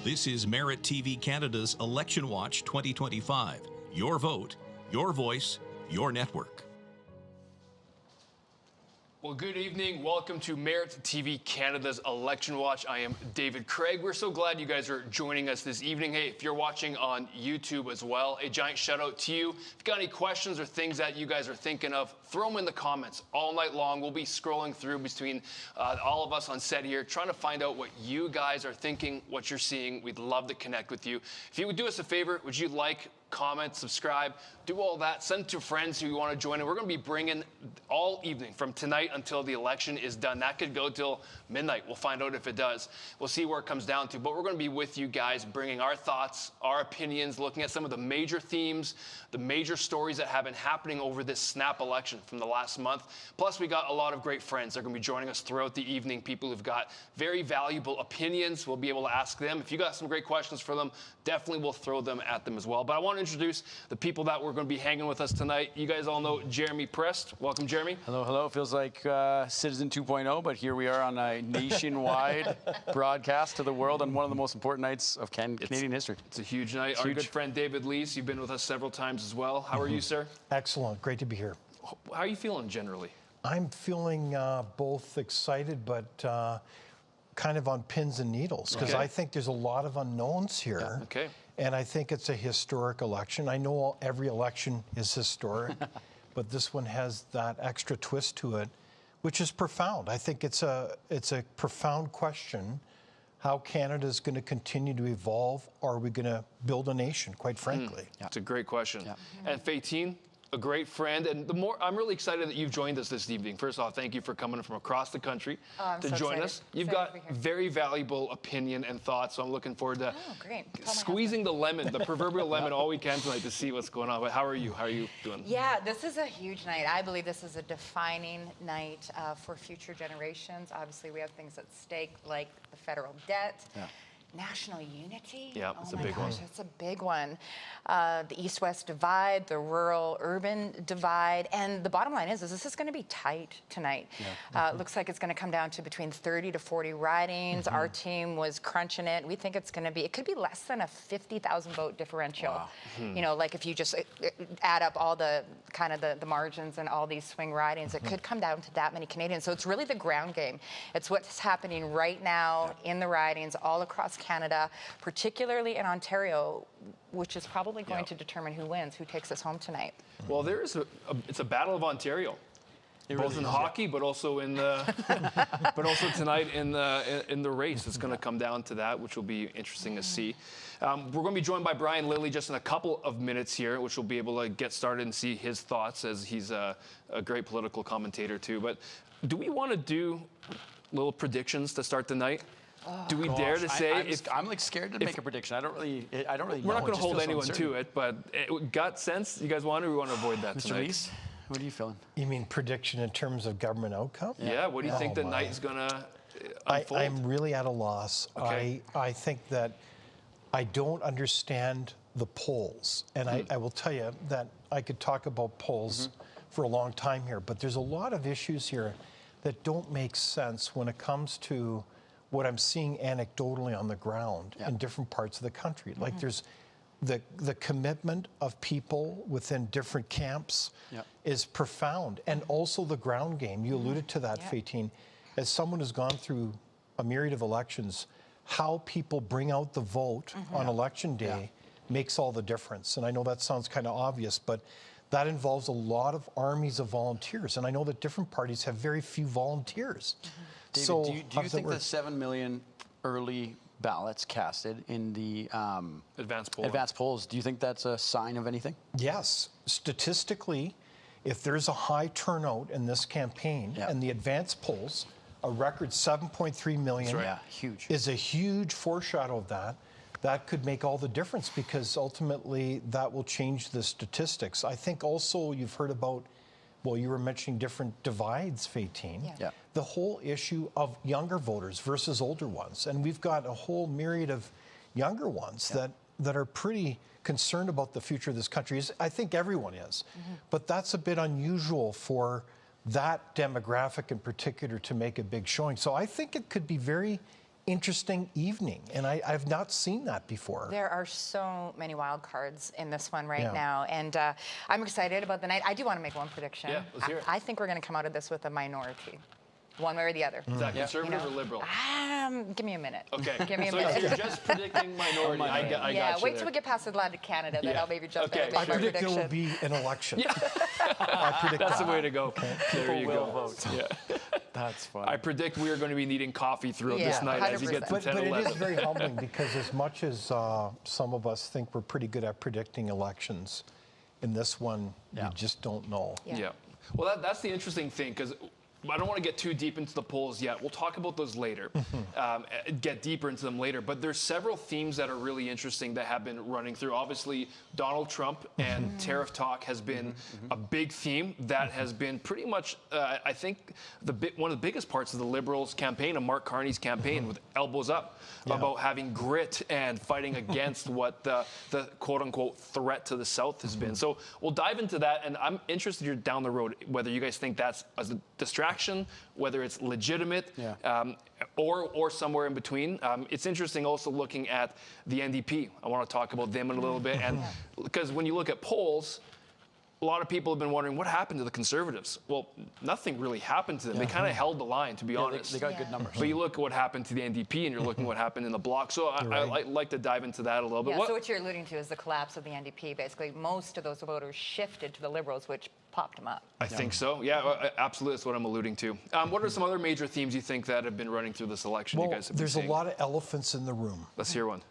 This is Merit TV Canada's Election Watch 2025. Your vote, your voice, your network. Well, good evening. Welcome to Merit TV Canada's Election Watch. I am David Craig. We're so glad you guys are joining us this evening. Hey, if you're watching on YouTube as well, a giant shout out to you. If you've got any questions or things that you guys are thinking of, throw them in the comments all night long. We'll be scrolling through between all of us on set here, trying to find out what you guys are thinking, what you're seeing. We'd love to connect with you. If you would do us a favor, would you like, comment, subscribe, do all that, send it to friends who you want to join. And we're going to be bringing all evening from tonight until the election is done. That could go till midnight. We'll find out if it does. We'll see where it comes down to. But we're going to be with you guys, bringing our thoughts, our opinions, looking at some of the major themes, the major stories that have been happening over this snap election from the last month. Plus, we got a lot of great friends that are going to be joining us throughout the evening, people who've got very valuable opinions. We'll be able to ask them. If you got some great questions for them, definitely we'll throw them at them as well. But I want to introduce the people that we're going to be hanging with us tonight. You guys all know Jeremy Prest. Welcome, Jeremy. Hello, hello. Feels like Citizen 2.0, but here we are on a nationwide broadcast to the world on one of the most important nights of Canadian history. It's a huge night. Our good friend David Leis, you've been with us several times as well. How are you, sir? Excellent. Great to be here. How are you feeling generally? I'm feeling both excited, but kind of on pins and needles, because I think there's a lot of unknowns here. Yeah. Okay. And I think it's a historic election. I know every election is historic, but this one has that extra twist to it, which is profound. I think it's a profound question. How Canada is going to continue to evolve? Are we going to build a nation, quite frankly? It's a great question. And Faytene, a great friend, and I'm really excited that you've joined us this evening. First off, thank you for coming from across the country to join us. You've got very valuable opinion and thoughts, so I'm looking forward to squeezing the lemon, the proverbial lemon, all we can tonight to see what's going on. But how are you? How are you doing? Yeah, this is a huge night. I believe this is a defining night for future generations. Obviously, we have things at stake like the federal debt. National unity? Yeah, it's a big one. It's a big one. The East-West divide, the rural-urban divide, and the bottom line is this is going to be tight tonight. It looks like it's going to come down to between 30 to 40 ridings. Our team was crunching it. We think it could be less than a 50,000 vote differential. Wow. You know, like if you just add up all the kind of the margins and all these swing ridings, it could come down to that many Canadians. So it's really the ground game. It's what's happening right now in the ridings all across Canada, particularly in Ontario, which is probably going to determine who wins, who takes us home tonight. Well, it's a battle of Ontario. Both in hockey, but also in the, but also tonight in the race. It's going to come down to that, which will be interesting to see. We're going to be joined by Brian Lilley just in a couple of minutes here, which we'll be able to get started and see his thoughts, as he's a great political commentator too. But do we want to do little predictions to start the night? Do we dare to say? I'm like scared to make a prediction. I don't really We're know. Not going to hold anyone to it, but gut sense, you guys want to? We want to avoid that Mr. tonight. Leis, what are you feeling? You mean prediction in terms of government outcome? Yeah. What do you think the night is going to unfold? I'm really at a loss. Okay. I think that I don't understand the polls. And I will tell you that I could talk about polls for a long time here, but there's a lot of issues here that don't make sense when it comes to what I'm seeing anecdotally on the ground in different parts of the country. Like there's the commitment of people within different camps is profound. And also the ground game. You alluded to that, Faytene. As someone who's gone through a myriad of elections, how people bring out the vote on election day makes all the difference. And I know that sounds kind of obvious, but that involves a lot of armies of volunteers. And I know that different parties have very few volunteers. David, so do you think the 7 million early ballots casted in the advanced polls, do you think that's a sign of anything? Yes. Statistically, if there's a high turnout in this campaign and the advanced polls, a record 7.3 million huge. Is a huge foreshadow of that. That could make all the difference because ultimately that will change the statistics. I think also you've heard about, well, you were mentioning different divides, Faytene. The whole issue of younger voters versus older ones. And we've got a whole myriad of younger ones that are pretty concerned about the future of this country. I think everyone is. But that's a bit unusual for that demographic in particular to make a big showing. So I think it could be very interesting evening, and I've not seen that before. There are so many wild cards in this one right Yeah. now, and I'm excited about the night. I do want to make one prediction. Yeah, let's hear it. I think we're going to come out of this with a minority, one way or the other. Is that conservative or liberal? Give me a minute. Okay. Give me a so minute. you're just predicting minority. I got Yeah, you wait there. till we get past Atlantic Canada, then Yeah. I'll maybe jump Okay, in and make I my predict there prediction. will be an election. I predict That's that. the way to go. There you will go. vote. Yeah. That's funny. I predict we are going to be needing coffee throughout this Yeah, night as you get to 100%. 10, But it 11. is very humbling because as much as some of us think we're pretty good at predicting elections, in this one, you just don't know. Yeah. Well, that's the interesting thing, because I don't want to get too deep into the polls yet. We'll talk about those later, get deeper into them later. But there's several themes that are really interesting that have been running through. Obviously, Donald Trump and tariff talk has been a big theme that has been pretty much, I think, one of the biggest parts of the Liberals' campaign, of Mark Carney's campaign, with elbows up, about having grit and fighting against what the quote-unquote threat to the South has been. So we'll dive into that, and I'm interested down the road whether you guys think that's a distraction, whether it's legitimate, or somewhere in between. It's interesting also looking at the NDP. I want to talk about them in a little bit, and because when you look at polls, a lot of people have been wondering what happened to the Conservatives. Well, nothing really happened to them. They kind of held the line, to be honest. They got good numbers. But you look at what happened to the NDP, and you're looking at what happened in the Bloc. So I'd like to dive into that a little bit. Yeah, so what you're alluding to is the collapse of the NDP. Basically, most of those voters shifted to the Liberals, which popped them up. I think so. Yeah, absolutely. That's what I'm alluding to. What are some other major themes you think that have been running through this election? Well, You guys have been there's a seeing? lot of elephants in the room. Let's hear one.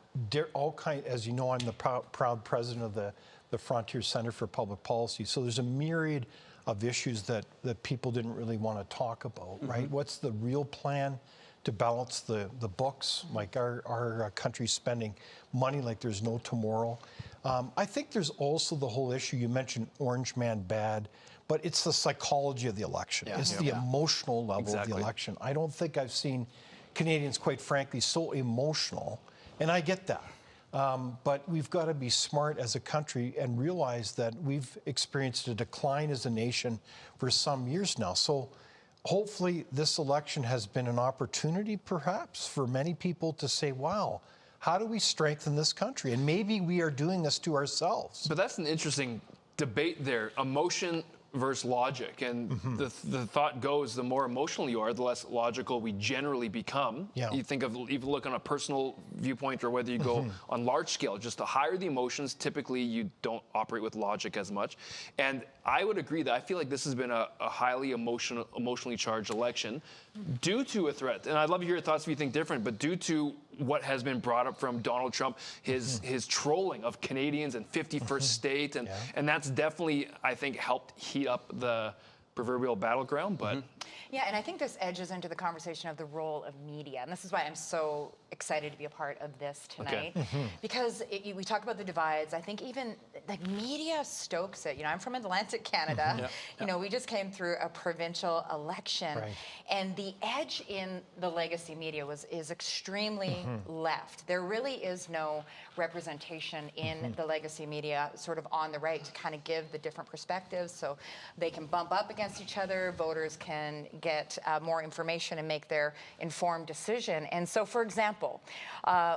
As you know, I'm the proud president of the Frontier Center for Public Policy. So there's a myriad of issues that people didn't really want to talk about, right? What's the real plan to balance the books, like our country's spending money like there's no tomorrow? I think there's also the whole issue, you mentioned Orange Man bad, but it's the psychology of the election. It's the emotional level of the election. I don't think I've seen Canadians, quite frankly, so emotional, and I get that. But we've got to be smart as a country and realize that we've experienced a decline as a nation for some years now. So hopefully this election has been an opportunity, perhaps, for many people to say, wow, how do we strengthen this country? And maybe we are doing this to ourselves. But that's an interesting debate there. Emotion versus logic. And the thought goes, the more emotional you are, the less logical we generally become. Yeah. You think of, even look on a personal viewpoint or whether you go on large scale, just the higher the emotions, typically you don't operate with logic as much. And I would agree that I feel like this has been a highly emotionally charged election due to a threat. And I'd love to hear your thoughts if you think different, but due to what has been brought up from Donald Trump, his trolling of Canadians and 51st state, and that's definitely, I think, helped heat up the proverbial battleground. But Yeah, and I think this edges into the conversation of the role of media. And this is why I'm so excited to be a part of this tonight. Because we talk about the divides. I think even like media stokes it. You know, I'm from Atlantic Canada. You know, we just came through a provincial election. And the edge in the legacy media is extremely left. There really is no representation in the legacy media sort of on the right to kind of give the different perspectives so they can bump up against each other, voters can get more information and make their informed decision. And so, for example,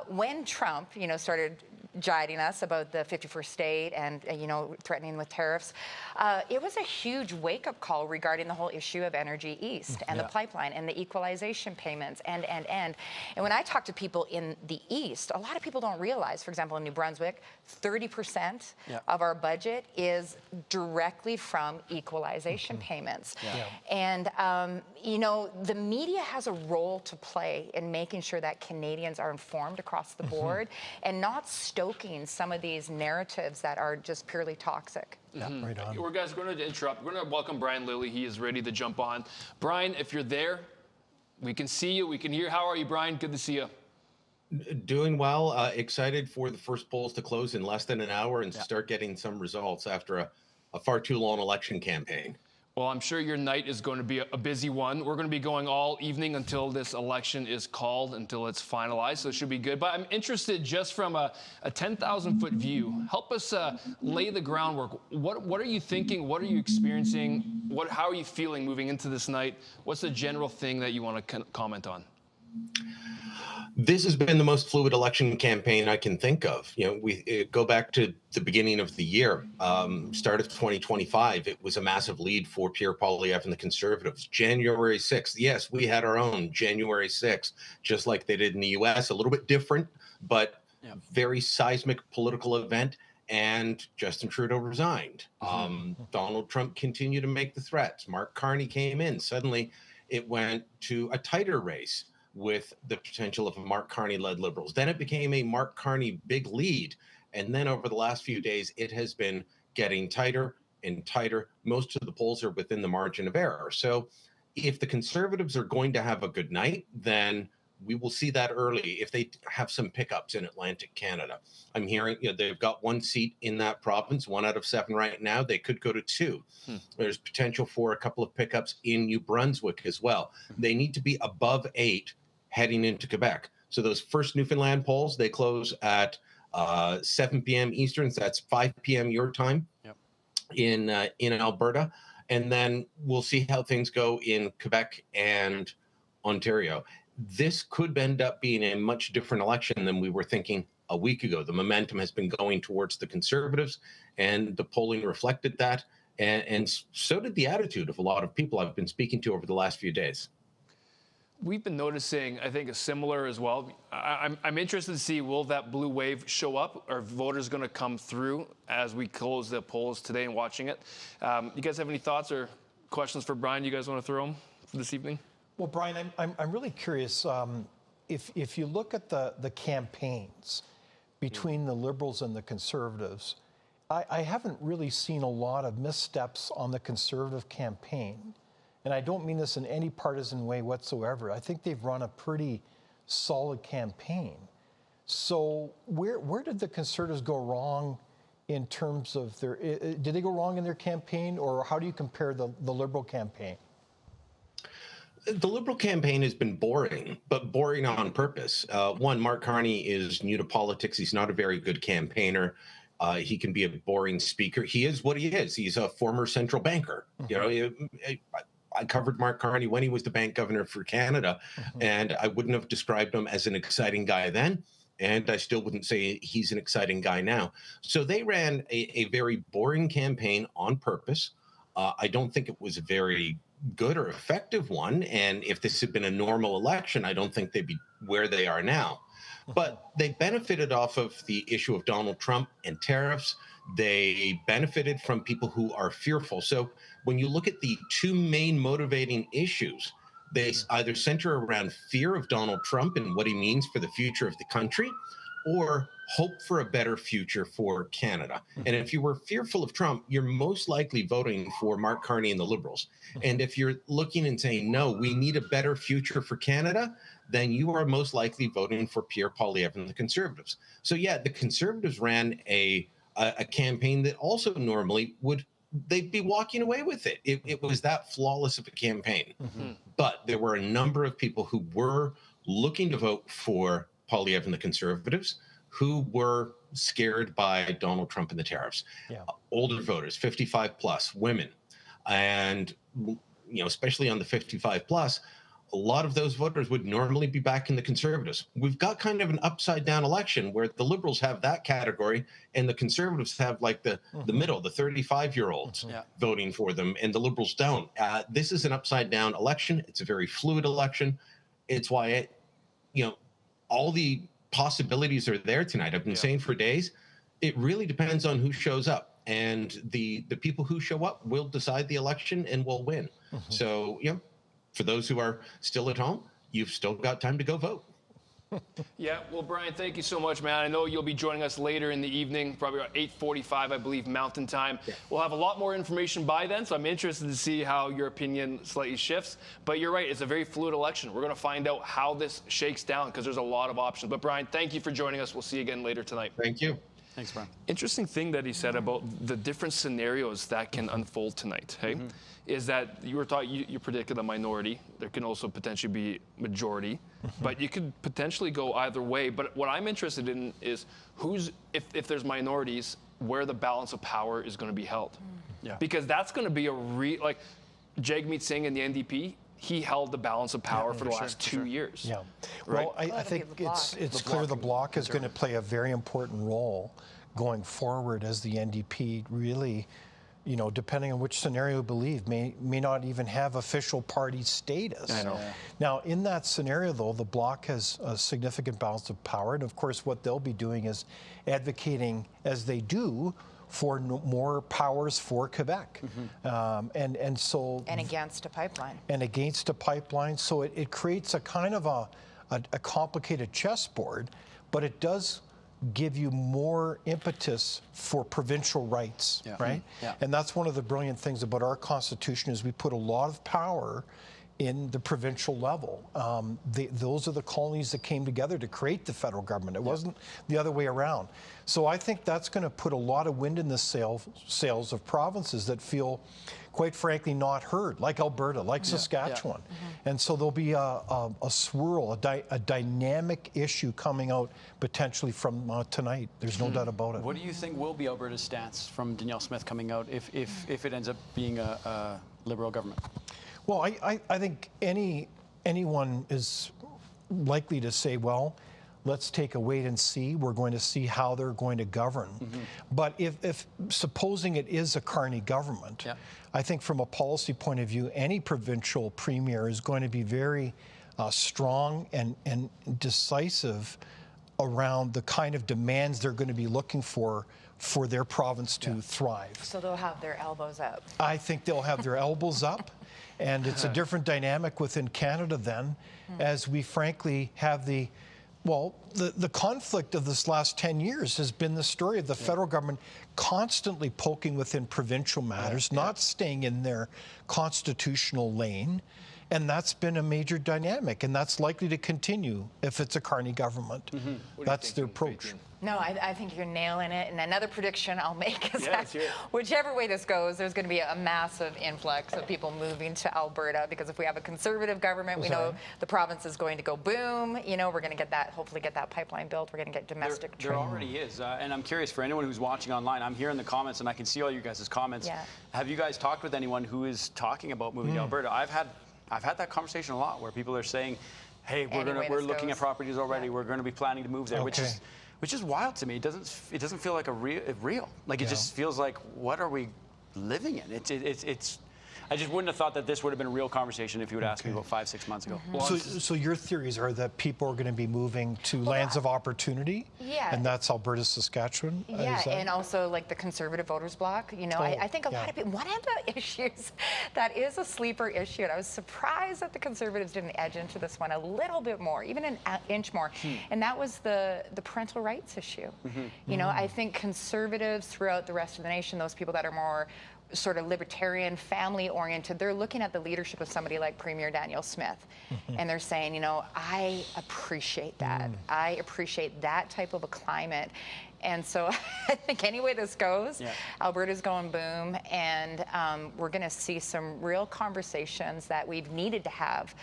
when Trump, you know, started jiding us about the 51st state and, you know, threatening with tariffs, it was a huge wake-up call regarding the whole issue of Energy East and the pipeline and the equalization payments and. And when I talk to people in the East, a lot of people don't realize, for example, in New Brunswick, 30% of our budget is directly from equalization payments. And, you know, the media has a role to play in making sure that Canadians are informed across the board and not stoking some of these narratives that are just purely toxic. Right on. We're going to interrupt. We're going to welcome Brian Lilley. He is ready to jump on. Brian, if you're there, we can see you. We can hear. How are you, Brian? Good to see you. Doing well. Excited for the first polls to close in less than an hour and start getting some results after a far too long election campaign. Well, I'm sure your night is going to be a busy one. We're going to be going all evening until this election is called, until it's finalized, so it should be good. But I'm interested, just from a 10,000-foot view, help us lay the groundwork. What are you thinking? What are you experiencing? How are you feeling moving into this night? What's the general thing that you want to comment on? This has been the most fluid election campaign I can think of. We go back to the beginning of the year, start of 2025. It was a massive lead for Pierre Poilievre and the Conservatives. January 6th, yes, we had our own January 6th, just like they did in the U.S. A little bit different, but very seismic political event. And Justin Trudeau resigned. Donald Trump continued to make the threats. Mark Carney came in. Suddenly, it went to a tighter race with the potential of a Mark Carney-led Liberals. Then it became a Mark Carney big lead. And then over the last few days, it has been getting tighter and tighter. Most of the polls are within the margin of error. So if the Conservatives are going to have a good night, then we will see that early if they have some pickups in Atlantic Canada. I'm hearing they've got one seat in that province, 1 out of 7 right now. They could go to 2. There's potential for a couple of pickups in New Brunswick as well. They need to be above 8 heading into Quebec. So those first Newfoundland polls, they close at 7 p.m. Eastern. So that's 5 p.m. your time in Alberta. And then we'll see how things go in Quebec and Ontario. This could end up being a much different election than we were thinking a week ago. The momentum has been going towards the Conservatives, and the polling reflected that. And so did the attitude of a lot of people I've been speaking to over the last few days. We've been noticing, I think, a similar as well. I'm interested to see, will that blue wave show up? Are voters going to come through as we close the polls today and watching it? You guys have any thoughts or questions for Brian you guys want to throw him this evening? Well, Brian, I'm really curious. If you look at the campaigns between the Liberals and the Conservatives, I haven't really seen a lot of missteps on the Conservative campaign. And I don't mean this in any partisan way whatsoever. I think they've run a pretty solid campaign. So where did the Conservatives go wrong in terms of their... Did they go wrong in their campaign, or how do you compare the Liberal campaign? The Liberal campaign has been boring, but boring on purpose. One, Mark Carney is new to politics. He's not a very good campaigner. He can be a boring speaker. He is what he is. He's a former central banker. I covered Mark Carney when he was the bank governor for Canada, and I wouldn't have described him as an exciting guy then, and I still wouldn't say he's an exciting guy now. So they ran a very boring campaign on purpose. I don't think it was a very good or effective one. And if this had been a normal election, I don't think they'd be where they are now. But they benefited off of the issue of Donald Trump and tariffs. They benefited from people who are fearful. So when you look at the 2 main motivating issues, they either center around fear of Donald Trump and what he means for the future of the country, or hope for a better future for Canada. And if you were fearful of Trump, you're most likely voting for Mark Carney and the Liberals. And if you're looking and saying, no, we need a better future for Canada, then you are most likely voting for Pierre Poilievre and the Conservatives. So yeah, the Conservatives ran a campaign that also normally they'd be walking away with it. It was that flawless of a campaign. But there were a number of people who were looking to vote for Poilievre and the Conservatives who were scared by Donald Trump and the tariffs. Older voters, 55 plus, women. And, especially on the 55 plus, a lot of those voters would normally be back in the Conservatives. We've got kind of an upside down election where the Liberals have that category and the Conservatives have like the middle, the 35-year-olds voting for them, and the Liberals don't. This is an upside down election. It's a very fluid election. It's why all the possibilities are there tonight. I've been saying for days, it really depends on who shows up, and the people who show up will decide the election and will win. So, for those who are still at home, you've still got time to go vote. Yeah, well, Brian, thank you so much, man. I know you'll be joining us later in the evening, probably around 8:45, I believe, Mountain Time. We'll have a lot more information by then, so I'm interested to see how your opinion slightly shifts. But you're right, it's a very fluid election. We're going to find out how this shakes down because there's a lot of options. But, Brian, thank you for joining us. We'll see you again later tonight. Thank you. Thanks, Brian. Interesting thing that he said about the different scenarios that can unfold tonight, hey? Is that you predicted a minority. There can also potentially be majority, but you could potentially go either way. But what I'm interested in is if there's minorities, where the balance of power is going to be held. Because that's going to be like Jagmeet Singh in the NDP. he held the balance of power for the last 2 years. Yeah. Right? Well, I think it's clear the Bloc is going to play a very important role going forward as the NDP really, you know, depending on which scenario you believe, may not even have official party status. I know. Yeah. Now, in that scenario, though, the Bloc has a significant balance of power. And, of course, what they'll be doing is advocating, as they do, for more powers for Quebec. And so... And against a pipeline. And against a pipeline. So it creates a kind of a complicated chessboard, but it does give you more impetus for provincial rights, right? Yeah. And that's one of the brilliant things about our Constitution is we put a lot of power in the provincial level. Those are the colonies that came together to create the federal government. It wasn't the other way around. So I think that's going to put a lot of wind in the sails of provinces that feel, quite frankly, not heard, like Alberta, like Saskatchewan. And so there'll be a swirl, a dynamic issue coming out potentially from tonight. There's no doubt about it. What do you think will be Alberta's stance from Danielle Smith coming out if it ends up being a Liberal government? Well, I think anyone is likely to say, well, let's take a wait and see. We're going to see how they're going to govern. But if supposing it is a Carney government, I think from a policy point of view, any provincial premier is going to be very strong and decisive around the kind of demands they're going to be looking for their province to thrive. So they'll have their elbows up. I think they'll have their elbows up. And it's a different dynamic within Canada then, as we frankly have the conflict of this last 10 years has been the story of the federal government constantly poking within provincial matters, not staying in their constitutional lane. And that's been a major dynamic, and that's likely to continue if it's a Carney government. That's their approach. No, I think you're nailing it. And another prediction I'll make is Yes, that whichever way this goes, there's going to be a massive influx of people moving to Alberta, because if we have a Conservative government, we know the province is going to go boom. You know, we're going to get that, hopefully get that pipeline built. We're going to get domestic There already is. And I'm curious, for anyone who's watching online, I'm here in the comments, and I can see all you guys' comments. Have you guys talked with anyone who is talking about moving to Alberta? I've had that conversation a lot, where people are saying, hey, we're looking at properties already. We're going to be planning to move there, which is wild to me. It doesn't feel like real. Like it just feels like, what are we living in? It's I just wouldn't have thought that this would have been a real conversation if you would ask me about 5-6 months ago. So your theories are that people are going to be moving to lands of opportunity? And that's Alberta, Saskatchewan? And also like the Conservative voters bloc. You know, I think a lot of people, one of the issues that is a sleeper issue, and I was surprised that the Conservatives didn't edge into this one a little bit more, even an inch more, and that was the parental rights issue. You know, I think Conservatives throughout the rest of the nation, those people that are more sort of libertarian, family-oriented, they're looking at the leadership of somebody like Premier Danielle Smith, and they're saying, you know, I appreciate that. I appreciate that type of a climate. And so I think any way this goes, Alberta's going boom, and we're going to see some real conversations that we've needed to have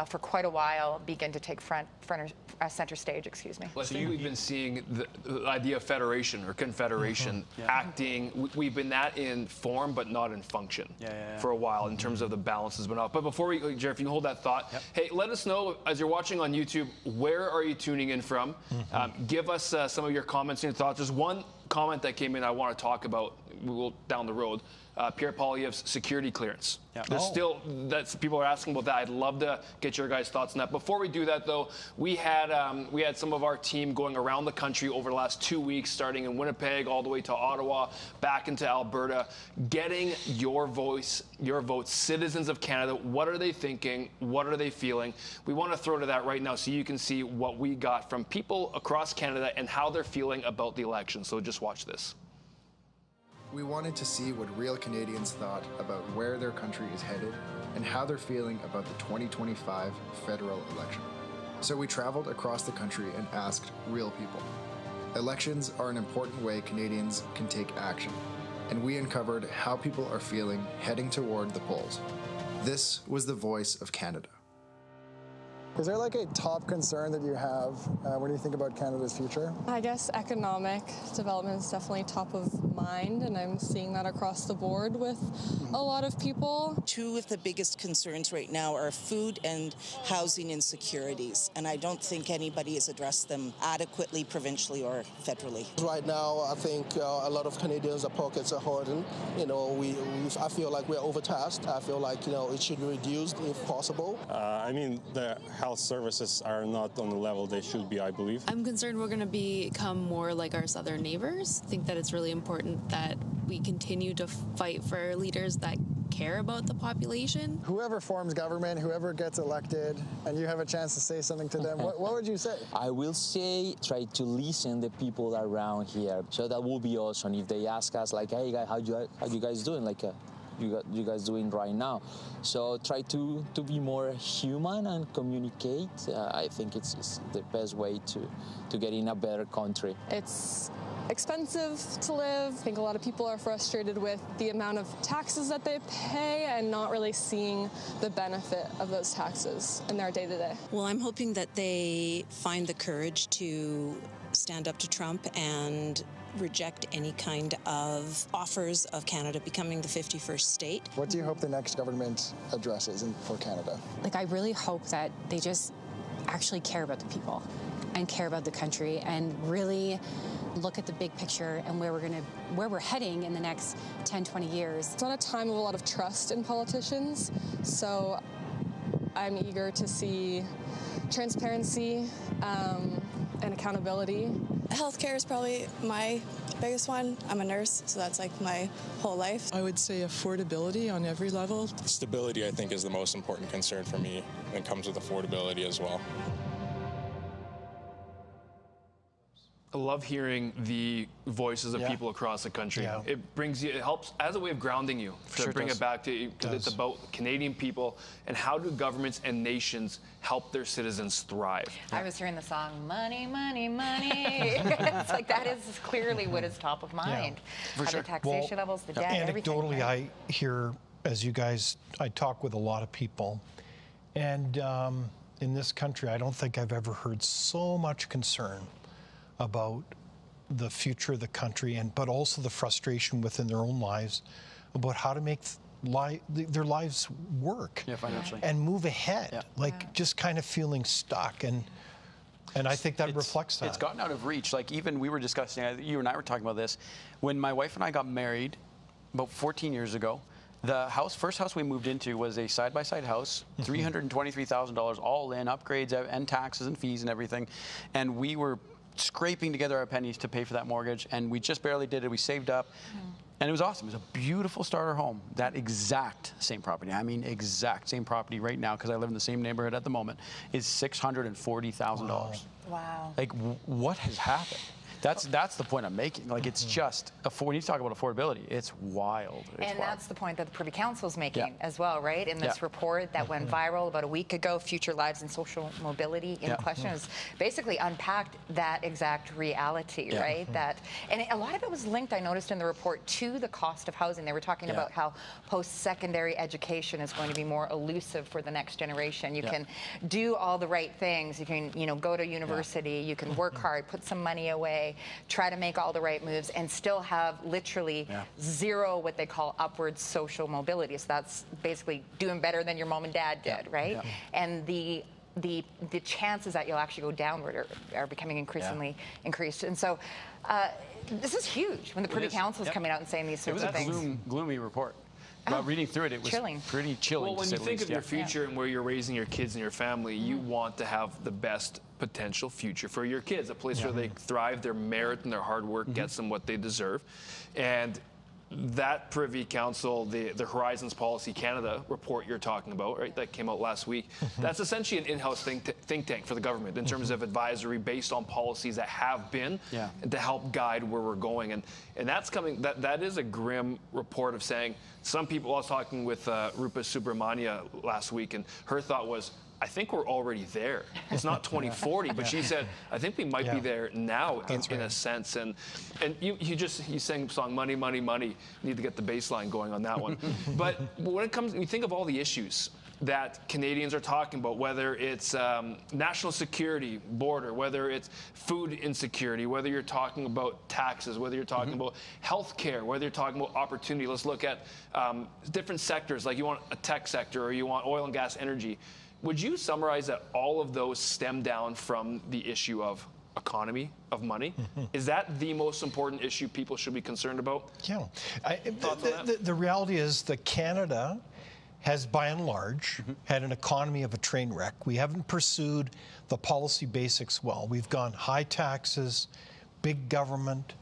for quite a while begin to take center stage, excuse me. Well, I think we've been seeing the idea of federation or confederation acting. We've been that in form, but not in function for a while in terms of the balance has been off. But before we, Jared, if you can hold that thought, hey, let us know as you're watching on YouTube, where are you tuning in from? Give us some of your comments and your thoughts. There's one comment that came in I want to talk about. We'll down the road. Pierre Poilievre's security clearance. There's still people are asking about that. I'd love to get your guys' thoughts on that. Before we do that, though, we had some of our team going around the country over the last 2 weeks, starting in Winnipeg all the way to Ottawa, back into Alberta, getting your voice, your vote. Citizens of Canada, what are they thinking? What are they feeling? We want to throw to that right now so you can see what we got from people across Canada and how they're feeling about the election. So just watch this. We wanted to see what real Canadians thought about where their country is headed and how they're feeling about the 2025 federal election. So we traveled across the country and asked real people. Elections are an important way Canadians can take action, and we uncovered how people are feeling heading toward the polls. This was the voice of Canada. Is there like a top concern that you have when you think about Canada's future? I guess economic development is definitely top of mind, and I'm seeing that across the board with a lot of people. Two of the biggest concerns right now are food and housing insecurities, and I don't think anybody has addressed them adequately, provincially or federally. Right now, I think a lot of Canadians' pockets are hurting. You know, I feel like we're overtasked. I feel like, you know, it should be reduced if possible. I mean, the health services are not on the level they should be, I believe. I'm concerned we're going to become more like our southern neighbors. I think that it's really important that we continue to fight for leaders that care about the population. Whoever forms government, whoever gets elected, and you have a chance to say something to them, what would you say? I will say try to listen to the people around here. So that will be awesome if they ask us like, hey guys, how you guys doing? Like you guys doing right now? So try to be more human and communicate. I think it's the best way to get in a better country. It's expensive to live. I think a lot of people are frustrated with the amount of taxes that they pay and not really seeing the benefit of those taxes in their day-to-day. Well, I'm hoping that they find the courage to stand up to Trump and reject any kind of offers of Canada becoming the 51st state. What do you hope the next government addresses for Canada? Like, I really hope that they just actually care about the people and care about the country and really look at the big picture and where we're heading in the next 10, 20 years. It's not a time of a lot of trust in politicians, so I'm eager to see transparency and accountability. Healthcare is probably my biggest one. I'm a nurse, so that's like my whole life. I would say affordability on every level. Stability, I think, is the most important concern for me, and it comes with affordability as well. I love hearing the voices of people across the country. Yeah. It helps as a way of grounding you to bring it back to, because it's about Canadian people and how do governments and nations help their citizens thrive. I was hearing the song, money, money, money. It's like that is clearly what is top of mind. For sure. The taxation levels, the debt, everything. Anecdotally, I hear, as you guys, I talk with a lot of people, and in this country, I don't think I've ever heard so much concern about the future of the country, but also the frustration within their own lives about how to make their lives work financially, and move ahead, just kind of feeling stuck. And I think that reflects that. It's gotten out of reach. Like, even we were discussing, you and I were talking about this, when my wife and I got married about 14 years ago, the first house we moved into was a side-by-side house, $323,000 all in, upgrades and taxes and fees and everything. And we were scraping together our pennies to pay for that mortgage, and we just barely did it. We saved up, and it was awesome. It was a beautiful starter home. That exact same property, I mean exact same property right now, because I live in the same neighborhood at the moment, is $640,000. Wow. Like, what has happened? That's the point I'm making. Like, it's just, when you talk about affordability, it's wild. And that's the point that the Privy Council is making as well, right? In this report that went viral about a week ago, Future Lives and Social Mobility in question, is basically unpacked that exact reality, right? And a lot of it was linked, I noticed in the report, to the cost of housing. They were talking about how post-secondary education is going to be more elusive for the next generation. You can do all the right things. You can, go to university. You can work hard, put some money away, try to make all the right moves, and still have literally zero what they call upward social mobility. So that's basically doing better than your mom and dad did, right? And the chances that you'll actually go downward are becoming increasingly increased. And so this is huge when the Privy Council is coming out and saying these sorts of things. It was a gloomy report. But reading through it, it was pretty chilling. Well, when you think of your future and where you're raising your kids and your family, you want to have the best potential future for your kids, a place where they thrive, their merit and their hard work gets them what they deserve. And that Privy Council, the Horizons Policy Canada report you're talking about, right, that came out last week, that's essentially an in-house think tank for the government in terms of advisory based on policies that have been and to help guide where we're going. And that's coming, that is a grim report of saying, some people, I was talking with Rupa Subramania last week, and her thought was, I think we're already there. It's not 2040, but she said, I think we might be there now in a sense. And you sang the song, Money, Money, Money. You need to get the bass line going on that one. But when it comes, you think of all the issues that Canadians are talking about, whether it's national security, border, whether it's food insecurity, whether you're talking about taxes, whether you're talking about healthcare, whether you're talking about opportunity. Let's look at different sectors, like you want a tech sector or you want oil and gas energy. Would you summarize that all of those stem down from the issue of economy, of money? Is that the most important issue people should be concerned about? Yeah. The reality is that Canada has, by and large, had an economy of a train wreck. We haven't pursued the policy basics well. We've gone high taxes, big government.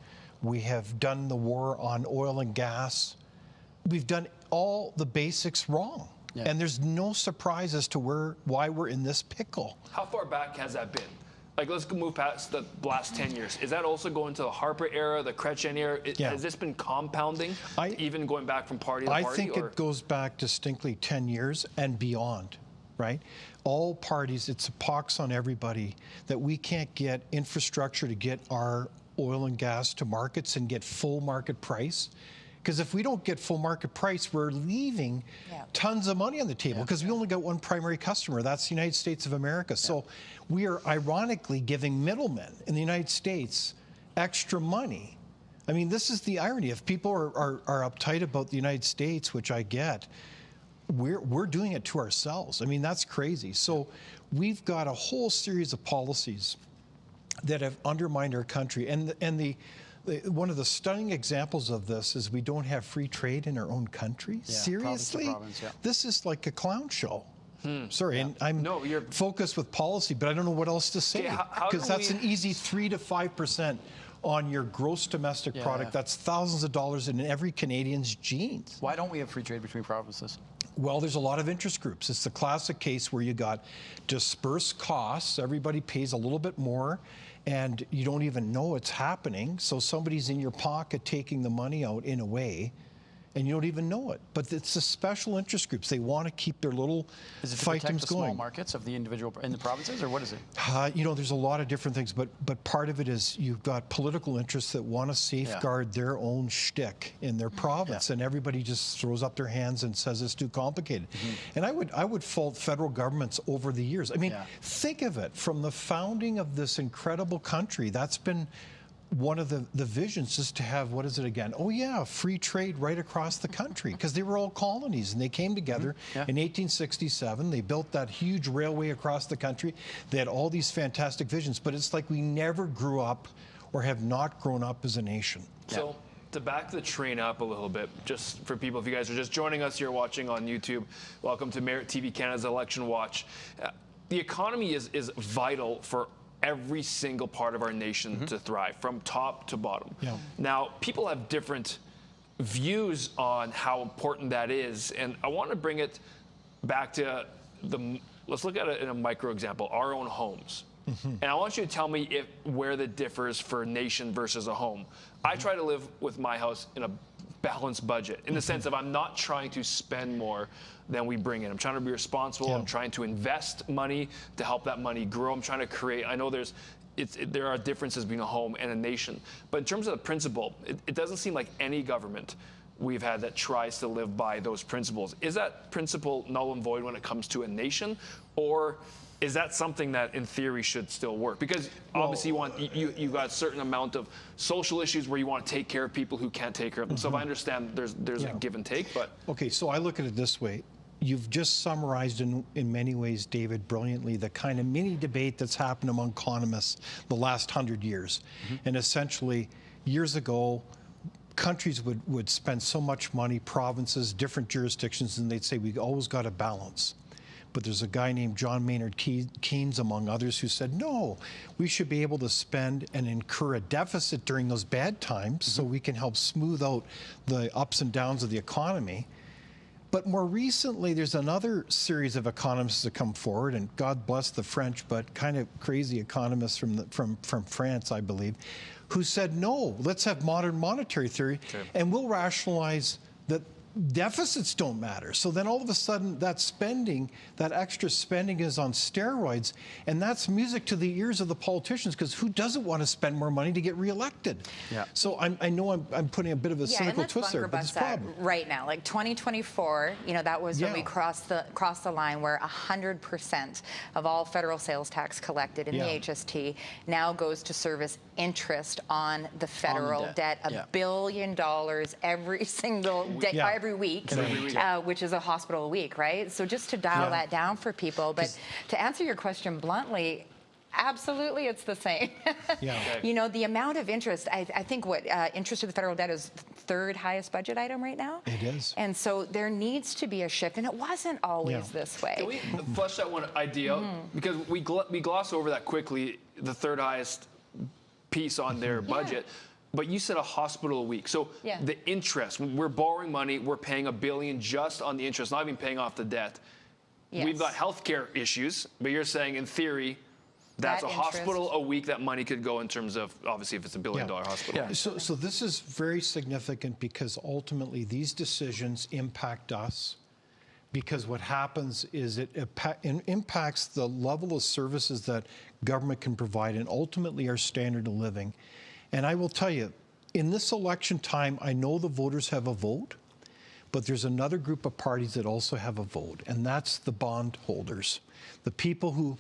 We have done the war on oil and gas. We've done all the basics wrong. Yeah. And there's no surprise as to why we're in this pickle. How far back has that been? Like, let's move past the last 10 years. Is that also going to the Harper era, the Chrétien era? Has this been compounding, even going back from party to party? I think it goes back distinctly 10 years and beyond, right? All parties, it's a pox on everybody that we can't get infrastructure to get our oil and gas to markets and get full market price. Because if we don't get full market price, we're leaving tons of money on the table because we only got one primary customer. That's the United States of America. So we are ironically giving middlemen in the United States extra money. I mean, this is the irony. If people are uptight about the United States, which I get, we're doing it to ourselves. I mean, that's crazy. So we've got a whole series of policies that have undermined our country. One of the stunning examples of this is we don't have free trade in our own country. Seriously? Province to province, This is like a clown show. Sorry, and I'm focused with policy, but I don't know what else to say. Because that's an easy 3 to 5% on your gross domestic product. That's thousands of dollars in every Canadian's jeans. Why don't we have free trade between provinces? Well, there's a lot of interest groups. It's the classic case where you got dispersed costs. Everybody pays a little bit more, and you don't even know it's happening. So somebody's in your pocket taking the money out in a way, and you don't even know it. But it's the special interest groups. They want to keep their little fiefdoms going. Is it to protect the small markets of the individual in the provinces, or what is it? You know, there's a lot of different things, but part of it is you've got political interests that want to safeguard their own shtick in their province, and everybody just throws up their hands and says it's too complicated. And I would fault federal governments over the years. I mean, think of it, from the founding of this incredible country, that's been one of the visions, is to have, what is it again? Oh yeah, free trade right across the country, because they were all colonies and they came together in 1867. They built that huge railway across the country. They had all these fantastic visions, but it's like we never grew up or have not grown up as a nation. So to back the train up a little bit, just for people, if you guys are just joining us here watching on YouTube, welcome to Merit TV Canada's Election Watch. The economy is vital for every single part of our nation to thrive, from top to bottom. Now, people have different views on how important that is, and I want to bring it back to let's look at it in a micro example, our own homes. And I want you to tell me where that differs for a nation versus a home. I try to live with my house in a balanced budget, in the sense of I'm not trying to spend more than we bring in. I'm trying to be responsible. I'm trying to invest money to help that money grow. I'm trying to create. I know there are differences between a home and a nation, but in terms of the principle, it doesn't seem like any government we've had that tries to live by those principles. Is that principle null and void when it comes to a nation, or is that something that in theory should still work? Because obviously you've got a certain amount of social issues where you want to take care of people who can't take care of them. So if I understand there's a give and take, but. Okay, so I look at it this way. You've just summarized in many ways, David, brilliantly, the kind of mini debate that's happened among economists the last 100 years. And essentially, years ago, countries would spend so much money, provinces, different jurisdictions, and they'd say, we always got to balance. But there's a guy named John Maynard Keynes, among others, who said, no, we should be able to spend and incur a deficit during those bad times so we can help smooth out the ups and downs of the economy. But more recently, there's another series of economists that come forward, and God bless the French, but kind of crazy economists from France, I believe, who said, no, let's have modern monetary theory, and we'll rationalize that deficits don't matter. So then all of a sudden that spending, that extra spending is on steroids, and that's music to the ears of the politicians, because who doesn't want to spend more money to get reelected? Yeah. So I know I'm putting a bit of a cynical twist there, but it's a problem. Right now, like 2024, you know, that was when we crossed the line where 100% of all federal sales tax collected in the HST now goes to service interest on the federal debt. $1 billion every single day, every week, which is a hospital a week, right? So just to dial that down for people. But to answer your question bluntly, absolutely, it's the same. You know, the amount of interest, I think what interest to the federal debt is third highest budget item right now. It is. And so there needs to be a shift, and it wasn't always this way. Can we flesh that one idea? Because we gloss over that quickly, the third highest piece on their budget. But you said a hospital a week. So the interest, we're borrowing money, we're paying $1 billion just on the interest, not even paying off the debt. We've got healthcare issues, but you're saying in theory, that's a hospital a week that money could go in terms of, obviously, if it's $1 billion hospital. So this is very significant, because ultimately these decisions impact us, because what happens is it impacts the level of services that government can provide and ultimately our standard of living. And I will tell you, in this election time, I know the voters have a vote, but there's another group of parties that also have a vote, and that's the bond holders. The people who,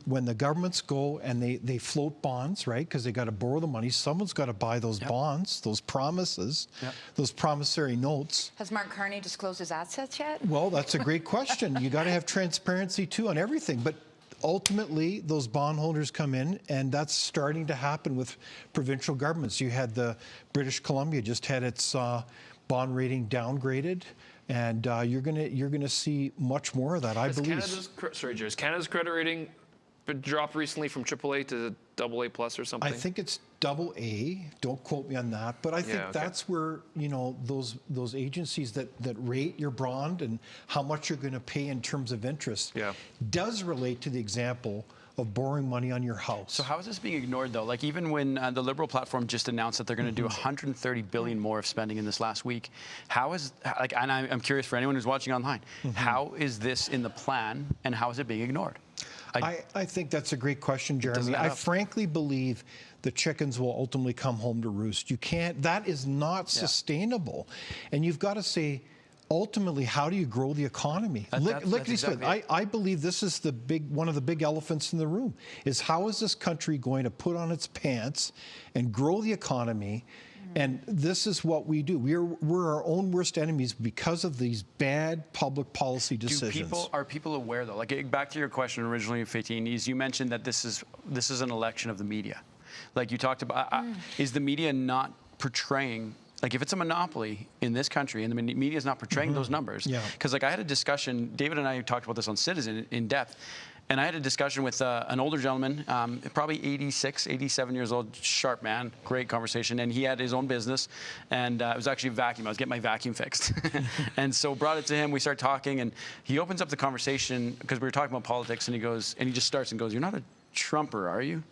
when the governments go and they float bonds, right, because they got to borrow the money, someone's got to buy those bonds, those promises, those promissory notes. Has Mark Carney disclosed his assets yet? Well, that's a great question. You got to have transparency, too, on everything. But ultimately, those bondholders come in, and that's starting to happen with provincial governments. You had the British Columbia just had its bond rating downgraded, and you're gonna see much more of that, I believe. Has Canada's credit rating been dropped recently from AAA to AA+ or something? I think it's AA. Don't quote me on that, but I think that's where, you know, those agencies that rate your bond and how much you're going to pay in terms of interest does relate to the example of borrowing money on your house. So how is this being ignored, though? Like, even when the Liberal platform just announced that they're going to do $130 billion more of spending in this last week, how is, like, and I'm curious for anyone who's watching online, how is this in the plan, and how is it being ignored? I think that's a great question, Jeremy. I frankly believe the chickens will ultimately come home to roost. You can't, that is not sustainable. And you've got to say, ultimately, how do you grow the economy? I believe this is one of the big elephants in the room, is how is this country going to put on its pants and grow the economy? And this is what we do. We're our own worst enemies because of these bad public policy decisions. Are people aware, though? Like, back to your question originally, Faytene, is you mentioned that this is an election of the media. Like you talked about, is the media not portraying? Like, if it's a monopoly in this country and the media is not portraying those numbers, because like I had a discussion, David and I talked about this on Citizen in depth, and I had a discussion with an older gentleman, probably 86, 87 years old, sharp man, great conversation, and he had his own business, and it was actually a vacuum. I was getting my vacuum fixed. And so brought it to him, we started talking, and he opens up the conversation, because we were talking about politics, and he just starts and goes, "You're not a Trumper, are you?"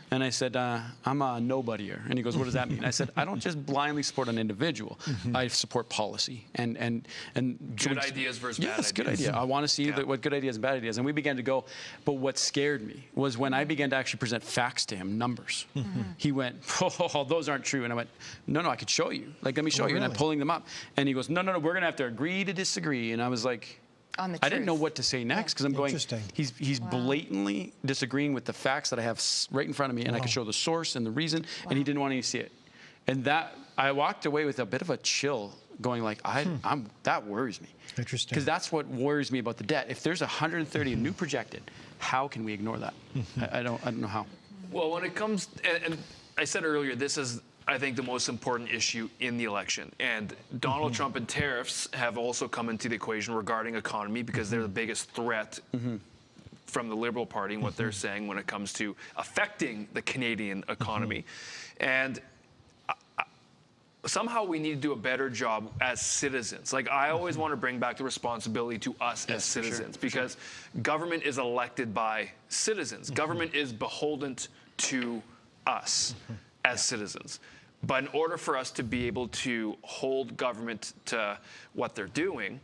And I said, I'm a nobodyer. And he goes, "What does that mean?" I said, "I don't just blindly support an individual. I support policy and good ideas versus bad ideas." Yes, good idea. I want to see what good ideas and bad ideas. And we began to go. But what scared me was when I began to actually present facts to him, numbers. He went, "Oh, those aren't true." And I went, No, I could show you. Like, let me show you. And I'm pulling them up. And he goes, No, we're going to have to agree to disagree. And I was like, I didn't know what to say next, because I'm going, he's blatantly disagreeing with the facts that I have right in front of me, and I could show the source and the reason, and he didn't want to see it. And that, I walked away with a bit of a chill, going like, that worries me. Interesting. Because that's what worries me about the debt. If there's 130 new projected, how can we ignore that? I don't know how. Well, when it comes, and I said earlier, this is, I think, the most important issue in the election. And Donald Trump and tariffs have also come into the equation regarding economy, because they're the biggest threat from the Liberal Party and what they're saying when it comes to affecting the Canadian economy. And somehow we need to do a better job as citizens. Like, I always want to bring back the responsibility to us as citizens, because government is elected by citizens. Government is beholden to us as citizens. But in order for us to be able to hold government to what they're doing,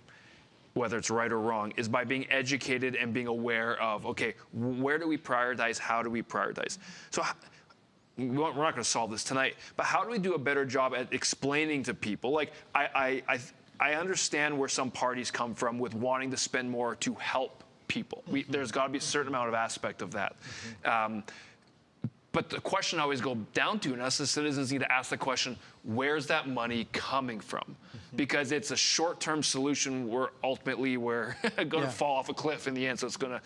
whether it's right or wrong, is by being educated and being aware of, okay, where do we prioritize? How do we prioritize? So we're not going to solve this tonight, but how do we do a better job at explaining to people? Like, I understand where some parties come from with wanting to spend more to help people. There's got to be a certain amount of aspect of that. But the question I always go down to, and us as citizens need to ask the question, where's that money coming from? Because it's a short-term solution where ultimately we're going to fall off a cliff in the end. So it's going to,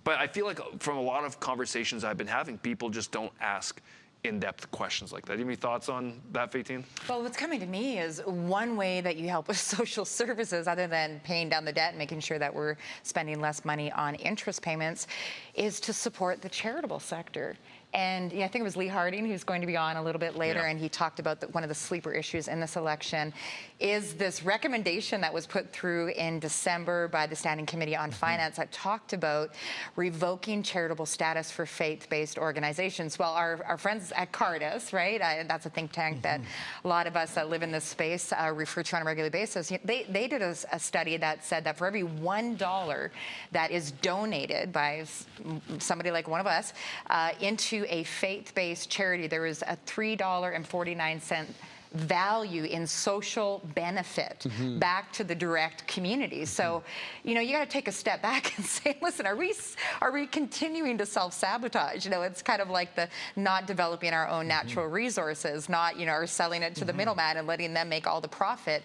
but I feel like from a lot of conversations I've been having, people just don't ask in-depth questions like that. Do you have any thoughts on that, Faytene? Well, what's coming to me is one way that you help with social services, other than paying down the debt and making sure that we're spending less money on interest payments, is to support the charitable sector. And I think it was Lee Harding who's going to be on a little bit later, and he talked about one of the sleeper issues in this election is this recommendation that was put through in December by the Standing Committee on Finance that talked about revoking charitable status for faith-based organizations. Well, our friends at Curtz, right? That's a think tank that a lot of us that live in this space refer to on a regular basis. They did a study that said that for every $1 that is donated by somebody like one of us into a faith-based charity, there is a $3.49 value in social benefit back to the direct community. So, you got to take a step back and say, listen, are we continuing to self-sabotage? It's kind of like the not developing our own natural resources, not, or selling it to the middleman and letting them make all the profit.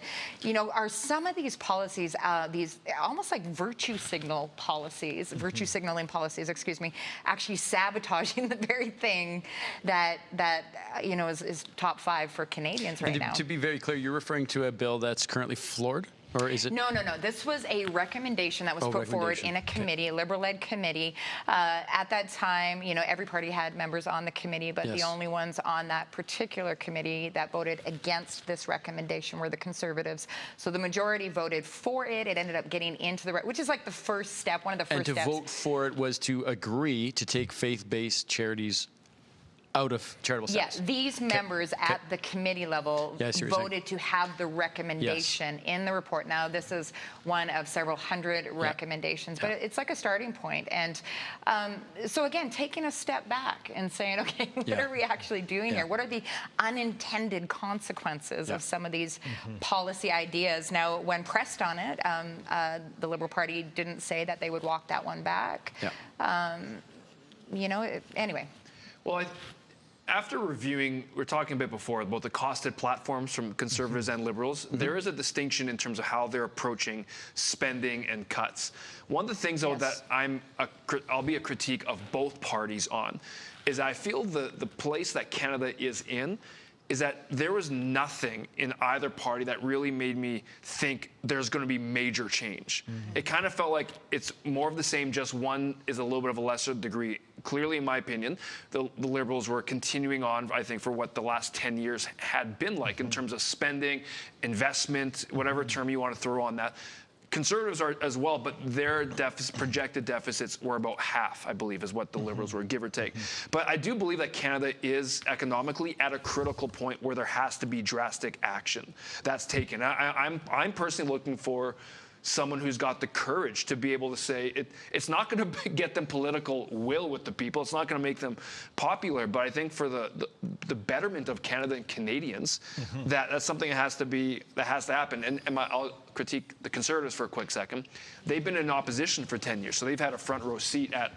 Are some of these policies, these almost like virtue signaling policies, excuse me, actually sabotaging the very thing that is top 5 for Canadians right now? To be very clear, you're referring to a bill that's currently floored? Or is it? No. This was a recommendation that was put forward in a committee, a Liberal-led committee. At that time, every party had members on the committee, but the only ones on that particular committee that voted against this recommendation were the Conservatives. So the majority voted for it. It ended up getting into which is like the first step, one of the first steps. And to vote for it was to agree to take faith-based charities out of charitable status. Yes, these members at the committee level voted to have the recommendation in the report. Now, this is one of several hundred recommendations, but it's like a starting point. And so again, taking a step back and saying, okay, what are we actually doing here? What are the unintended consequences of some of these policy ideas? Now, when pressed on it, the Liberal Party didn't say that they would walk that one back. Anyway. Well, after reviewing, we were talking a bit before about the costed platforms from Conservatives and Liberals. There is a distinction in terms of how they're approaching spending and cuts. One of the things, though, that I'll be a critique of both parties on is I feel the place that Canada is in is that there was nothing in either party that really made me think there's going to be major change. It kind of felt like it's more of the same, just one is a little bit of a lesser degree. Clearly, in my opinion, the Liberals were continuing on, I think, for what the last 10 years had been like in terms of spending, investment, whatever term you want to throw on that. Conservatives are as well, but their projected deficits were about half, I believe, is what the Liberals were, give or take. But I do believe that Canada is economically at a critical point where there has to be drastic action that's taken. I'm personally looking for someone who's got the courage to be able to say it's not going to get them political will with the people. It's not going to make them popular. But I think for the betterment of Canada and Canadians, that's something that has to happen. And I'll critique the Conservatives for a quick second. They've been in opposition for 10 years, so they've had a front row seat at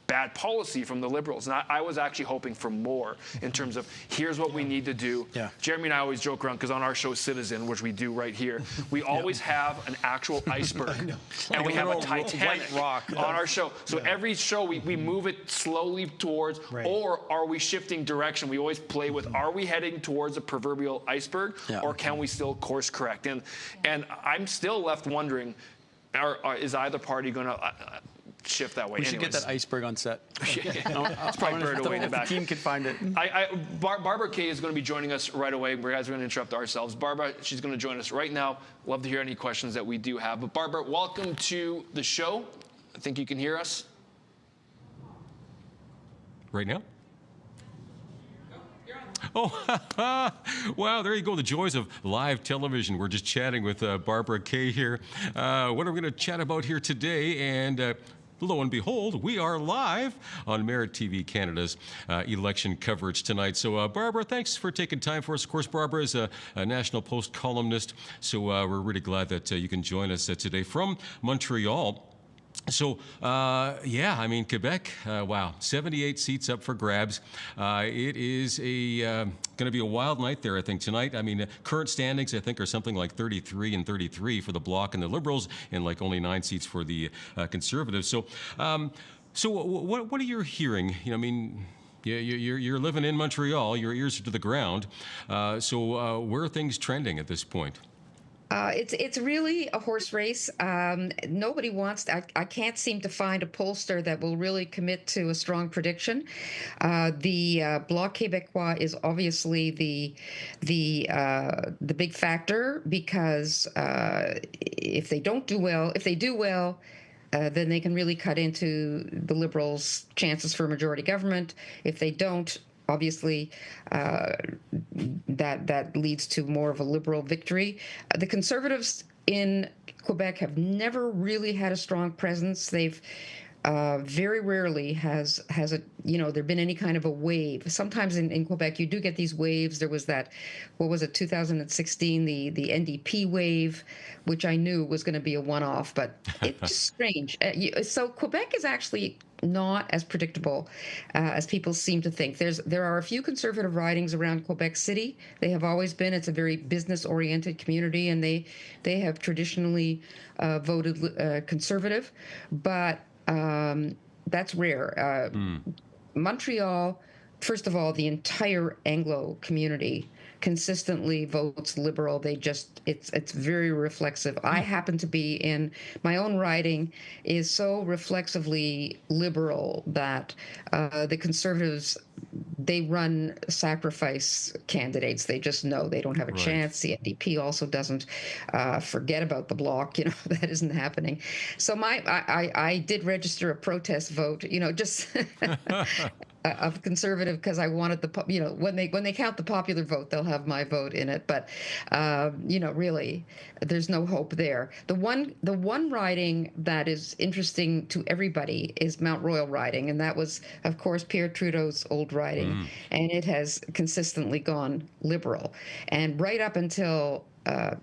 bad policy from the Liberals. And I was actually hoping for more in terms of here's what we need to do. Jeremy and I always joke around because on our show Citizen, which we do right here, we always have an actual iceberg and we have a Titanic rock on our show. So every show we move it slowly towards, or are we shifting direction? We always play with, are we heading towards a proverbial iceberg or can we still course correct? And I'm still left wondering, is either party going to shift that way? We should get that iceberg on set. It's probably buried away in the back. The team can find it. Barbara Kay is going to be joining us right away. We guys are going to interrupt ourselves. Barbara, she's going to join us right now. Love to hear any questions that we do have. But Barbara, welcome to the show. I think you can hear us. Right now? Oh, wow, there you go. The joys of live television. We're just chatting with Barbara Kay here. What are we going to chat about here today? And lo and behold, we are live on Merit TV Canada's election coverage tonight. So, Barbara, thanks for taking time for us. Of course, Barbara is a National Post columnist, so we're really glad that you can join us today from Montreal. So, yeah, I mean, Quebec, wow, 78 seats up for grabs. It is going to be a wild night there, I think, tonight. I mean, current standings, I think, are something like 33 and 33 for the Bloc and the Liberals, and like only 9 seats for the Conservatives. So, what are you hearing? You know, I mean, you're living in Montreal, your ears are to the ground. So, where are things trending at this point? It's really a horse race. Nobody wants. I can't seem to find a pollster that will really commit to a strong prediction. The Bloc Quebecois is obviously the big factor because if they don't do well, if they do well, then they can really cut into the Liberals' chances for a majority government. If they don't, obviously, that leads to more of a Liberal victory. The Conservatives in Quebec have never really had a strong presence. They've very rarely has there been any kind of a wave. Sometimes in Quebec you do get these waves. There was that, what was it, 2016, the NDP wave, which I knew was going to be a one-off, but it's just strange. So Quebec is actually not as predictable as people seem to think. There are a few Conservative ridings around Quebec City. They have always been. It's a very business-oriented community, and they have traditionally voted Conservative, but that's rare. Montreal, first of all, the entire Anglo community consistently votes Liberal. It's very reflexive. I happen to be in my own riding is so reflexively Liberal that the Conservatives, they run sacrifice candidates. They just know they don't have a chance. The NDP also doesn't. Forget about the Bloc. That isn't happening. So I did register a protest vote. Just. Of Conservative, because I wanted when they count the popular vote, they'll have my vote in it. But really, there's no hope there. The one riding that is interesting to everybody is Mount Royal riding, and that was, of course, Pierre Trudeau's old riding, and it has consistently gone Liberal, and right up until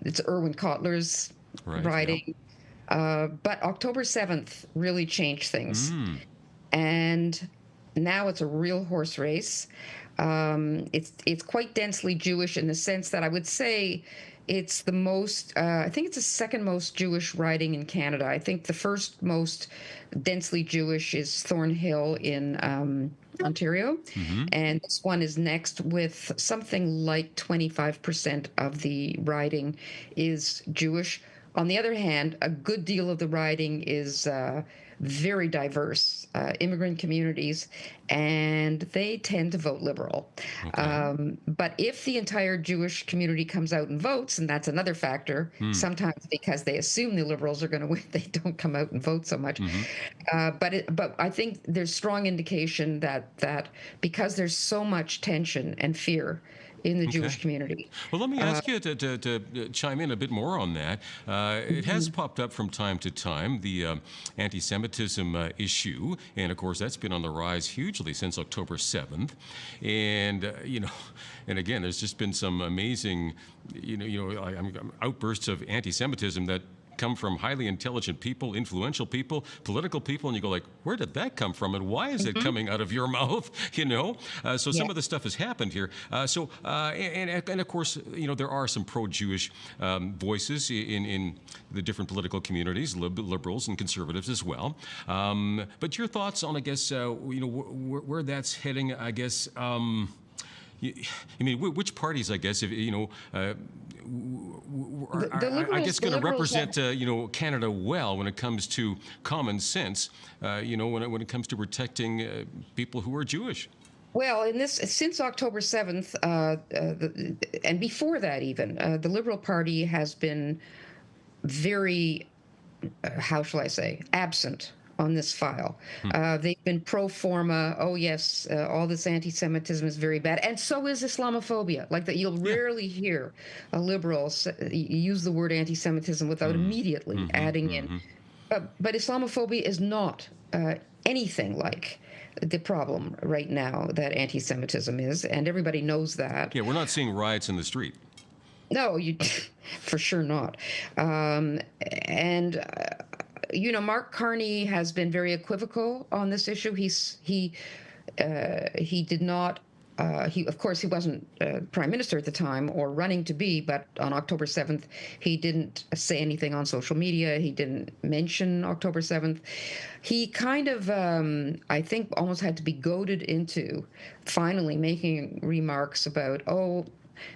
it's Erwin Kotler's riding, but October 7th really changed things, and now it's a real horse race. It's quite densely Jewish in the sense that I would say it's the most, I think it's the second most Jewish riding in Canada. I think the first most densely Jewish is Thornhill in Ontario. And this one is next with something like 25% of the riding is Jewish. On the other hand, a good deal of the riding is very diverse immigrant communities, and they tend to vote Liberal. But if the entire Jewish community comes out and votes, and that's another factor, sometimes because they assume the Liberals are going to win, they don't come out and vote so much. But I think there's strong indication that because there's so much tension and fear in the Jewish community. Well, let me ask you to chime in a bit more on that. It has popped up from time to time, the anti-Semitism issue, and of course that's been on the rise hugely since October 7th. And and again, there's just been some amazing, outbursts of anti-Semitism that come from highly intelligent people, influential people, political people, and you go like, where did that come from, and why is it coming out of your mouth? So some of the stuff has happened here. And of course, there are some pro-Jewish voices in the different political communities, liberals and conservatives as well. But your thoughts on, I guess, where that's heading? I guess. Which parties, I guess, if I guess going to represent Canada well when it comes to common sense, when it comes to protecting people who are Jewish. Well, since October 7th, and before that even, the Liberal Party has been very, how shall I say, absent on this file. They've been pro forma. Oh yes, all this anti-Semitism is very bad, and so is Islamophobia. Like that, you'll rarely hear a liberal use the word anti-Semitism without immediately adding in. But Islamophobia is not anything like the problem right now that anti-Semitism is, and everybody knows that. Yeah, we're not seeing riots in the street. No, for sure not. You know, Mark Carney has been very equivocal on this issue. He did not. Of course, he wasn't prime minister at the time or running to be, but on October 7th, he didn't say anything on social media. He didn't mention October 7th. He kind of, I think, almost had to be goaded into finally making remarks about,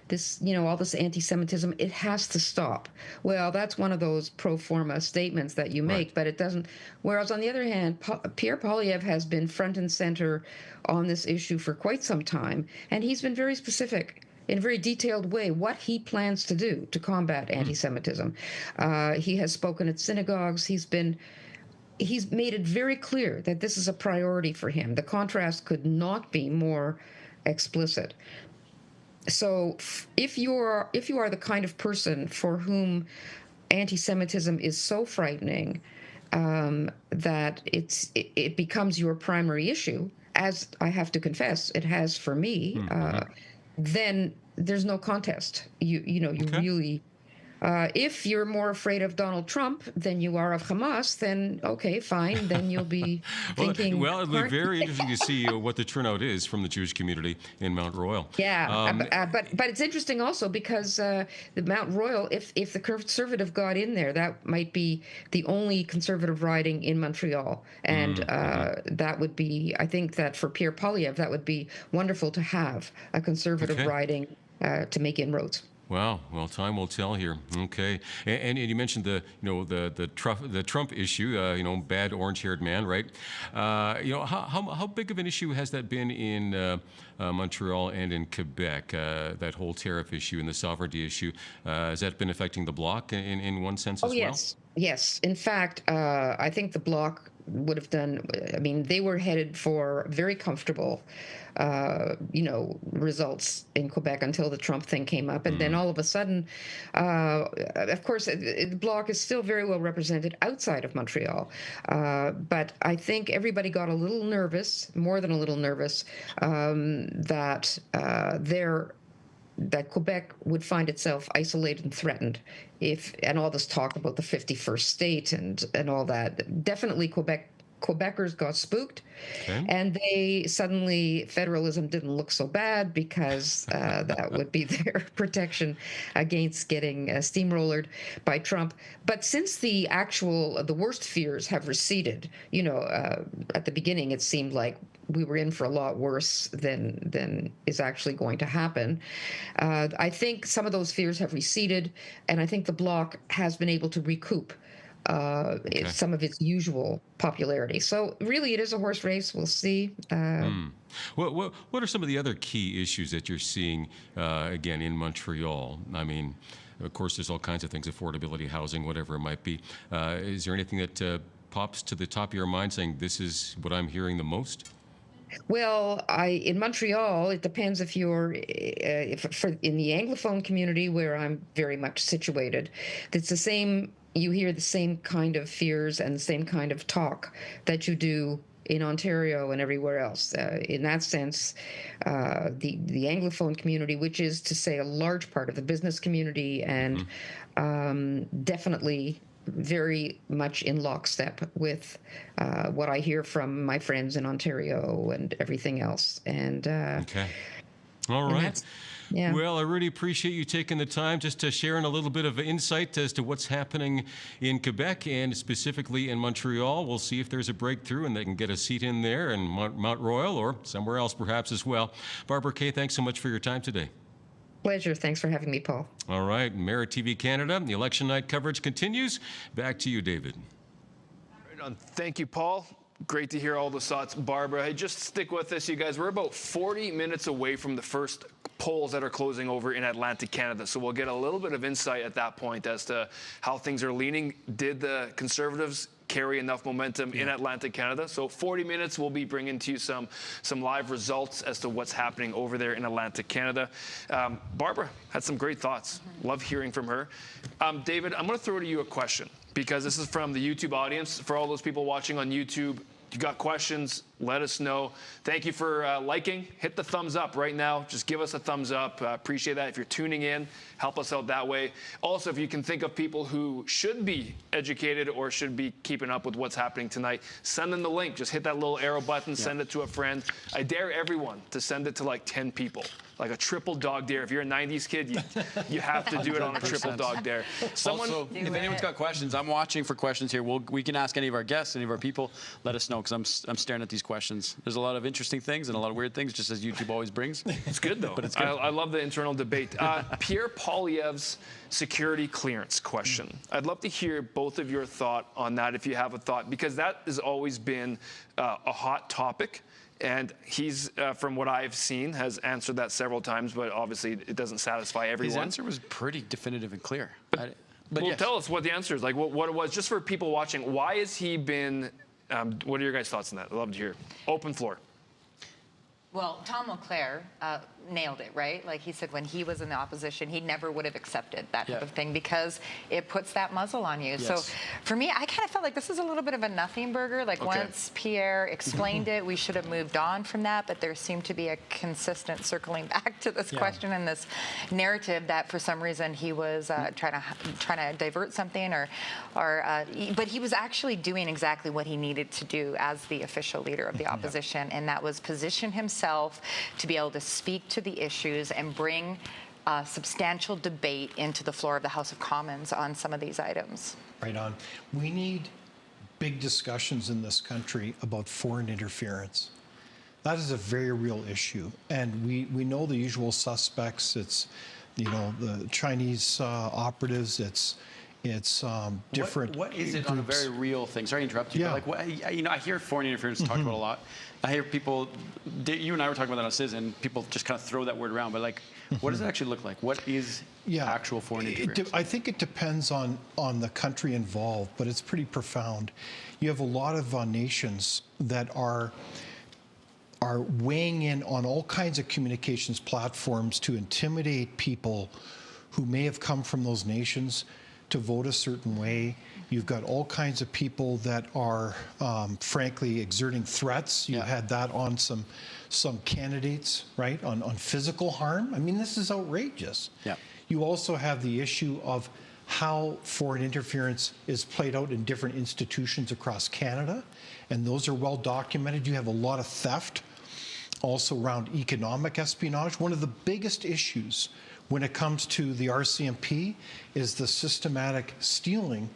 this, you know, all this anti-Semitism, it has to stop. Well, that's one of those pro forma statements that you make, but it doesn't. Whereas on the other hand, Pierre Poilievre has been front and center on this issue for quite some time, and he's been very specific in a very detailed way what he plans to do to combat anti-Semitism. He has spoken at synagogues. He's made it very clear that this is a priority for him. The contrast could not be more explicit. So if you are the kind of person for whom anti-Semitism is so frightening that it becomes your primary issue, as I have to confess it has for me, then there's no contest. You really. If you're more afraid of Donald Trump than you are of Hamas, then okay, fine. Then you'll be thinking. Well, it'll be very interesting to see what the turnout is from the Jewish community in Mount Royal. Yeah, but it's interesting also because the Mount Royal, if the Conservative got in there, that might be the only Conservative riding in Montreal, and that would be. I think that for Pierre Poilievre, that would be wonderful to have a Conservative riding to make inroads. Wow. Well, time will tell here. Okay. And you mentioned the Trump issue. Bad orange-haired man, right? How big of an issue has that been in Montreal and in Quebec? That whole tariff issue and the sovereignty issue, has that been affecting the Bloc in one sense as well? Yes. In fact, I think the Bloc would have done. I mean, they were headed for very comfortable results in Quebec until the Trump thing came up. And then all of a sudden, of course, the Bloc is still very well represented outside of Montreal. But I think everybody got a little nervous, more than a little nervous, that Quebec would find itself isolated and threatened and all this talk about the 51st state and all that. Definitely Quebecers got spooked, and suddenly federalism didn't look so bad because that would be their protection against getting steamrollered by Trump. But since the worst fears have receded, at the beginning it seemed like we were in for a lot worse than is actually going to happen. I think some of those fears have receded, and I think the Bloc has been able to recoup some of its usual popularity. So really, it is a horse race. We'll see. What are some of the other key issues that you're seeing, again, in Montreal? I mean, of course, there's all kinds of things, affordability, housing, whatever it might be. Is there anything that pops to the top of your mind saying, this is what I'm hearing the most? Well, in Montreal, it depends if you're in the Anglophone community where I'm very much situated. It's the same. You hear the same kind of fears and the same kind of talk that you do in Ontario and everywhere else. In that sense, the Anglophone community, which is to say a large part of the business community, and definitely very much in lockstep with what I hear from my friends in Ontario and everything else. And all right. Yeah. Well, I really appreciate you taking the time just to sharing a little bit of insight as to what's happening in Quebec and specifically in Montreal. We'll see if there's a breakthrough and they can get a seat in there in Mount Royal or somewhere else perhaps as well. Barbara Kay, thanks so much for your time today. Pleasure. Thanks for having me, Paul. All right. Merit TV Canada, the election night coverage continues. Back to you, David. Right on. Thank you, Paul. Great to hear all the thoughts, Barbara. Hey, just stick with us, you guys. We're about 40 minutes away from the first polls that are closing over in Atlantic Canada. So we'll get a little bit of insight at that point as to how things are leaning. Did the Conservatives carry enough momentum in Atlantic Canada? So 40 minutes, we'll be bringing to you some live results as to what's happening over there in Atlantic Canada. Barbara had some great thoughts. Love hearing from her. David, I'm going to throw to you a question, because this is from the YouTube audience. For all those people watching on YouTube, if you got questions, let us know. Thank you for liking. Hit the thumbs up right now. Just give us a thumbs up. Appreciate that. If you're tuning in, help us out that way. Also, if you can think of people who should be educated or should be keeping up with what's happening tonight, send them the link. Just hit that little arrow button, send it to a friend. I dare everyone to send it to like 10 people. Like a triple dog dare. If you're a 90s kid, you have to do it on a triple dog dare. Also, if anyone's got questions, I'm watching for questions here. We can ask any of our guests, any of our people. Let us know, because I'm staring at these questions. There's a lot of interesting things and a lot of weird things, just as YouTube always brings. It's good, though. But it's good. I love the internal debate. Pierre Poilievre's security clearance question. I'd love to hear both of your thought on that, if you have a thought, because that has always been a hot topic. And he's, from what I've seen, has answered that several times, but obviously it doesn't satisfy everyone. His answer was pretty definitive and clear. But yes. Tell us what the answer is, like what it was, just for people watching. Why has he been, what are your guys' thoughts on that? I'd love to hear. Open floor. Well, Tom Leclerc nailed it, right? Like he said, when he was in the opposition, he never would have accepted that type of thing, because it puts that muzzle on you. Yes. So for me, I kind of felt like this is a little bit of a nothing burger. Like once Pierre explained it, we should have moved on from that. But there seemed to be a consistent circling back to this question and this narrative that for some reason he was trying to divert something, but he was actually doing exactly what he needed to do as the official leader of the opposition, and that was position himself to be able to speak to the issues and bring substantial debate into the floor of the House of Commons on some of these items. Right on. We need big discussions in this country about foreign interference. That is a very real issue, and we know the usual suspects. It's, you know, the Chinese operatives. It's different. What is it on a very real thing? Sorry to interrupt you. Yeah. But like, I hear foreign interference talked about a lot. I hear people, you and I were talking about that on Citizen, people just kind of throw that word around. But like, what does it actually look like? What is actual foreign interference? I think it depends on the country involved, but it's pretty profound. You have a lot of nations that are weighing in on all kinds of communications platforms to intimidate people who may have come from those nations to vote a certain way. You've got all kinds of people that are, frankly, exerting threats. You had that on some candidates, right, on physical harm. I mean, this is outrageous. Yeah. You also have the issue of how foreign interference is played out in different institutions across Canada, and those are well documented. You have a lot of theft also around economic espionage. One of the biggest issues when it comes to the RCMP is the systematic stealing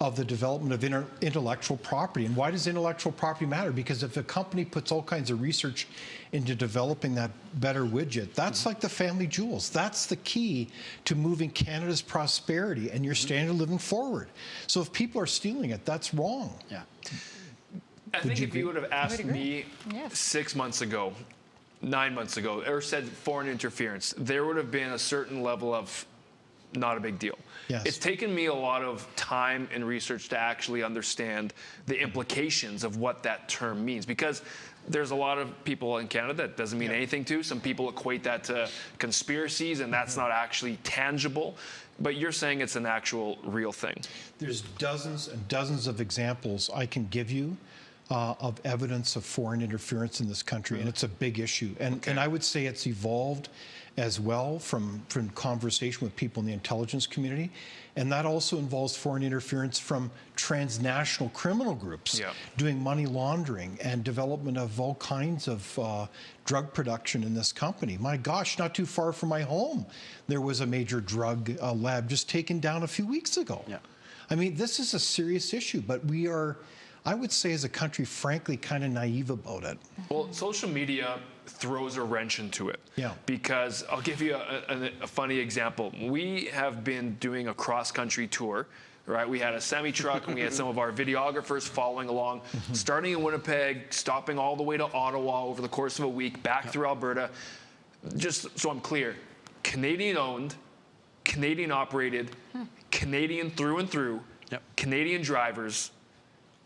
of the development of intellectual property. And why does intellectual property matter? Because if a company puts all kinds of research into developing that better widget, that's like the family jewels. That's the key to moving Canada's prosperity and your standard of living forward. So if people are stealing it, that's wrong. Yeah. I think if you would have asked me 6 months ago, 9 months ago, or said foreign interference, there would have been a certain level of not a big deal. Yes. It's taken me a lot of time and research to actually understand the implications of what that term means, because there's a lot of people in Canada that doesn't mean anything to. Some people equate that to conspiracies, and that's not actually tangible. But you're saying it's an actual real thing. There's dozens and dozens of examples I can give you of evidence of foreign interference in this country, and it's a big issue. And I would say it's evolved as well from conversation with people in the intelligence community, and that also involves foreign interference from transnational criminal groups doing money laundering and development of all kinds of drug production in this company. My gosh, not too far from my home, there was a major drug lab just taken down a few weeks ago. Yeah. I mean, this is a serious issue, but we are, I would say as a country, frankly, kind of naive about it. Well, social media throws a wrench into it. Yeah. Because I'll give you a funny example. We have been doing a cross-country tour, right? We had a semi-truck and we had some of our videographers following along, starting in Winnipeg, stopping all the way to Ottawa over the course of a week, back through Alberta. just so I'm clear, Canadian-owned, Canadian-operated, Canadian through and through, Canadian drivers,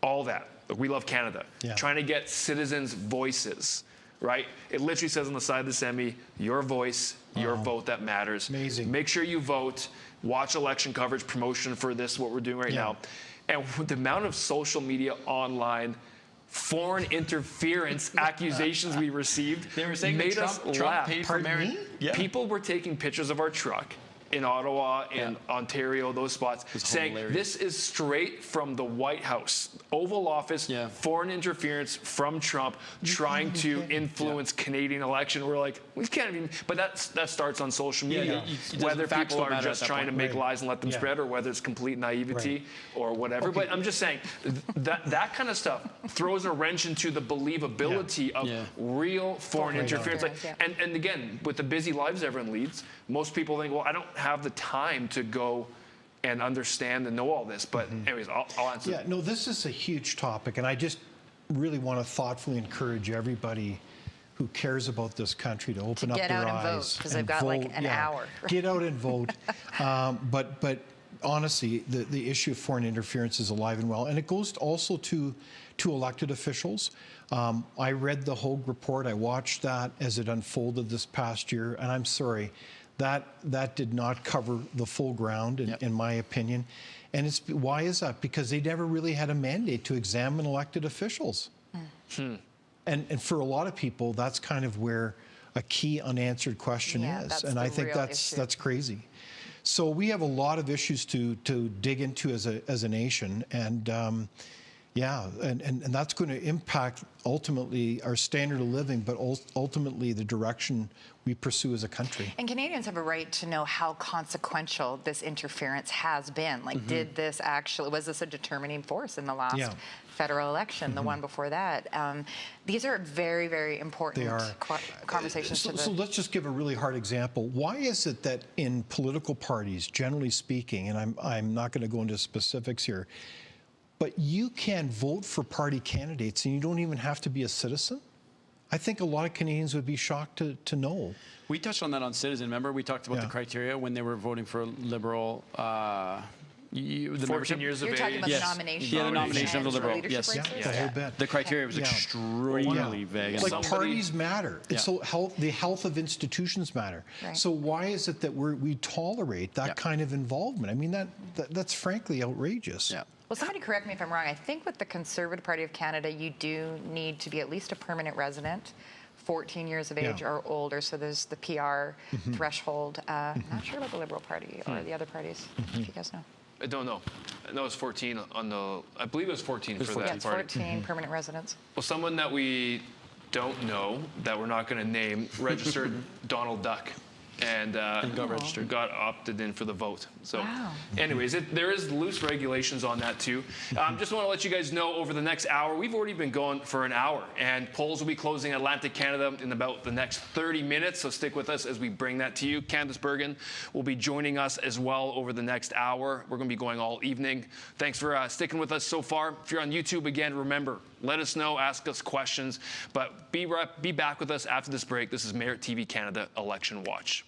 all that. Look, we love Canada. Trying to get citizens' voices, right? It literally says on the side of the semi, your voice, your vote that matters. Amazing. Make sure you vote. Watch election coverage, promotion for this, what we're doing right now. And with the amount of social media online, foreign interference accusations we received They were saying made that us Trump laugh. paid for Mary. People were taking pictures of our truck in Ottawa, in Ontario, those spots, saying hilarious. this is straight from the White House, Oval Office, foreign interference from Trump, trying to influence Canadian election. We're like, we can't even. But that starts on social media. Whether people are just trying to make lies and let them spread, or whether it's complete naivety or whatever. But I'm just saying that kind of stuff throws a wrench into the believability of real foreign interference. And again, with the busy lives everyone leads, most people think, well, I don't have the time to go and understand and know all this. But anyways, I'll answer. Yeah, no, this is a huge topic, and I just really want to thoughtfully encourage everybody who cares about this country to open up their eyes. Get out and vote, because they've got like an hour. Get out and vote. But honestly, the issue of foreign interference is alive and well, and it goes also to elected officials. I read the Hogue report. I watched that as it unfolded this past year, and I'm sorry, that did not cover the full ground, in my opinion. And why is that? Because they never really had a mandate to examine elected officials. And for a lot of people, that's kind of where a key unanswered question is. And I think that's crazy. So we have a lot of issues to dig into as a nation, and and that's going to impact ultimately our standard of living, but ultimately the direction we pursue as a country. And Canadians have a right to know how consequential this interference has been. Like, was this a determining force in the last federal election, the one before that? These are very, very important conversations. So let's just give a really hard example. Why is it that in political parties, generally speaking, and I'm not going to go into specifics here, but you can vote for party candidates and you don't even have to be a citizen? I think a lot of Canadians would be shocked to know. We touched on that on Citizen. Remember, we talked about the criteria when they were voting for Liberal. The 14 years of age. You're talking about the nomination. Yeah, the nomination of the Liberal. Yes, the whole bit. The criteria was extremely vague. Like parties matter. So the health of institutions matter. Right. So why is it that we tolerate that kind of involvement? I mean, that's frankly outrageous. Yeah. Well, somebody correct me if I'm wrong. I think with the Conservative Party of Canada, you do need to be at least a permanent resident, 14 years of age or older. So there's the PR threshold. Not sure about the Liberal Party or the other parties, if you guys know. I don't know. I know it's 14 on the. I believe it was 14 for that party. It's 14 permanent residents. Well, someone that we don't know, that we're not going to name, registered Donald Duck. And got registered. Got opted in for the vote. So, anyways, there is loose regulations on that too. Just want to let you guys know, over the next hour, we've already been going for an hour, and polls will be closing Atlantic Canada in about the next 30 minutes. So stick with us as we bring that to you. Candice Bergen will be joining us as well over the next hour. We're going to be going all evening. Thanks for sticking with us so far. If you're on YouTube, again, remember, let us know, ask us questions, but be back with us after this break. This is Merit TV Canada Election Watch.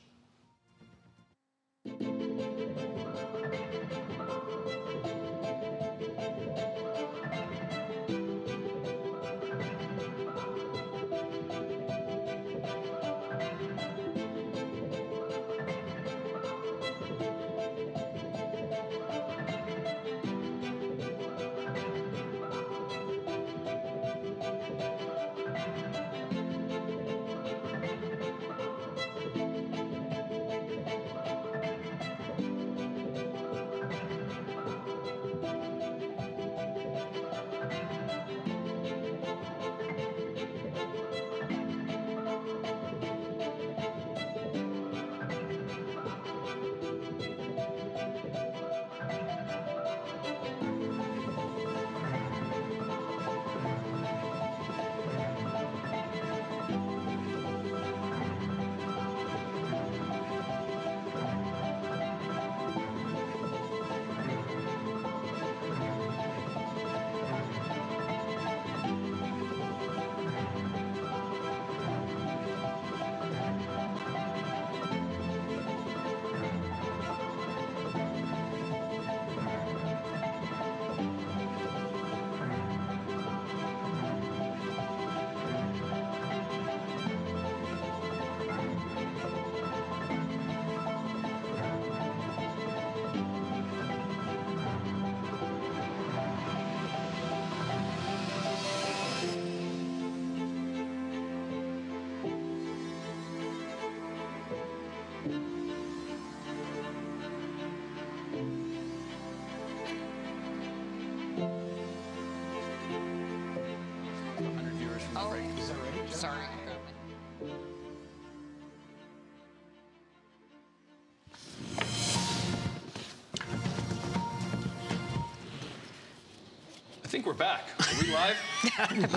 think we're back. Are we live?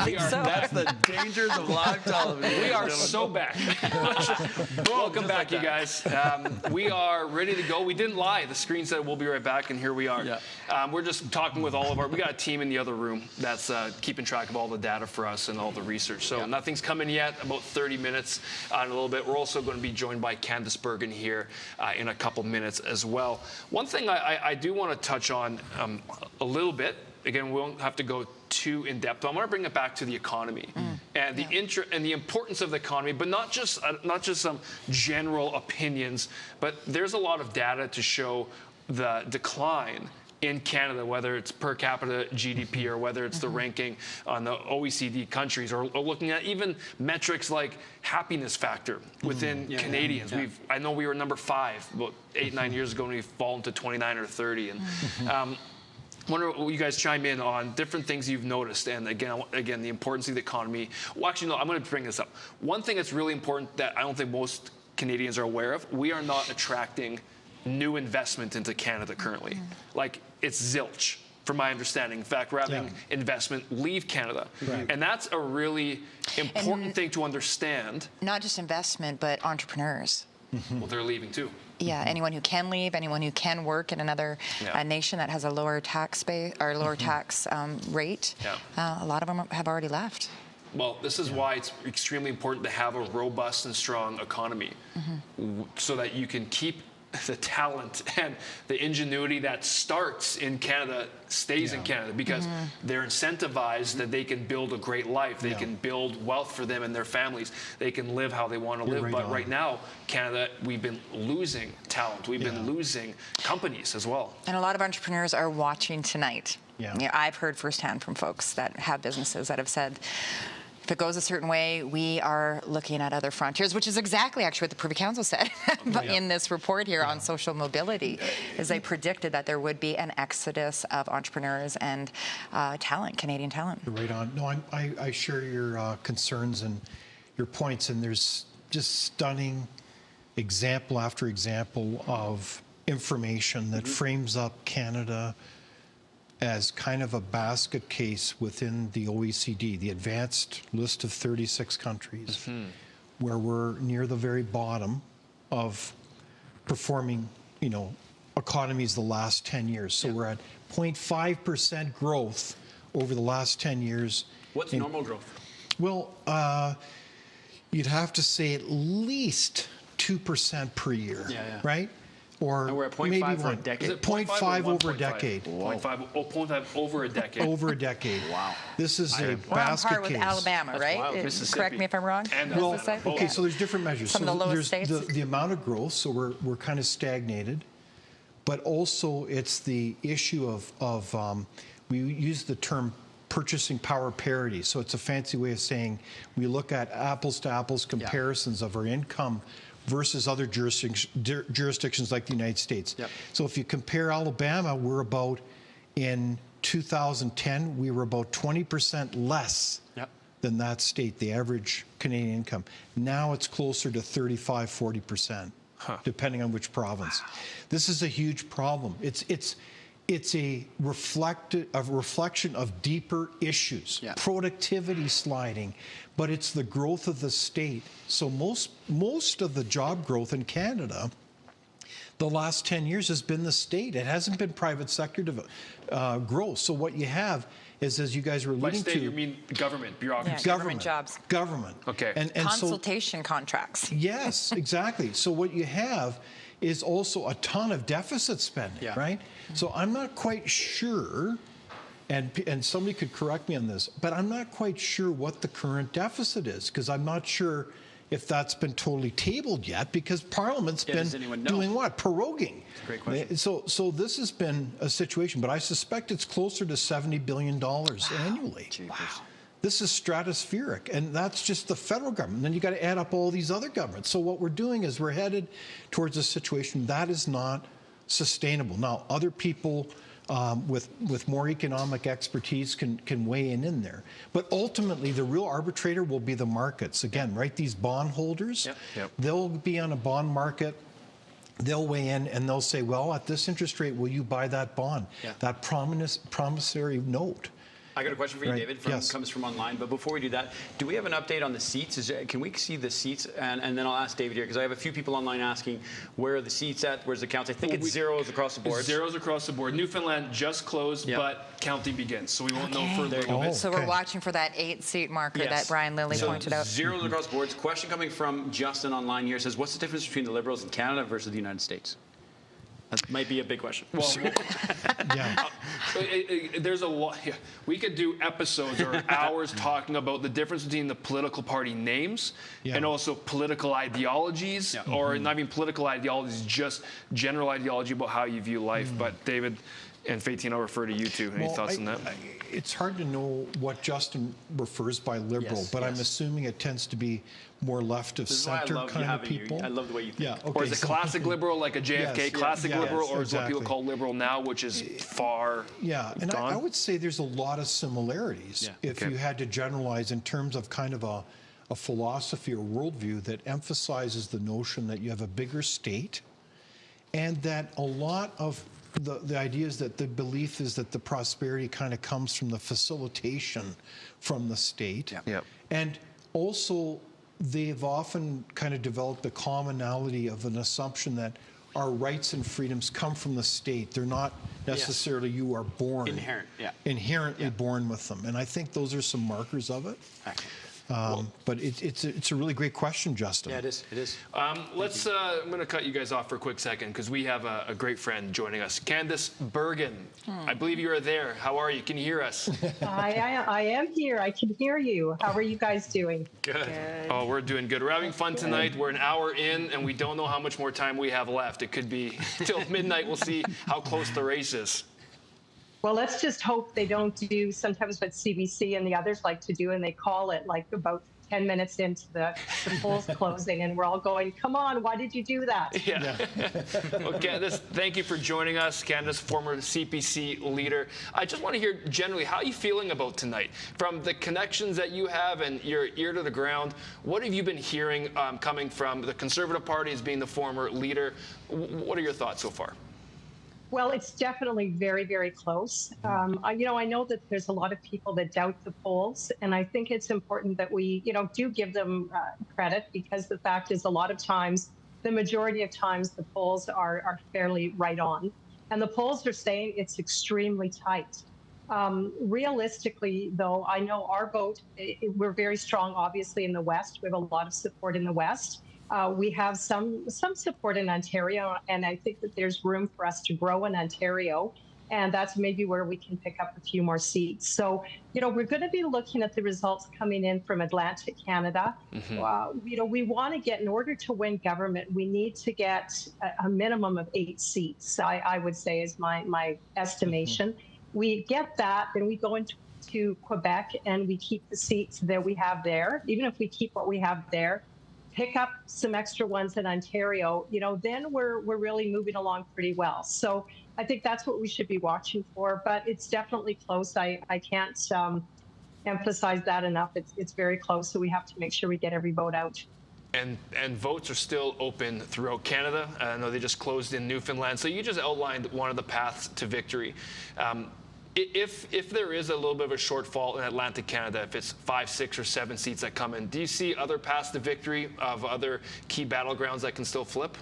We are back. That's the dangers of live television. We are so back. Welcome back, you guys. We are ready to go. We didn't lie. The screen said we'll be right back, and here we are. Yeah. We're just talking with all of we got a team in the other room that's keeping track of all the data for us and all the research. So nothing's coming yet, about 30 minutes in a little bit. We're also going to be joined by Candice Bergen here in a couple minutes as well. One thing I do want to touch on a little bit. Again, we won't have to go too in depth. I want to bring it back to the economy and the importance of the economy, but not just some general opinions. But there's a lot of data to show the decline in Canada, whether it's per capita GDP or whether it's the ranking on the OECD countries, or looking at even metrics like happiness factor within Canadians. I know we were number 5 about 8-9 years ago, and we've fallen to 29 or 30. And I wonder what you guys chime in on different things you've noticed, and again, the importance of the economy. Well, actually, no, I'm going to bring this up. One thing that's really important that I don't think most Canadians are aware of: we are not attracting new investment into Canada currently. Like, it's zilch, from my understanding. In fact, we're having investment leave Canada, and that's a really important thing to understand. Not just investment, but entrepreneurs. Well, they're leaving too. Yeah, anyone who can leave, anyone who can work in another nation that has a lower tax base or lower tax rate, a lot of them have already left. Well, this is why it's extremely important to have a robust and strong economy, so that you can keep the talent and the ingenuity that starts in Canada stays in Canada, because they're incentivized that they can build a great life. They can build wealth for them and their families. They can live how they want to live. But right now, Canada, we've been losing talent. We've been losing companies as well. And a lot of entrepreneurs are watching tonight. Yeah, I've heard firsthand from folks that have businesses that have said, if it goes a certain way, we are looking at other frontiers, which is exactly actually what the Privy Council said in this report here on social mobility, is they predicted that there would be an exodus of entrepreneurs and talent, Canadian talent. Right on. No, I share your concerns and your points, and there's just stunning example after example of information that frames up Canada as kind of a basket case within the OECD, the advanced list of 36 countries, where we're near the very bottom of performing, economies the last 10 years. So we're at 0.5% growth over the last 10 years. What's normal growth? Well, you'd have to say at least 2% per year, right? Or we're at 0.5 for a decade. 0.5 over a decade. 0.5 over a decade. Over a decade. Wow. This is a basket case. We're on par with Alabama, right? Correct me if I'm wrong. Well, okay, so there's different measures. Some of the lowest there's states. the amount of growth, so we're kind of stagnated, but also it's the issue of we use the term purchasing power parity. So it's a fancy way of saying we look at apples to apples comparisons of our income versus other jurisdictions like the United States. So if you compare Alabama, we're about, in 2010, we were about 20% less than that state, the average Canadian income. Now it's closer to 35, 40%, depending on which province. This is a huge problem. It's a reflection of deeper issues, productivity sliding, but it's the growth of the state. So most of the job growth in Canada, the last 10 years has been the state. It hasn't been private sector growth. So what you have is, as you guys were alluding to... By state, you mean government, bureaucracy. Government jobs. Government. Okay. And consultation contracts. Yes, exactly. So what you have is also a ton of deficit spending, right? So I'm not quite sure, and somebody could correct me on this, but I'm not quite sure what the current deficit is, because I'm not sure if that's been totally tabled yet, because Parliament's been doing what? Proroguing. That's a great question. So this has been a situation, but I suspect it's closer to $70 billion annually. Wow. This is stratospheric, and that's just the federal government. Then you got to add up all these other governments. So what we're doing is we're headed towards a situation that is not sustainable. Now, other people with more economic expertise can weigh in there. But ultimately, the real arbitrator will be the markets. Again, right? These bond holders, they'll be on a bond market. They'll weigh in and they'll say, well, at this interest rate, will you buy that bond, that promissory note? I got a question for you, David, comes from online. But before we do that, do we have an update on the seats? Can we see the seats? And then I'll ask David here, because I have a few people online asking, where are the seats at? Where's the counts? I think it's zeros across the board. Zeros across the board. Newfoundland just closed, but counting begins. So we won't know for a little bit. So we're watching for that 8-seat marker that Brian Lilley pointed out. Zeros across the board. Question coming from Justin online here says, what's the difference between the Liberals in Canada versus the United States? That might be a big question. Well, there's a lot. Yeah, we could do episodes or hours talking about the difference between the political party names and also political ideologies, or not even political ideologies, just general ideology about how you view life. But David and Faytene, I'll refer to you two. Any thoughts on that? It's hard to know what Justin refers by liberal, but I'm assuming it tends to be more left of center kind of people. I love the way you think. Yeah, okay. Or is it classic liberal, like a JFK classic liberal, or is what people call liberal now, which is far and I would say there's a lot of similarities if you had to generalize in terms of kind of a philosophy or worldview that emphasizes the notion that you have a bigger state, and that a lot of the idea is that the belief is that the prosperity kind of comes from the facilitation from the state. And also, they've often kind of developed the commonality of an assumption that our rights and freedoms come from the state. They're not necessarily you are born. Inherently born with them. And I think those are some markers of it. But it's a really great question, Justin. Yeah, it is. It is. I'm going to cut you guys off for a quick second because we have a great friend joining us, Candice Bergen. I believe you are there. How are you? Can you hear us? I am here. I can hear you. How are you guys doing? Good. Oh, we're doing good. We're having fun tonight. We're an hour in, and we don't know how much more time we have left. It could be till midnight. We'll see how close the race is. Well, let's just hope they don't do sometimes what CBC and the others like to do, and they call it like about 10 minutes into the polls closing, and we're all going, come on, why did you do that? Well, Candice, thank you for joining us. Candice, former CPC leader. I just want to hear generally, how are you feeling about tonight? From the connections that you have and your ear to the ground, what have you been hearing coming from the Conservative Party as being the former leader? What are your thoughts so far? Well, it's definitely very, very close. I know that there's a lot of people that doubt the polls, and I think it's important that we, do give them credit, because the fact is a lot of times, the majority of times, the polls are fairly right on. And the polls are saying it's extremely tight. Realistically, though, I know our vote, we're very strong, obviously, in the West. We have a lot of support in the West. We have some support in Ontario, and I think that there's room for us to grow in Ontario, and that's maybe where we can pick up a few more seats. So, we're going to be looking at the results coming in from Atlantic Canada. We want to get, in order to win government, we need to get a minimum of 8 seats, I would say is my estimation. We get that, then we go into Quebec, and we keep the seats that we have there. Even if we keep what we have there, pick up some extra ones in Ontario, then we're really moving along pretty well. So I think that's what we should be watching for, but it's definitely close. I can't emphasize that enough. It's very close, so we have to make sure we get every vote out. And votes are still open throughout Canada. I know they just closed in Newfoundland. So you just outlined one of the paths to victory. If there is a little bit of a shortfall in Atlantic Canada, if it's 5, 6, or 7 seats that come in, do you see other paths to victory of other key battlegrounds that can still flip?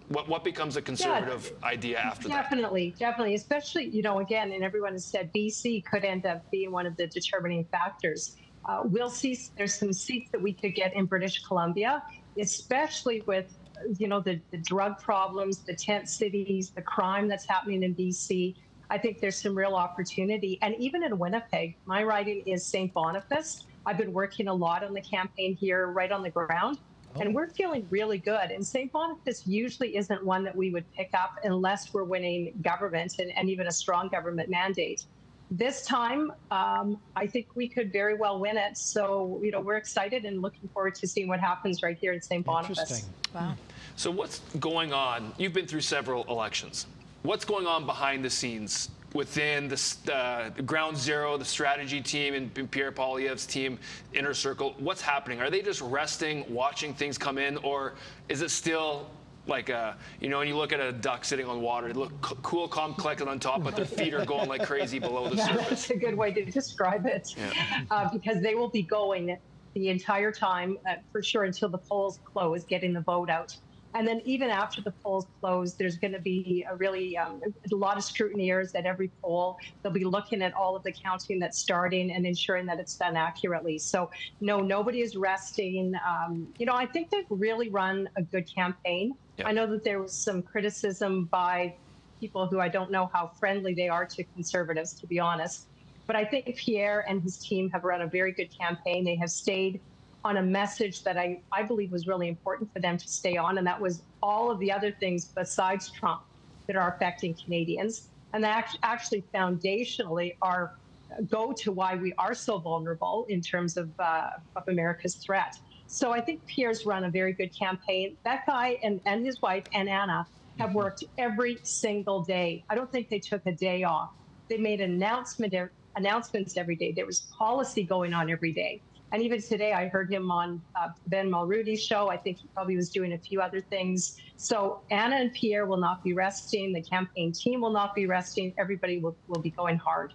What becomes a Conservative idea after that? Definitely. Especially, again, and everyone has said BC could end up being one of the determining factors. We'll see. There's some seats that we could get in British Columbia, especially with the drug problems, the tent cities, the crime that's happening in BC. I think there's some real opportunity. And even in Winnipeg, my riding is St. Boniface. I've been working a lot on the campaign here, right on the ground, and we're feeling really good. And St. Boniface usually isn't one that we would pick up unless we're winning government and even a strong government mandate. This time, I think we could very well win it. So, we're excited and looking forward to seeing what happens right here in St. Boniface. Wow. So what's going on? You've been through several elections. What's going on behind the scenes within the ground zero, the strategy team, and Pierre Poilievre's team, Inner Circle? What's happening? Are they just resting, watching things come in, or is it still like you know, when you look at a duck sitting on water, they look cool, calm, collected on top, but their feet are going like crazy below the surface. That's a good way to describe it, because they will be going the entire time, for sure, until the polls close, getting the vote out. And then even after the polls close, there's going to be a lot of scrutineers at every poll. They'll be looking at all of the counting that's starting and ensuring that it's done accurately. So no, nobody is resting. You know, I think they've really run a good campaign. I know that there was some criticism by people who I don't know how friendly they are to Conservatives, to be honest. But I think Pierre and his team have run a very good campaign. They have stayed on a message that I believe was really important for them to stay on, and that was all of the other things besides Trump that are affecting Canadians, and that actually foundationally go to why we are so vulnerable in terms of America's threat. So I think Pierre's run a very good campaign. That guy and his wife and Anna have worked every single day. I don't think they took a day off. They made announcements every day. There was policy going on every day. And even today, I heard him on Ben Mulrooney's show. I think he probably was doing a few other things. So Anna and Pierre will not be resting. The campaign team will not be resting. Everybody will be going hard.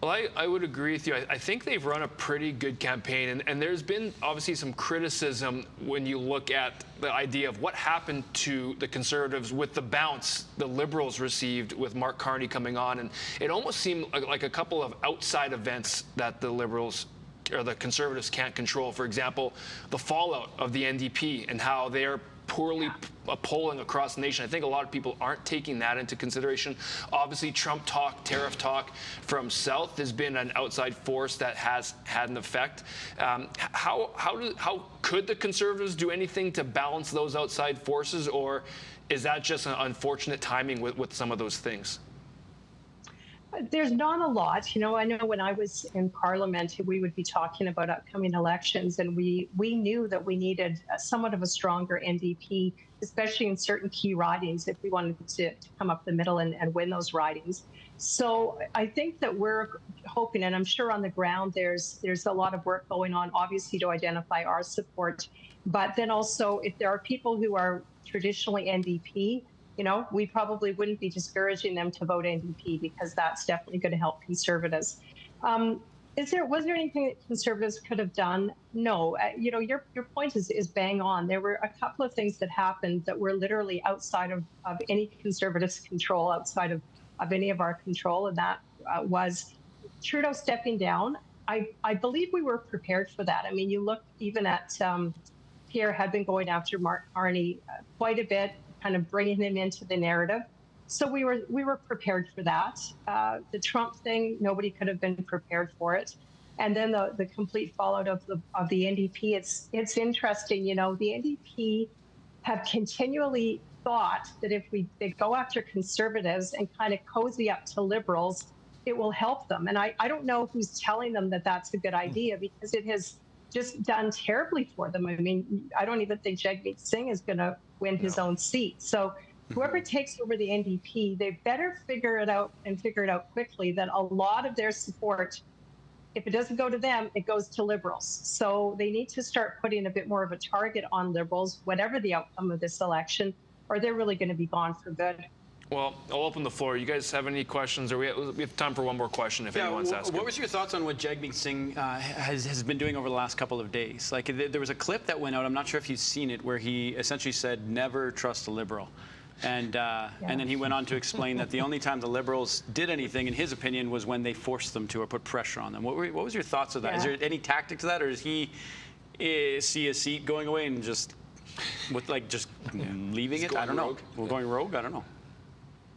Well, I would agree with you. I think they've run a pretty good campaign. And there's been obviously some criticism when you look at the idea of what happened to the Conservatives with the bounce the Liberals received with Mark Carney coming on. And it almost seemed like a couple of outside events that the Liberals or the Conservatives can't control. For example, the fallout of the NDP and how they're poorly polling across the nation. I think a lot of people aren't taking that into consideration. Obviously, Trump talk, tariff talk from South has been an outside force that has had an effect. How could the Conservatives do anything to balance those outside forces, or is that just an unfortunate timing with some of those things? There's not a lot. You know, I know when I was in Parliament, we would be talking about upcoming elections, and we knew that we needed somewhat of a stronger NDP, especially in certain key ridings, if we wanted to come up the middle and win those ridings. So I think that we're hoping, and I'm sure on the ground there's a lot of work going on, obviously, to identify our support. But then also, if there are people who are traditionally NDP, you know, we probably wouldn't be discouraging them to vote NDP, because that's definitely going to help Conservatives. Was there anything that Conservatives could have done? No. You know, your point is bang on. There were a couple of things that happened that were literally outside of any Conservatives' control, outside of any of our control, and that was Trudeau stepping down. I believe we were prepared for that. I mean, you look even at Pierre had been going after Mark Carney quite a bit, kind of bringing him into the narrative. So we were prepared for that. The Trump thing, nobody could have been prepared for it. And then the complete fallout of the NDP. It's interesting, you know, the NDP have continually thought that if they go after Conservatives and kind of cozy up to Liberals, it will help them. And I don't know who's telling them that that's a good idea, because it has just done terribly for them. I mean, I don't even think Jagmeet Singh is going to win his own seat. So whoever takes over the NDP, they better figure it out quickly, that a lot of their support, if it doesn't go to them, it goes to Liberals. So they need to start putting a bit more of a target on Liberals, whatever the outcome of this election, or they're really going to be gone for good. Well, I'll open the floor. You guys have any questions? Or we have time for one more question if anyone's asking. What was your thoughts on what Jagmeet Singh has been doing over the last couple of days? Like, there was a clip that went out, I'm not sure if you've seen it, where he essentially said, never trust a Liberal. And then he went on to explain that the only time the Liberals did anything, in his opinion, was when they forced them to or put pressure on them. What was your thoughts of that? Is there any tactic to that, or does he see a seat going away and just leaving it? I don't know. We're going rogue? I don't know.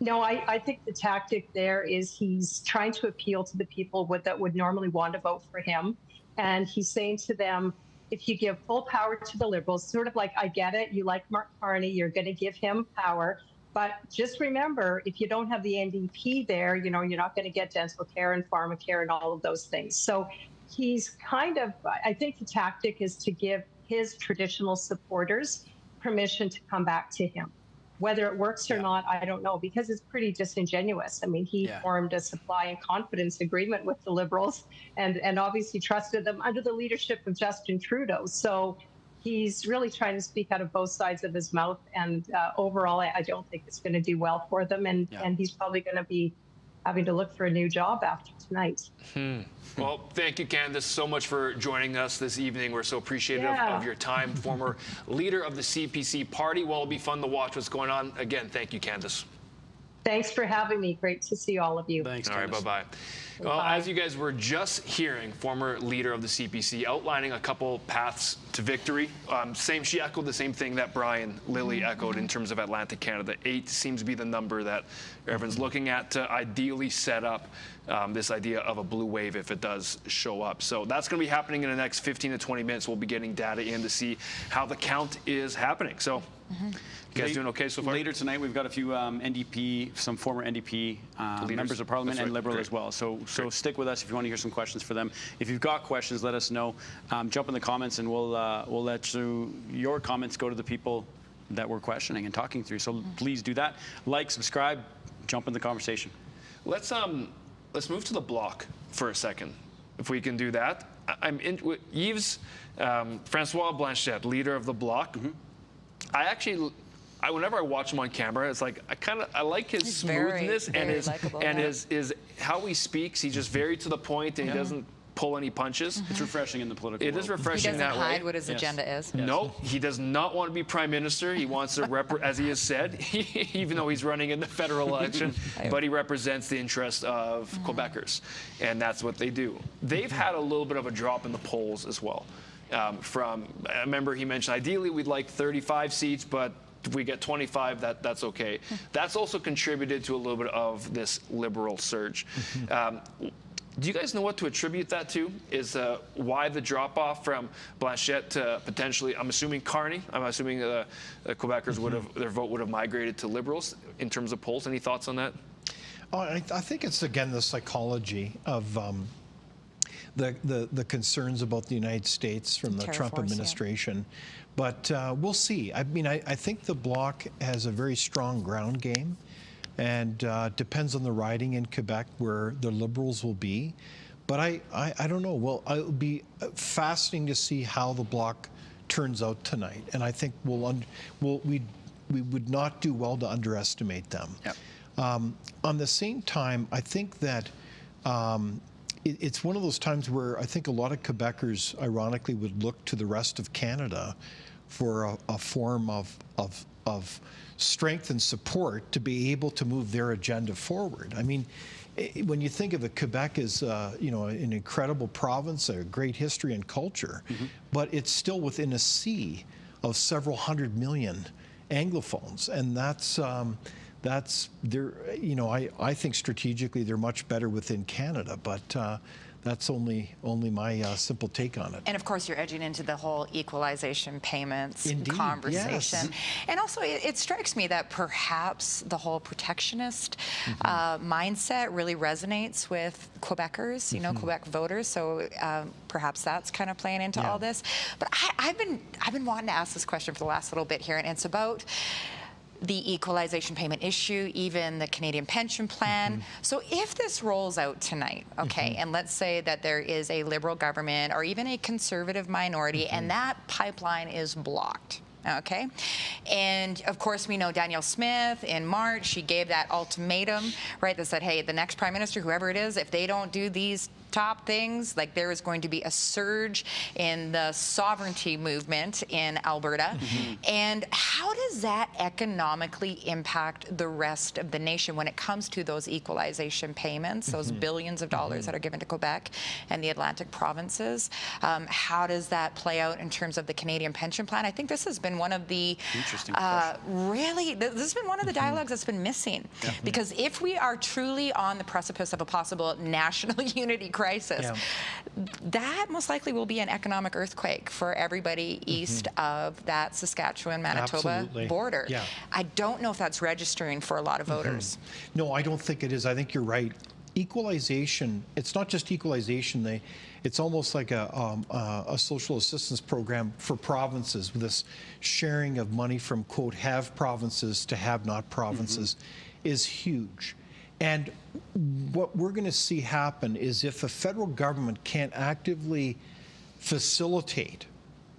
No, I think the tactic there is he's trying to appeal to the people that would normally want to vote for him. And he's saying to them, if you give full power to the Liberals, sort of like, I get it, you like Mark Carney, you're going to give him power. But just remember, if you don't have the NDP there, you know, you're not going to get dental care and pharmacare and all of those things. So he's kind of, I think the tactic is to give his traditional supporters permission to come back to him. Whether it works or not, I don't know, because it's pretty disingenuous. I mean, he formed a supply and confidence agreement with the Liberals and obviously trusted them under the leadership of Justin Trudeau. So he's really trying to speak out of both sides of his mouth. And overall, I don't think it's going to do well for them. And he's probably going to be having to look for a new job after tonight. Well, thank you, Candice, so much for joining us this evening. We're so appreciative of your time. Former leader of the CPC party. Well, it'll be fun to watch what's going on. Again, thank you, Candice. Thanks for having me. Great to see all of you. Thanks, All right, bye-bye. Well, as you guys were just hearing, former leader of the CPC outlining a couple paths to victory. She echoed the same thing that Brian Lilley echoed in terms of Atlantic Canada. 8 seems to be the number that everyone's looking at to ideally set up this idea of a blue wave if it does show up. So that's going to be happening in the next 15 to 20 minutes. We'll be getting data in to see how the count is happening. So you guys doing okay so far? Later tonight, we've got a few NDP, some former NDP members of Parliament and Liberal as well. So stick with us if you want to hear some questions for them. If you've got questions, let us know. Jump in the comments, and we'll let your comments go to the people that we're questioning and talking through. So please do that. Like, subscribe, jump in the conversation. Let's move to the bloc for a second, if we can do that. I'm in Yves Francois Blanchette, leader of the bloc. Whenever I watch him on camera, it's like I like his smoothness and his how he speaks. He's just very to the point, and he doesn't pull any punches. It's refreshing in the political world. It is refreshing that way. He doesn't hide what his agenda is. No, he does not want to be prime minister. He wants to as he has said, even though he's running in the federal election, but he represents the interest of Quebecers, and that's what they do. They've had a little bit of a drop in the polls as well. I remember he mentioned ideally we'd like 35 seats, but if we get 25, that's okay. That's also contributed to a little bit of this Liberal surge. Do you guys know what to attribute that to? Is why the drop-off from Blanchette to potentially, I'm assuming Carney? I'm assuming the Quebecers their vote would have migrated to Liberals in terms of polls. Any thoughts on that? I think it's, again, the psychology of the concerns about the United States from the Trump administration. But we'll see. I mean, I think the Bloc has a very strong ground game, and depends on the riding in Quebec where the Liberals will be. But I don't know. Well, it'll be fascinating to see how the Bloc turns out tonight. And I think we would not do well to underestimate them. On the same time, I think that it's one of those times where I think a lot of Quebecers, ironically, would look to the rest of Canada for a form of strength and support to be able to move their agenda forward. I mean, when you think of it, Quebec is an incredible province, a great history and culture, but it's still within a sea of several 100 million Anglophones, and that's I think strategically they're much better within Canada, but that's only my simple take on it. And of course, you're edging into the whole equalization payments conversation. Yes. And also, it strikes me that perhaps the whole protectionist mindset really resonates with Quebecers, Quebec voters. So perhaps that's kind of playing into all this. But I've been wanting to ask this question for the last little bit here, and it's about the equalization payment issue, even the Canadian pension plan. So if this rolls out tonight, and let's say that there is a Liberal government or even a Conservative minority, and that pipeline is blocked. And of course we know Danielle Smith in March, she gave that ultimatum, right, that said, hey, the next prime minister, whoever it is, if they don't do these top things, like there is going to be a surge in the sovereignty movement in Alberta. And how does that economically impact the rest of the nation when it comes to those equalization payments, those billions of dollars that are given to Quebec and the Atlantic provinces? How does that play out in terms of the Canadian pension plan? I think this has been one of the this has been one of the dialogues that's been missing, because if we are truly on the precipice of a possible national unity crisis, that most likely will be an economic earthquake for everybody east of that Saskatchewan-Manitoba border. I don't know if that's registering for a lot of voters. No, I don't think it is. I think you're right. Equalization, it's not just equalization. It's almost like a social assistance program for provinces, with this sharing of money from, quote, have provinces to have not provinces is huge. And what we're going to see happen is if the federal government can't actively facilitate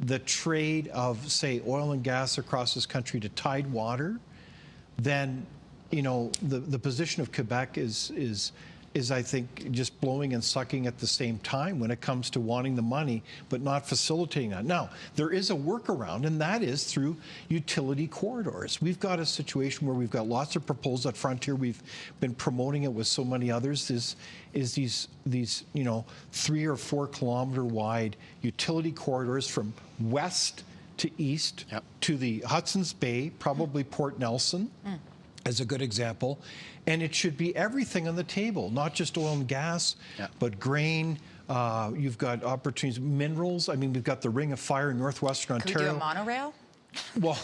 the trade of, say, oil and gas across this country to tidewater, then, you know, the position of Quebec is I think just blowing and sucking at the same time when it comes to wanting the money but not facilitating that. Now, there is a workaround, and that is through utility corridors. We've got a situation where we've got lots of proposals at Frontier. We've been promoting it with so many others. Is these you know, 3 or 4 kilometer wide utility corridors from west to east to the Hudson's Bay, probably Port Nelson. As a good example, and it should be everything on the table, not just oil and gas, but grain. You've got opportunities, minerals. I mean, we've got the Ring of Fire in northwestern Ontario. Could we do a monorail? Well,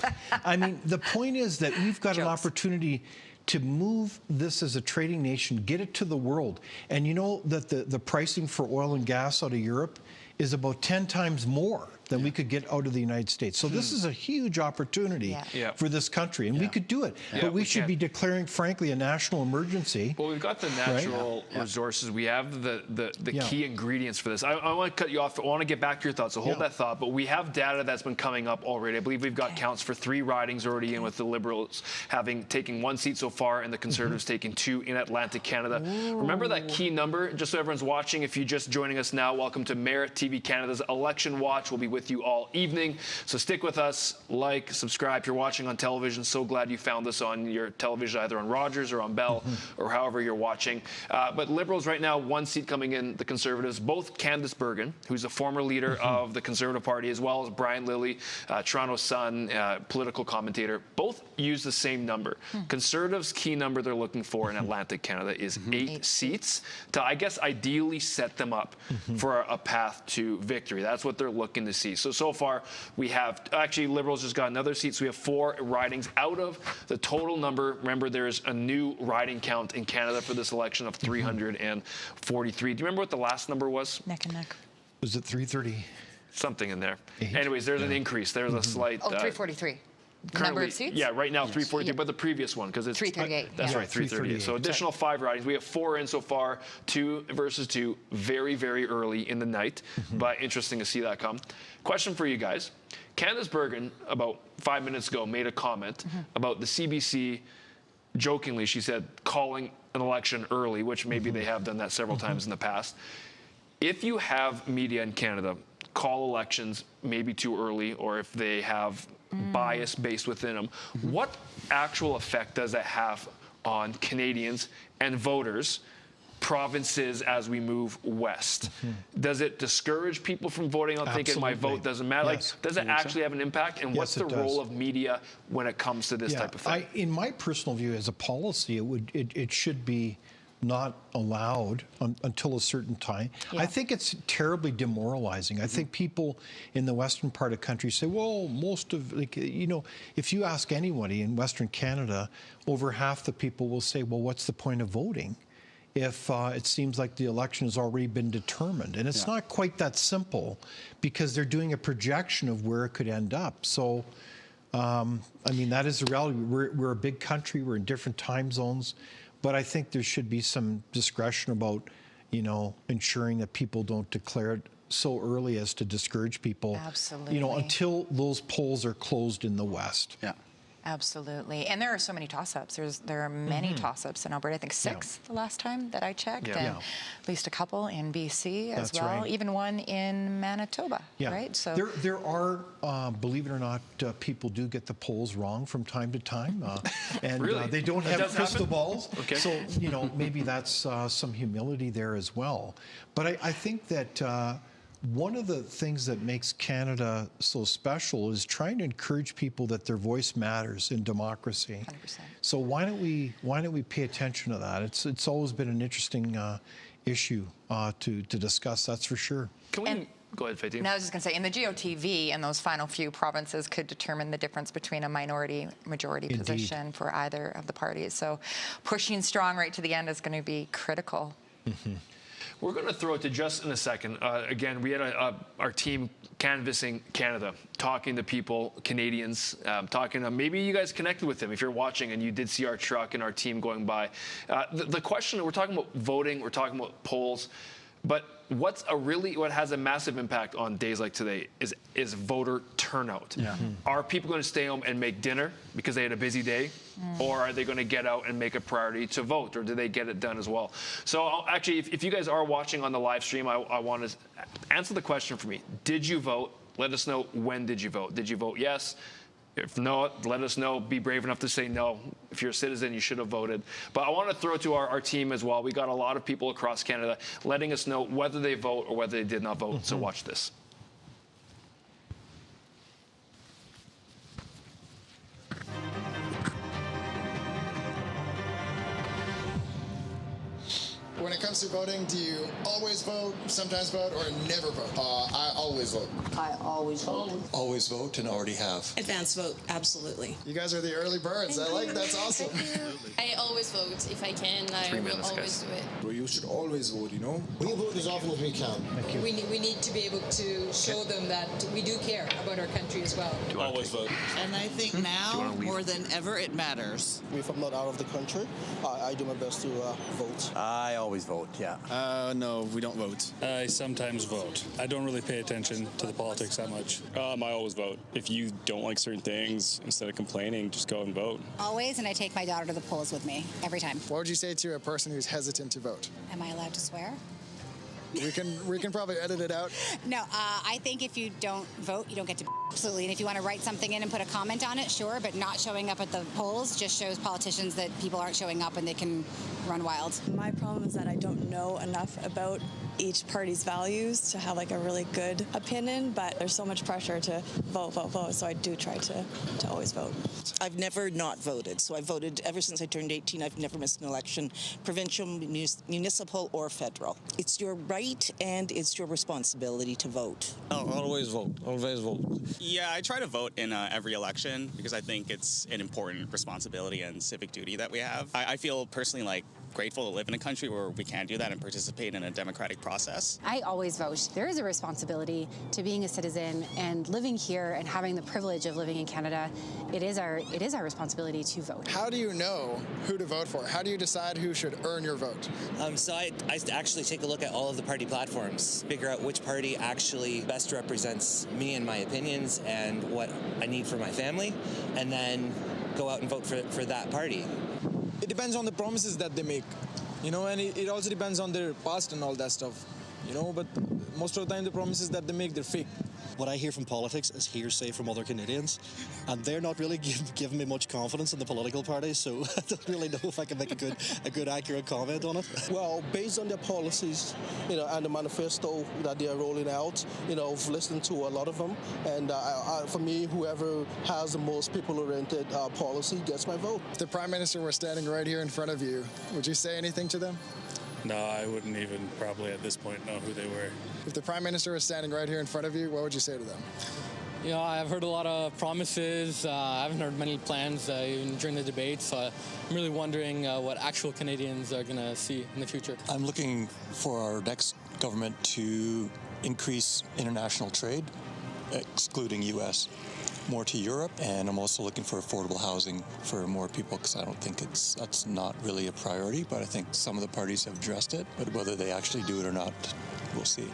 I mean, the point is that we've got an opportunity to move this as a trading nation, get it to the world. And you know that the pricing for oil and gas out of Europe is about 10 times more than we could get out of the United States. So this is a huge opportunity for this country, and we could do it. But we should be declaring, frankly, a national emergency. Well, we've got the natural resources. We have the key ingredients for this. I want to cut you off. I want to get back to your thoughts, so hold that thought. But we have data that's been coming up already. I believe we've got counts for 3 ridings already in, with the Liberals having taken 1 seat so far and the Conservatives taking 2 in Atlantic Canada. Remember that key number, just so everyone's watching. If you're just joining us now, welcome to Merit TV Canada's Election Watch. We'll be with you all evening, so stick with us, like, subscribe. If you're watching on television, so glad you found this on your television, either on Rogers or on Bell or however you're watching. But Liberals right now, 1 seat coming in, the Conservatives, both Candice Bergen, who's a former leader of the Conservative Party, as well as Brian Lilley, Toronto Sun, political commentator, both use the same number. Conservatives' key number they're looking for in Atlantic Canada is 8 seats to, I guess, ideally set them up for a path to victory. That's what they're looking to see. So far, we have, actually, Liberals just got another seat, so we have 4 ridings out of the total number. Remember, there's a new riding count in Canada for this election of 343. Do you remember what the last number was? Neck and neck. Was it 330? Something in there. Anyways, there's an increase. There's a slight... 343. Number of seats? Yeah, right now 343, but the previous one, because it's 338. That's right, 338. So additional 5 ridings. We have 4 in so far, 2 versus 2, very, very early in the night. But interesting to see that come. Question for you guys. Candice Bergen, about 5 minutes ago, made a comment about the CBC, jokingly, she said, calling an election early, which maybe they have done that several times in the past. If you have media in Canada call elections maybe too early, or if they have bias based within them, what actual effect does that have on Canadians and voters, provinces, as we move west? Does it discourage people from voting on thinking my vote doesn't matter? Like, does it actually have an impact? And what's the role of media when it comes to this type of thing? In my personal view, as a policy, it should be not allowed until a certain time. I think it's terribly demoralizing. I think people in the western part of the country say, well, most of, like, you know, if you ask anybody in Western Canada, over half the people will say, well, what's the point of voting if it seems like the election has already been determined? And it's not quite that simple, because they're doing a projection of where it could end up. So, I mean, that is the reality. We're a big country. We're in different time zones. But I think there should be some discretion about, you know, ensuring that people don't declare it so early as to discourage people. Absolutely. You know, until those polls are closed in the West. Yeah. Absolutely. And there are so many toss-ups. There are many toss-ups in Alberta. I think 6 the last time that I checked, and at least a couple in BC as well. Even one in Manitoba, right? So there are, believe it or not, people do get the polls wrong from time to time. And they don't have crystal balls. So, you know, maybe that's some humility there as well. But I think that one of the things that makes Canada so special is trying to encourage people that their voice matters in democracy. 100%. So why don't we pay attention to that? It's always been an interesting issue to discuss. That's for sure. Can we go ahead, Faytene? No, I was just going to say, in the GOTV, and those final few provinces could determine the difference between a minority-majority position for either of the parties. So pushing strong right to the end is going to be critical. We're going to throw it to just in a second. Again, we had our team canvassing Canada, talking to people, Canadians, talking to, maybe you guys connected with them if you're watching and you did see our truck and our team going by. The question, we're talking about voting, we're talking about polls, but what has a massive impact on days like today is voter turnout. Yeah. Are people going to stay home and make dinner because they had a busy day? Or are they going to get out and make a priority to vote? Or do they get it done as well? So actually, if you guys are watching on the live stream, I want to answer the question for me. Did you vote? Let us know, when did you vote? Did you vote yes? If no, let us know. Be brave enough to say no. If you're a citizen, you should have voted. But I want to throw to our team as well. We got a lot of people across Canada letting us know whether they vote or whether they did not vote. So watch this. When it comes to voting, do you always vote, sometimes vote, or never vote? I always vote. I always vote. Always vote and already have. Advance vote, absolutely. You guys are the early birds. That's awesome. I always vote. If I can, I will always do it. Well, you should always vote, you know? We vote as often as we can. Thank you. We need to be able to show them that we do care about our country as well. Always vote. And I think now, more than ever, it matters. If I'm not out of the country, I do my best to vote. I always vote, yeah. No, we don't vote. I sometimes vote. I don't really pay attention to the politics that much. I always vote. If you don't like certain things, instead of complaining, just go and vote. Always, and I take my daughter to the polls with me every time. What would you say to a person who's hesitant to vote? Am I allowed to swear? We can probably edit it out. No, I think if you don't vote, you don't get to absolutely. And if you want to write something in and put a comment on it, sure, but not showing up at the polls just shows politicians that people aren't showing up and they can run wild. My problem is that I don't know enough about each party's values to have like a really good opinion, but there's so much pressure to vote, so I do try to always vote. I've never not voted, so I voted ever since I turned 18. I've never missed an election, provincial, municipal, or federal. It's your right and it's your responsibility to vote. I'll always vote. Always vote. Yeah, I try to vote in every election because I think it's an important responsibility and civic duty that we have. I feel personally like grateful to live in a country where we can do that and participate in a democratic process. I always vote. There is a responsibility to being a citizen and living here and having the privilege of living in Canada. It is our responsibility to vote. How do you know who to vote for? How do you decide who should earn your vote? So I actually take a look at all of the party platforms, figure out which party actually best represents me and my opinions and what I need for my family, and then go out and vote for that party. It depends on the promises that they make, you know, and it also depends on their past and all that stuff, you know, but most of the time the promises that they make, they're fake. What I hear from politics is hearsay from other Canadians, and they're not really giving me much confidence in the political party, so I don't really know if I can make a good accurate comment on it. Well, based on their policies, you know, and the manifesto that they are rolling out, you know, I've listened to a lot of them, and for me, whoever has the most people-oriented policy gets my vote. If the Prime Minister were standing right here in front of you, would you say anything to them? No, I wouldn't even probably at this point know who they were. If the Prime Minister was standing right here in front of you, what would you say to them? You know, I've heard a lot of promises. I haven't heard many plans even during the debate, so I'm really wondering what actual Canadians are going to see in the future. I'm looking for our next government to increase international trade, excluding U.S., more to Europe, and I'm also looking for affordable housing for more people because I don't think that's not really a priority, but I think some of the parties have addressed it, but whether they actually do it or not, we'll see.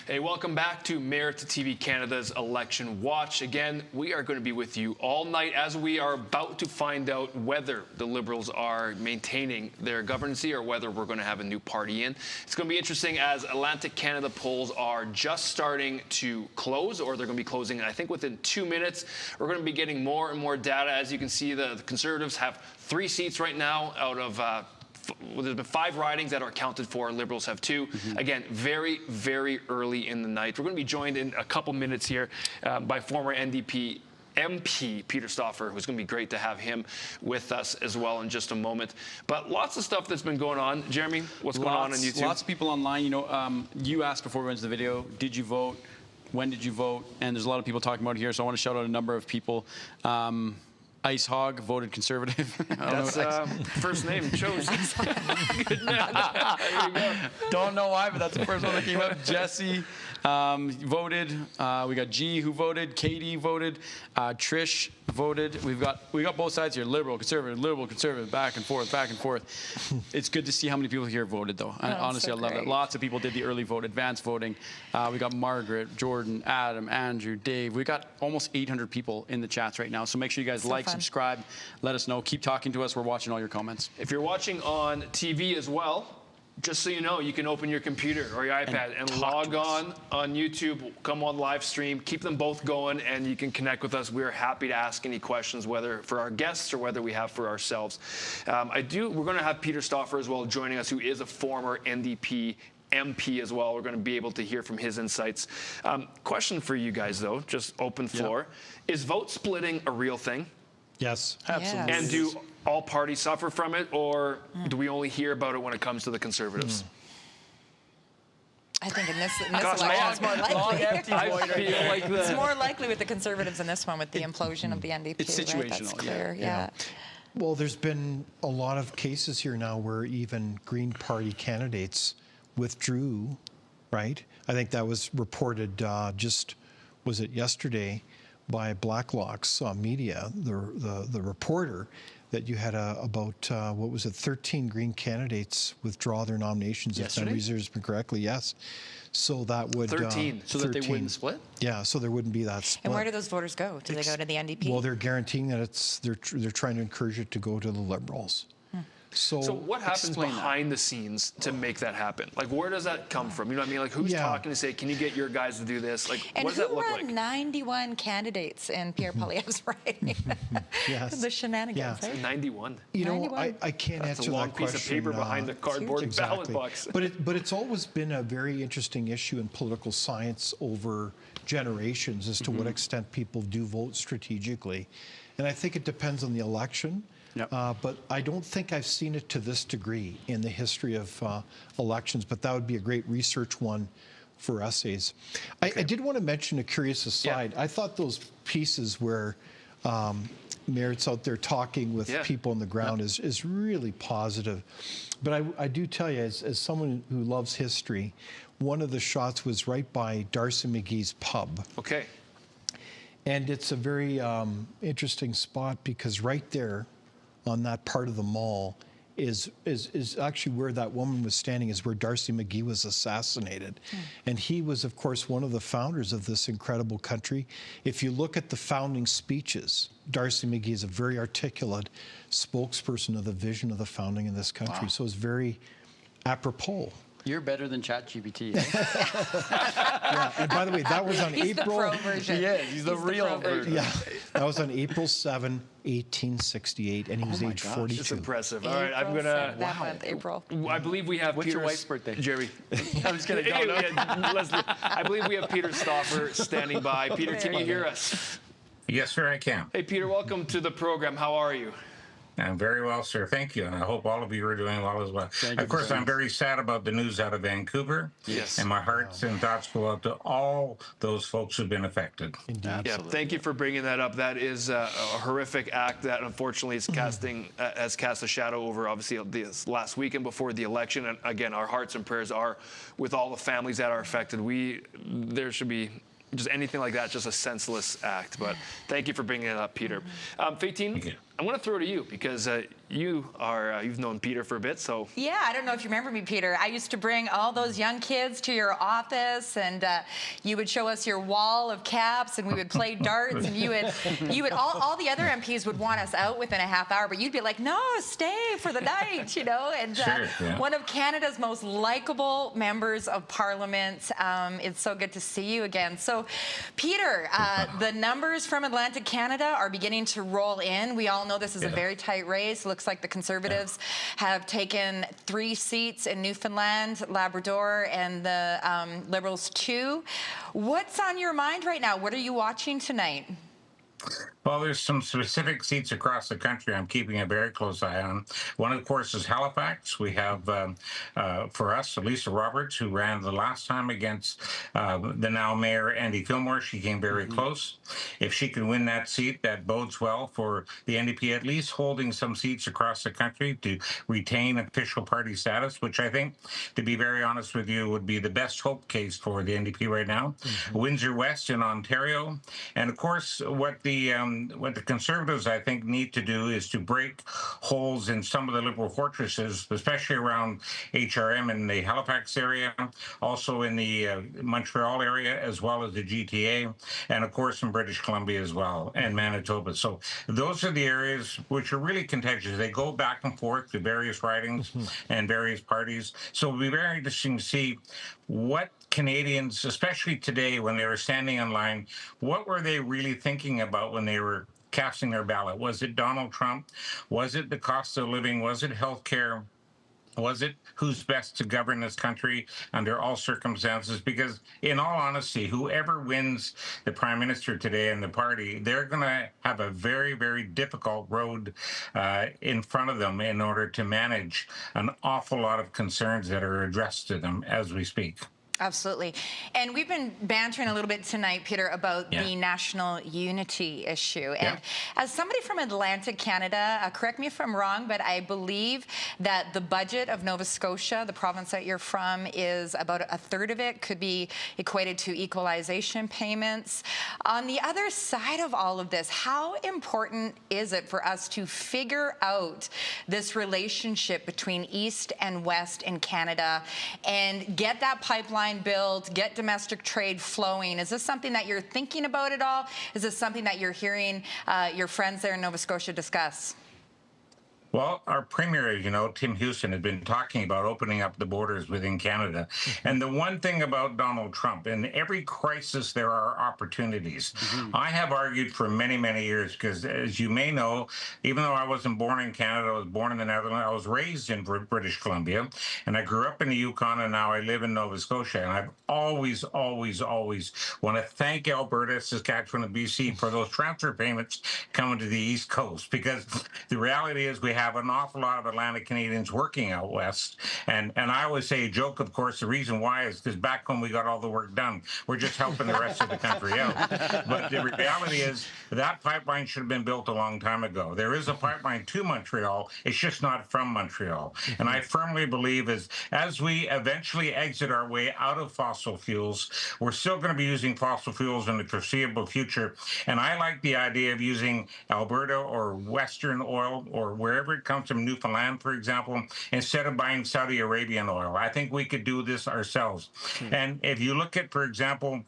Hey, welcome back to Merit TV Canada's Election Watch. Again, we are going to be with you all night as we are about to find out whether the Liberals are maintaining their governancy or whether we're going to have a new party in. It's going to be interesting as Atlantic Canada polls are just starting to close, or they're going to be closing, I think, within 2 minutes. We're going to be getting more and more data. As you can see, the Conservatives have 3 seats right now out of there's been 5 ridings that are accounted for. Liberals have 2. Again, very, very early in the night. We're going to be joined in a couple minutes here by former NDP MP Peter Stoffer, who's going to be great to have him with us as well in just a moment. But lots of stuff that's been going on. Jeremy, what's going on YouTube? Lots of people online. You know, you asked before we went to the video, did you vote? When did you vote? And there's a lot of people talking about it here, so I want to shout out a number of people. Ice Hog voted Conservative. That's first name chose. Good man. There you go. Don't know why, but that's the first one that came up. Jesse voted. We got G who voted. Katie voted. Trish voted. We got both sides here, liberal, conservative, back and forth. It's good to see how many people here voted, though. Honestly, I love it. Lots of people did the early vote, advanced voting. We got Margaret, Jordan, Adam, Andrew, Dave. We got almost 800 people in the chats right now. So make sure you guys subscribe, let us know. Keep talking to us. We're watching all your comments. If you're watching on TV as well, just so you know, you can open your computer or your iPad and log on YouTube, come on live stream, keep them both going, and you can connect with us. We're happy to ask any questions, whether for our guests or whether we have for ourselves. We're going to have Peter Stoffer as well joining us, who is a former NDP MP as well. We're going to be able to hear from his insights. Question for you guys, though, just open floor. Yeah. Is vote splitting a real thing? Yes. Absolutely. And do all parties suffer from it, or do we only hear about it when it comes to the Conservatives? I think in this election it's more likely. I feel like it's more likely with the Conservatives in this one, with the implosion of the NDP. It's situational. Right? That's clear. Yeah. Well, there's been a lot of cases here now where even Green Party candidates withdrew, right? I think that was reported was it yesterday by Blacklock's media, the reporter, that you had about 13 Green candidates withdraw their nominations, if memory serves me correctly. Yes, so that would 13, so that they wouldn't split. Yeah, so there wouldn't be that split. And where do those voters go? Do they go to the NDP? Well, they're guaranteeing that they're trying to encourage it to go to the Liberals. So what happens behind the scenes to make that happen? Like, where does that come from? You know what I mean? Like, who's talking to say, can you get your guys to do this? Like, and what does that look like? And who ran 91 candidates in Pierre Poilievre's writing? Yes. The shenanigans, right? 91. You know, I can't answer that question. That's a long piece of paper behind the cardboard ballot box. But it's always been a very interesting issue in political science over generations as to what extent people do vote strategically. And I think it depends on the election. Yep. But I don't think I've seen it to this degree in the history of elections, but that would be a great research one for essays. Okay. I did want to mention a curious aside. I thought those pieces where Merritt's out there talking with people on the ground is really positive. But I do tell you, as someone who loves history, one of the shots was right by Darcy McGee's pub. Okay. And it's a very interesting spot because right there, on that part of the mall is actually where that woman was standing, is where Darcy McGee was assassinated. And he was, of course, one of the founders of this incredible country. If you look at the founding speeches, Darcy McGee is a very articulate spokesperson of the vision of the founding of this country. Wow. So it's very apropos. You're better than ChatGPT. Yeah, and by the way, that was on he's April. The pro version. He's the real version. Yeah, that was on April 7, 1868, and he was age 42. It's impressive. All right, I'm gonna. That month, April. I believe we have. What's your wife's birthday? Jerry. I'm just kidding. Leslie, I believe we have Peter Stoffer standing by. Peter, can you hear us? Yes, sir, I can. Hey, Peter, welcome to the program. How are you? I'm very well, sir. Thank you. And I hope all of you are doing well as well. Of course, I'm very sad about the news out of Vancouver. Yes. And my hearts and thoughts go out to all those folks who've been affected. Indeed. Yeah, thank you for bringing that up. That is a horrific act that unfortunately is has cast a shadow over, obviously, this last weekend before the election. And again, our hearts and prayers are with all the families that are affected. There should be just anything like that, just a senseless act. But thank you for bringing it up, Peter. Faytene, I want to throw it to you because you've known Peter for a bit, so. Yeah, I don't know if you remember me, Peter. I used to bring all those young kids to your office, and you would show us your wall of caps, and we would play darts, and you would all the other MPs would want us out within a half hour, but you'd be like, no, stay for the night, you know. And one of Canada's most likable members of Parliament. It's so good to see you again. So, Peter, the numbers from Atlantic Canada are beginning to roll in. We all know this is a very tight race. Looks like the Conservatives have taken 3 seats in Newfoundland, Labrador, and the Liberals 2. What's on your mind right now? What are you watching tonight? Well, there's some specific seats across the country I'm keeping a very close eye on. One, of course, is Halifax. We have, for us, Lisa Roberts, who ran the last time against the now Mayor Andy Fillmore. She came very close. If she can win that seat, that bodes well for the NDP, at least holding some seats across the country to retain official party status, which I think, to be very honest with you, would be the best hope case for the NDP right now. Windsor West in Ontario. And, of course, what the what the Conservatives, I think, need to do is to break holes in some of the Liberal fortresses, especially around HRM in the Halifax area, also in the Montreal area, as well as the GTA, and of course in British Columbia as well, and Manitoba. So those are the areas which are really contentious. They go back and forth to various ridings and various parties. So it'll be very interesting to see what Canadians, especially today when they were standing in line, what were they really thinking about when they were casting their ballot? Was it Donald Trump? Was it the cost of living? Was it health care? Was it who's best to govern this country under all circumstances? Because in all honesty, whoever wins the prime minister today and the party, they're going to have a very, very difficult road in front of them in order to manage an awful lot of concerns that are addressed to them as we speak. Absolutely. And we've been bantering a little bit tonight, Peter, about the national unity issue. And as somebody from Atlantic Canada, correct me if I'm wrong, but I believe that the budget of Nova Scotia, the province that you're from, is about a third of it could be equated to equalization payments. On the other side of all of this, how important is it for us to figure out this relationship between East and West in Canada and get that pipeline built, get domestic trade flowing? Is this something that you're thinking about at all? Is this something that you're hearing your friends there in Nova Scotia discuss? Well, our premier, as you know, Tim Houston, has been talking about opening up the borders within Canada. And the one thing about Donald Trump, in every crisis there are opportunities. I have argued for many, many years, because as you may know, even though I wasn't born in Canada, I was born in the Netherlands, I was raised in British Columbia, and I grew up in the Yukon, and now I live in Nova Scotia. And I've always, always, always want to thank Alberta, Saskatchewan, and BC for those transfer payments coming to the East Coast, because the reality is we have an awful lot of Atlantic Canadians working out west. And I always say, joke, of course, the reason why is because back when we got all the work done, we're just helping the rest of the country out. But the reality is that pipeline should have been built a long time ago. There is a pipeline to Montreal. It's just not from Montreal. And I firmly believe as we eventually exit our way out of fossil fuels, we're still going to be using fossil fuels in the foreseeable future. And I like the idea of using Alberta or Western oil or wherever it comes from, Newfoundland, for example, instead of buying Saudi Arabian oil. I think we could do this ourselves. And if you look at, for example,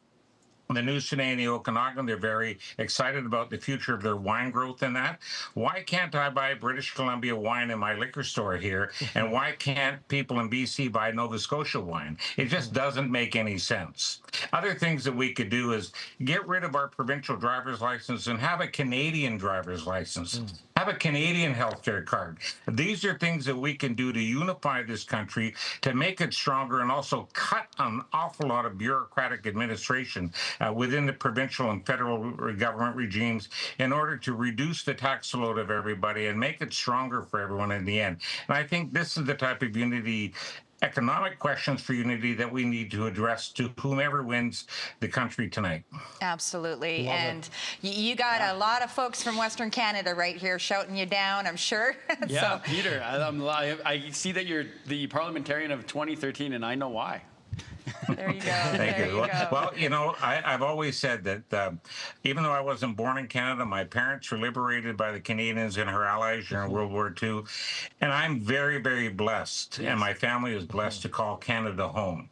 the news today in the Okanagan, they're very excited about the future of their wine growth in that. Why can't I buy British Columbia wine in my liquor store here? And why can't people in BC buy Nova Scotia wine? It just doesn't make any sense. Other things that we could do is get rid of our provincial driver's license and have a Canadian driver's license. Have a Canadian healthcare card. These are things that we can do to unify this country, to make it stronger, and also cut an awful lot of bureaucratic administration within the provincial and federal government regimes in order to reduce the tax load of everybody and make it stronger for everyone in the end. And I think this is the type of unity, economic questions for unity, that we need to address to whomever wins the country tonight. Absolutely. And you got a lot of folks from Western Canada right here shouting you down, I'm sure. Yeah, so. Peter, I see that you're the parliamentarian of 2013, and I know why. There you go. Thank you. Well, you know, I've always said that even though I wasn't born in Canada, my parents were liberated by the Canadians and her allies during World War II. And I'm very, very blessed, and my family is blessed to call Canada home.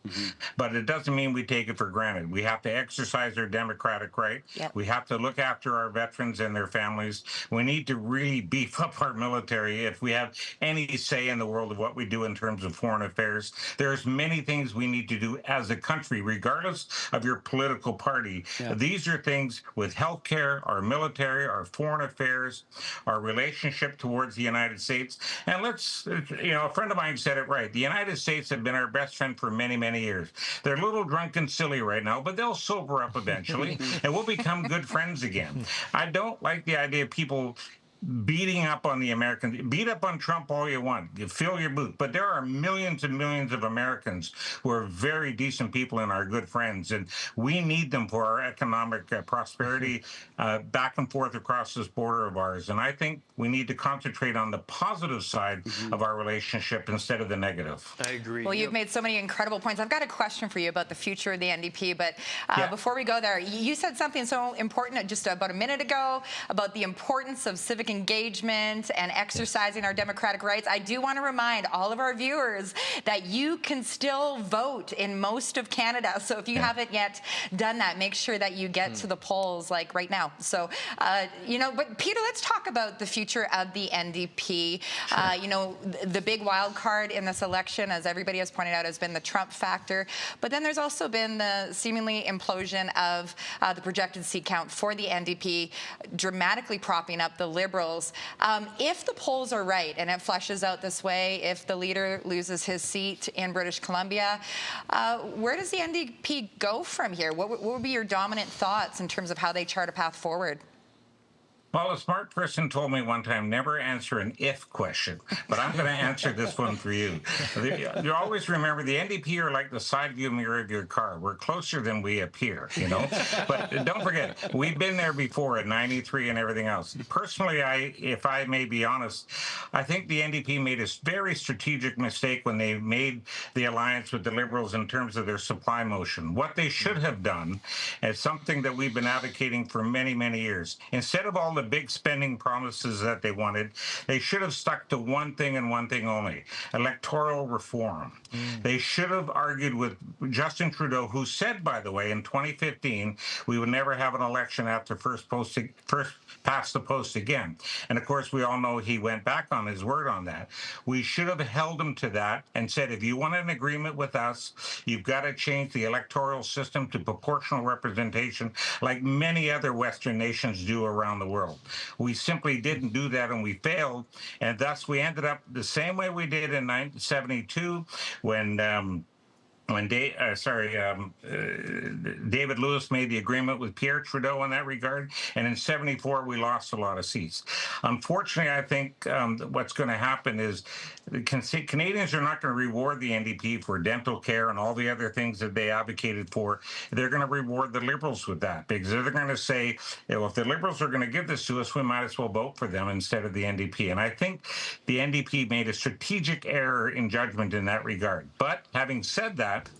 But it doesn't mean we take it for granted. We have to exercise our democratic right. We have to look after our veterans and their families. We need to really beef up our military if we have any say in the world of what we do in terms of foreign affairs. There's many things we need to do as a country, regardless of your political party. These are things with healthcare, our military, our foreign affairs, our relationship towards the United States. And let's, you know, a friend of mine said it right. The United States have been our best friend for many, many years. They're a little drunk and silly right now, but they'll sober up eventually, and we'll become good friends again. I don't like the idea of people beating up on the Americans. Beat up on Trump all you want. You fill your boot. But there are millions and millions of Americans who are very decent people and our good friends. And we need them for our economic prosperity back and forth across this border of ours. And I think we need to concentrate on the positive side of our relationship instead of the negative. I agree. Well, you've made so many incredible points. I've got a question for you about the future of the NDP. But before we go there, you said something so important just about a minute ago about the importance of civic engagement and exercising our democratic rights. I do want to remind all of our viewers that you can still vote in most of Canada. So if you haven't yet done that, make sure that you get to the polls like right now. So, you know, but Peter, let's talk about the future of the NDP. You know, the big wild card in this election, as everybody has pointed out, has been the Trump factor. But then there's also been the seemingly implosion of the projected seat count for the NDP, dramatically propping up the Liberals. If the polls are right and it fleshes out this way, if the leader loses his seat in British Columbia, where does the NDP go from here? What would be your dominant thoughts in terms of how they chart a path forward? Well, a smart person told me one time, never answer an if question, but I'm going to answer this one for you. You always remember the NDP are like the side view mirror of your car. We're closer than we appear, you know? But don't forget, we've been there before at 93 and everything else. Personally, if I may be honest, I think the NDP made a very strategic mistake when they made the alliance with the Liberals in terms of their supply motion. What they should have done is something that we've been advocating for many, many years. Instead of all the big spending promises that they wanted, they should have stuck to one thing and one thing only: electoral reform. They should have argued with Justin Trudeau, who said, by the way, in 2015, we would never have an election after first past the post again. And of course, we all know he went back on his word on that. We should have held him to that and said, if you want an agreement with us, you've got to change the electoral system to proportional representation like many other Western nations do around the world. We simply didn't do that, and we failed, and thus we ended up the same way we did in 1972 when David Lewis made the agreement with Pierre Trudeau in that regard, and in 74 we lost a lot of seats. Unfortunately, I think what's going to happen is the Canadians are not going to reward the NDP for dental care and all the other things that they advocated for. They're going to reward the Liberals with that, because they're going to say, well, if the Liberals are going to give this to us, we might as well vote for them instead of the NDP. And I think the NDP made a strategic error in judgment in that regard. But having said that,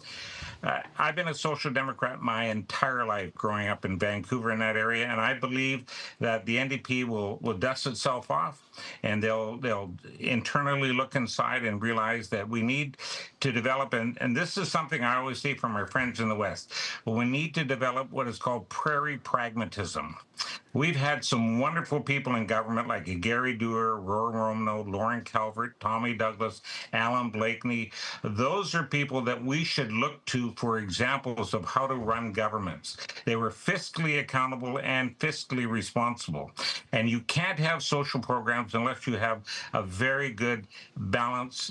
I've been a social democrat my entire life growing up in Vancouver in that area, and I believe that the NDP will dust itself off, and they'll internally look inside and realize that we need to develop, and this is something I always say from our friends in the West, we need to develop what is called prairie pragmatism. We've had some wonderful people in government like Gary Doer, Rory Romano, Lauren Calvert, Tommy Douglas, Alan Blakeney. Those are people that we should look to for examples of how to run governments. They were fiscally accountable and fiscally responsible. And you can't have social programs unless you have a very good balance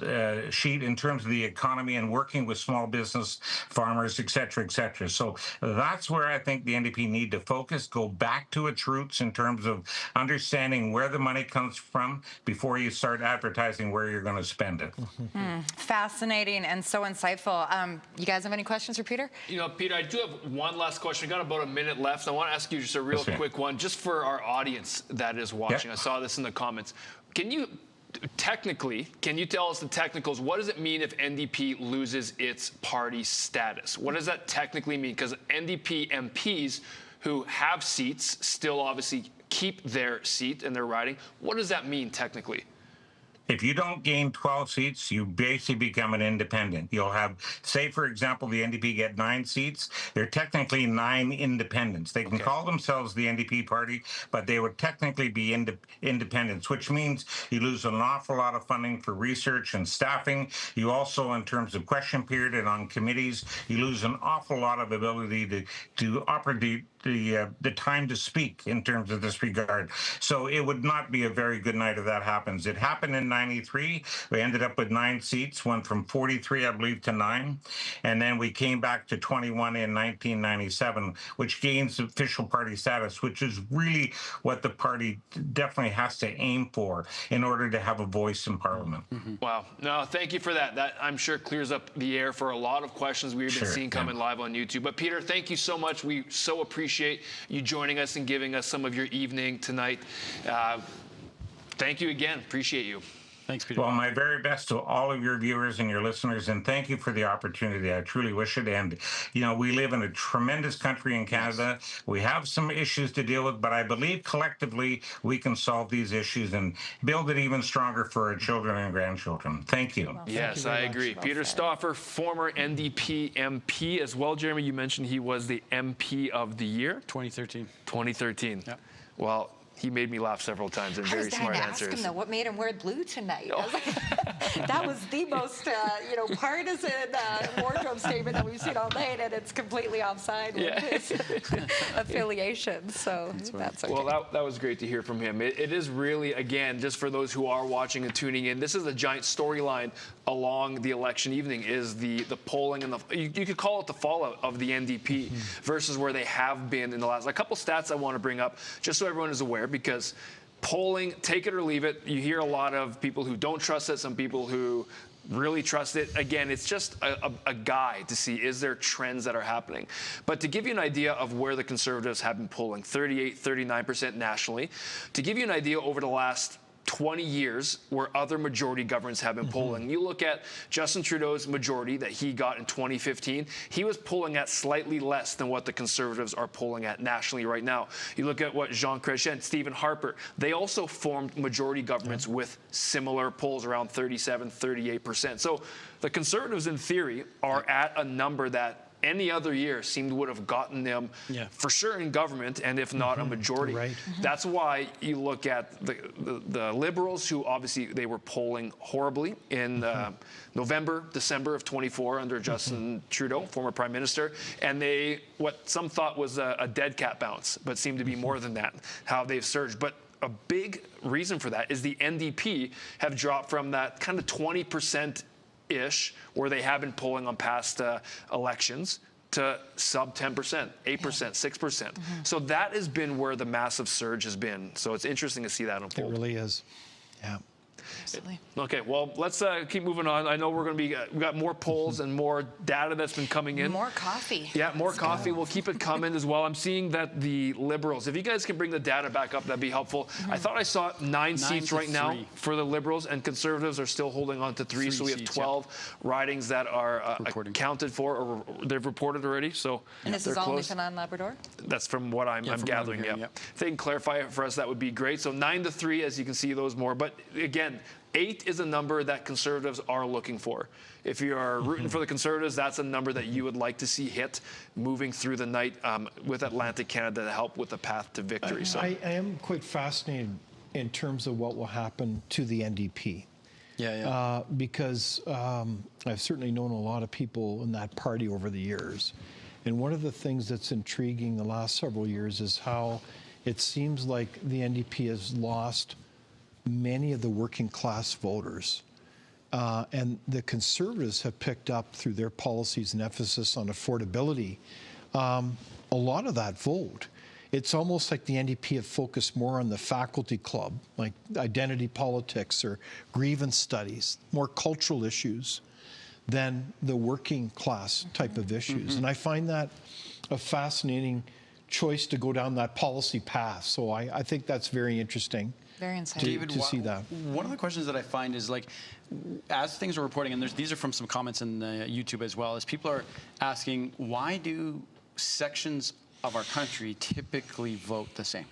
sheet in terms of the economy and working with small business, farmers, et cetera, et cetera. So that's where I think the NDP need to focus, go back to its roots in terms of understanding where the money comes from before you start advertising where you're going to spend it. Fascinating and so insightful. You guys have any questions for Peter? You know, Peter, I do have one last question. We got about a minute left. I want to ask you just a real quick one, just for our audience that is watching. I saw this in the comments. Can you tell us the technicals? What does it mean if NDP loses its party status? What does that technically mean? Because NDP MPs who have seats still obviously keep their seat in their riding. What does that mean technically? If you don't gain 12 seats, you basically become an independent. You'll have, say, for example, the NDP get 9 seats. They're technically 9 independents. They can call themselves the NDP party, but they would technically be independents, which means you lose an awful lot of funding for research and staffing. You also, in terms of question period and on committees, you lose an awful lot of ability to the time to speak in terms of this regard. So it would not be a very good night if that happens. It happened in '93. We ended up with 9 seats, went from 43, I believe, to 9. And then we came back to 21 in 1997, which gains official party status, which is really what the party definitely has to aim for in order to have a voice in Parliament. Wow. No, thank you for that. That, I'm sure, clears up the air for a lot of questions we've been seeing coming live on YouTube. But Peter, thank you so much. We so appreciate you joining us and giving us some of your evening tonight. Thank you again. Appreciate you. Thanks, Peter. Well, my very best to all of your viewers and your listeners, and thank you for the opportunity. I truly wish it. And, you know, we live in a tremendous country in Canada. We have some issues to deal with, but I believe collectively we can solve these issues and build it even stronger for our children and grandchildren. Thank you. Well, yes, I agree. Peter Stoffer, former NDP MP as well. Jeremy, you mentioned he was the MP of the year. 2013. 2013. Yeah. Well, he made me laugh several times and very smart answers. Ask him though, what made him wear blue tonight? That was the most, you know, partisan wardrobe statement that we've seen all night, and it's completely offside with his affiliation. So that's okay. Well, that was great to hear from him. It is really, again, just for those who are watching and tuning in, this is a giant storyline along the election evening. Is the polling and you could call it the fallout of the NDP versus where they have been in the last. A couple stats I want to bring up just so everyone is aware, because polling, take it or leave it. You hear a lot of people who don't trust it, some people who really trust it. Again, it's just a guide to see, is there trends that are happening? But to give you an idea of where the Conservatives have been polling, 38, 39% nationally. To give you an idea over the last 20 years where other majority governments have been polling. You look at Justin Trudeau's majority that he got in 2015, he was polling at slightly less than what the Conservatives are polling at nationally right now. You look at what Jean Chrétien, Stephen Harper, they also formed majority governments with similar polls around 37, 38%. So the Conservatives, in theory, are at a number that any other year would have gotten them for sure in government, and if not a majority. That's why you look at the Liberals, who obviously they were polling horribly in November, December of 24 under Justin Trudeau, former Prime Minister, and they, what some thought was a dead cat bounce, but seemed to be more than that, how they've surged. But a big reason for that is the NDP have dropped from that kind of 20% ish, where they have been polling on past elections, to sub 10%, 8%, 6%. So that has been where the massive surge has been. So it's interesting to see that unfold. It really is. Yeah. Absolutely. Okay, well, let's keep moving on. I know we're going to be, we've got more polls and more data that's been coming in. More coffee. Yeah, more coffee. We'll keep it coming as well. I'm seeing that the Liberals, if you guys can bring the data back up, that'd be helpful. I thought I saw 9 seats right now for the Liberals, and Conservatives are still holding on to 3. So we have 12 ridings that are accounted for, or they've reported already. So and this is all Newfoundland Labrador? That's from what I'm gathering. If they can clarify it for us, that would be great. So 9-3, as you can see, those more. But again, 8 is a number that Conservatives are looking for. If you are rooting for the Conservatives, that's a number that you would like to see hit moving through the night with Atlantic Canada to help with the path to victory. So I am quite fascinated in terms of what will happen to the NDP. Because I've certainly known a lot of people in that party over the years. And one of the things that's intriguing the last several years is how it seems like the NDP has lost many of the working class voters. And the Conservatives have picked up, through their policies and emphasis on affordability, a lot of that vote. It's almost like the NDP have focused more on the faculty club, like identity politics or grievance studies, more cultural issues than the working class type of issues. And I find that a fascinating choice to go down that policy path. So I think that's very interesting. Very insightful. David, to see that. One of the questions that I find is, like, as things are reporting, and these are from some comments in YouTube as well, is people are asking, why do sections of our country typically vote the same?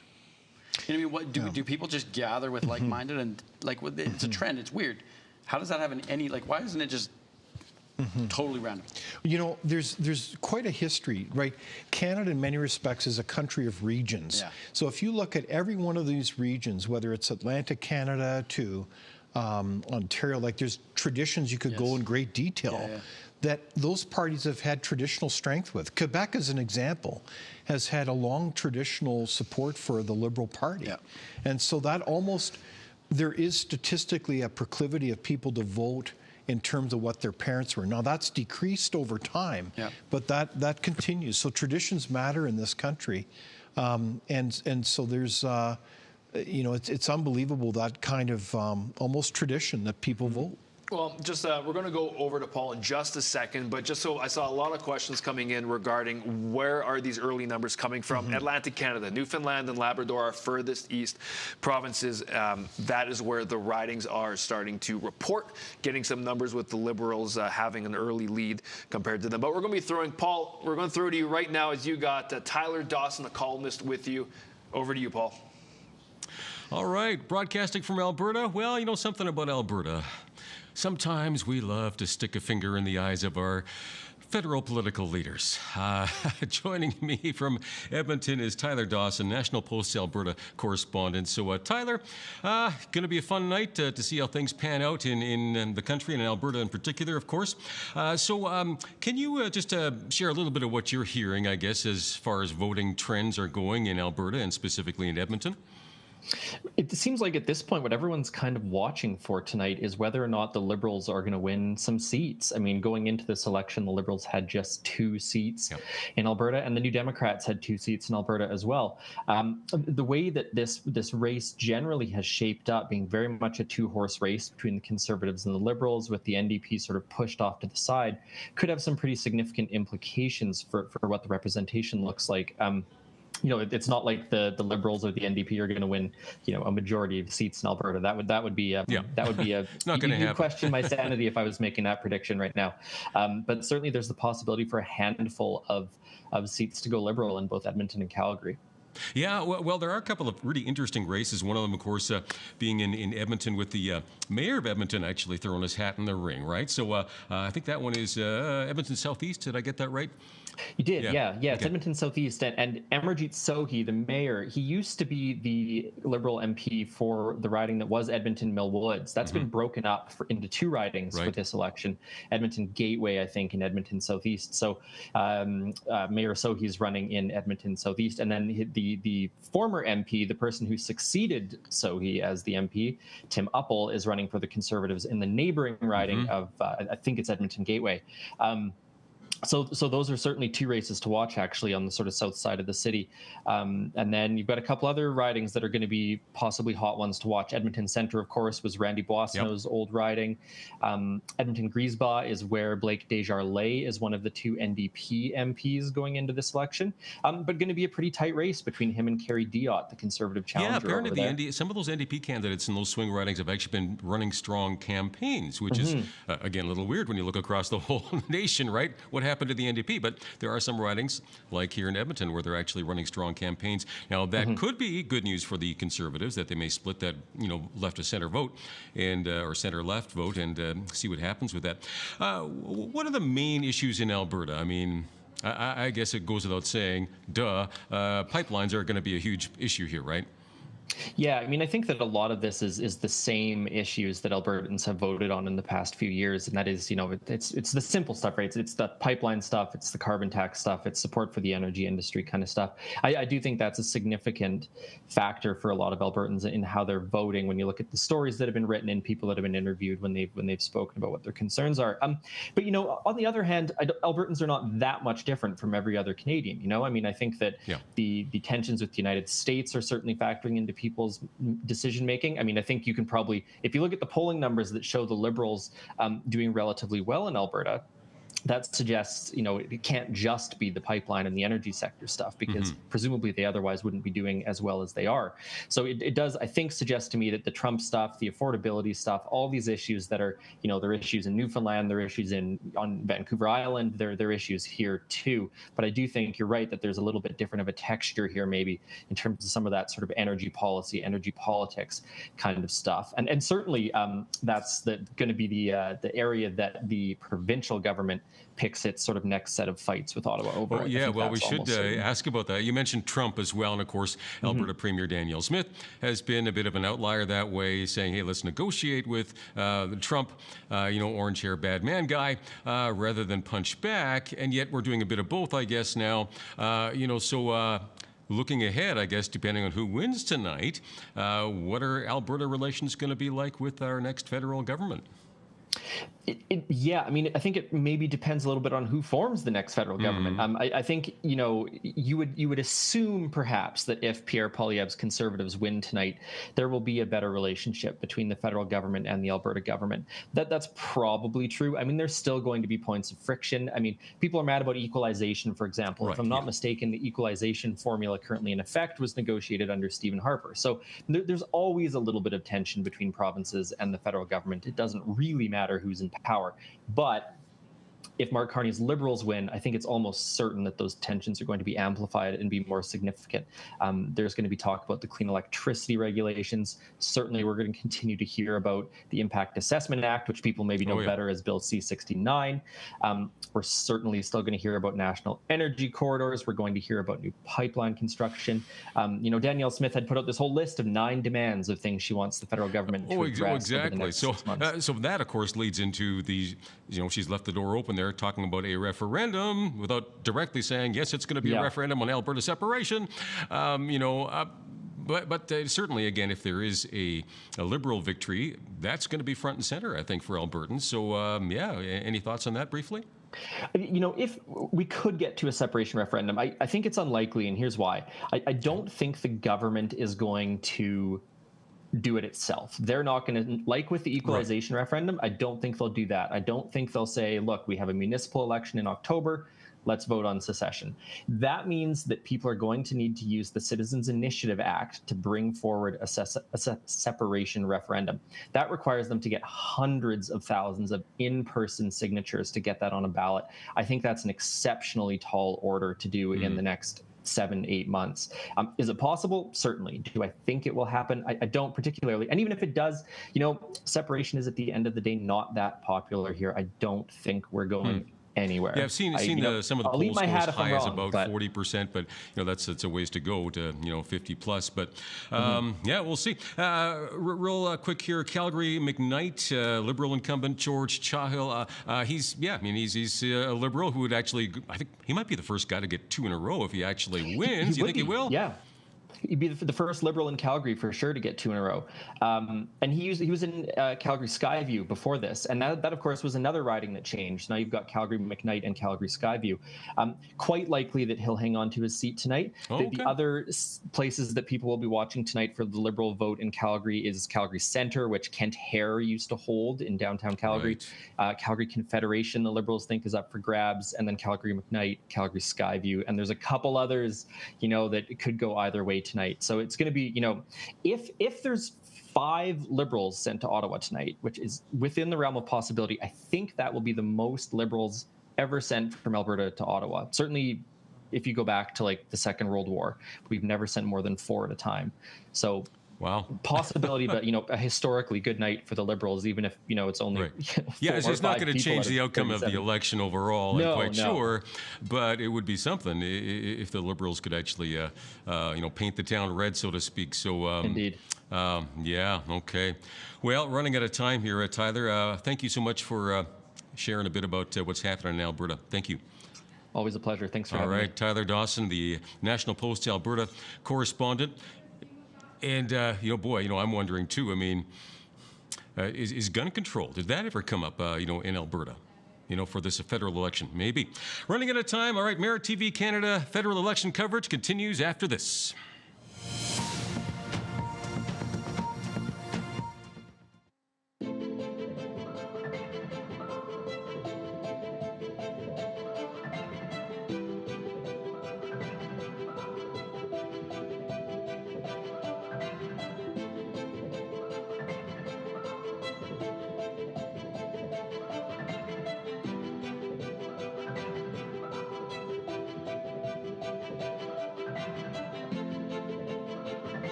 You know what I mean? Do people just gather with like-minded, and like it's a trend? It's weird. How does that have any, like, why isn't it just totally random? You know, there's quite a history, right? Canada, in many respects, is a country of regions. So if you look at every one of these regions, whether it's Atlantic Canada to Ontario, like, there's traditions you could go in great detail. that those parties have had traditional strength with. Quebec, as an example, has had a long traditional support for the Liberal Party. Yeah. And so that almost, there is statistically a proclivity of people to vote in terms of what their parents were. Now, that's decreased over time, but that continues. So traditions matter in this country. And so there's, you know, it's unbelievable, that kind of almost tradition that people vote. Well, just we're going to go over to Paul in just a second, but just so I saw a lot of questions coming in regarding where are these early numbers coming from. Atlantic Canada, Newfoundland and Labrador are furthest east provinces. That is where the ridings are starting to report, getting some numbers with the Liberals having an early lead compared to them. But we're going to be throwing, Paul, we're going to throw to you right now as you got Tyler Dawson, the columnist, with you. Over to you, Paul. All right, broadcasting from Alberta. Well, you know something about Alberta. Sometimes we love to stick a finger in the eyes of our federal political leaders. Joining me from Edmonton is Tyler Dawson, National Post Alberta correspondent. So, Tyler, going to be a fun night to see how things pan out in the country and in Alberta in particular, of course. Can you just share a little bit of what you're hearing, I guess, as far as voting trends are going in Alberta and specifically in Edmonton? It seems like at this point, what everyone's kind of watching for tonight is whether or not the Liberals are going to win some seats. I mean, going into this election, the Liberals had just 2 seats in Alberta, and the New Democrats had 2 seats in Alberta as well. The way that this race generally has shaped up, being very much a 2-horse race between the Conservatives and the Liberals, with the NDP sort of pushed off to the side, could have some pretty significant implications for what the representation looks like. You know, it's not like the Liberals or the NDP are going to win, you know, a majority of seats in Alberta. That would be a not going to happen. Question my sanity if I was making that prediction right now. But certainly there's the possibility for a handful of seats to go Liberal in both Edmonton and Calgary. Yeah, well, there are a couple of really interesting races. One of them, of course, being in Edmonton, with the mayor of Edmonton actually throwing his hat in the ring, right? So I think that one is Edmonton Southeast. Did I get that right? You did, yeah. It's Edmonton Southeast, and Amarjeet Sohi, the mayor, he used to be the Liberal MP for the riding that was Edmonton Mill Woods. That's been broken up into 2 ridings for this election, Edmonton Gateway, I think, and Edmonton Southeast. So Mayor Sohi is running in Edmonton Southeast, and then the former MP, the person who succeeded Sohi as the MP, Tim Uppal, is running for the Conservatives in the neighboring riding of, I think it's Edmonton Gateway. So those are certainly 2 races to watch, actually, on the sort of south side of the city. And then you've got a couple other ridings that are going to be possibly hot ones to watch. Edmonton Centre, of course, was Randy Boissonneau's old riding. Edmonton Griesbach is where Blake Desjardins is one of the 2 NDP MPs going into this election. But going to be a pretty tight race between him and Kerry Diott, the Conservative challenger. Yeah, apparently some of those NDP candidates in those swing ridings have actually been running strong campaigns, which is, again, a little weird when you look across the whole nation, right? What happened to the NDP? But there are some ridings, like here in Edmonton, where they're actually running strong campaigns. Now, that could be good news for the Conservatives, that they may split that, you know, left to center vote and or center left vote, and see what happens with that. What are the main issues in Alberta? I mean, I guess it goes without saying, pipelines are going to be a huge issue here, right? Yeah, I mean, I think that a lot of this is the same issues that Albertans have voted on in the past few years, and that is, you know, it's the simple stuff, right? It's the pipeline stuff, it's the carbon tax stuff, it's support for the energy industry kind of stuff. I do think that's a significant factor for a lot of Albertans in how they're voting when you look at the stories that have been written and people that have been interviewed when they've spoken about what their concerns are. But, you know, on the other hand, Albertans are not that much different from every other Canadian, you know? I mean, I think that the tensions with the United States are certainly factoring into people's decision making. I mean, I think you can probably, if you look at the polling numbers that show the Liberals doing relatively well in Alberta, that suggests, you know, it can't just be the pipeline and the energy sector stuff, because presumably they otherwise wouldn't be doing as well as they are. So it does, I think, suggest to me that the Trump stuff, the affordability stuff, all these issues that are, you know, there are issues in Newfoundland, there are issues on Vancouver Island, there are issues here too. But I do think you're right that there's a little bit different of a texture here, maybe, in terms of some of that sort of energy policy, energy politics kind of stuff. And certainly that's going to be the area that the provincial government government picks its sort of next set of fights with Ottawa over. Well, we should ask about that. You mentioned Trump as well, and of course, Alberta Premier Danielle Smith has been a bit of an outlier that way, saying, hey, let's negotiate with Trump, orange hair, bad man guy, rather than punch back. And yet we're doing a bit of both, I guess, now. Looking ahead, I guess, depending on who wins tonight, what are Alberta relations going to be like with our next federal government? I think it maybe depends a little bit on who forms the next federal government. I think, you would assume perhaps that if Pierre Poilievre's Conservatives win tonight, there will be a better relationship between the federal government and the Alberta government. That's probably true. I mean, there's still going to be points of friction. I mean, people are mad about equalization, for example. Right, if I'm not mistaken, the equalization formula currently in effect was negotiated under Stephen Harper. So there's always a little bit of tension between provinces and the federal government. It doesn't really matter who's in power. But if Mark Carney's Liberals win, I think it's almost certain that those tensions are going to be amplified and be more significant. There's going to be talk about the clean electricity regulations. Certainly, we're going to continue to hear about the Impact Assessment Act, which people maybe know better as Bill C-69. We're certainly still going to hear about national energy corridors. We're going to hear about new pipeline construction. Danielle Smith had put out this whole list of 9 demands of things she wants the federal government to address. Exactly. So that, of course, leads into the, she's left the door open there, talking about a referendum without directly saying, yes, it's going to be a referendum on Alberta separation. But certainly, again, if there is a Liberal victory, that's going to be front and center, I think, for Albertans. So, any thoughts on that briefly? If we could get to a separation referendum, I think it's unlikely, and here's why. I don't think the government is going to do it itself. They're not going to, like with the equalization referendum, I don't think they'll do that. I don't think they'll say, look, we have a municipal election in October, let's vote on secession. That means that people are going to need to use the Citizens Initiative Act to bring forward a separation referendum. That requires them to get hundreds of thousands of in-person signatures to get that on a ballot. I think that's an exceptionally tall order to do in the next 7-8 months. Is it possible? Certainly. Do I think it will happen? I don't particularly. And even if it does, separation is at the end of the day not that popular here. I don't think we're going anywhere. Yeah, I've seen some of the polls go as high as about 40%, but that's a ways to go to 50 plus. But we'll see. Real quick here, Calgary McKnight, Liberal incumbent George Chahill. He's a Liberal who would actually, I think he might be the first guy to get 2 in a row if he actually wins. You think he will? Yeah. He'd be the first Liberal in Calgary for sure to get 2 in a row. And he was in Calgary Skyview before this. And that, of course, was another riding that changed. Now you've got Calgary McKnight and Calgary Skyview. Quite likely that he'll hang on to his seat tonight. The other places that people will be watching tonight for the Liberal vote in Calgary is Calgary Centre, which Kent Hare used to hold in downtown Calgary. Right. Calgary Confederation, the Liberals think, is up for grabs. And then Calgary McKnight, Calgary Skyview. And there's a couple others, that could go either way tonight. So it's going to be, if there's 5 Liberals sent to Ottawa tonight, which is within the realm of possibility, I think that will be the most Liberals ever sent from Alberta to Ottawa. Certainly, if you go back to the Second World War, we've never sent more than 4 at a time. So wow, possibility, but a historically good night for the Liberals, even if it's only it's not going to change the outcome of the election overall. I'm quite sure, but it would be something if the Liberals could actually paint the town red, so to speak. So indeed, okay. Well, running out of time here, Tyler. Thank you so much for sharing a bit about what's happening in Alberta. Thank you. Always a pleasure. Thanks for having me. All right, Tyler Dawson, the National Post Alberta correspondent. And, I'm wondering, too, is gun control, did that ever come up, in Alberta, for this federal election? Maybe. Running out of time. All right, Merit TV Canada federal election coverage continues after this.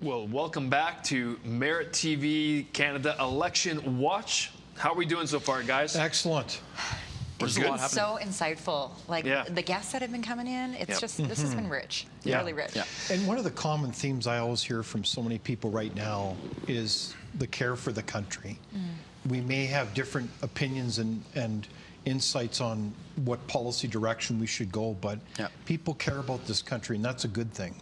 Well, welcome back to Merit TV Canada Election Watch. How are we doing so far, guys? Excellent. It's been so insightful. Like the guests that have been coming in, it's just, this has been rich, really rich. And one of the common themes I always hear from so many people right now is the care for the country. We may have different opinions and insights on what policy direction we should go, but people care about this country, and that's a good thing.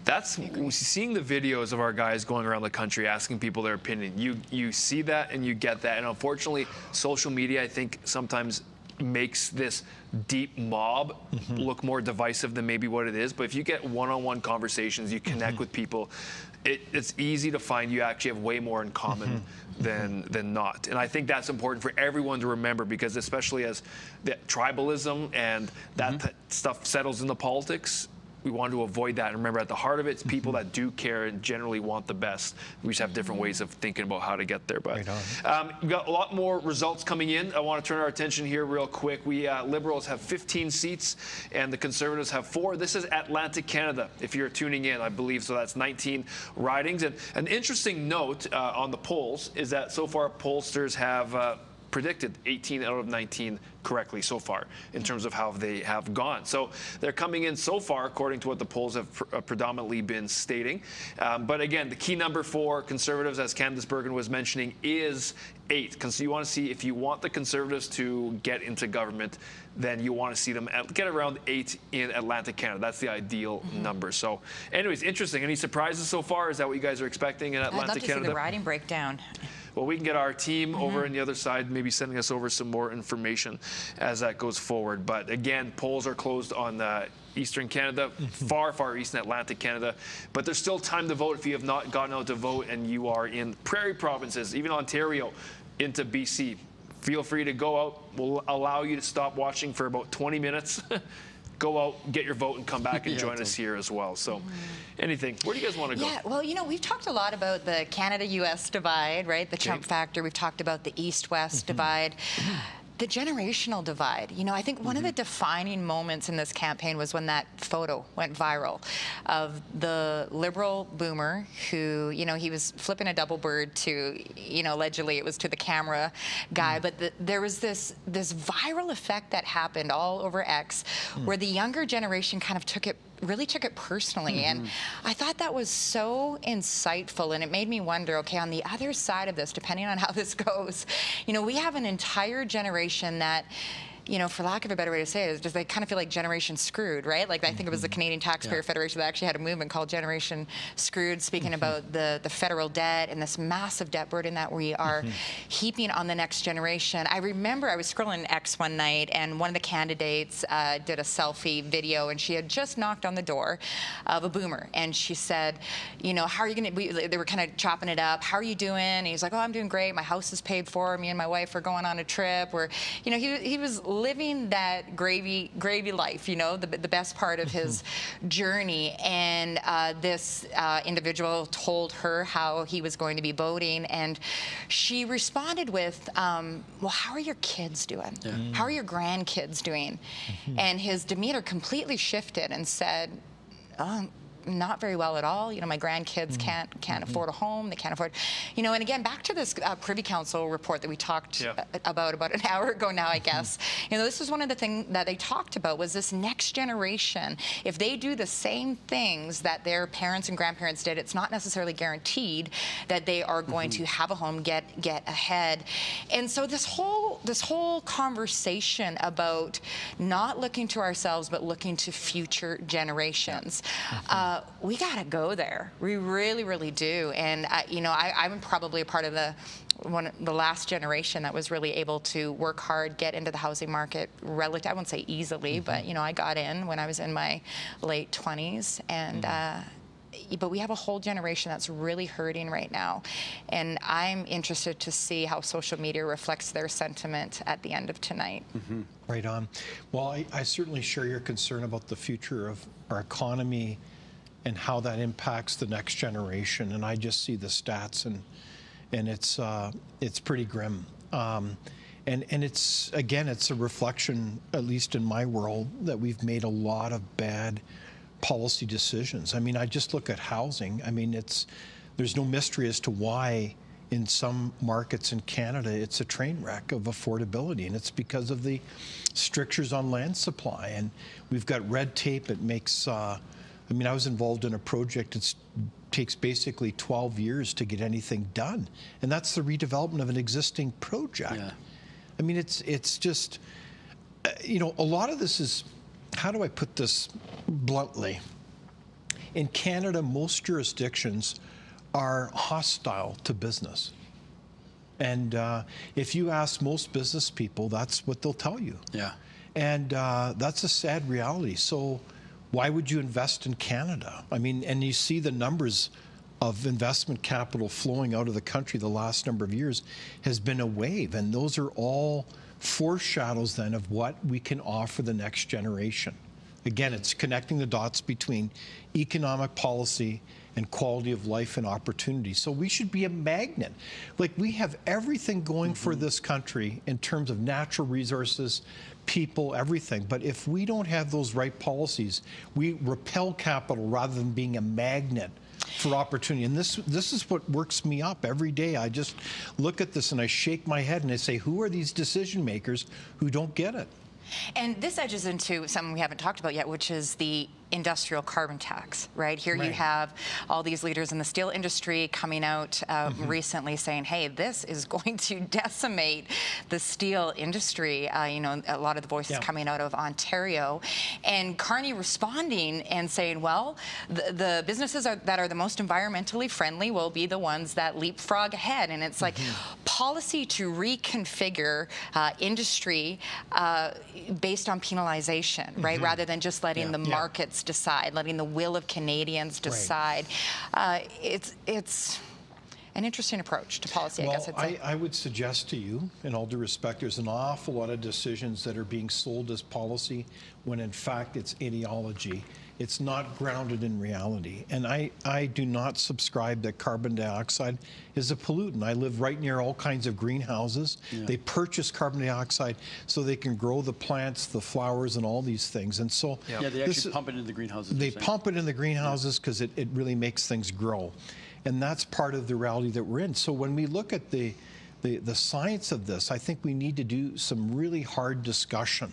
That's seeing the videos of our guys going around the country asking people their opinion. You see that and you get that. And unfortunately, social media, I think, sometimes makes this deep mob look more divisive than maybe what it is. But if you get one-on-one conversations, you connect with people, it's easy to find you actually have way more in common than not. And I think that's important for everyone to remember, because especially as the tribalism and that stuff settles into politics, we want to avoid that. And remember, at the heart of it, it's people that do care and generally want the best. We just have different ways of thinking about how to get there. But we've got a lot more results coming in. I want to turn our attention here real quick. We Liberals have 15 seats and the Conservatives have 4. This is Atlantic Canada, if you're tuning in, I believe. So that's 19 ridings. And an interesting note on the polls is that so far pollsters have predicted 18 out of 19 correctly so far in terms of how they have gone. So they're coming in so far according to what the polls have predominantly been stating. But again, the key number for Conservatives, as Candice Bergen was mentioning, is 8. Because you want to see, if you want the Conservatives to get into government, then you want to see them get around 8 in Atlantic Canada. That's the ideal number. So anyways, interesting. Any surprises so far? Is that what you guys are expecting in Atlantic Canada? I'd love to see the riding breakdown. Well, we can get our team over on the other side, maybe sending us over some more information as that goes forward. But again, polls are closed on Eastern Canada, far, far east in Atlantic Canada. But there's still time to vote if you have not gotten out to vote and you are in prairie provinces, even Ontario, into BC. Feel free to go out. We'll allow you to stop watching for about 20 minutes. Go out, get your vote, and come back and join us here as well. So anything. Where do you guys want to go? Yeah, well, you know, we've talked a lot about the Canada-U.S. divide, right? The Trump factor. We've talked about the East-West divide. The generational divide. You know, I think one of the defining moments in this campaign was when that photo went viral of the Liberal boomer who, you know, he was flipping a double bird to, you know, allegedly it was to the camera guy, but there was this viral effect that happened all over X where the younger generation kind of really took it personally. And I thought that was so insightful, and it made me wonder, okay, on the other side of this, depending on how this goes, you know, we have an entire generation that, you know, for lack of a better way to say it, is just they kind of feel like Generation Screwed, right? Like I think it was the Canadian Taxpayer Federation that actually had a movement called Generation Screwed, speaking about the federal debt and this massive debt burden that we are heaping on the next generation. I remember I was scrolling X one night, and one of the candidates did a selfie video, and she had just knocked on the door of a boomer, and she said, you know, how are you going to? They were kind of chopping it up. How are you doing? And he's like, oh, I'm doing great. My house is paid for. Me and my wife are going on a trip. Where, you know, he was living that gravy life, you know, the best part of his journey. And this individual told her how he was going to be voting, and she responded with, well, how are your kids doing? How are your grandkids doing? And his demeanor completely shifted and said, not very well at all. You know, my grandkids can't afford a home. They can't afford, you know. And again, back to this Privy Council report that we talked about an hour ago now, I guess. You know, this is one of the things that they talked about, was this next generation. If they do the same things that their parents and grandparents did, it's not necessarily guaranteed that they are going to have a home, get ahead. And so this whole conversation about not looking to ourselves but looking to future generations. We got to go there. We really, really do. And, you know, I'm probably a part of the last generation that was really able to work hard, get into the housing market I won't say easily, but, you know, I got in when I was in my late 20s. And, but we have a whole generation that's really hurting right now. And I'm interested to see how social media reflects their sentiment at the end of tonight. Right on. Well, I certainly share your concern about the future of our economy and how that impacts the next generation. And I just see the stats, and it's pretty grim. And And it's, again, it's a reflection, at least in my world, that we've made a lot of bad policy decisions. I mean, I just look at housing. I mean, there's no mystery as to why in some markets in Canada it's a train wreck of affordability, and it's because of the strictures on land supply. And we've got red tape. It makes, I mean, I was involved in a project. It takes basically 12 years to get anything done, and that's the redevelopment of an existing project. Yeah. I mean, it's just, you know, a lot of this is, how do I put this bluntly? In Canada, most jurisdictions are hostile to business. And if you ask most business people, that's what they'll tell you. Yeah. And that's a sad reality. So why would you invest in Canada? I mean, and you see the numbers of investment capital flowing out of the country the last number of years has been a wave. And those are all foreshadows then of what we can offer the next generation. Again, it's connecting the dots between economic policy and quality of life and opportunity. So we should be a magnet. Like, we have everything going for this country in terms of natural resources, people, everything. But if we don't have those right policies, we repel capital rather than being a magnet for opportunity. And this is what works me up every day. I just look at this and I shake my head and I say, who are these decision makers who don't get it? And this edges into something we haven't talked about yet, which is the industrial carbon tax, right? Here you have all these leaders in the steel industry coming out recently saying, hey, this is going to decimate the steel industry. You know, a lot of the voices coming out of Ontario. And Carney responding and saying, well, the businesses that are the most environmentally friendly will be the ones that leapfrog ahead. And it's like policy to reconfigure industry based on penalization, right? Rather than just letting the markets decide, letting the will of Canadians decide. It's an interesting approach to policy, I guess I'd say. I would suggest to you, in all due respect, there's an awful lot of decisions that are being sold as policy when in fact it's ideology. It's not grounded in reality. And I do not subscribe that carbon dioxide is a pollutant. I live right near all kinds of greenhouses. They purchase carbon dioxide so they can grow the plants, the flowers, and all these things. And so they actually pump it into the greenhouses. They pump it in the greenhouses because it really makes things grow. And that's part of the reality that we're in. So when we look at the science of this, I think we need to do some really hard discussion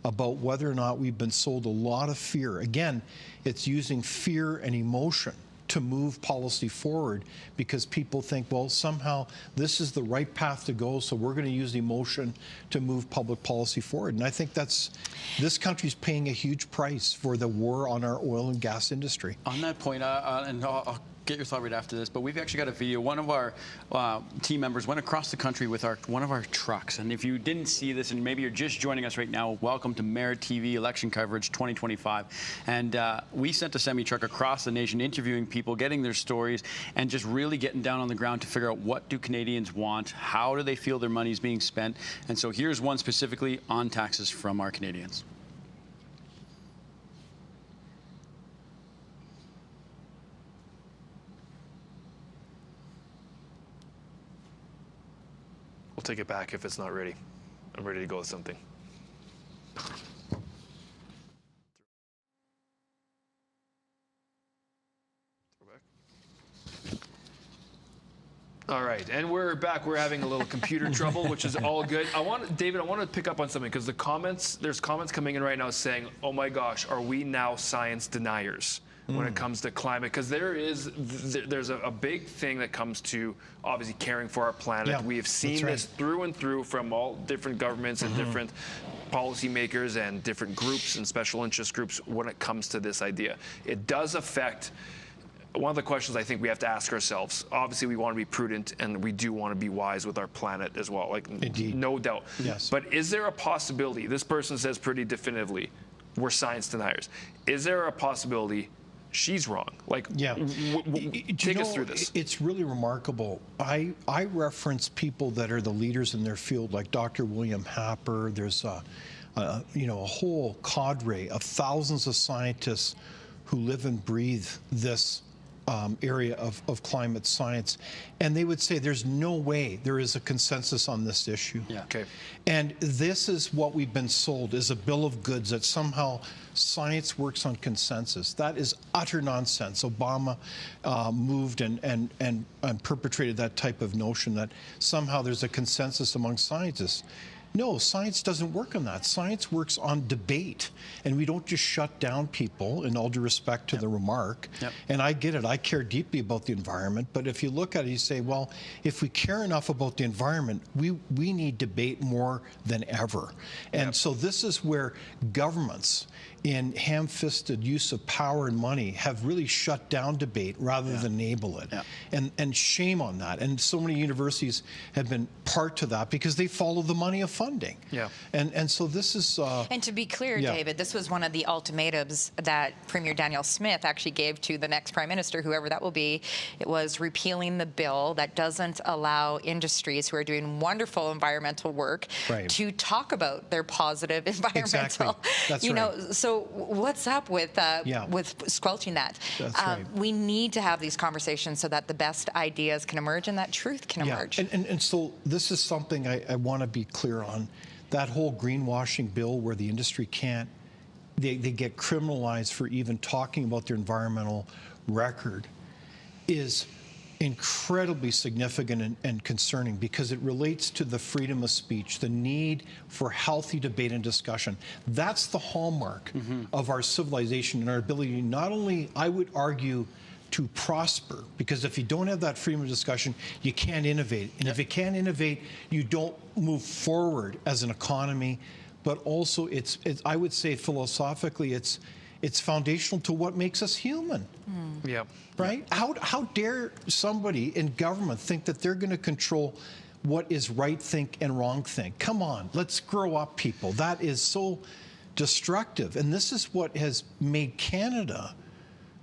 about whether or not we've been sold a lot of fear. Again, it's using fear and emotion to move policy forward because people think, well, somehow this is the right path to go, so we're going to use emotion to move public policy forward. And I think this country's paying a huge price for the war on our oil and gas industry. On that point, and I'll get your thought right after this, but we've actually got a video. One of our team members went across the country with one of our trucks, and if you didn't see this and maybe you're just joining us right now, welcome to Merit TV Election Coverage 2025. And we sent a semi-truck across the nation interviewing people, getting their stories, and just really getting down on the ground to figure out what do Canadians want, how do they feel their money is being spent. And so here's one specifically on taxes from our Canadians. We'll take it back if it's not ready. I'm ready to go with something. All right, and we're back. We're having a little computer trouble, which is all good. David, I want to pick up on something because there's comments coming in right now saying, oh my gosh, are we now science deniers when it comes to climate? Because there's a big thing that comes to obviously caring for our planet. We have seen this through and through from all different governments and different policymakers and different groups and special interest groups when it comes to this idea. It does affect. One of the questions I think we have to ask ourselves, obviously we want to be prudent and we do want to be wise with our planet as well, like no doubt. Yes. But is there a possibility, this person says pretty definitively, we're science deniers. Is there a possibility she's wrong? Like, take us through this. It's really remarkable. I reference people that are the leaders in their field, like Dr. William Happer. There's a whole cadre of thousands of scientists who live and breathe this area of climate science, and they would say there's no way there is a consensus on this issue. Yeah. Okay. And this is what we've been sold, is a bill of goods that somehow science works on consensus. That is utter nonsense. Obama moved and perpetrated that type of notion that somehow there's a consensus among scientists. No, science doesn't work on that. Science works on debate, and we don't just shut down people, in all due respect to the remark. And I get it. I care deeply about the environment, but if you look at it, you say, well, if we care enough about the environment, we need debate more than ever. And so this is where governments, in ham-fisted use of power and money, have really shut down debate rather than enable it. And shame on that. And so many universities have been part to that because they follow the money of funding. And so this is... and to be clear, David, this was one of the ultimatums that Premier Daniel Smith actually gave to the next Prime Minister, whoever that will be. It was repealing the bill that doesn't allow industries who are doing wonderful environmental work to talk about their positive environmental... That's you know, so what's up with squelching that? That's right. We need to have these conversations so that the best ideas can emerge and that truth can emerge. And so this is something I want to be clear on. That whole greenwashing bill where the industry can't, they get criminalized for even talking about their environmental record is incredibly significant and concerning because it relates to the freedom of speech, the need for healthy debate and discussion. That's the hallmark of our civilization and our ability not only, I would argue, to prosper, because if you don't have that freedom of discussion, you can't innovate. And if you can't innovate, you don't move forward as an economy. But also, it's I would say philosophically, it's foundational to what makes us human. Right? How dare somebody in government think that they're going to control what is right think and wrong think? Come on, let's grow up, people. That is so destructive. And this is what has made Canada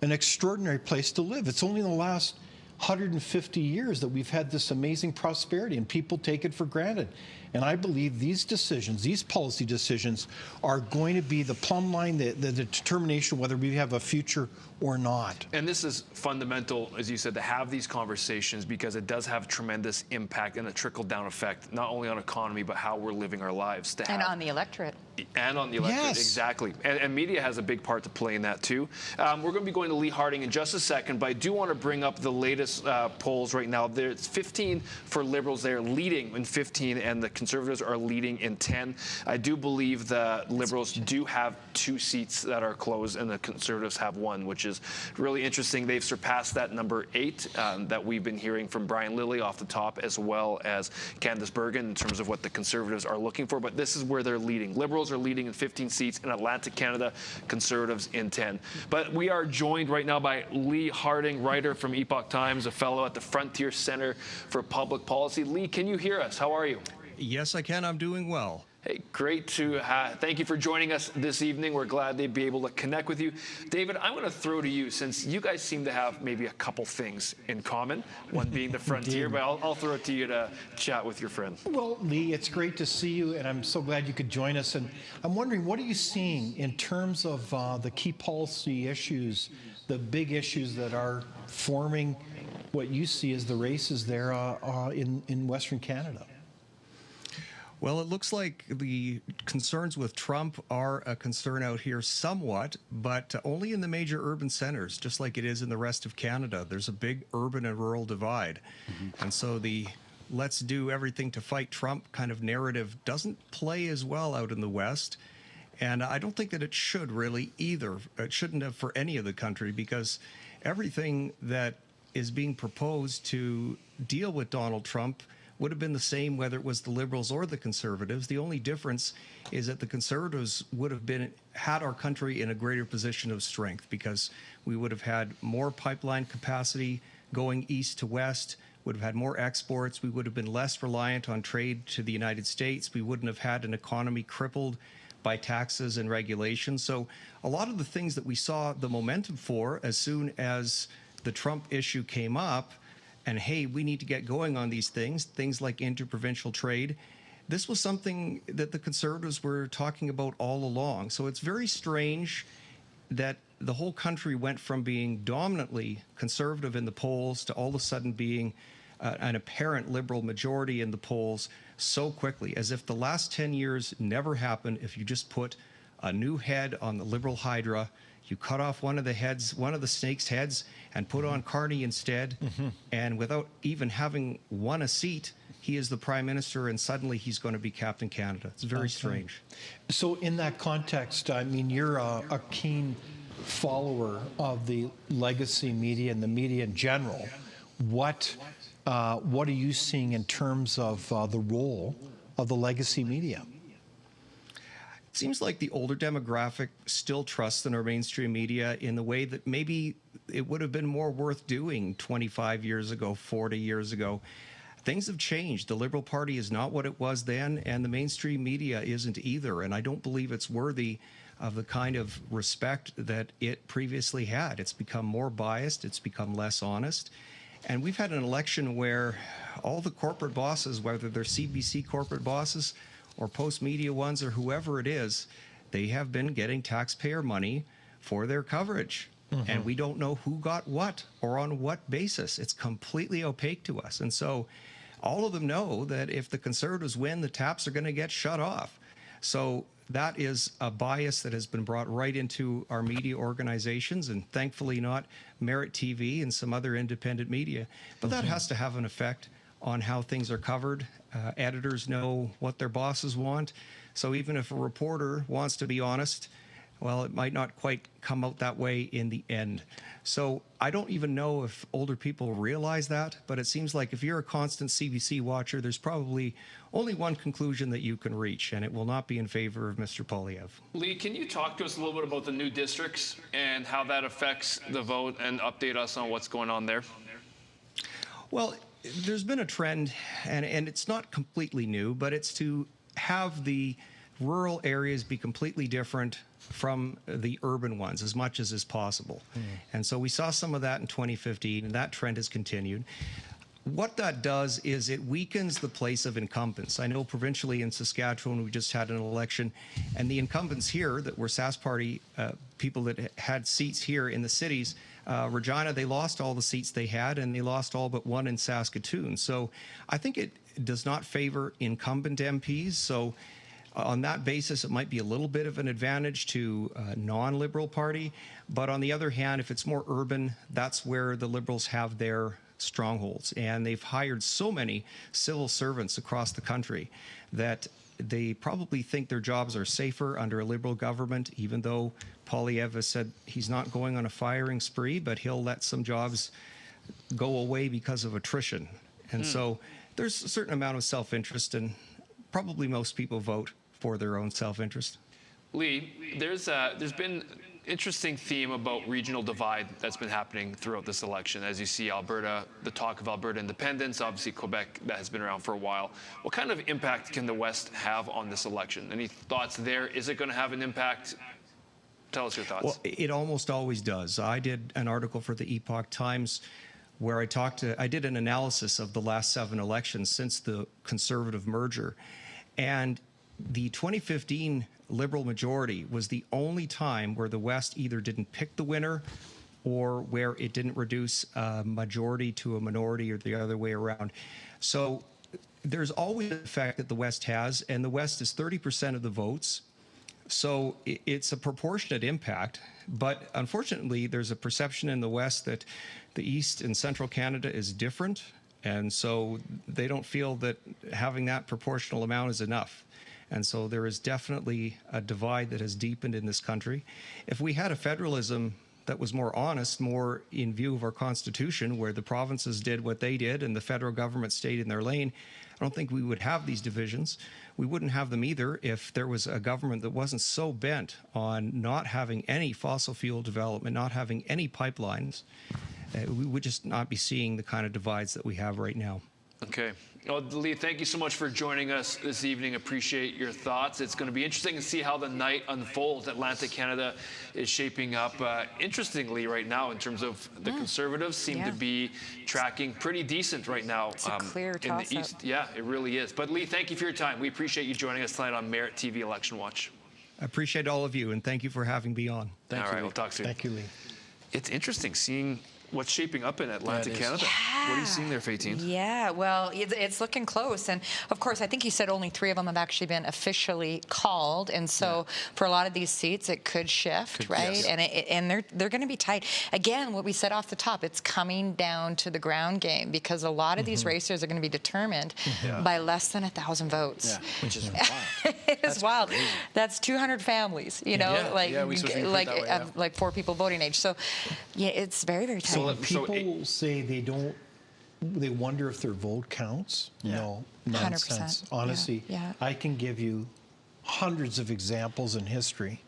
an extraordinary place to live. It's only in the last 150 years that we've had this amazing prosperity, and people take it for granted. And I believe these decisions, these policy decisions, are going to be the plumb line, the determination whether we have a future or not. And this is fundamental, as you said, to have these conversations because it does have tremendous impact and a trickle-down effect, not only on economy, but how we're living our lives. And on the electorate. And on the electorate, exactly. And media has a big part to play in that, too. We're going to be going to Lee Harding in just a second, but I do want to bring up the latest polls right now. There's 15 for Liberals. They're leading in 15, and the Conservatives are leading in 10. I do believe the Liberals do have 2 seats that are closed, and the Conservatives have 1, which is really interesting. They've surpassed that number 8 that we've been hearing from Brian Lilley off the top, as well as Candice Bergen in terms of what the Conservatives are looking for. But this is where they're leading. Liberals are leading in 15 seats in Atlantic Canada, Conservatives in 10. But we are joined right now by Lee Harding, writer from Epoch Times, a fellow at the Frontier Center for Public Policy. Lee, can you hear us? How are you? Yes, I can. I'm doing well. Hey, great to thank you for joining us this evening. We're glad they'd be able to connect with you. David, I'm going to throw to you, since you guys seem to have maybe a couple things in common, one being the Frontier, but I'll throw it to you to chat with your friend. Well, Lee, it's great to see you, and I'm so glad you could join us. And I'm wondering, what are you seeing in terms of the key policy issues, the big issues that are forming what you see as the races there in Western Canada? Well, it looks like the concerns with Trump are a concern out here somewhat, but only in the major urban centers, just like it is in the rest of Canada. There's a big urban and rural divide. And so the let's do everything to fight Trump kind of narrative doesn't play as well out in the West. And I don't think that it should really either. It shouldn't have for any of the country, because everything that is being proposed to deal with Donald Trump would have been the same whether it was the Liberals or the Conservatives. The only difference is that the Conservatives would have had our country in a greater position of strength, because we would have had more pipeline capacity going east to west, would have had more exports, we would have been less reliant on trade to the United States, we wouldn't have had an economy crippled by taxes and regulations. So a lot of the things that we saw the momentum for as soon as the Trump issue came up, and hey, we need to get going on these things like interprovincial trade. This was something that the Conservatives were talking about all along. So it's very strange that the whole country went from being dominantly conservative in the polls to all of a sudden being an apparent Liberal majority in the polls so quickly, as if the last 10 years never happened. If you just put a new head on the Liberal Hydra, you cut off one of the snake's heads, and put on Carney instead, and without even having won a seat, he is the Prime Minister, and suddenly he's going to be Captain Canada. It's very strange. So in that context, I mean, you're a keen follower of the legacy media and the media in general. What are you seeing in terms of the role of the legacy media? It seems like the older demographic still trusts in our mainstream media in the way that maybe it would have been more worth doing 25 years ago, 40 years ago. Things have changed. The Liberal Party is not what it was then, and the mainstream media isn't either. And I don't believe it's worthy of the kind of respect that it previously had. It's become more biased. It's become less honest. And we've had an election where all the corporate bosses, whether they're CBC corporate bosses or Post Media ones or whoever it is, they have been getting taxpayer money for their coverage. And we don't know who got what or on what basis. It's completely opaque to us. And so all of them know that if the Conservatives win, the taps are going to get shut off. So that is a bias that has been brought right into our media organizations, and thankfully not Merit TV and some other independent media. But that has to have an effect on how things are covered. Editors know what their bosses want. So even if a reporter wants to be honest, well, it might not quite come out that way in the end. So I don't even know if older people realize that, but it seems like if you're a constant CBC watcher, there's probably only one conclusion that you can reach, and it will not be in favor of Mr. Poilievre. Lee, can you talk to us a little bit about the new districts and how that affects the vote, and update us on what's going on there? Well, there's been a trend, and it's not completely new, but it's to have the rural areas be completely different from the urban ones as much as is possible. And so we saw some of that in 2015, and that trend has continued. What that does is it weakens the place of incumbents. I know provincially in Saskatchewan, we just had an election, and the incumbents here that were Sask Party people that had seats here in the cities, Regina, they lost all the seats they had, and they lost all but one in Saskatoon. So I think it does not favor incumbent MPs. So on that basis, it might be a little bit of an advantage to a non-Liberal party. But on the other hand, if it's more urban, that's where the Liberals have their strongholds. And they've hired so many civil servants across the country that they probably think their jobs are safer under a Liberal government, even though Poilievre has said he's not going on a firing spree, but he'll let some jobs go away because of attrition. And so there's a certain amount of self-interest, and probably most people vote for their own self-interest. Lee, there's been interesting theme about regional divide that's been happening throughout this election. As you see, Alberta, the talk of Alberta independence, obviously Quebec, that has been around for a while. What kind of impact can the West have on this election? Any thoughts there? Is it going to have an impact? Tell us your thoughts. Well, it almost always does. I did an article for the Epoch Times where I did an analysis of the last 7 elections since the Conservative merger. And the 2015 Liberal majority was the only time where the West either didn't pick the winner or where it didn't reduce a majority to a minority or the other way around. So there's always an effect that the West has, and the West is 30% of the votes. So it's a proportionate impact, but unfortunately there's a perception in the West that the East and Central Canada is different, and so they don't feel that having that proportional amount is enough. And so there is definitely a divide that has deepened in this country. If we had a federalism that was more honest, more in view of our Constitution, where the provinces did what they did and the federal government stayed in their lane, I don't think we would have these divisions. We wouldn't have them either if there was a government that wasn't so bent on not having any fossil fuel development, not having any pipelines. We would just not be seeing the kind of divides that we have right now. Okay. Well, Lee, thank you so much for joining us this evening. Appreciate your thoughts. It's going to be interesting to see how the night unfolds. Atlantic Canada is shaping up interestingly right now in terms of the Conservatives seem to be tracking pretty decent right now. It's a clear in the East. Yeah, it really is. But Lee, thank you for your time. We appreciate you joining us tonight on Merit TV Election Watch. I appreciate all of you, and thank you for having me on. All right, we'll talk soon. Thank you, Lee. It's interesting seeing what's shaping up in Atlantic Canada. What are you seeing there, Faytene? Yeah, well, it's looking close. And, of course, I think you said only 3 of them have actually been officially called. And so for a lot of these seats, it could shift, right? Yes. And they're going to be tight. Again, what we said off the top, it's coming down to the ground game because a lot of these races are going to be determined by less than 1,000 votes. Yeah, which is wild. It is wild. That's 200 families, you know, like 4 people voting age. So, yeah, it's very, very tight. So people say they wonder if their vote counts. No, nonsense. 100%. Honestly, I can give you hundreds of examples in history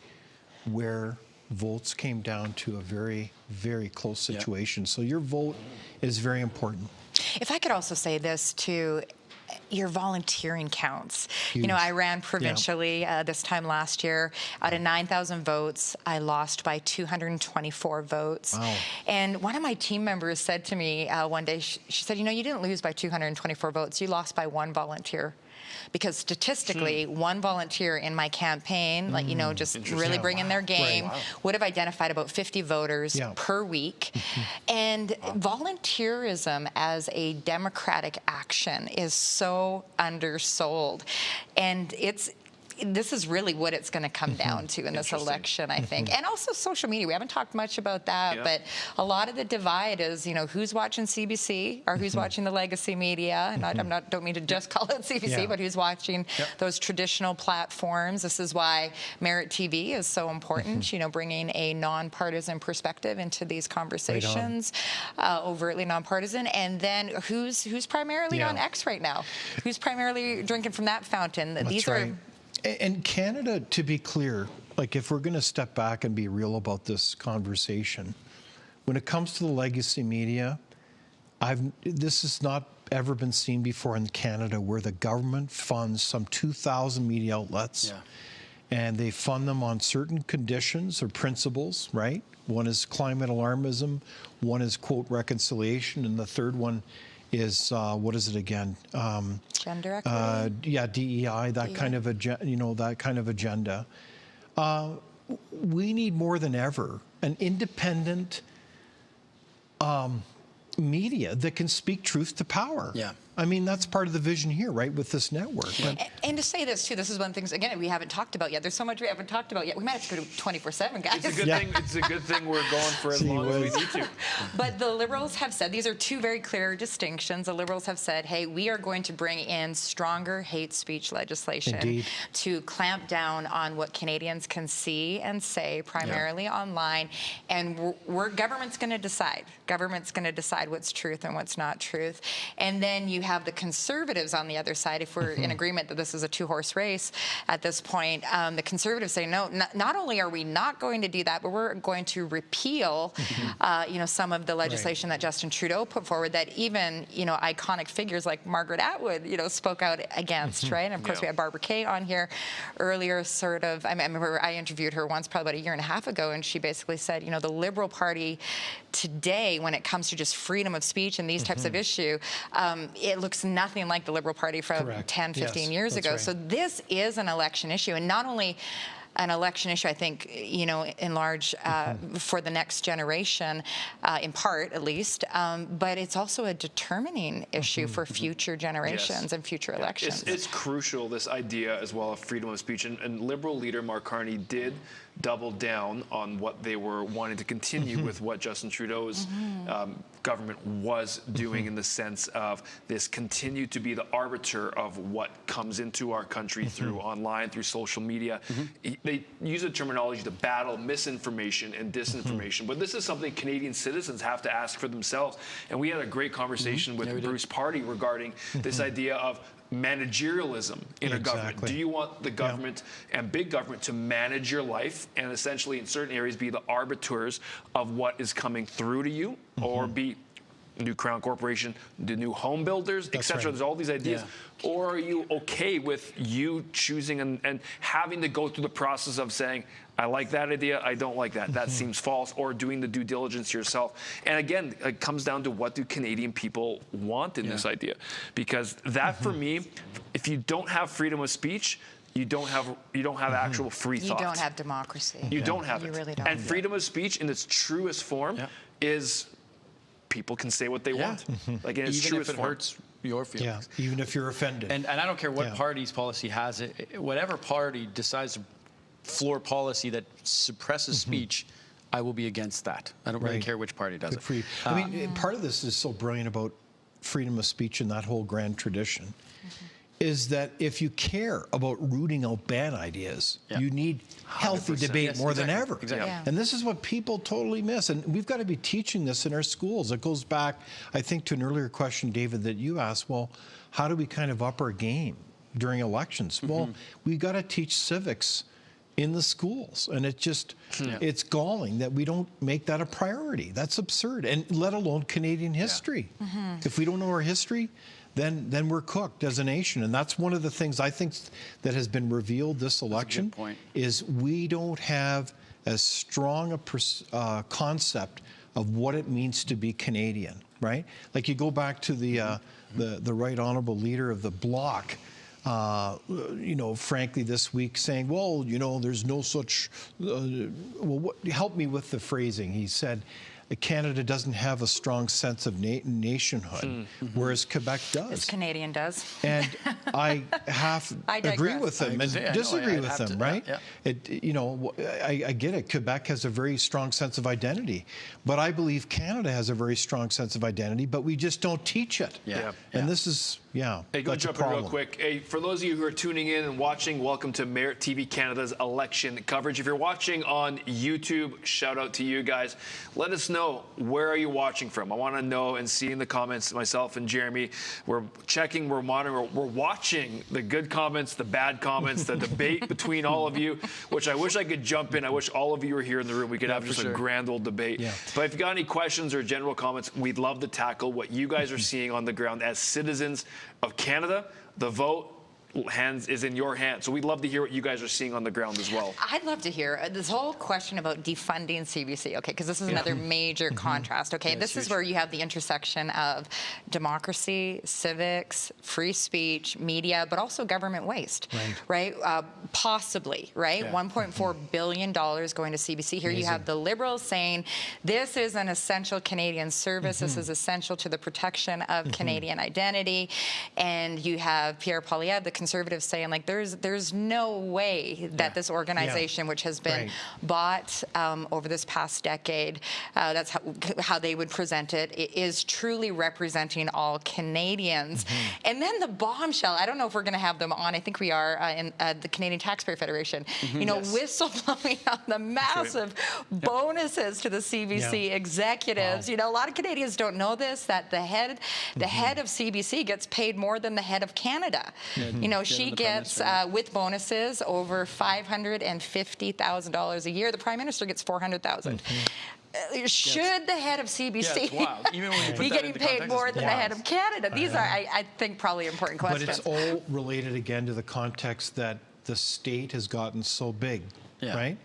where votes came down to a very, very close situation. So your vote is very important. If I could also say this too, your volunteering counts. Huge. You know, I ran provincially this time last year. Out of 9,000 votes, I lost by 224 votes. Wow. And one of my team members said to me one day, she said, you know, you didn't lose by 224 votes. You lost by 1 volunteer. Because statistically, 1 volunteer in my campaign, like, you know, just really bringing their game, would have identified about 50 voters per week. And volunteerism as a democratic action is so undersold. And this is really what it's going to come down to in this election, I think. And also social media. We haven't talked much about that, but a lot of the divide is, you know, who's watching CBC or who's watching the legacy media. And I don't mean to just call it CBC, but who's watching those traditional platforms. This is why Merit TV is so important, you know, bringing a nonpartisan perspective into these conversations, overtly nonpartisan. And then who's primarily on X right now? Who's primarily drinking from that fountain? These are... And Canada, to be clear, like if we're going to step back and be real about this conversation, when it comes to the legacy media, this has not ever been seen before in Canada, where the government funds some 2,000 media outlets, and they fund them on certain conditions or principles, right? One is climate alarmism, one is, quote, reconciliation, and the third one is what is it again? Gender equity. DEI, that kind of agenda. We need more than ever an independent media that can speak truth to power. Yeah. I mean, that's part of the vision here, right, with this network. And to say this, too, this is one of the things, again, we haven't talked about yet. There's so much we haven't talked about yet. We might have to go to 24/7, guys. It's a good thing. It's a good thing we're going for as long as we need to. But the Liberals have said, these are 2 very clear distinctions. The Liberals have said, hey, we are going to bring in stronger hate speech legislation to clamp down on what Canadians can see and say, primarily online. And government's going to decide. Government's going to decide what's truth and what's not truth. And then you have the Conservatives on the other side, if we're in agreement that this is a 2-horse race at this point. The Conservatives say, no, not only are we not going to do that, but we're going to repeal, you know, some of the legislation that Justin Trudeau put forward that even, you know, iconic figures like Margaret Atwood, you know, spoke out against, right? And of course, we had Barbara Kay on here earlier, sort of. I remember I interviewed her once, probably about 1.5 years ago, and she basically said, you know, the Liberal Party today, when it comes to just freedom of speech and these types of issue, it looks nothing like the Liberal Party from 10, 15 years ago. So this is an election issue, and not only an election issue, I think, you know, in large for the next generation, in part at least, but it's also a determining issue for future generations and future elections. It's crucial, this idea as well of freedom of speech, and Liberal leader Mark Carney did double down on what they were wanting to continue with what Justin Trudeau's government was doing in the sense of this continue to be the arbiter of what comes into our country through online, through social media. They use the terminology to battle misinformation and disinformation, but this is something Canadian citizens have to ask for themselves. And we had a great conversation with Bruce Pardy regarding this idea of managerialism in a government. Do you want the government and big government to manage your life and essentially in certain areas be the arbiters of what is coming through to you, or be New Crown Corporation, the new home builders, etc. There's all these ideas. Or are you okay with you choosing and having to go through the process of saying, I like that idea, I don't like that, that seems false, or doing the due diligence yourself? And again, it comes down to what do Canadian people want in this idea? Because that, for me, if you don't have freedom of speech, you don't have actual free thought. You don't have democracy. You don't have it. You really don't. And freedom of speech in its truest form is people can say what they want. Like in its even truest if it form. hurts your feelings. Yeah, even if you're offended. And I don't care what party's policy has it. Whatever party decides to floor policy that suppresses speech, I will be against that. I don't really care which party does it. For you. I mean, part of this is so brilliant about freedom of speech and that whole grand tradition is that if you care about rooting out bad ideas, you need healthy debate more than ever. And this is what people totally miss. And we've got to be teaching this in our schools. It goes back, I think, to an earlier question, David, that you asked, well, how do we kind of up our game during elections? Well, we got to teach civics in the schools. And it just, it's galling that we don't make that a priority. That's absurd. And let alone Canadian history. If we don't know our history, then we're cooked as a nation. And that's one of the things I think that has been revealed this election is we don't have as strong a concept of what it means to be Canadian, right? Like you go back to the right honourable leader of the Bloc, you know, frankly, this week saying, well, you know, there's no such, help me with the phrasing. He said, Canada doesn't have a strong sense of nationhood, whereas Quebec does. This Canadian does. And I agree with him and disagree with him, right? You know, I get it. Quebec has a very strong sense of identity, but I believe Canada has a very strong sense of identity, but we just don't teach it. And this is, hey, go jump in real quick. Hey, for those of you who are tuning in and watching, welcome to Merit TV Canada's election coverage. If you're watching on YouTube, shout out to you guys. Let us know, where are you watching from? I want to know and see in the comments, myself and Jeremy. We're checking, we're monitoring, we're watching the good comments, the bad comments, the debate between all of you, which I wish I could jump in. I wish all of you were here in the room. We could have just a grand old debate. But if you got any questions or general comments, we'd love to tackle what you guys are seeing on the ground as citizens of Canada. The vote is in your hands. So we'd love to hear what you guys are seeing on the ground as well. I'd love to hear this whole question about defunding CBC, okay, because this is another major contrast, okay? This is where you have the intersection of democracy, civics, free speech, media, but also government waste, right? Possibly, right? $1.4 billion going to CBC. Here you have the Liberals saying this is an essential Canadian service. This is essential to the protection of Canadian identity. And you have Pierre Poilievre, the Conservatives, saying like there's no way that this organization, which has been bought over this past decade, that's how they would present it, is truly representing all Canadians. And then the bombshell, I don't know if we're going to have them on, I think we are, in the Canadian Taxpayer Federation, you know, whistleblowing on the massive bonuses to the CBC executives. You know, a lot of Canadians don't know this, that the head of CBC gets paid more than the head of Canada. You know, she gets, with bonuses, over $550,000 a year. The Prime Minister gets $400,000. Should the head of CBC be getting paid more than the head of Canada? These are, I think, probably important questions. But it's all related, again, to the context that the state has gotten so big, right?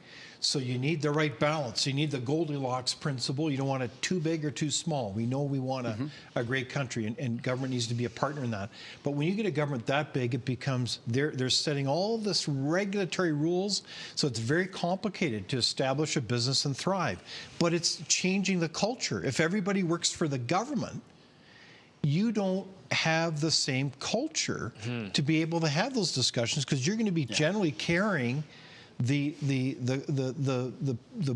So you need the right balance. You need the Goldilocks principle. You don't want it too big or too small. We know we want a great country, and government needs to be a partner in that. But when you get a government that big, it becomes, they're setting all this regulatory rules, so it's very complicated to establish a business and thrive. But it's changing the culture. If everybody works for the government, you don't have the same culture to be able to have those discussions, because you're going to be generally carrying the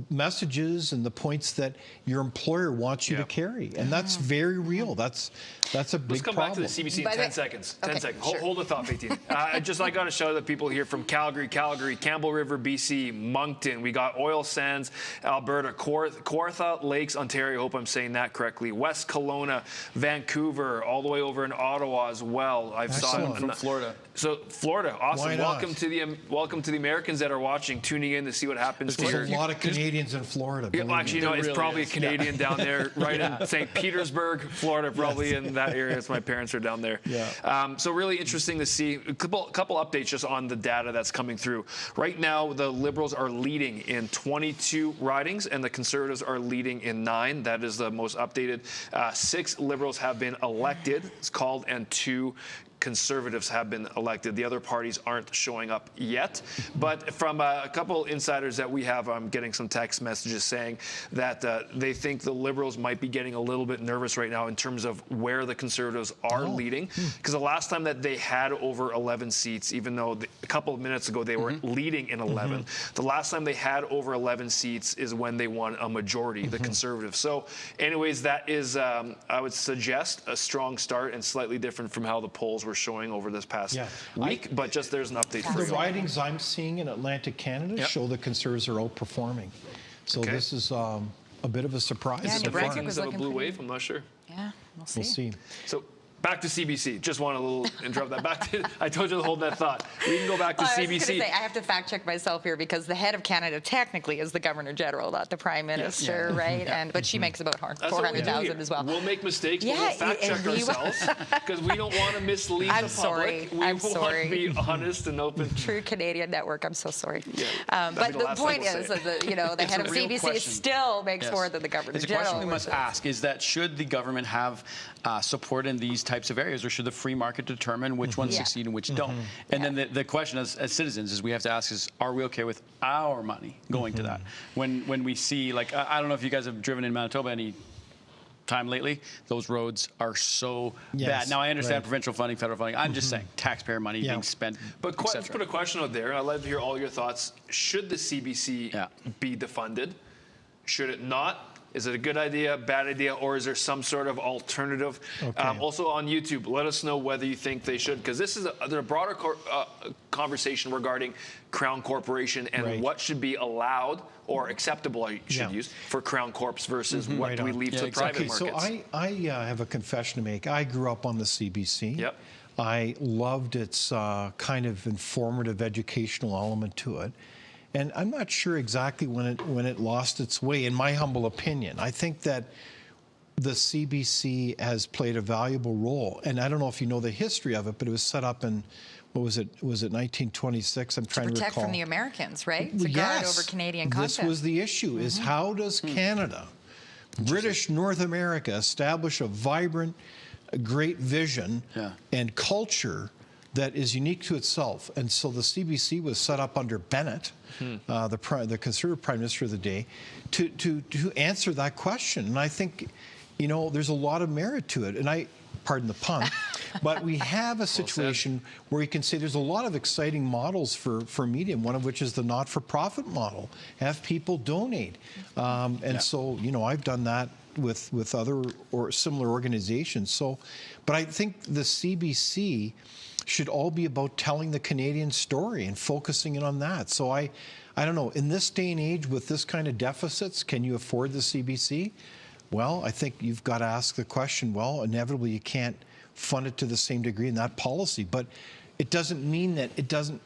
messages and the points that your employer wants you to carry, and that's very real. That's a big problem. Let's come back to the CBC in 10 seconds. 10 seconds. Hold the thought, Faytene. I got to show the people here from Calgary, Campbell River, BC, Moncton. We got oil sands, Alberta, Kawartha Lakes, Ontario. Hope I'm saying that correctly. West Kelowna, Vancouver, all the way over in Ottawa as well. I've saw it from Florida. So Florida, awesome. Welcome to the Americans that are watching, tuning in to see what happens. There's a lot of Canadians in Florida. Yeah, well, actually, no, it's really probably a Canadian down there, right in St. Petersburg, Florida, probably in that area. As my parents are down there. So really interesting to see. A couple updates just on the data that's coming through. Right now, the Liberals are leading in 22 ridings, and the Conservatives are leading in 9. That is the most updated. 6 Liberals have been elected, it's called, and 2 Conservatives have been elected. The other parties aren't showing up yet. But from a couple insiders that we have, I'm getting some text messages saying that they think the Liberals might be getting a little bit nervous right now in terms of where the Conservatives are leading. Because the last time that they had over 11 seats, even though a couple of minutes ago they were leading in 11, the last time they had over 11 seats is when they won a majority, the Conservatives. So anyways, that is, I would suggest, a strong start and slightly different from how the polls were showing over this past week, but just there's an update for you. The ridings I'm seeing in Atlantic Canada show the Conservatives are outperforming. So this is a bit of a surprise. Is the Vikings of a blue wave? I'm not sure. Yeah, we'll see. We'll see. So back to CBC. Just want to interrupt that. Back to, I told you to hold that thought. We can go back to CBC. I was going to say, I have to fact check myself here because the head of Canada technically is the Governor General, not the Prime Minister, right? And but she makes about 400,000 as well. We'll make mistakes, but we'll fact check ourselves because we don't want to mislead the public. We want to be honest and open. True Canadian network. I'm so sorry. But the point is that the head of CBC still makes more than the Governor General. It's a question we must ask: is that should the government have support in these types of areas, or should the free market determine which ones succeed and which don't? And then the question as citizens is we have to ask is, are we okay with our money going to that? When we see, like, I don't know if you guys have driven in Manitoba any time lately, those roads are so bad. Now I understand provincial funding, federal funding. I'm just saying taxpayer money being spent. But let's put a question out there, and I'd love to hear all your thoughts. Should the CBC be defunded? Should it not? Is it a good idea, bad idea, or is there some sort of alternative? Also on YouTube, let us know whether you think they should, because this is a broader conversation regarding Crown Corporation and what should be allowed or acceptable, I should use, for Crown Corps versus what do we leave to private markets. So I have a confession to make. I grew up on the CBC. I loved its kind of informative educational element to it. And I'm not sure exactly when it lost its way, in my humble opinion. I think that the CBC has played a valuable role. And I don't know if you know the history of it, but it was set up in, what was it? Was it 1926? I'm trying to recall. To protect from the Americans, right? To guard over Canadian content. This was the issue, is how does Canada, British North America, establish a vibrant, great vision and culture that is unique to itself? And so the CBC was set up under Bennett, the Conservative Prime Minister of the day, to answer that question. And I think, there's a lot of merit to it. And pardon the pun, but we have a situation where you can say there's a lot of exciting models for media, one of which is the not-for-profit model. Have people donate. So, I've done that with other or similar organizations. So, but I think the CBC should all be about telling the Canadian story and focusing in on that. So I don't know, in this day and age with this kind of deficits, can you afford the CBC? Well, I think you've got to ask the question, well, inevitably you can't fund it to the same degree in that policy, but it doesn't mean that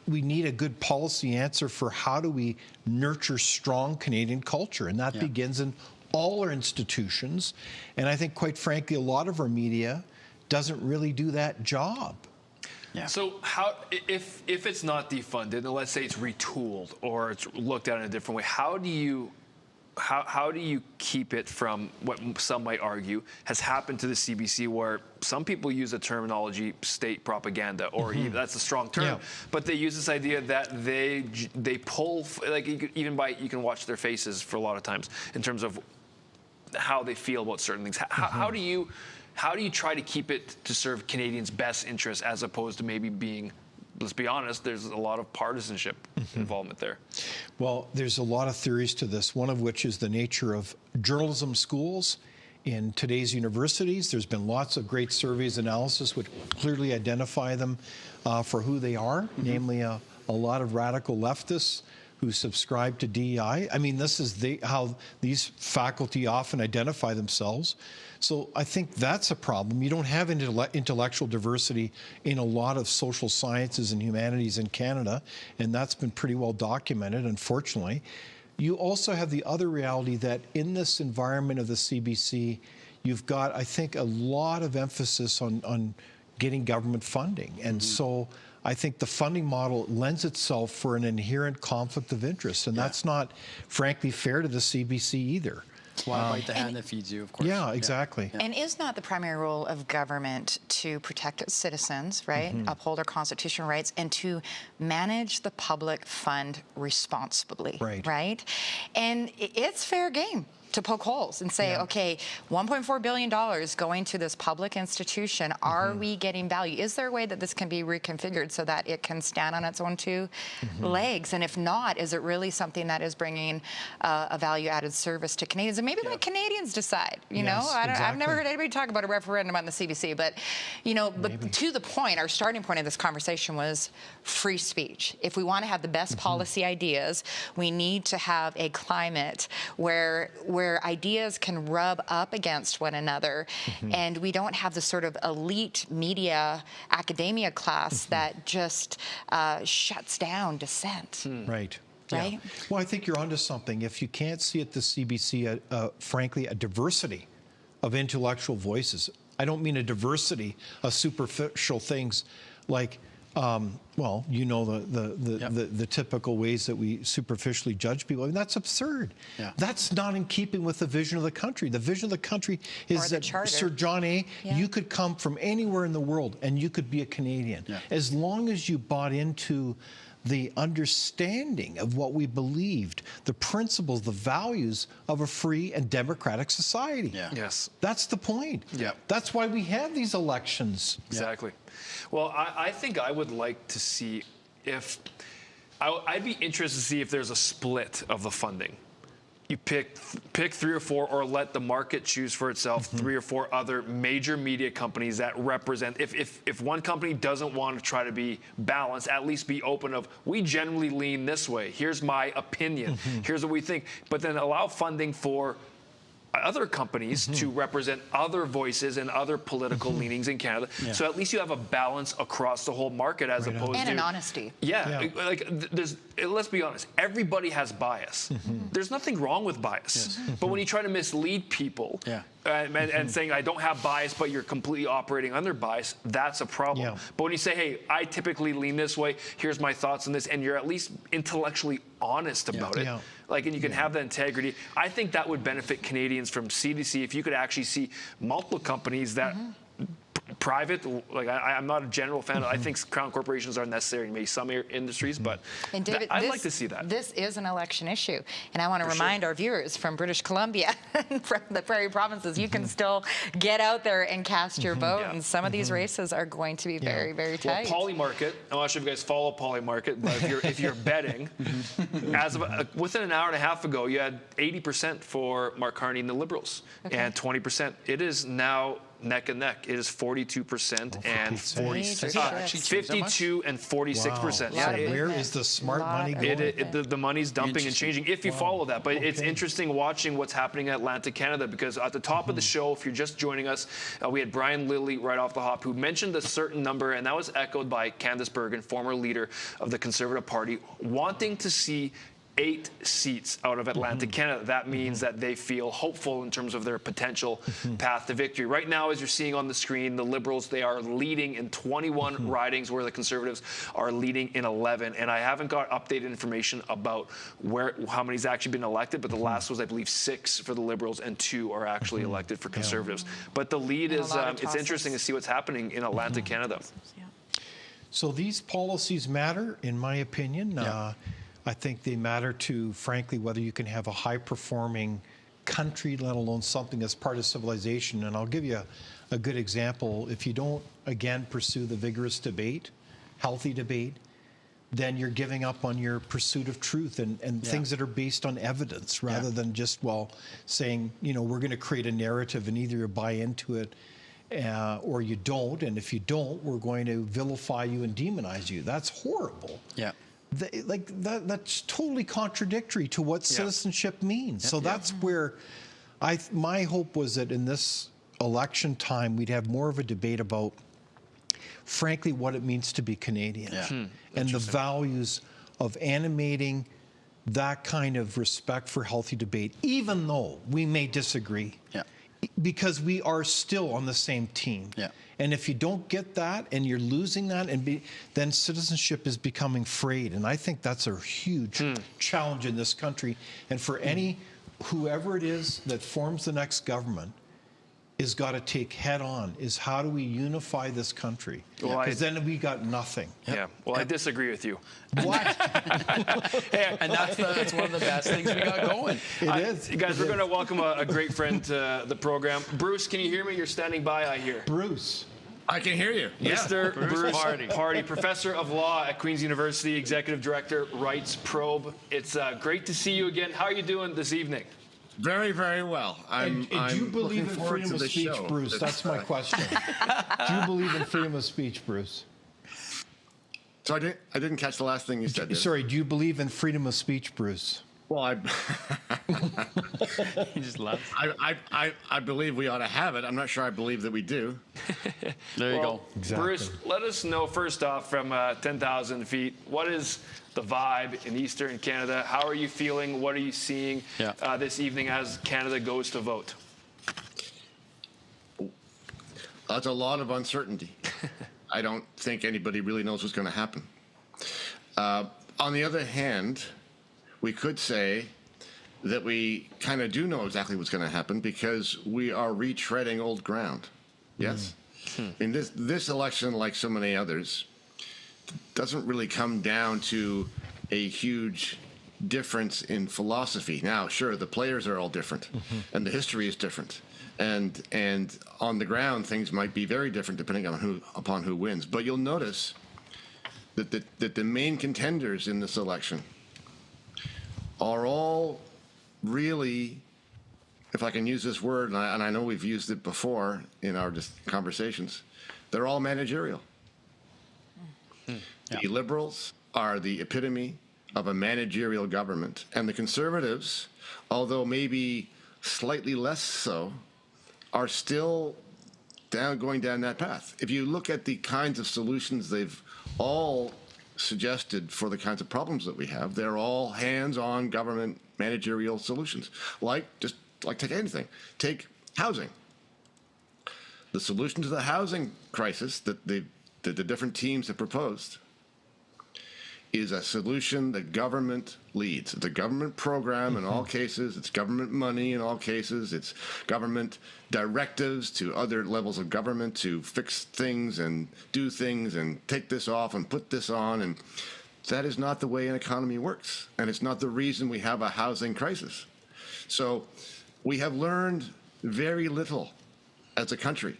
we need a good policy answer for how do we nurture strong Canadian culture, and that begins in all our institutions. And I think, quite frankly, a lot of our media doesn't really do that job. So how, if it's not defunded, and let's say it's retooled or it's looked at in a different way, how do you keep it from what some might argue has happened to the CBC, where some people use the terminology state propaganda, or that's a strong term, but they use this idea that they pull, like you can watch their faces for a lot of times in terms of how they feel about certain things. How do you try to keep it to serve Canadians' best interests, as opposed to maybe being, let's be honest, there's a lot of partisanship involvement there? Well, there's a lot of theories to this, one of which is the nature of journalism schools in today's universities. There's been lots of great surveys, analysis, which clearly identify them for who they are, namely a lot of radical leftists who subscribe to DEI. I mean, this is how these faculty often identify themselves. So I think that's a problem. You don't have intellectual diversity in a lot of social sciences and humanities in Canada, and that's been pretty well documented, unfortunately. You also have the other reality that in this environment of the CBC, you've got, I think, a lot of emphasis on getting government funding. And so I think the funding model lends itself for an inherent conflict of interest, and that's not, frankly, fair to the CBC either. Why bite the hand that feeds you, of course. Yeah, exactly. And is not the primary role of government to protect its citizens, right? Uphold our constitutional rights and to manage the public fund responsibly, right? And it's fair game to poke holes and say, okay, $1.4 billion going to this public institution. Are we getting value? Is there a way that this can be reconfigured so that it can stand on its own two legs? And if not, is it really something that is bringing a value-added service to Canadians? And maybe let Canadians decide, you know? I've never heard anybody talk about a referendum on the CBC, but, you know, but to the point, our starting point of this conversation was free speech. If we want to have the best policy ideas, we need to have a climate where ideas can rub up against one another, and we don't have the sort of elite media academia class that just shuts down dissent. Right. Right? Well, I think you're onto something. If you can't see at the CBC, frankly, a diversity of intellectual voices. I don't mean a diversity of superficial things like, well, you know, the typical ways that we superficially judge people. I mean, that's absurd. That's not in keeping with the vision of the country. The vision of the country is that, Sir John A., you could come from anywhere in the world and you could be a Canadian. As long as you bought into the understanding of what we believed, the principles, the values of a free and democratic society. Yes. That's the point. That's why we have these elections. Exactly. Well, I think I would like to see if... I'd be interested to see if there's a split of the funding. You pick 3 or 4, or let the market choose for itself 3 or 4 other major media companies that represent. If one company doesn't want to try to be balanced, at least be open of, we generally lean this way. Here's my opinion. Here's what we think. But then allow funding for other companies to represent other voices and other political leanings in Canada. So at least you have a balance across the whole market as opposed to... And an honesty. Like let's be honest, everybody has bias. There's nothing wrong with bias. But when you try to mislead people and saying, I don't have bias, but you're completely operating under bias, that's a problem. But when you say, hey, I typically lean this way, here's my thoughts on this, and you're at least intellectually honest about it, like, and you can have that integrity, I think that would benefit Canadians from CDC if you could actually see multiple companies that private, like I'm not a general fan. I think crown corporations are necessary in maybe some industries, but and David, I'd like to see that. This is an election issue, and I want to remind our viewers from British Columbia and from the Prairie provinces, you can still get out there and cast your vote, and some of these races are going to be very, very tight. Well, Polymarket, I'm not sure if you guys follow Polymarket, but if you're betting, as of within an hour and a half ago, you had 80% for Mark Carney and the Liberals, and 20%. It is now neck and neck. It is 42% and 52 and 46%. Where is the smart money going? The money's dumping and changing if you follow that. But it's interesting watching what's happening in Atlantic Canada, because at the top of the show, if you're just joining us, we had Brian Lilley right off the hop who mentioned a certain number, and that was echoed by Candice Bergen, former leader of the Conservative Party, wanting to see 8 seats out of Atlantic Canada. That means that they feel hopeful in terms of their potential path to victory. Right now, as you're seeing on the screen, the Liberals, they are leading in 21 ridings, where the Conservatives are leading in 11. And I haven't got updated information about how many's actually been elected, but the last was, I believe, 6 for the Liberals and 2 are actually elected for Conservatives. But the lead is, it's interesting to see what's happening in Atlantic Canada. So these policies matter, in my opinion. I think they matter to, frankly, whether you can have a high-performing country, let alone something that's part of civilization. And I'll give you a good example. If you don't, again, pursue the vigorous debate, healthy debate, then you're giving up on your pursuit of truth and things that are based on evidence, rather than just, saying, you know, we're going to create a narrative and either you buy into it or you don't. And if you don't, we're going to vilify you and demonize you. That's horrible. That's totally contradictory to what citizenship means. So that's where my hope was that in this election time, we'd have more of a debate about, frankly, what it means to be Canadian and the values of animating that kind of respect for healthy debate, even though we may disagree, because we are still on the same team. And if you don't get that and you're losing that, then citizenship is becoming frayed. And I think that's a huge challenge in this country. And for any whoever it is that forms the next government is got to take head on is how do we unify this country? Because then we got nothing. Yeah. Well, I disagree with you. What? And that's one of the best things we got going. It is. You guys, we're going to welcome a great friend to the program. Bruce, can you hear me? You're standing by, I hear. Bruce. I can hear you. Mr. Bruce Pardy, professor of law at Queen's University, executive director, Rights Probe. It's great to see you again. How are you doing this evening? Very, very well. Do you believe in freedom of speech, Bruce? That's my question. Do you believe in freedom of speech, Bruce? So I didn't catch the last thing you said. Sorry, do you believe in freedom of speech, Bruce? Well, He just laughs. I believe we ought to have it. I'm not sure I believe that we do. There you go. Exactly. Bruce, let us know first off from 10,000 feet, what is the vibe in Eastern Canada? How are you feeling? What are you seeing this evening as Canada goes to vote? That's a lot of uncertainty. I don't think anybody really knows what's going to happen. On the other hand, we could say that we kind of do know exactly what's going to happen because we are retreading old ground. Yes? I mean, this election, like so many others, doesn't really come down to a huge difference in philosophy. Now, sure, the players are all different, and the history is different, and on the ground things might be very different depending on upon who wins. But you'll notice that the main contenders in this election are all really, if I can use this word, and I know we've used it before in our conversations, they're all managerial. The Liberals are the epitome of a managerial government, and the Conservatives, although maybe slightly less so, are still going down that path. If you look at the kinds of solutions they've all suggested for the kinds of problems that we have, they're all hands-on government managerial solutions. Like take anything. Take housing. The solution to the housing crisis that the different teams have proposed is a solution that government leads. It's a government program in all cases. It's government money in all cases. It's government directives to other levels of government to fix things and do things and take this off and put this on. And that is not the way an economy works. And it's not the reason we have a housing crisis. So we have learned very little as a country.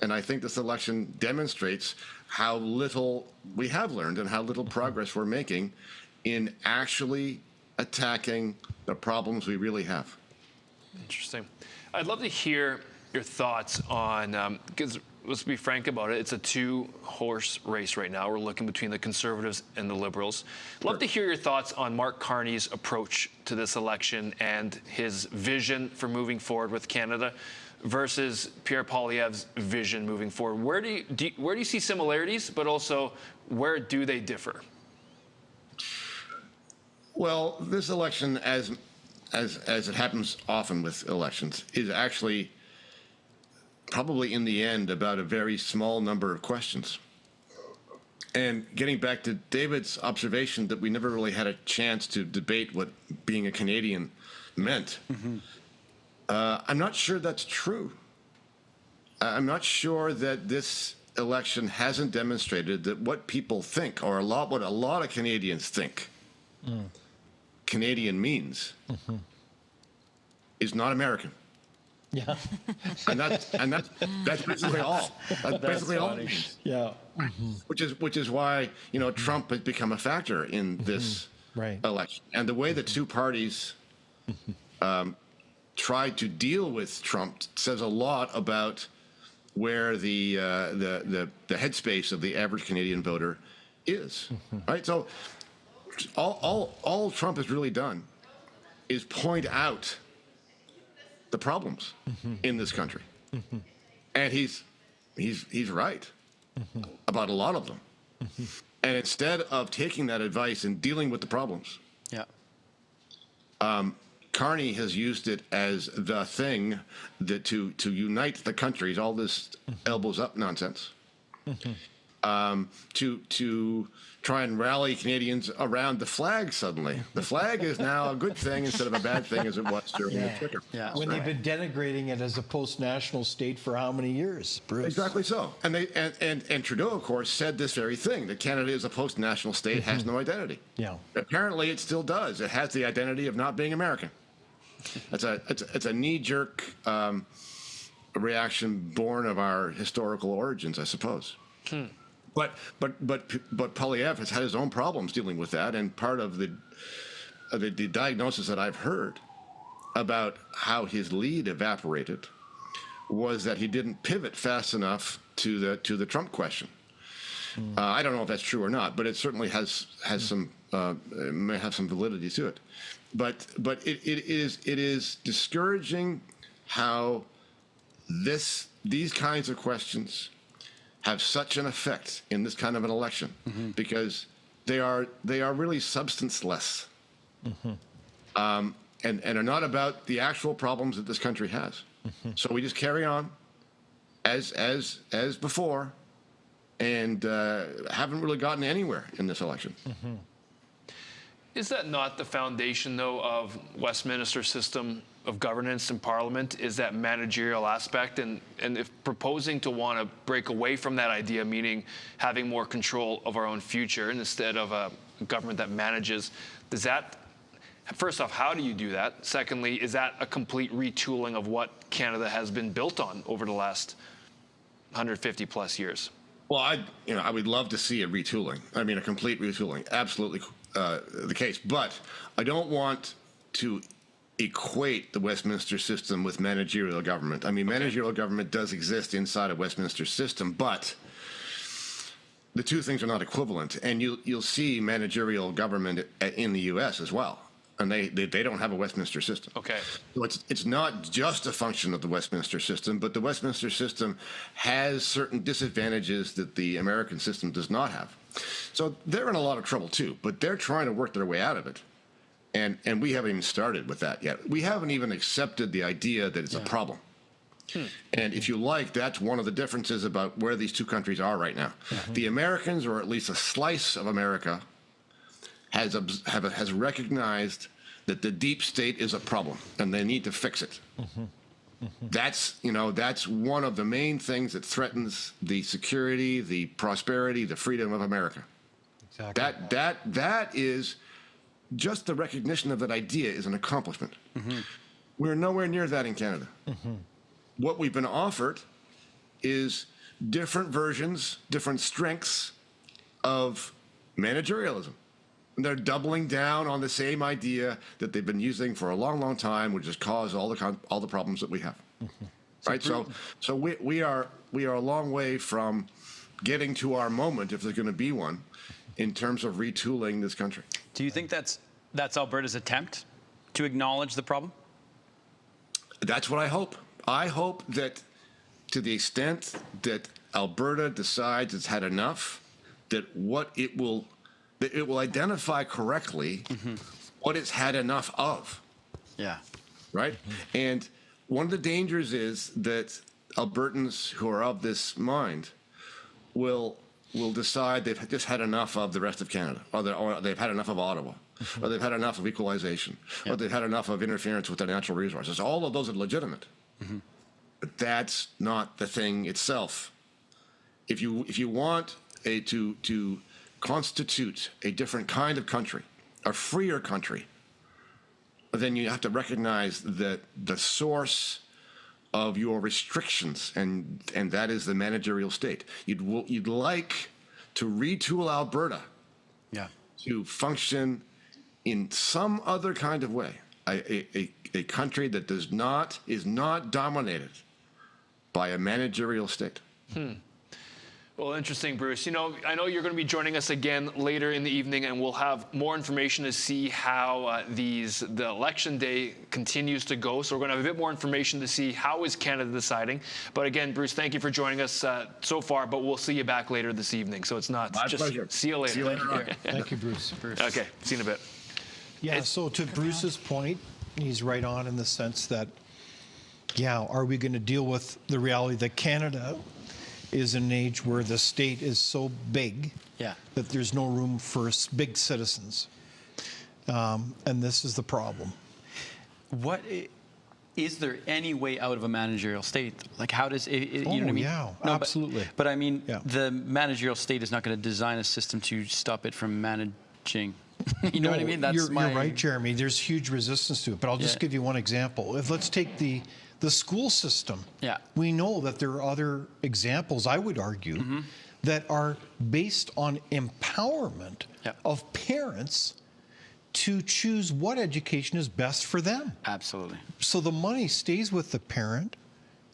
And I think this election demonstrates how little we have learned and how little progress we're making in actually attacking the problems we really have. Interesting. I'd love to hear your thoughts on, because let's be frank about it, it's a two-horse race right now. We're looking between the Conservatives and the Liberals. I'd love to hear your thoughts on Mark Carney's approach to this election and his vision for moving forward with Canada versus Pierre Poilievre's vision moving forward. Where do you see similarities, but also where do they differ? Well, this election, as it happens often with elections, is actually probably in the end about a very small number of questions. And getting back to David's observation that we never really had a chance to debate what being a Canadian meant, I'm not sure that's true. I'm not sure that this election hasn't demonstrated that what people think, or what a lot of Canadians think Canadian means, is not American. Yeah. and that's basically all. That's basically all it means. Yeah. Which is why, Trump has become a factor in this election. And the way the two parties tried to deal with Trump says a lot about where the headspace of the average Canadian voter is. Right? So all Trump has really done is point out the problems in this country. And he's right about a lot of them. And instead of taking that advice and dealing with the problems, Carney has used it as the thing that to unite the country, all this elbows up nonsense. to try and rally Canadians around the flag suddenly. The flag is now a good thing instead of a bad thing as it was during the Trigger. Yeah. When they've been denigrating it as a post-national state for how many years, Bruce? Exactly so. And Trudeau, of course, said this very thing, that Canada is a post-national state, has no identity. Yeah. Apparently it still does. It has the identity of not being American. It's a knee-jerk reaction born of our historical origins, I suppose. But Poilievre has had his own problems dealing with that, and part of the diagnosis that I've heard about how his lead evaporated was that he didn't pivot fast enough to the Trump question. I don't know if that's true or not, but it certainly has some may have some validity to it. But it is discouraging how these kinds of questions have such an effect in this kind of an election, because they are really substanceless, and are not about the actual problems that this country has. So we just carry on as before, and haven't really gotten anywhere in this election. Is that not the foundation, though, of Westminster system of governance and parliament, is that managerial aspect? And if proposing to want to break away from that idea, meaning having more control of our own future instead of a government that manages, does that, first off, how do you do that? Secondly, is that a complete retooling of what Canada has been built on over the last 150 plus years? Well, I would love to see a retooling. I mean, a complete retooling. Absolutely the case. But I don't want to equate the Westminster system with managerial government. I mean, managerial government does exist inside a Westminster system, but the two things are not equivalent. And you'll see managerial government in the U.S. as well. And they don't have a Westminster system. Okay. So it's not just a function of the Westminster system, but the Westminster system has certain disadvantages that the American system does not have. So they're in a lot of trouble too, but they're trying to work their way out of it. And we haven't even started with that yet. We haven't even accepted the idea that it's a problem. And if you like, that's one of the differences about where these two countries are right now. The Americans, or at least a slice of America, has recognized that the deep state is a problem and they need to fix it. That's one of the main things that threatens the security, the prosperity, the freedom of America. Exactly. That is just the recognition of that idea is an accomplishment. We're nowhere near that in Canada. What we've been offered is different versions, different strengths of managerialism. And they're doubling down on the same idea that they've been using for a long, long time, which has caused all the problems that we have. Right. So we are a long way from getting to our moment, if there's going to be one, in terms of retooling this country. Do you think that's Alberta's attempt to acknowledge the problem? That's what I hope. I hope that to the extent that Alberta decides it's had enough, that it will identify correctly what it's had enough of. Yeah. Right? And one of the dangers is that Albertans who are of this mind will decide they've just had enough of the rest of Canada, or they've had enough of Ottawa, or they've had enough of equalization, or they've had enough of interference with their natural resources. All of those are legitimate. But that's not the thing itself. If you want to constitute a different kind of country, a freer country, then you have to recognize that the source of your restrictions, and that is the managerial state. You'd like to retool Alberta to function in some other kind of way, a country that is not dominated by a managerial state. Well, interesting, Bruce. I know you're going to be joining us again later in the evening, and we'll have more information to see how the election day continues to go. So we're going to have a bit more information to see how is Canada deciding. But again, Bruce, thank you for joining us so far, but we'll see you back later this evening. So it's not My pleasure. See you later. See you later. Thank you, Bruce. Okay, see you in a bit. Yeah, so to Bruce's point, he's right on in the sense that, are we going to deal with the reality that Canada is an age where the state is so big that there's no room for big citizens. And this is the problem. Is there any way out of a managerial state? Like, how does it, you know what I mean? Yeah, no, absolutely. But I mean, the managerial state is not going to design a system to stop it from managing. You know what I mean? You're right, Jeremy. There's huge resistance to it. But I'll just give you one example. Let's take the school system. Yeah. We know that there are other examples, I would argue, that are based on empowerment of parents to choose what education is best for them. Absolutely. So the money stays with the parent,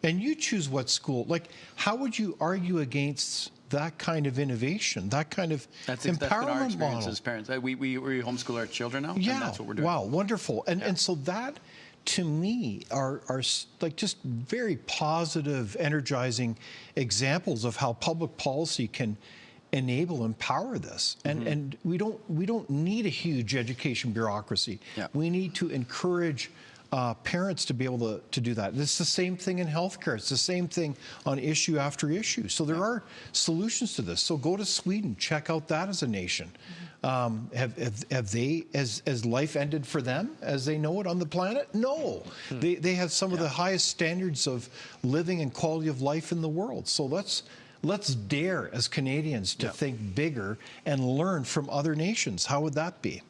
and you choose what school. Like, how would you argue against that kind of innovation, that kind of that's empowerment been our experience model? as parents. We homeschool our children now, yeah, and that's what we're doing. Wow, wonderful. And so that, to me, are like just very positive, energizing examples of how public policy can enable, empower this. And we don't need a huge education bureaucracy. We need to encourage parents to be able to do that. It's the same thing in healthcare. It's the same thing on issue after issue. So there are solutions to this. So go to Sweden, check out that as a nation. Have they, as life ended for them as they know it on the planet? No. They have some of the highest standards of living and quality of life in the world. So let's dare as Canadians to think bigger and learn from other nations. How would that be?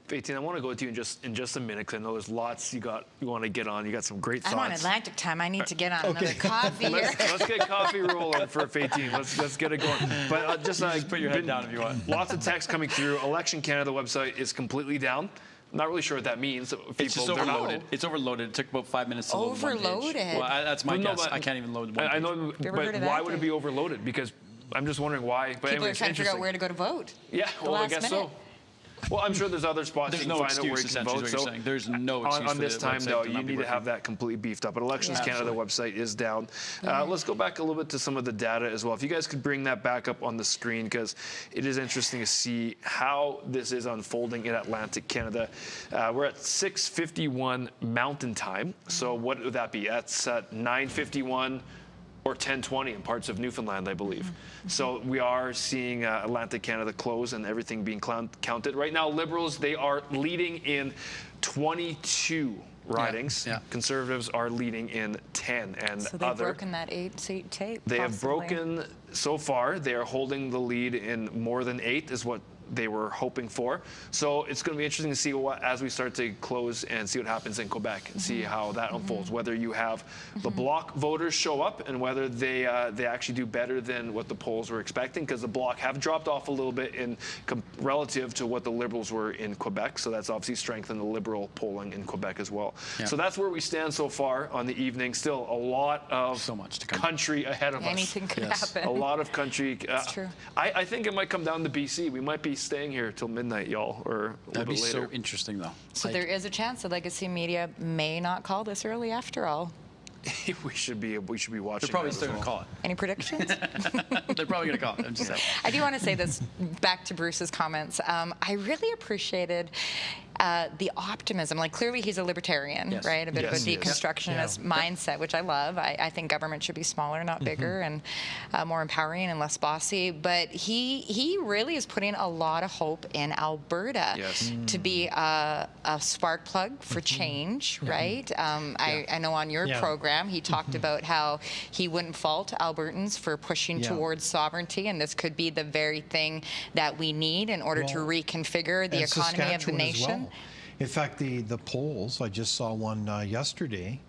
Faytene, I want to go to you in just a minute because I know there's lots you want to get on. You got some great thoughts. I'm on Atlantic time. I need to get on another coffee here. Let's get coffee rolling for Faytene. Let's get it going. But just put your head down if you want. Lots of text coming through. Election Canada website is completely down. I'm not really sure what that means. It's just overloaded. It's overloaded. It took about 5 minutes to load one page. Overloaded? Well, that's my guess. I can't even load one page. I know, but why would it be overloaded? Because I'm just wondering why. But people are trying to figure out where to go to vote. Yeah, well, I guess so. Well, I'm sure there's other spots you can find out where you can vote. So there's no excuse on this time, though, you need to have that completely beefed up. But Elections Canada website is down. Let's go back a little bit to some of the data as well. If you guys could bring that back up on the screen, because it is interesting to see how this is unfolding in Atlantic Canada. We're at 6:51 Mountain Time. So what would that be? That's at 9:51. Or 10:20 in parts of Newfoundland, I believe. So we are seeing Atlantic Canada close and everything being counted. Right now, Liberals, they are leading in 22 ridings. Conservatives are leading in 10 and so they've broken that 8-seat tape. They have broken, so far, they are holding the lead in more than 8 is what they were hoping for. So it's going to be interesting to see what, as we start to close and see what happens in Quebec and see how that unfolds, whether you have the Bloc voters show up and whether they actually do better than what the polls were expecting, because the Bloc have dropped off a little bit in relative to what the Liberals were in Quebec. So that's obviously strengthened the Liberal polling in Quebec as well. So that's where we stand so far on the evening. Still a lot of country ahead of us. Anything could happen. A lot of country. That's true. I think it might come down to BC. We might be staying here till midnight, y'all, or a little That'd bit be later. so interesting, though. So there is a chance the legacy media may not call this early after all. we should be watching. They're probably still going to call it. Any predictions? They're probably going to call it. I'm just saying. I do want to say this back to Bruce's comments. I really appreciated the optimism. Like, clearly he's a libertarian, right? A bit of a deconstructionist mindset, which I love. I think government should be smaller, not bigger, and more empowering and less bossy. But he really is putting a lot of hope in Alberta to be a spark plug for change, right? I know on your program he talked about how he wouldn't fault Albertans for pushing towards sovereignty, and this could be the very thing that we need in order to reconfigure the economy of the nation. In fact, the polls, I just saw one yesterday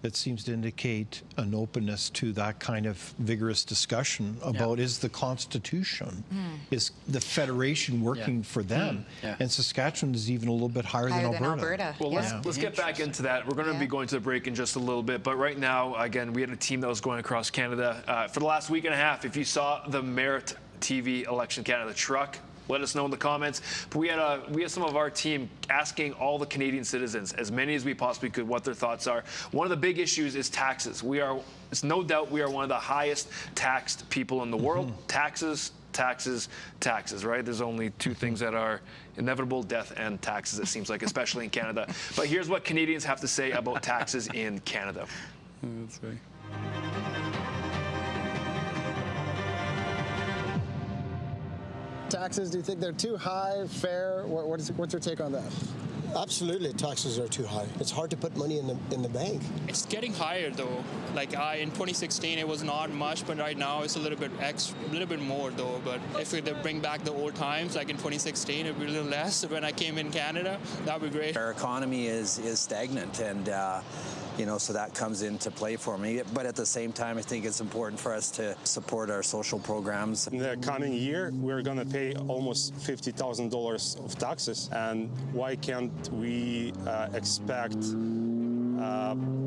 that seems to indicate an openness to that kind of vigorous discussion about is the Constitution, is the Federation working for them? And Saskatchewan is even a little bit higher than Alberta. Well, let's get back into that. We're going to be going to the break in just a little bit, but right now, again, we had a team that was going across Canada for the last week and a half. If you saw the Merit TV Election Canada truck, let us know in the comments. But we had some of our team asking all the Canadian citizens, as many as we possibly could, what their thoughts are. One of the big issues is taxes. It's no doubt we are one of the highest taxed people in the world. Taxes, taxes, taxes, right? There's only two things that are inevitable: death and taxes, it seems like, especially in Canada. But here's what Canadians have to say about taxes in Canada. That's right. taxes? Do you think they're too high, fair? What's your take on that? Absolutely, taxes are too high. It's hard to put money in the bank. It's getting higher though. Like in 2016, it was not much, but right now it's a little bit more though. But if we bring back the old times, like in 2016, it'd be a little less. When I came in Canada, that'd be great. Our economy is stagnant, and so that comes into play for me. But at the same time, I think it's important for us to support our social programs. In the coming year, we're going to pay almost $50,000 of taxes. And why can't we expect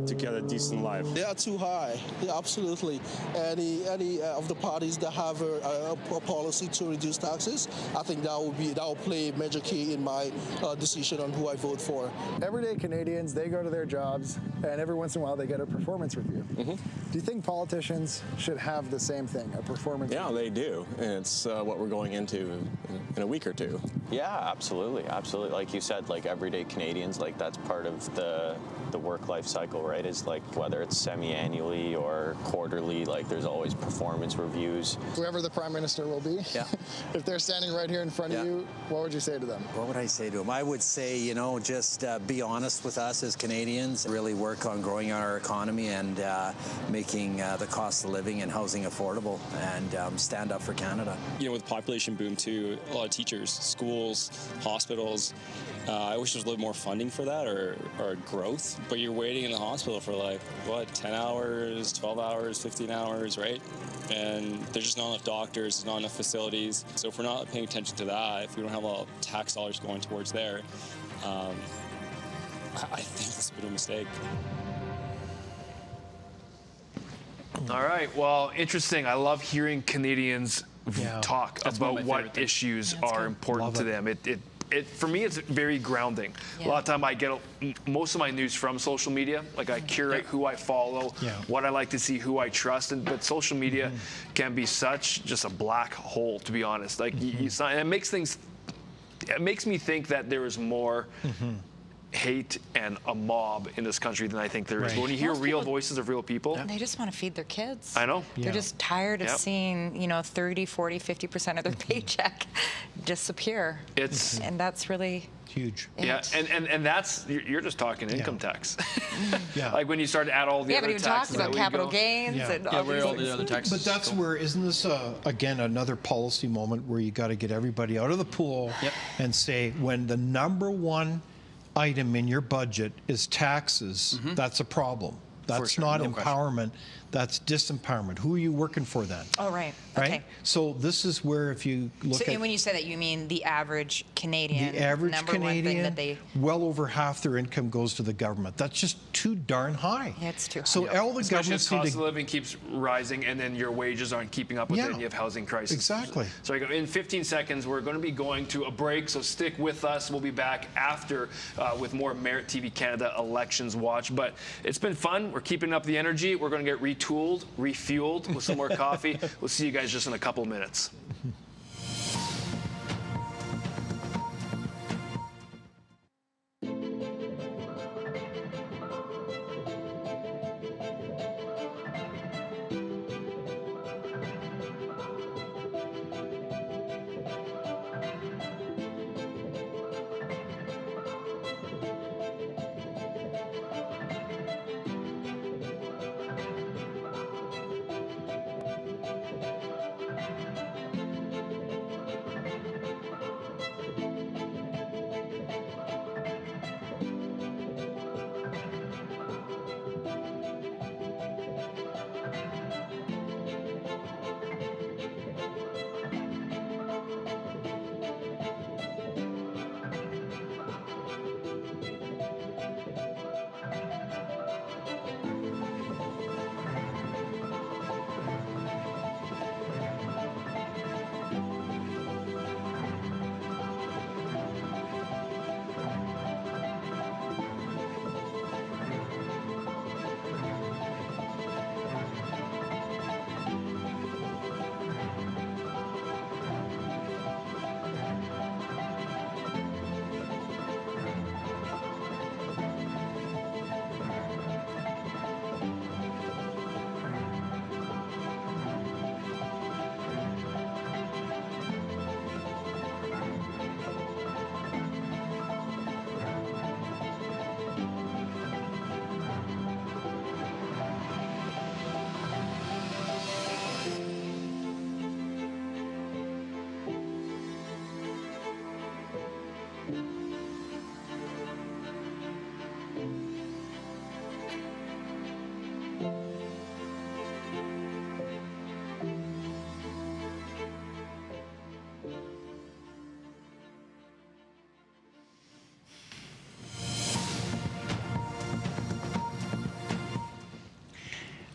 to get a decent life? They are too high. Yeah, absolutely. Any of the parties that have a policy to reduce taxes, I think that will play a major key in my decision on who I vote for. Everyday Canadians, they go to their jobs, and every once in a while they get a performance review. Do you think politicians should have the same thing, a performance review? Yeah, they do. And it's what we're going into in a week or two. Yeah, absolutely. Like you said, like everyday Canadians, like that's part of the work-life cycle, right? Is like whether it's semi-annually or quarterly, like there's always performance reviews. Whoever the Prime Minister will be, if they're standing right here in front of you, what would you say to them? What would I say to them? I would say, just be honest with us as Canadians, really work on growing our economy and making the cost of living and housing affordable, and stand up for Canada. With population boom too, a lot of teachers, schools, hospitals. I wish there was a little more funding for that or growth, but you're waiting in the hospital for 10 hours, 12 hours, 15 hours, right? And there's just not enough doctors, there's not enough facilities. So if we're not paying attention to that, if we don't have a lot of tax dollars going towards there, I think that's a bit of a mistake. All right. Well, interesting. I love hearing Canadians talk about what issues are important to them. For me, it's very grounding. A lot of time I get most of my news from social media. Like I curate who I follow, what I like to see, who I trust. But social media can be just a black hole, to be honest. Like it makes me think that there is more hate and a mob in this country than I think there is. But when you hear real voices of real people, they just want to feed their kids. I know. They're just tired of seeing 30, 40, 50% of their paycheck disappear. And that's really huge. And that's you're just talking income tax. Like when you start to add all the other taxes. Yeah, but even talk about capital gains and all the other taxes. But that's where, isn't this again another policy moment where you got to get everybody out of the pool and say, when the number one item in your budget is taxes, that's a problem. That's not empowerment. That's disempowerment. Who are you working for then? Oh, right. Right? Okay. So this is where, if you look at... And when you say that, you mean the average Canadian? The average number Canadian, one thing that they... well over half their income goes to the government. That's just too darn high. Yeah, it's too high. So all the governments need to... cost of living keeps rising, and then your wages aren't keeping up with it, and you have housing crisis. Exactly. So in 15 seconds, we're going to be going to a break, so stick with us. We'll be back after with more Merit TV Canada Elections Watch. But it's been fun. We're keeping up the energy. We're going to get retooled, refueled with some more coffee. We'll see you guys just in a couple minutes.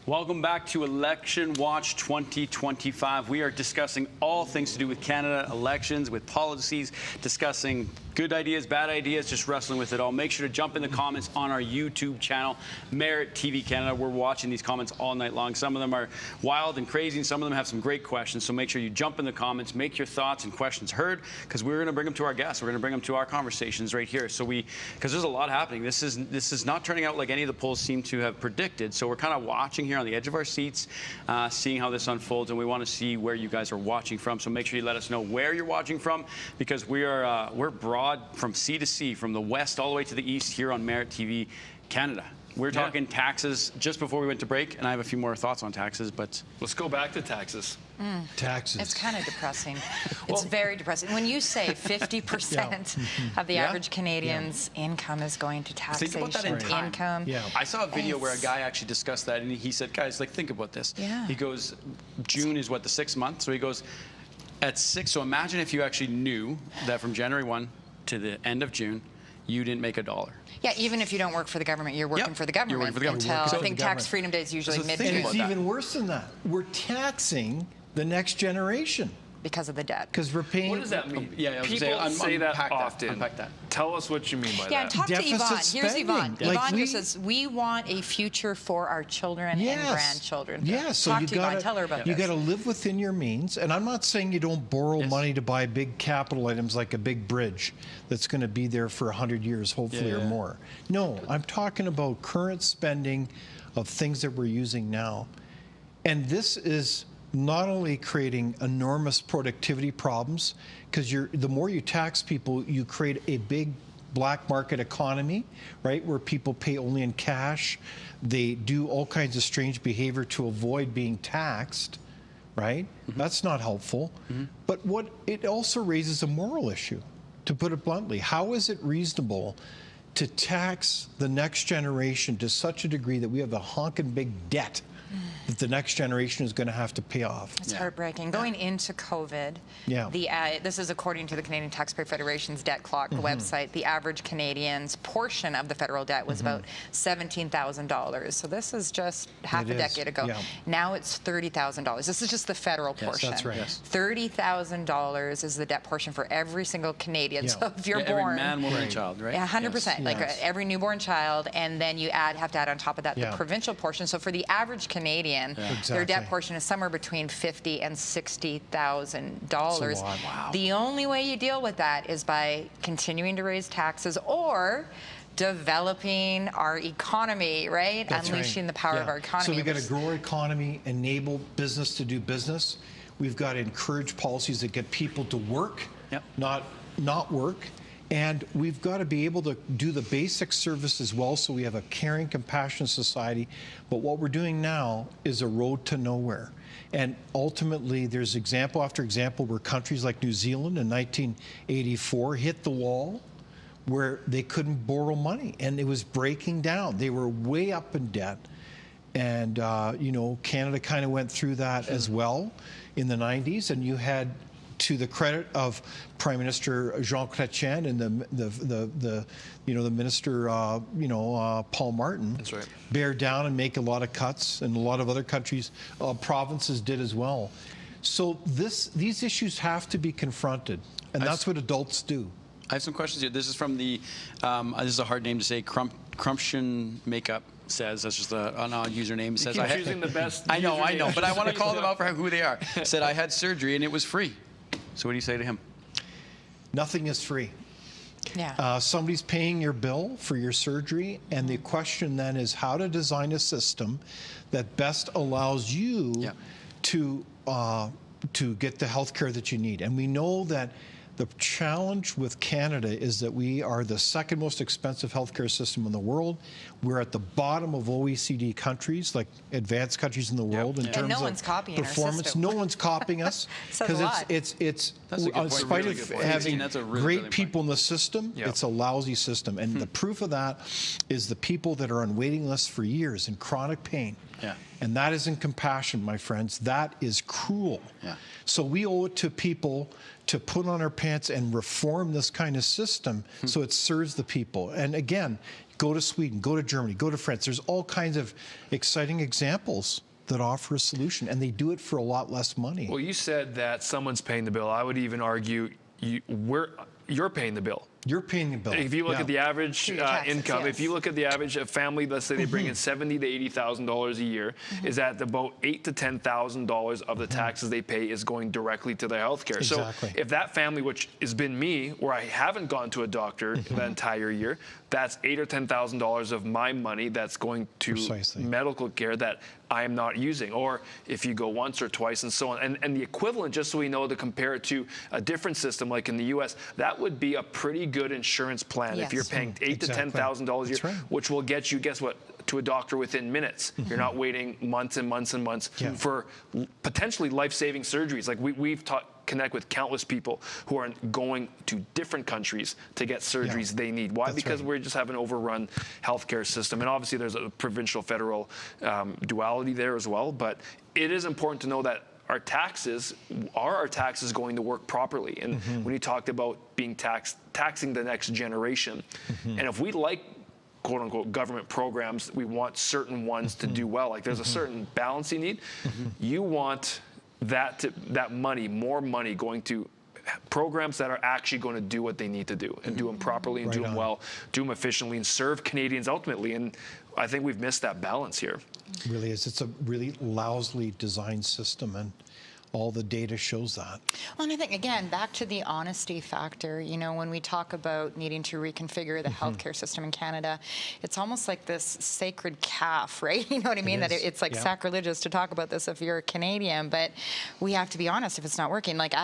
Welcome back to Election Watch 2025. We are discussing all things to do with Canada elections, with policies, discussing good ideas, bad ideas, just wrestling with it all. Make sure to jump in the comments on our YouTube channel, Merit TV Canada. We're watching these comments all night long. Some of them are wild and crazy, and some of them have some great questions. So make sure you jump in the comments, make your thoughts and questions heard, because we're going to bring them to our guests. We're going to bring them to our conversations right here. So because there's a lot happening. This is not turning out like any of the polls seem to have predicted. So we're kind of watching here on the edge of our seats, seeing how this unfolds, and we want to see where you guys are watching from. So make sure you let us know where you're watching from, because we're broad from sea to sea, from the west all the way to the east here on Merit TV Canada. We're talking taxes just before we went to break, and I have a few more thoughts on taxes, but let's go back to taxes. Taxes. It's kind of depressing. It's very depressing. When you say 50% of the average Canadian's income is going to taxation, think about that in time. income. I saw a video where a guy actually discussed that, and he said, guys, like, think about this. He goes, June is what, the 6th month? So he goes, at 6, so imagine if you actually knew that from January 1 to the end of June, you didn't make $1. Yeah, even if you don't work for the government, you're working for the government. You're working for the government. Until, I think Tax Freedom Day is usually mid-June. And it's even worse than that. We're taxing the next generation. Because of the debt. Because we're paying... What does that mean? People say that often. Unpack that. Tell us what you mean by that. Yeah, and talk to Yvonne. Here's Yvonne. Like Yvonne here says, we want a future for our children and grandchildren. Yes, so talk you to Yvonne. Tell her about you this. got to live within your means. And I'm not saying you don't borrow money to buy big capital items like a big bridge that's going to be there for 100 years, hopefully, or more. No, I'm talking about current spending of things that we're using now. And this is not only creating enormous productivity problems, because the more you tax people, you create a big black market economy, right, where people pay only in cash. They do all kinds of strange behavior to avoid being taxed, right? That's not helpful. But it also raises a moral issue, to put it bluntly. How is it reasonable to tax the next generation to such a degree that we have a honking big debt that the next generation is going to have to pay off? It's heartbreaking. Going into COVID, this is according to the Canadian Taxpayer Federation's debt clock website, the average Canadian's portion of the federal debt was about $17,000. So this is just half a decade ago. Now it's $30,000. This is just the federal portion. That's right. $30,000 is the debt portion for every single Canadian. So if you're born, every man, woman, and child, right? 100%. Like every newborn child, and then you have to add on top of that the provincial portion. So for the average Canadian, their debt portion is somewhere between $50,000 and $60,000. Wow. The only way you deal with that is by continuing to raise taxes or developing our economy, right? Unleashing the power of our economy. So we've got to grow our economy, enable business to do business. We've got to encourage policies that get people to work, not work. And we've got to be able to do the basic service as well, so we have a caring, compassionate society. But what we're doing now is a road to nowhere. And ultimately, there's example after example where countries like New Zealand in 1984 hit the wall where they couldn't borrow money, and it was breaking down. They were way up in debt. And, Canada kind of went through that as well in the 90s, and you had, to the credit of Prime Minister Jean Chrétien and the Minister Paul Martin, bear down and make a lot of cuts, and a lot of other countries, provinces did as well. So these issues have to be confronted, and that's what adults do. I have some questions here. This is from the this is a hard name to say, Crumption Makeup. Says, that's just an odd username. Says, you keep choosing the best. I know, but I want to call them out for who they are. Said, I had surgery and it was free. So what do you say to him? Nothing is free. Yeah. Somebody's paying your bill for your surgery, and the question then is how to design a system that best allows you to get the health care that you need. And we know that the challenge with Canada is that we are the second most expensive healthcare system in the world. We're at the bottom of OECD countries, like advanced countries in the world, in terms of performance. No one's copying us because it's in spite of having great people in the system, it's a lousy system. And the proof of that is the people that are on waiting lists for years in chronic pain. And that isn't compassion, my friends. That is cruel. So we owe it to people to put on our pants and reform this kind of system so it serves the people. And again, Go to Sweden, go to Germany, go to France. There's all kinds of exciting examples that offer a solution, and they do it for a lot less money. Well, you said that someone's paying the bill. I would even argue you're paying the bill. You're paying the bill. If you look at the average taxes, income, yes. if you look at the average family, let's say they bring in $70,000 to $80,000 a year, is that about $8,000 to $10,000 of the taxes they pay is going directly to their health care. Exactly. So if that family, which has been me, where I haven't gone to a doctor the entire year, that's $8,000 or $10,000 of my money that's going to medical care that I am not using. Or if you go once or twice and so on. And the equivalent, just so we know to compare it to a different system like in the US, that would be a pretty good insurance plan. Yes. If you're paying $8,000 to $10,000 a year, which will get you, guess what, to a doctor within minutes. You're not waiting months and months and months for potentially life-saving surgeries. Like we've connect with countless people who are going to different countries to get surgeries they need. Why? Because we just have an overrun healthcare system. And obviously there's a provincial federal duality there as well. But it is important to know that our taxes going to work properly? And when you talked about being taxing the next generation, and if we like quote unquote government programs, we want certain ones to do well. Like there's a certain balance you need. You want that money, more money going to programs that are actually going to do what they need to do and do them properly and do them well, do them efficiently and serve Canadians ultimately. And I think we've missed that balance here. It really is. It's a really lousily designed system, and all the data shows that. Well, and I think, again, back to the honesty factor, you know, when we talk about needing to reconfigure the healthcare system in Canada, it's almost like this sacred calf, right? You know what I mean? That it's like sacrilegious to talk about this if you're a Canadian, but we have to be honest if it's not working. Like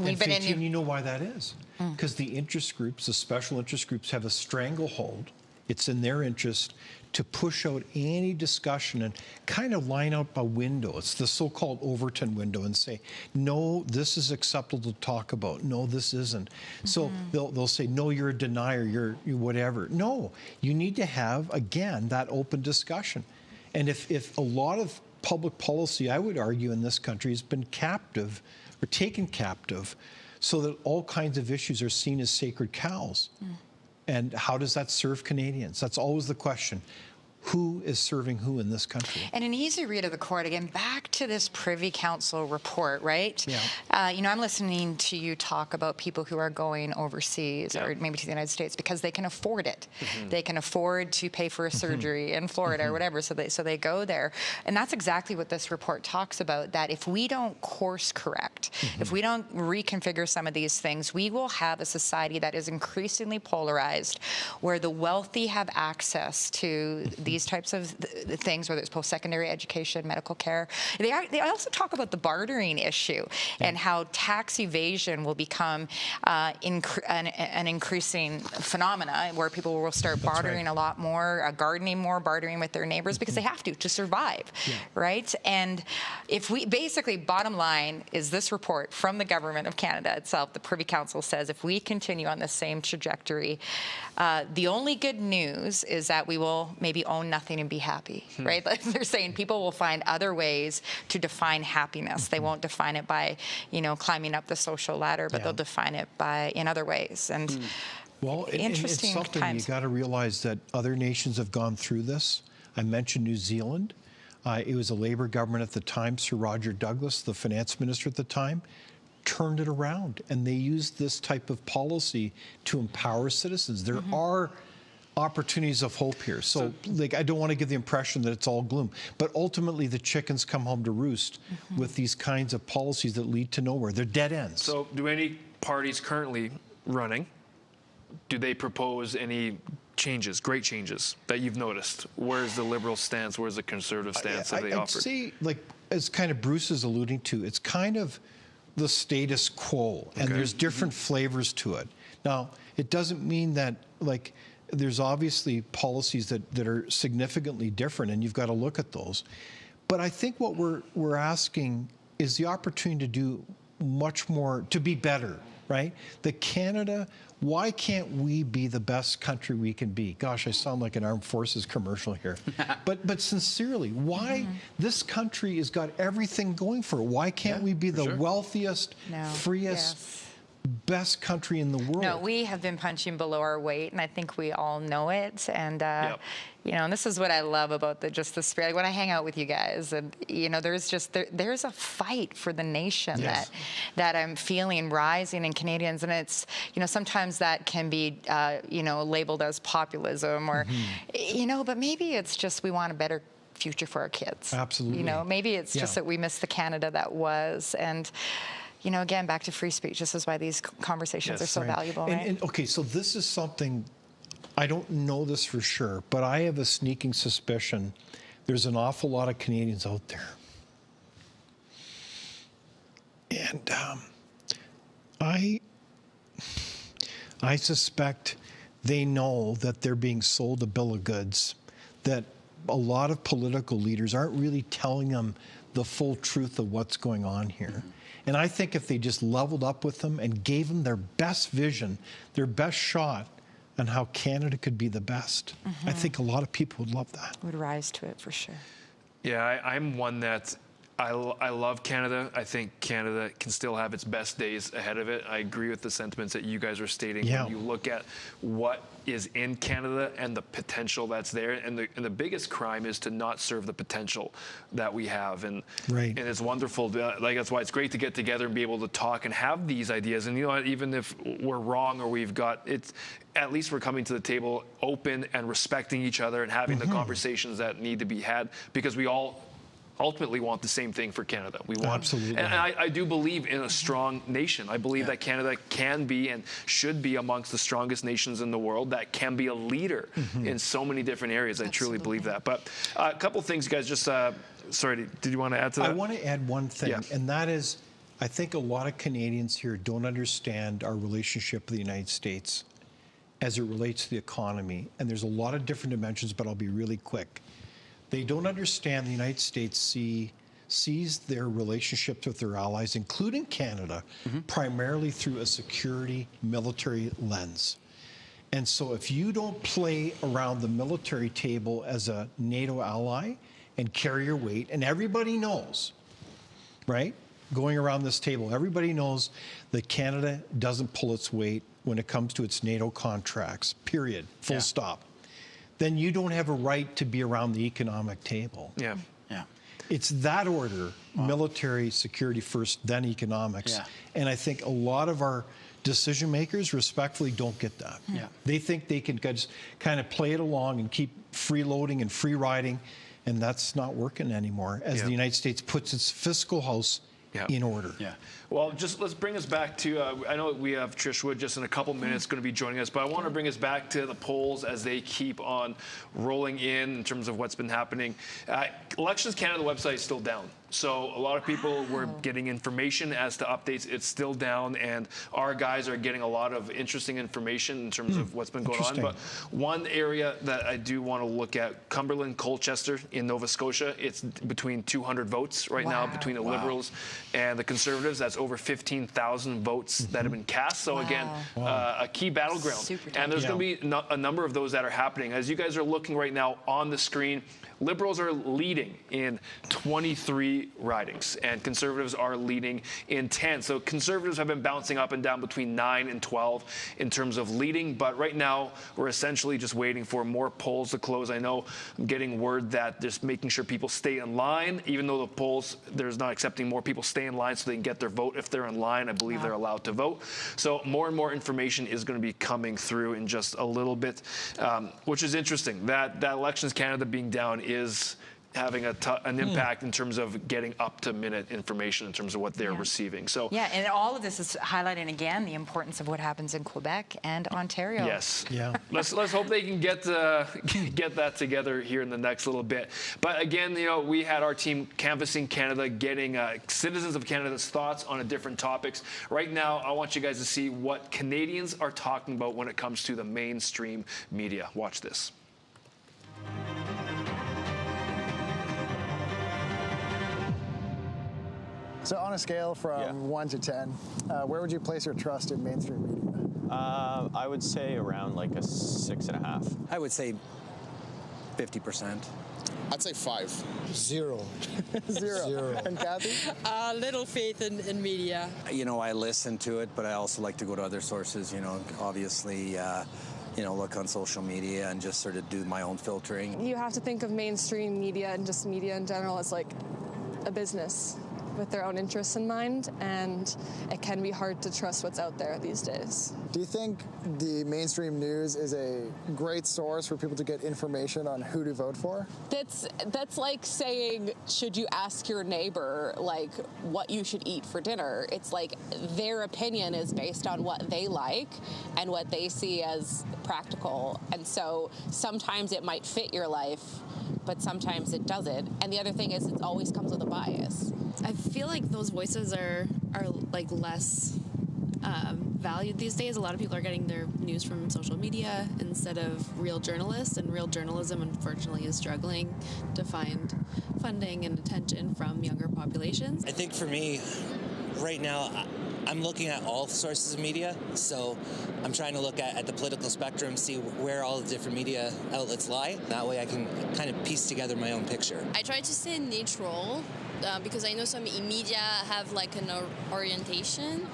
we've been in... You know why that is? Because the interest groups, the special interest groups, have a stranglehold. It's in their interest to push out any discussion and kind of line out a window. It's the so-called Overton window, and say, no, this is acceptable to talk about. No, this isn't. So they'll say, no, you're a denier, you're whatever. No, you need to have, again, that open discussion. And if a lot of public policy, I would argue, in this country has been captive or taken captive so that all kinds of issues are seen as sacred cows. And how does that serve Canadians? That's always the question. Who is serving who in this country? And an easy read of the court, again, back to this Privy Council report, right? You know, I'm listening to you talk about people who are going overseas or maybe to the United States because they can afford it. They can afford to pay for a surgery in Florida or whatever, so they go there. And that's exactly what this report talks about, that if we don't course correct, if we don't reconfigure some of these things, we will have a society that is increasingly polarized, where the wealthy have access to these types of things, whether it's post-secondary education, medical care. They also talk about the bartering issue and how tax evasion will become an increasing phenomena, where people will start bartering a lot more, gardening more, bartering with their neighbors because they have to survive, right? And if we basically, bottom line is this report from the government of Canada itself, the Privy Council says if we continue on the same trajectory, the only good news is that we will maybe own nothing and be happy, right? Like they're saying people will find other ways to define happiness. They won't define it by, you know, climbing up the social ladder, but they'll define it in other ways. And well, interesting it's something times. You got to realize that other nations have gone through this. I mentioned New Zealand. It was a Labour government at the time. Sir Roger Douglas, the finance minister at the time, turned it around, and they used this type of policy to empower citizens. There are opportunities of hope here. So like, I don't want to give the impression that it's all gloom, but ultimately the chickens come home to roost with these kinds of policies that lead to nowhere. They're dead ends. So do any parties currently running, do they propose any changes, great changes that you've noticed? Where's the Liberal stance? Where's the Conservative stance that they offered? I'd say, like, as kind of Bruce is alluding to, it's kind of the status quo, and there's different flavors to it. Now, it doesn't mean that, like, there's obviously policies that are significantly different, and you've got to look at those. But I think what we're asking is the opportunity to do much more, to be better, right? That Canada, why can't we be the best country we can be? Gosh, I sound like an armed forces commercial here. but sincerely, why this country has got everything going for it? Why can't we be the wealthiest, freest, best country in the world. No, we have been punching below our weight, and I think we all know it. And you know, and this is what I love about the spirit. Like when I hang out with you guys, and you know, there's a fight for the nation that I'm feeling rising in Canadians, and it's, you know, sometimes that can be you know, labeled as populism or you know, but maybe it's just we want a better future for our kids. Absolutely. You know, maybe it's just that we miss the Canada that was. And you know, again, back to free speech. This is why these conversations are so valuable, right? And okay, so this is something, I don't know this for sure, but I have a sneaking suspicion there's an awful lot of Canadians out there. And I suspect they know that they're being sold a bill of goods, that a lot of political leaders aren't really telling them the full truth of what's going on here. And I think if they just leveled up with them and gave them their best vision, their best shot on how Canada could be the best, I think a lot of people would love that. Would rise to it for sure. Yeah, I'm one that I love Canada. I think Canada can still have its best days ahead of it. I agree with the sentiments that you guys are stating. Yeah. When you look at what is in Canada and the potential that's there, and the biggest crime is to not serve the potential that we have. And and it's wonderful. Like that's why it's great to get together and be able to talk and have these ideas. And you know, even if we're wrong or we've got it, at least we're coming to the table open and respecting each other and having the conversations that need to be had, because we all ultimately want the same thing for Canada. We want, absolutely, and I do believe in a strong nation. I believe that Canada can be and should be amongst the strongest nations in the world, that can be a leader in so many different areas. I truly believe that. But a couple things, guys, just, sorry, did you want to add to that? I want to add one thing, and that is, I think a lot of Canadians here don't understand our relationship with the United States as it relates to the economy. And there's a lot of different dimensions, but I'll be really quick. They don't understand the United States sees their relationships with their allies, including Canada, primarily through a security military lens. And so if you don't play around the military table as a NATO ally and carry your weight, and everybody knows, right, going around this table, everybody knows that Canada doesn't pull its weight when it comes to its NATO contracts, period, full stop. Then you don't have a right to be around the economic table. Yeah. It's that order, military, security first, then economics. And I think a lot of our decision makers respectfully don't get that. They think they can just kind of play it along and keep freeloading and free riding, and that's not working anymore as the United States puts its fiscal house in order. Well, just let's bring us back to, I know we have Trish Wood just in a couple minutes going to be joining us, but I want to bring us back to the polls as they keep on rolling in terms of what's been happening. Elections Canada website is still down. So a lot of people were getting information as to updates. It's still down, and our guys are getting a lot of interesting information in terms of what's been going on. But one area that I do want to look at, Cumberland, Colchester in Nova Scotia, it's between 200 votes right now between the Liberals and the Conservatives. That's over 15,000 votes that have been cast. So again, a key battleground. And there's going to be a number of those that are happening. As you guys are looking right now on the screen, Liberals are leading in 23 ridings, and Conservatives are leading in 10. So Conservatives have been bouncing up and down between 9 and 12 in terms of leading, but right now we're essentially just waiting for more polls to close. I know I'm getting word that just making sure people stay in line, even though the polls, there's not accepting more people stay in line so they can get their vote. If they're in line, I believe they're allowed to vote. So more and more information is going to be coming through in just a little bit, which is interesting. That Elections Canada being down is having an impact in terms of getting up-to-minute information in terms of what they're receiving. So and all of this is highlighting again the importance of what happens in Quebec and Ontario. Yes. Let's hope they can get that together here in the next little bit. But again, you know, we had our team canvassing Canada, getting citizens of Canada's thoughts on different topics. Right now, I want you guys to see what Canadians are talking about when it comes to the mainstream media. Watch this. So on a scale from 1 to 10, where would you place your trust in mainstream media? I would say around like a 6.5. I would say 50%. I'd say 5. 0. Zero. And Kathy? Little faith in media. You know, I listen to it, but I also like to go to other sources, you know, obviously, you know, look on social media and just sort of do my own filtering. You have to think of mainstream media and just media in general as like a business with their own interests in mind, and it can be hard to trust what's out there these days. Do you think the mainstream news is a great source for people to get information on who to vote for? That's like saying, should you ask your neighbor like what you should eat for dinner? It's like their opinion is based on what they like and what they see as practical, and so sometimes it might fit your life, but sometimes it doesn't. And the other thing is, it always comes with a bias. I feel like those voices are like less valued these days. A lot of people are getting their news from social media instead of real journalists, and real journalism unfortunately is struggling to find funding and attention from younger populations. I think for me, right now, I'm looking at all sources of media, so I'm trying to look at the political spectrum, see where all the different media outlets lie. That way I can kind of piece together my own picture. I try to stay neutral because I know some media have like an orientation.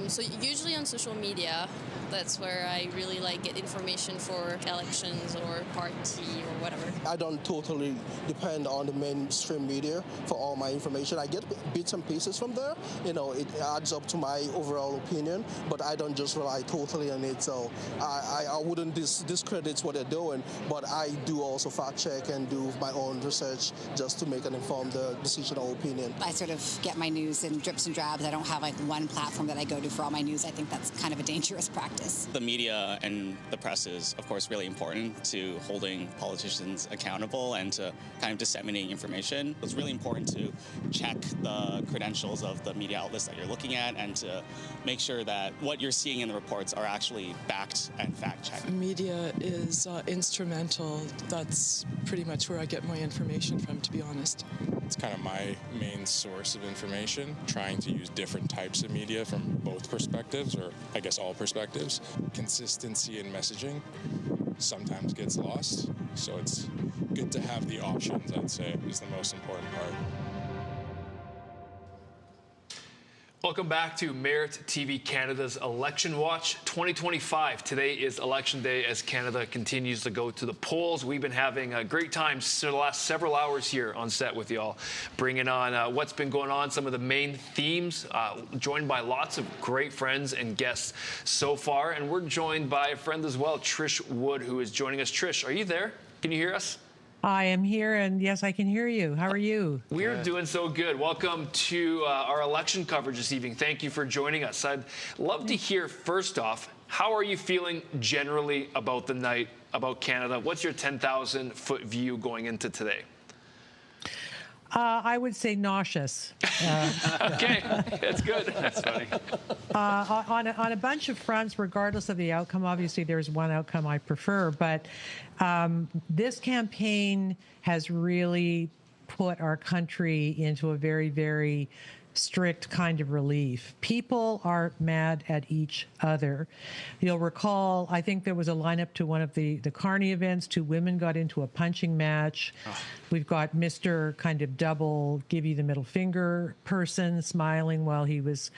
So usually on social media, that's where I really like get information for elections or party or whatever. I don't totally depend on the mainstream media for all my information. I get bits and pieces from there. You know, it adds up to my overall opinion, but I don't just rely totally on it. So I wouldn't discredit what they're doing, but I do also fact check and do my own research just to make an informed decision or opinion. I sort of get my news in drips and drabs. I don't have like one platform that I go to for all my news. I think that's kind of a dangerous practice. The media and the press is, of course, really important to holding politicians accountable and to kind of disseminating information. It's really important to check the credentials of the media outlets that you're looking at and to make sure that what you're seeing in the reports are actually backed and fact-checked. Media is instrumental. That's pretty much where I get my information from, to be honest. It's kind of my main source of information, trying to use different types of media from both perspectives, or I guess all perspectives. Consistency in messaging sometimes gets lost, so it's good to have the options, I'd say, is the most important part. Welcome back to Merit TV Canada's Election Watch 2025. Today is Election Day as Canada continues to go to the polls. We've been having a great time for the last several hours here on set with y'all, bringing on what's been going on, some of the main themes, joined by lots of great friends and guests so far. And we're joined by a friend as well, Trish Wood, who is joining us. Trish, are you there? Can you hear us? I am here, and yes, I can hear you. How are you? We're doing so good. Welcome to our election coverage this evening. Thank you for joining us. I'd love to hear, first off, how are you feeling generally about the night, about Canada? What's your 10,000-foot view going into today? I would say nauseous. Okay, that's good. That's funny. On a bunch of fronts, regardless of the outcome, obviously there's one outcome I prefer, but this campaign has really put our country into a very, very strict kind of relief. People are mad at each other. You'll recall, I think there was a lineup to one of the Carney events. 2 women got into a punching match. Oh. We've got Mr. kind of double give you the middle finger person smiling while he was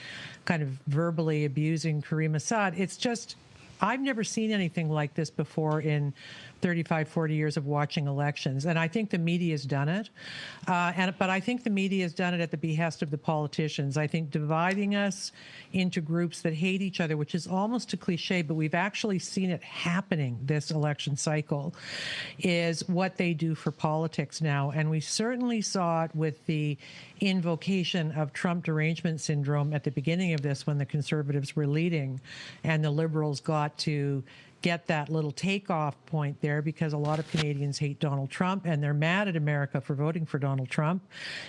kind of verbally abusing Karim Assad. It's just, I've never seen anything like this before in 35, 40 years of watching elections. And I think the media has done it. But I think the media has done it at the behest of the politicians. I think dividing us into groups that hate each other, which is almost a cliche, but we've actually seen it happening this election cycle, is what they do for politics now. And we certainly saw it with the invocation of Trump derangement syndrome at the beginning of this when the Conservatives were leading and the Liberals got to get that little takeoff point there because a lot of Canadians hate Donald Trump and they're mad at America for voting for Donald Trump.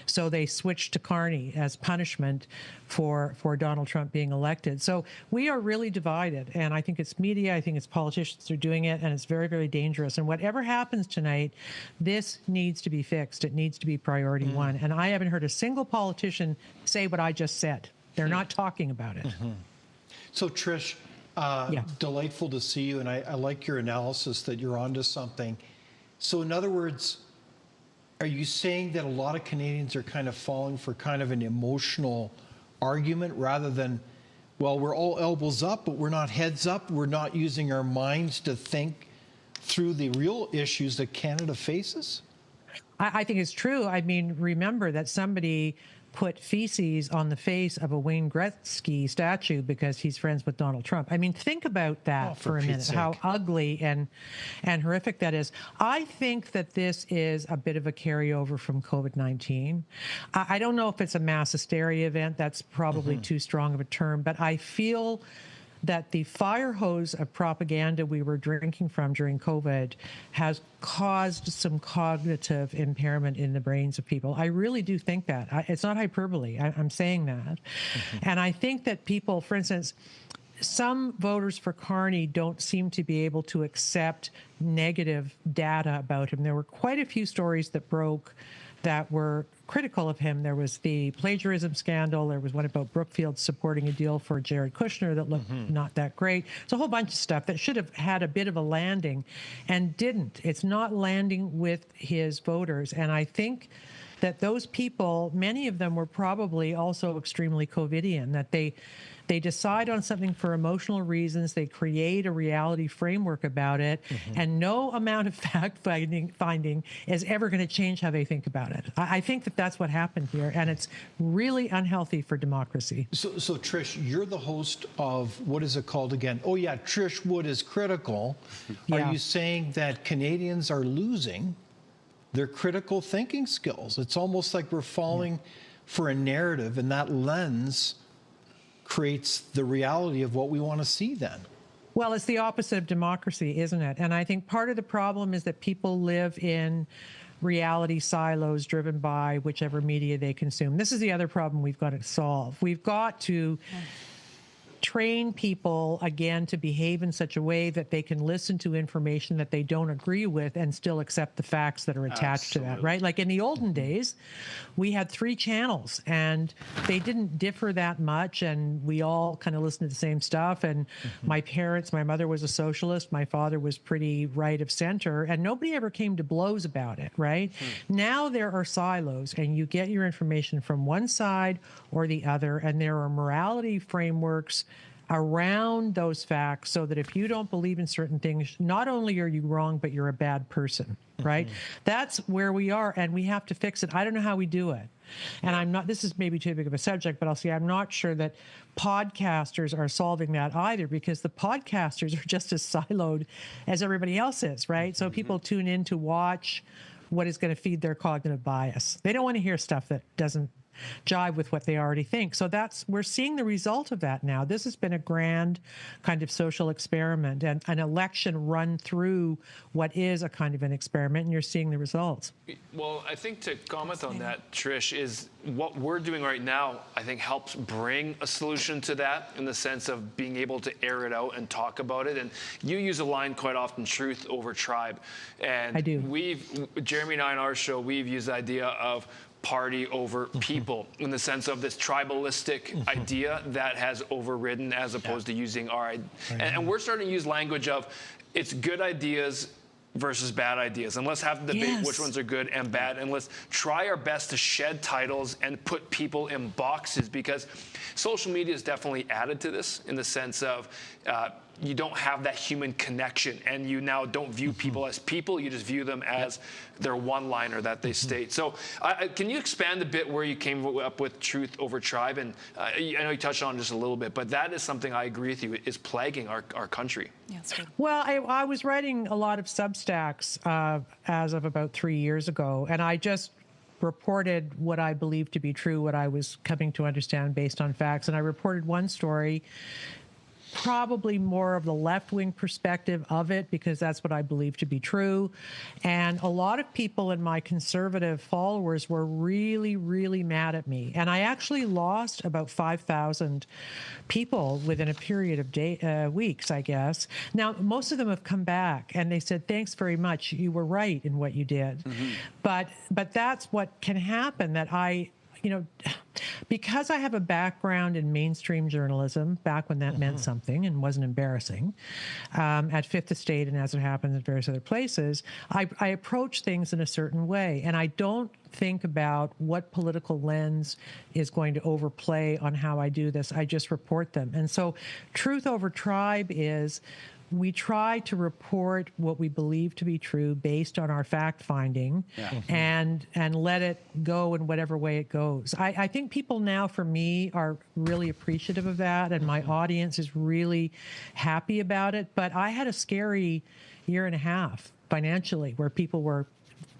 So they switched to Carney as punishment for Donald Trump being elected. So we are really divided. And I think it's media, I think it's politicians who are doing it, and it's very, very dangerous. And whatever happens tonight, this needs to be fixed. It needs to be priority one. And I haven't heard a single politician say what I just said. They're not talking about it. So, Trish, delightful to see you, and I like your analysis that you're onto something. So in other words, are you saying that a lot of Canadians are kind of falling for kind of an emotional argument rather than, well, we're all elbows up, but we're not heads up. We're not using our minds to think through the real issues that Canada faces? I think it's true. I mean, remember that somebody put feces on the face of a Wayne Gretzky statue because he's friends with Donald Trump. I mean, think about that for a minute, how ugly and horrific that is. I think that this is a bit of a carryover from COVID-19. I don't know if it's a mass hysteria event. That's probably too strong of a term, but I feel that the fire hose of propaganda we were drinking from during COVID has caused some cognitive impairment in the brains of people. I really do think that. It's not hyperbole. I'm saying that. And I think that people, for instance, some voters for Carney don't seem to be able to accept negative data about him. There were quite a few stories that broke that were critical of him. There was the plagiarism scandal. There was one about Brookfield supporting a deal for Jared Kushner that looked not that great. It's a whole bunch of stuff that should have had a bit of a landing and didn't. It's not landing with his voters. And I think that those people, many of them were probably also extremely COVIDian, that they decide on something for emotional reasons, they create a reality framework about it, and no amount of fact-finding is ever going to change how they think about it. I think that that's what happened here, and it's really unhealthy for democracy. So Trish, you're the host of, what is it called again? Oh yeah, Trish Wood is critical. Yeah. Are you saying that Canadians are losing their critical thinking skills? It's almost like we're falling for a narrative, and that lens creates the reality of what we want to see then. Well, it's the opposite of democracy, isn't it? And I think part of the problem is that people live in reality silos driven by whichever media they consume. This is the other problem we've got to solve. We've got to train people again to behave in such a way that they can listen to information that they don't agree with and still accept the facts that are attached to that, right? Like in the olden days, we had 3 channels and they didn't differ that much, and we all kind of listened to the same stuff. And my mother was a socialist, my father was pretty right of center, and nobody ever came to blows about it, right? Now there are silos, and you get your information from one side or the other, and there are morality frameworks around those facts so that if you don't believe in certain things, not only are you wrong, but you're a bad person, right? That's where we are, and we have to fix it. I don't know how we do it. And this is maybe too big of a subject, but I'll say I'm not sure that podcasters are solving that either, because the podcasters are just as siloed as everybody else is, right? So people tune in to watch what is going to feed their cognitive bias. They don't want to hear stuff that doesn't jive with what they already think. So we're seeing the result of that now. This has been a grand kind of social experiment and an election run through what is a kind of an experiment, and you're seeing the results. Well, I think to comment on that, Trish, is what we're doing right now, I think, helps bring a solution to that in the sense of being able to air it out and talk about it. And you use a line quite often, truth over tribe. And I do. Jeremy and I on our show, we've used the idea of party over people in the sense of this tribalistic idea that has overridden as opposed to using our... And we're starting to use language of it's good ideas versus bad ideas. And let's have the debate which ones are good and bad. And let's try our best to shed titles and put people in boxes, because social media is definitely added to this in the sense of you don't have that human connection, and you now don't view people as people. You just view them as their one-liner that they state. So can you expand a bit where you came up with truth over tribe? And I know you touched on it just a little bit, but that is something I agree with you is plaguing our country. Yeah, that's good. Well, I was writing a lot of Substacks as of about 3 years ago, and I just reported what I believed to be true, what I was coming to understand based on facts. And I reported one story, probably more of the left-wing perspective of it, because that's what I believe to be true. And a lot of people in my conservative followers were really, really mad at me. And I actually lost about 5,000 people within a period of weeks, I guess. Now, most of them have come back, and they said, thanks very much. You were right in what you did. But that's what can happen, that I because I have a background in mainstream journalism, back when that meant something and wasn't embarrassing, at Fifth Estate and as it happens in various other places, I approach things in a certain way. And I don't think about what political lens is going to overplay on how I do this. I just report them. And so Truth Over Tribe is we try to report what we believe to be true based on our fact finding and let it go in whatever way it goes. I think people now, for me, are really appreciative of that, and my audience is really happy about it. But I had a scary year and a half financially where people were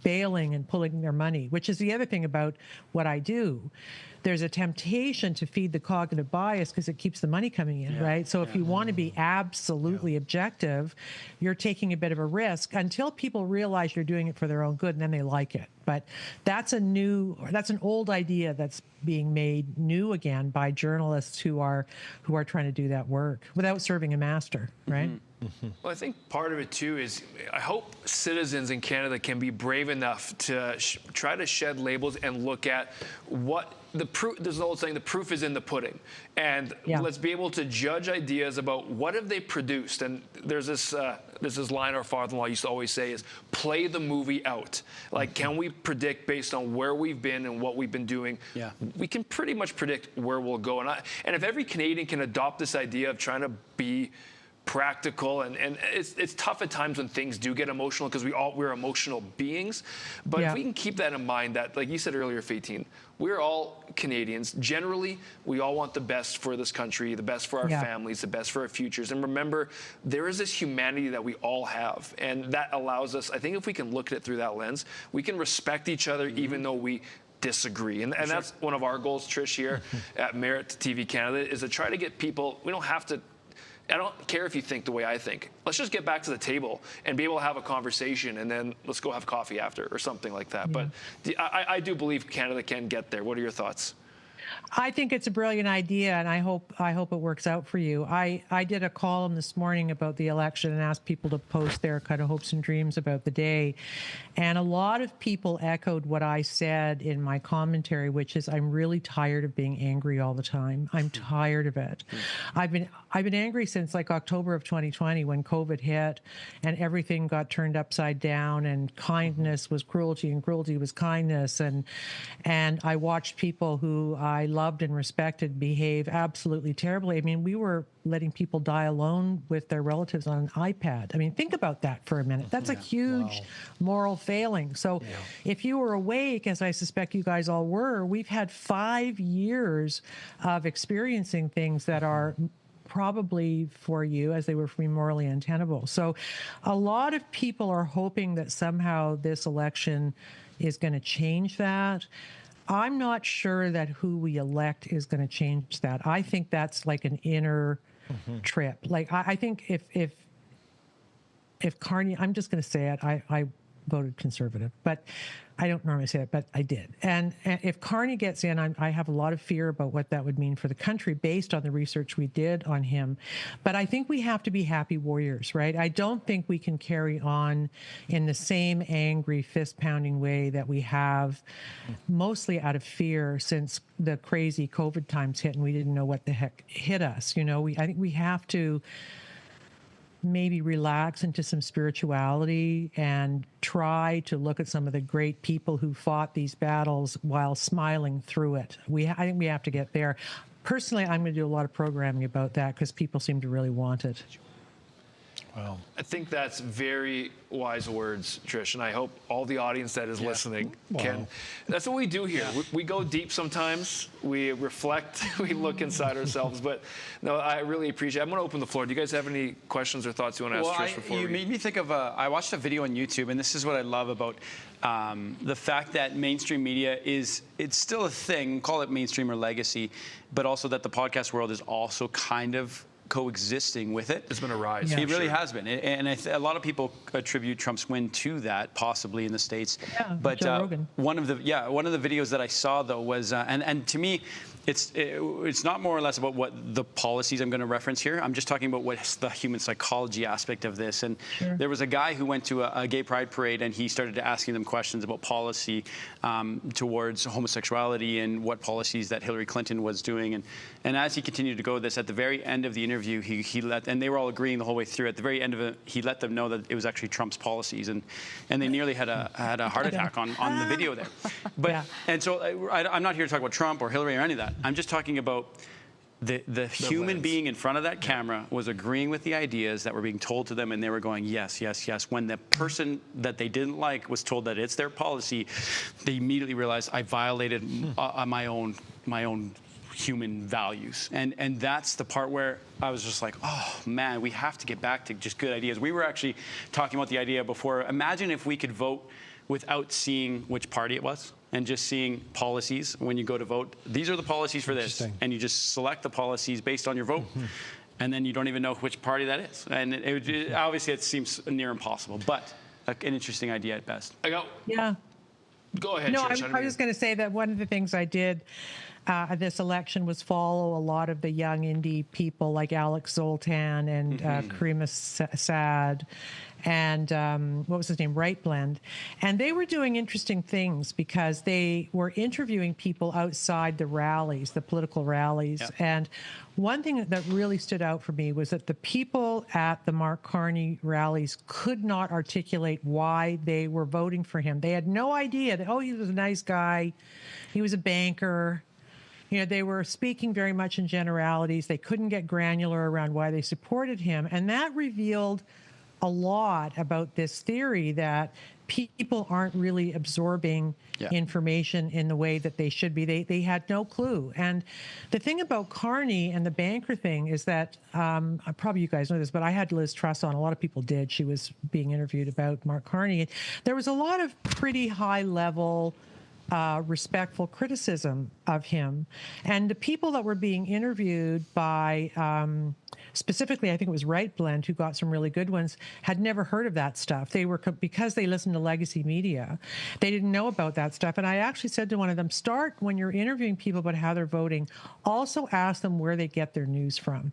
bailing and pulling their money, which is the other thing about what I do. There's a temptation to feed the cognitive bias because it keeps the money coming in, right? So if you want to be absolutely objective, you're taking a bit of a risk until people realize you're doing it for their own good, and then they like it. But that's an old idea that's being made new again by journalists who are trying to do that work without serving a master, right? Well, I think part of it too is I hope citizens in Canada can be brave enough to try to shed labels and look at what the proof. There's an old saying: the proof is in the pudding, and let's be able to judge ideas about what have they produced. And there's this line our father-in-law used to always say is, "Play the movie out." Like, can we predict based on where we've been and what we've been doing? Yeah, we can pretty much predict where we'll go. And if every Canadian can adopt this idea of trying to be practical, and it's tough at times when things do get emotional because we're emotional beings, but if we can keep that in mind, that, like you said earlier, Faytene, we're all Canadians. Generally, we all want the best for this country, the best for our families, the best for our futures. And remember, there is this humanity that we all have, and that allows us, I think if we can look at it through that lens, we can respect each other even though we disagree. And that's one of our goals, Trish, here at Merit TV Canada, is to try to get people, we don't have to, I don't care if you think the way I think. Let's just get back to the table and be able to have a conversation, and then let's go have coffee after or something like that. But I do believe Canada can get there. What are your thoughts? I think it's a brilliant idea, and I hope it works out for you. I did a column this morning about the election and asked people to post their kind of hopes and dreams about the day, and a lot of people echoed what I said in my commentary, which is I'm really tired of being angry all the time. I'm tired of it. I've been angry since like October of 2020 when COVID hit and everything got turned upside down, and kindness was cruelty and cruelty was kindness, and I watched people who I loved and respected behave absolutely terribly. I mean, we were letting people die alone with their relatives on an iPad. I mean, think about that for a minute. That's a huge moral failing. So if you were awake, as I suspect you guys all were, we've had 5 years of experiencing things that are probably for you as they were for me morally untenable. So a lot of people are hoping that somehow this election is going to change that. I'm not sure that who we elect is going to change that. I think that's like an inner trip. Like I think if Carney, I'm just going to say it, I voted Conservative, but I don't normally say it, but I did. And if Carney gets in, I have a lot of fear about what that would mean for the country based on the research we did on him. But I think we have to be happy warriors, right? I don't think we can carry on in the same angry, fist-pounding way that we have, mostly out of fear since the crazy COVID times hit and we didn't know what the heck hit us. You know, I think we have to maybe relax into some spirituality and try to look at some of the great people who fought these battles while smiling through it. I think we have to get there. Personally, I'm going to do a lot of programming about that because people seem to really want it. Wow. I think that's very wise words, Trish, and I hope all the audience that is listening can. That's what we do here. We go deep sometimes. We reflect. We look inside ourselves. But no, I really appreciate it. I'm going to open the floor. Do you guys have any questions or thoughts you want to ask Trish before you made me think of I watched a video on YouTube, and this is what I love about the fact that mainstream media it's still a thing, call it mainstream or legacy, but also that the podcast world is also kind of coexisting with it. There's been a rise. Yeah. It really has been. And a lot of people attribute Trump's win to that, possibly in the States. Yeah, but Joe Rogan. one of the videos that I saw, though, was, and to me, it's not more or less about what the policies I'm going to reference here. I'm just talking about what's the human psychology aspect of this. And there was a guy who went to a gay pride parade, and he started asking them questions about policy towards homosexuality and what policies that Hillary Clinton was doing. And as he continued to go this, at the very end of the interview, he let, and they were all agreeing the whole way through, at the very end of it, he let them know that it was actually Trump's policies. And they nearly had a heart attack on the video there. But and so I'm not here to talk about Trump or Hillary or any of that. I'm just talking about the human being in front of that camera was agreeing with the ideas that were being told to them, and they were going, yes, yes, yes. When the person that they didn't like was told that it's their policy, they immediately realized, I violated my own human values. And that's the part where I was just like, oh, man, we have to get back to just good ideas. We were actually talking about the idea before. Imagine if we could vote without seeing which party it was, and just seeing policies when you go to vote. These are the policies for this, and you just select the policies based on your vote, and then you don't even know which party that is. And obviously it seems near impossible, but an interesting idea at best. Yeah. Go ahead. No, Trish, I was going to say that one of the things I did this election was follow a lot of the young indie people like Alex Zoltan and Karima Saad and what was his name, Right Blend. And they were doing interesting things because they were interviewing people outside the rallies, the political rallies. Yeah. And one thing that really stood out for me was that the people at the Mark Carney rallies could not articulate why they were voting for him. They had no idea that, oh, he was a nice guy, he was a banker. You know, they were speaking very much in generalities. They couldn't get granular around why they supported him. And that revealed a lot about this theory that people aren't really absorbing information in the way that they should be. They had no clue. And the thing about Carney and the banker thing is that, probably you guys know this, but I had Liz Truss on. A lot of people did. She was being interviewed about Mark Carney. There was a lot of pretty high-level respectful criticism of him. And the people that were being interviewed by, specifically, I think it was Right Blend, who got some really good ones, had never heard of that stuff. They were, because they listened to legacy media, they didn't know about that stuff. And I actually said to one of them, start, when you're interviewing people about how they're voting, also ask them where they get their news from.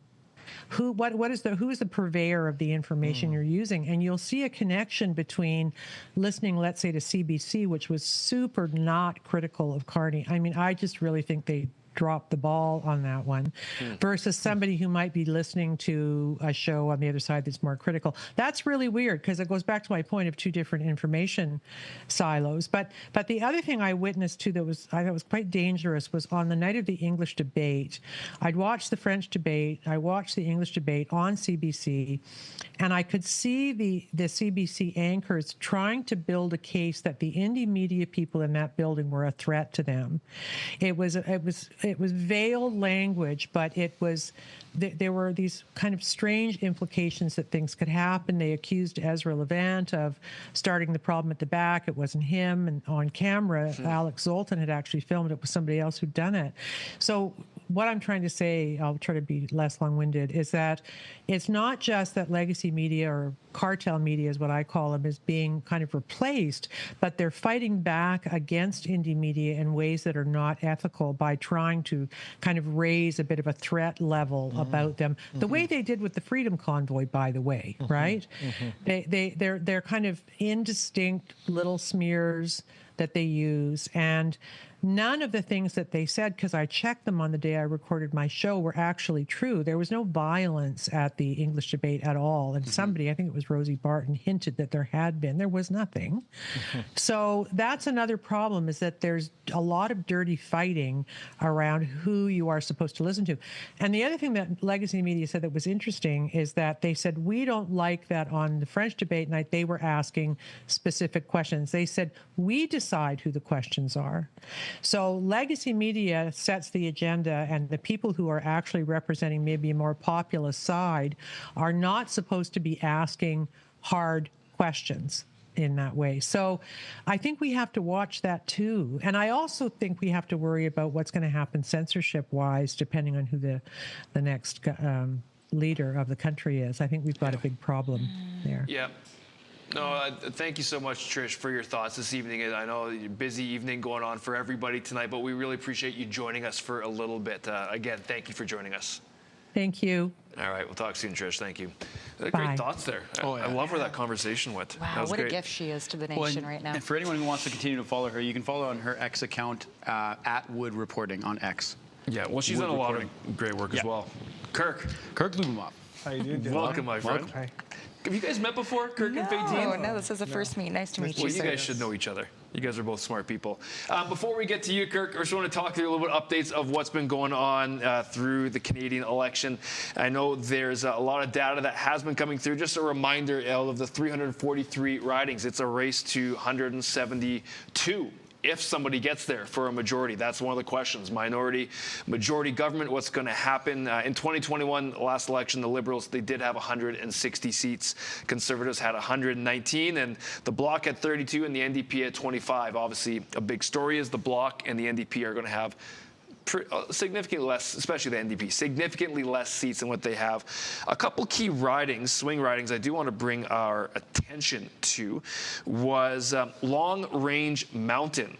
Who is the purveyor of the information you're using? And you'll see a connection between listening, let's say, to CBC, which was super not critical of Carney. I mean, I just really think they dropped the ball on that one, versus somebody who might be listening to a show on the other side that's more critical. That's really weird, because it goes back to my point of two different information silos. But the other thing I witnessed too that I thought was quite dangerous was on the night of the English debate. I'd watched the French debate, I watched the English debate on CBC, and I could see the CBC anchors trying to build a case that the indie media people in that building were a threat to them. It was veiled language, but there were these kind of strange implications that things could happen. They accused Ezra Levant of starting the problem at the back. It wasn't him. And on camera, Alex Zoltan had actually filmed it with somebody else who'd done it. So what I'm trying to say, I'll try to be less long-winded, is that it's not just that legacy media or cartel media is what I call them, is being kind of replaced, but they're fighting back against indie media in ways that are not ethical by trying to kind of raise a bit of a threat level about them. The way they did with the Freedom Convoy, by the way, right? They're kind of indistinct little smears that they use, and none of the things that they said, because I checked them on the day I recorded my show, were actually true. There was no violence at the English debate at all. And somebody, I think it was Rosie Barton, hinted that there had been. There was nothing. So that's another problem, is that there's a lot of dirty fighting around who you are supposed to listen to. And the other thing that legacy media said that was interesting is that they said, we don't like that on the French debate night they were asking specific questions. They said, we decide who the questions are. So legacy media sets the agenda, and the people who are actually representing maybe a more populist side are not supposed to be asking hard questions in that way. So I think we have to watch that too. And I also think we have to worry about what's going to happen censorship-wise, depending on who the next leader of the country is. I think we've got a big problem there. Yeah. No, thank you so much, Trish, for your thoughts this evening. And I know a busy evening going on for everybody tonight, but we really appreciate you joining us for a little bit. Again, thank you for joining us. Thank you. All right, we'll talk soon, Trish. Thank you. Bye. Great thoughts there. I love where that conversation went. Wow, what a gift she is to the nation right now. And for anyone who wants to continue to follow her, you can follow on her X account at Wood Reporting on X. Yeah, well, she's done a lot of great work as well. Kirk Lubomov. How you doing? Welcome, my friend. Hi. Have you guys met before, Kirk and Faytene? No, this is the first meet. Nice to meet you. Well, you guys should know each other. You guys are both smart people. Before we get to you, Kirk, I just want to talk through a little bit of updates of what's been going on through the Canadian election. I know there's a lot of data that has been coming through. Just a reminder, of the 343 ridings, it's a race to 172. If somebody gets there for a majority, that's one of the questions. Minority, majority government, what's going to happen? In 2021, last election, the Liberals, they did have 160 seats. Conservatives had 119, and the Bloc had 32, and the NDP had 25. Obviously, a big story is the Bloc and the NDP are going to have significantly less, especially the NDP, significantly less seats than what they have. A couple key ridings, swing ridings, I do want to bring our attention to was Long Range Mountain.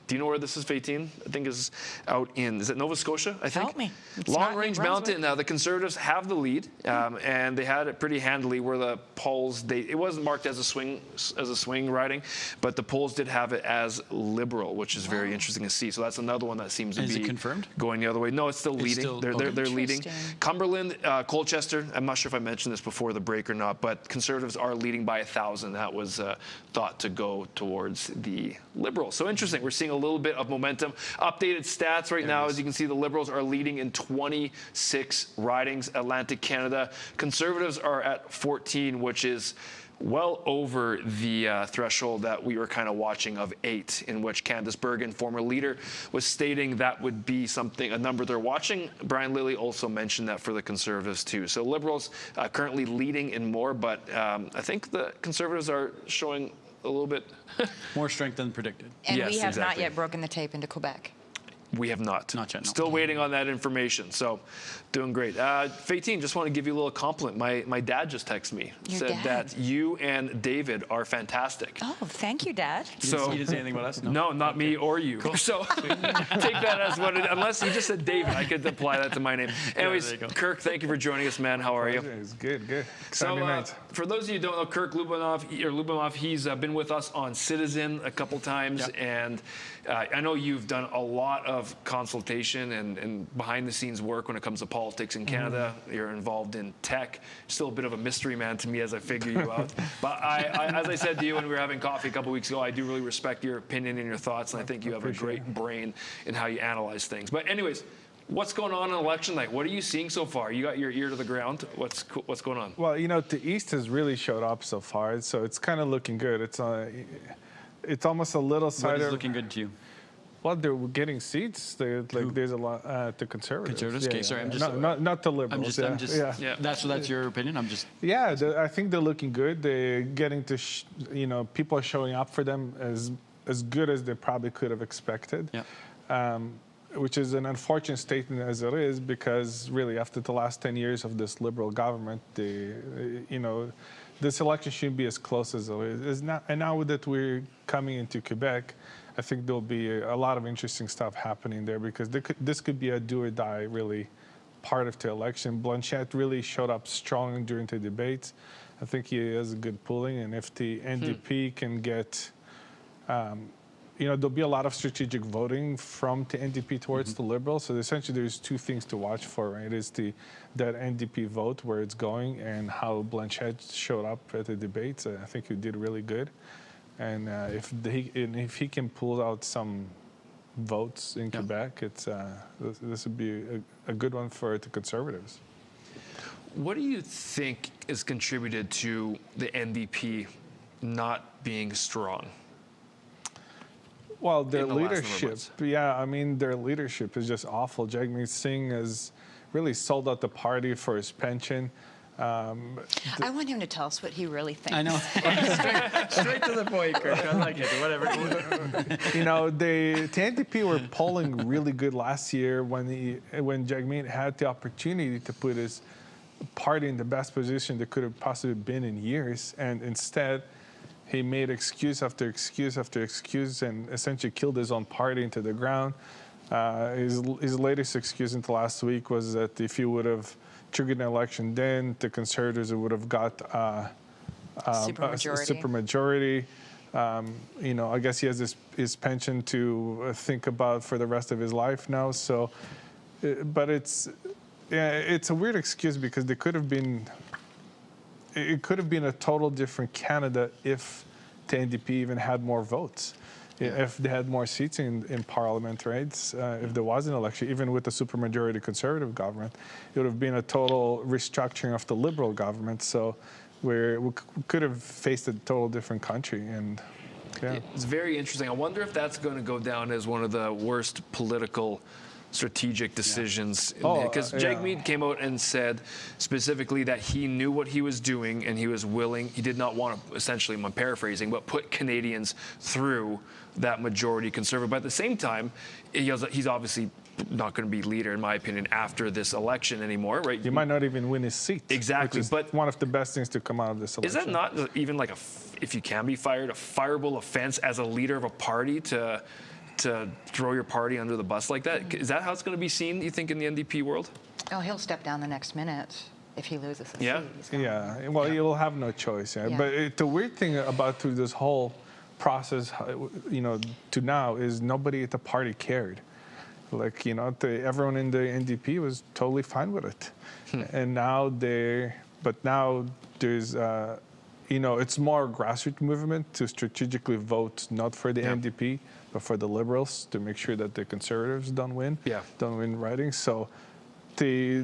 Do you know where this is, Faytene? I think is out in, is it Nova Scotia, I think? Help me. Long Range Mountain, the Conservatives have the lead, and they had it pretty handily where the polls, it wasn't marked as a swing riding, but the polls did have it as Liberal, which is very interesting to see. So that's another one that seems to be confirmed? Going the other way. No, it's still leading. They're leading. Cumberland, Colchester, I'm not sure if I mentioned this before the break or not, but Conservatives are leading by 1,000. That was thought to go towards the Liberals. So interesting. We're seeing a little bit of momentum. Updated stats right now, as you can see, the Liberals are leading in 26 ridings, Atlantic Canada. Conservatives are at 14, which is well over the threshold that we were kind of watching of 8, in which Candice Bergen, former leader, was stating that would be a number they're watching. Brian Lilley also mentioned that for the Conservatives too. So Liberals currently leading in more, but I think the Conservatives are showing a little bit more strength than predicted. And we have not yet broken the tape into Quebec. We have not. Not yet, no. Still waiting on that information. So, doing great. Faytene, just want to give you a little compliment. My dad just texted me. Said that you and David are fantastic. Oh, thank you, Dad. So, you didn't say anything about us? No, not me or you. Cool. So, take that as what unless you just said David, I could apply that to my name. Anyways, Kirk, thank you for joining us, man. How are you? It's good. So, for those of you who don't know, Kirk Lubomov, he's been with us on Citizen a couple times, and I know you've done a lot of consultation and behind-the-scenes work when it comes to politics in Canada. You're involved in tech. Still a bit of a mystery man to me as I figure you out. But as I said to you when we were having coffee a couple weeks ago, I do really respect your opinion and your thoughts, and I think you have a great brain in how you analyze things. But anyways, what's going on election night? What are you seeing so far? You got your ear to the ground. What's going on? Well, the East has really showed up so far, so it's kind of looking good. It's almost a little side. What is looking good to you? Well, they're getting seats. There's a lot to Conservatives. Conservatives? Okay, sorry, I'm just not the Liberals. That's your opinion. Yeah, I think they're looking good. They're getting to, people are showing up for them as good as they probably could have expected. Yeah. Which is an unfortunate statement as it is, because really after the last 10 years of this Liberal government, this election shouldn't be as close as it is now. And now that we're coming into Quebec, I think there'll be a lot of interesting stuff happening there, because this could be a do or die, really, part of the election. Blanchette really showed up strong during the debates. I think he has a good pulling, and if the NDP can get, there'll be a lot of strategic voting from the NDP towards the Liberals. So essentially, there's two things to watch for, right? Is that NDP vote, where it's going, and how Blanchette showed up at the debates. I think he did really good. And if he can pull out some votes in Quebec, this would be a good one for the Conservatives. What do you think has contributed to the NDP not being strong? Well, their leadership. Yeah, their leadership is just awful. Jagmeet Singh has really sold out the party for his pension. I want him to tell us what he really thinks. I know. straight to the point, Kirk. I like it. Whatever. The NDP were polling really good last year when Jagmeet had the opportunity to put his party in the best position they could have possibly been in years, and instead he made excuse after excuse after excuse and essentially killed his own party into the ground. His latest excuse into last week was that if he would have triggered an election then, the Conservatives would have got supermajority. You know, I guess he has his pension to think about for the rest of his life now. So, but it's a weird excuse because it could have been a total different Canada if the NDP even had more votes. If they had more seats in Parliament, right? If there was an election, even with a supermajority Conservative government, it would have been a total restructuring of the Liberal government. So we could have faced a total different country. And yeah. It's very interesting. I wonder if that's going to go down as one of the worst political strategic decisions, because Jagmeet came out and said specifically that he knew what he was doing and he was willing, he did not want to, essentially, I'm paraphrasing, but put Canadians through that majority Conservative. But at the same time, he's obviously not going to be leader, in my opinion, after this election anymore, right? He might not even win his seat. Exactly. Which is but one of the best things to come out of this election. Is that not even like if you can be fired, a fireable offense as a leader of a party to throw your party under the bus like that? Is that how it's going to be seen, you think, in the NDP world? Oh, he'll step down the next minute if he loses a seat. Yeah. Well, you'll have no choice. Yeah. But the weird thing about through this whole process, you know, to now is nobody at the party cared. Like, you know, everyone in the NDP was totally fine with it. And now there's, you know, it's more a grassroots movement to strategically vote not for the NDP, but for the Liberals to make sure that the Conservatives don't win ridings. So the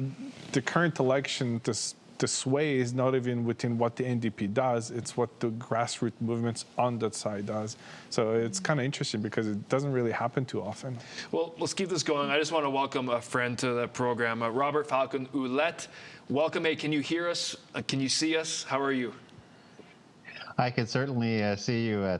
current election, the sway is not even within what the NDP does, it's what the grassroots movements on that side does. So it's kind of interesting because it doesn't really happen too often. Well, let's keep this going. I just want to welcome a friend to the program, Robert Falcon Ouellette. Welcome. Hey, can you hear us? Can you see us? How are you? I can certainly see you. Hello,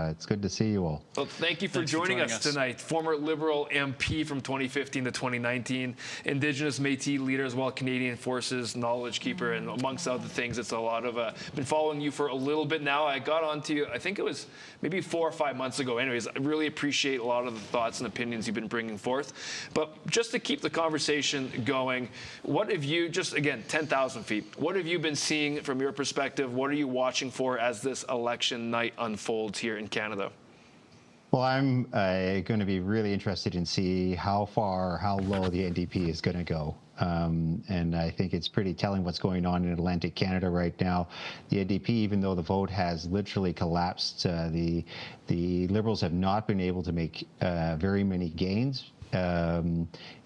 it's good to see you all. Well, thank you for joining us tonight. Former Liberal MP from 2015 to 2019, Indigenous Métis leader as well, Canadian Forces knowledge keeper, and amongst other things, it's a lot of, been following you for a little bit now. I got onto you, I think it was maybe 4 or 5 months ago. Anyways, I really appreciate a lot of the thoughts and opinions you've been bringing forth. But just to keep the conversation going, what have you, just again, 10,000 feet, what have you been seeing from your perspective? What are you watching for as this election night unfolds here in Canada? Well, I'm going to be really interested in see how low the NDP is going to go. And I think it's pretty telling what's going on in Atlantic Canada right now. The NDP, even though the vote has literally collapsed, the Liberals have not been able to make very many gains.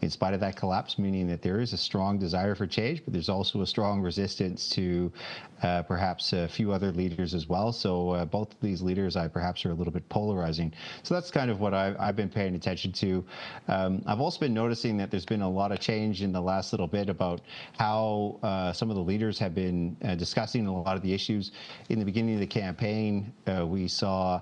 In spite of that collapse, meaning that there is a strong desire for change, but there's also a strong resistance to perhaps a few other leaders as well. So both of these leaders, perhaps are a little bit polarizing. So that's kind of what I've been paying attention to. I've also been noticing that there's been a lot of change in the last little bit about how some of the leaders have been discussing a lot of the issues. In the beginning of the campaign, we saw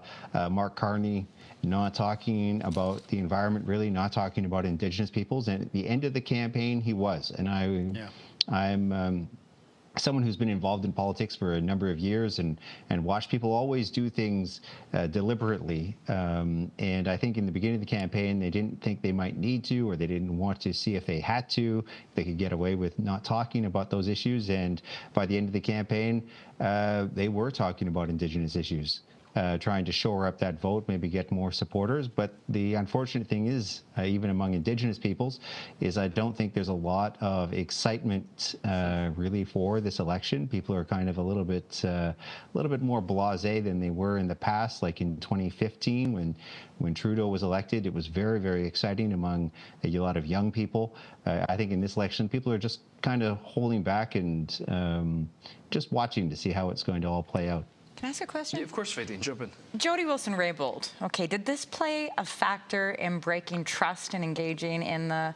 Mark Carney not talking about the environment, really not talking about Indigenous peoples. And at the end of the campaign, he was. And I'm someone who's been involved in politics for a number of years and watched people always do things deliberately. And I think in the beginning of the campaign, they didn't think they might need to, or they didn't want to see if they had to. They could get away with not talking about those issues. And by the end of the campaign, they were talking about Indigenous issues. Trying to shore up that vote, maybe get more supporters. But the unfortunate thing is, even among Indigenous peoples, is I don't think there's a lot of excitement really for this election. People are kind of a little bit more blasé than they were in the past. Like in 2015, when Trudeau was elected, it was very, very exciting among a lot of young people. I think in this election, people are just kind of holding back and just watching to see how it's going to all play out. Can I ask a question? Yeah, of course, Faytene, jump in. Jody Wilson-Raybould, okay, did this play a factor in breaking trust and engaging in the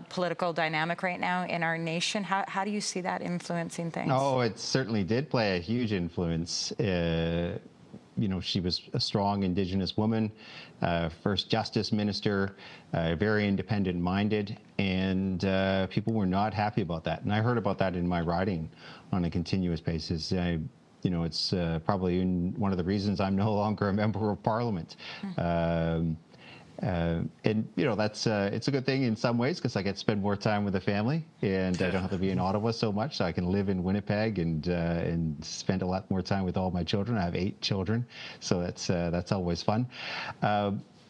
political dynamic right now in our nation? How do you see that influencing things? Oh, it certainly did play a huge influence. she was a strong Indigenous woman, first Justice Minister, very independent-minded, and people were not happy about that. And I heard about that in my riding on a continuous basis. It's probably one of the reasons I'm no longer a member of Parliament. And that's it's a good thing in some ways because I get to spend more time with the family, and I don't have to be in Ottawa so much. So I can live in Winnipeg and spend a lot more time with all my children. I have 8 children, so that's always fun.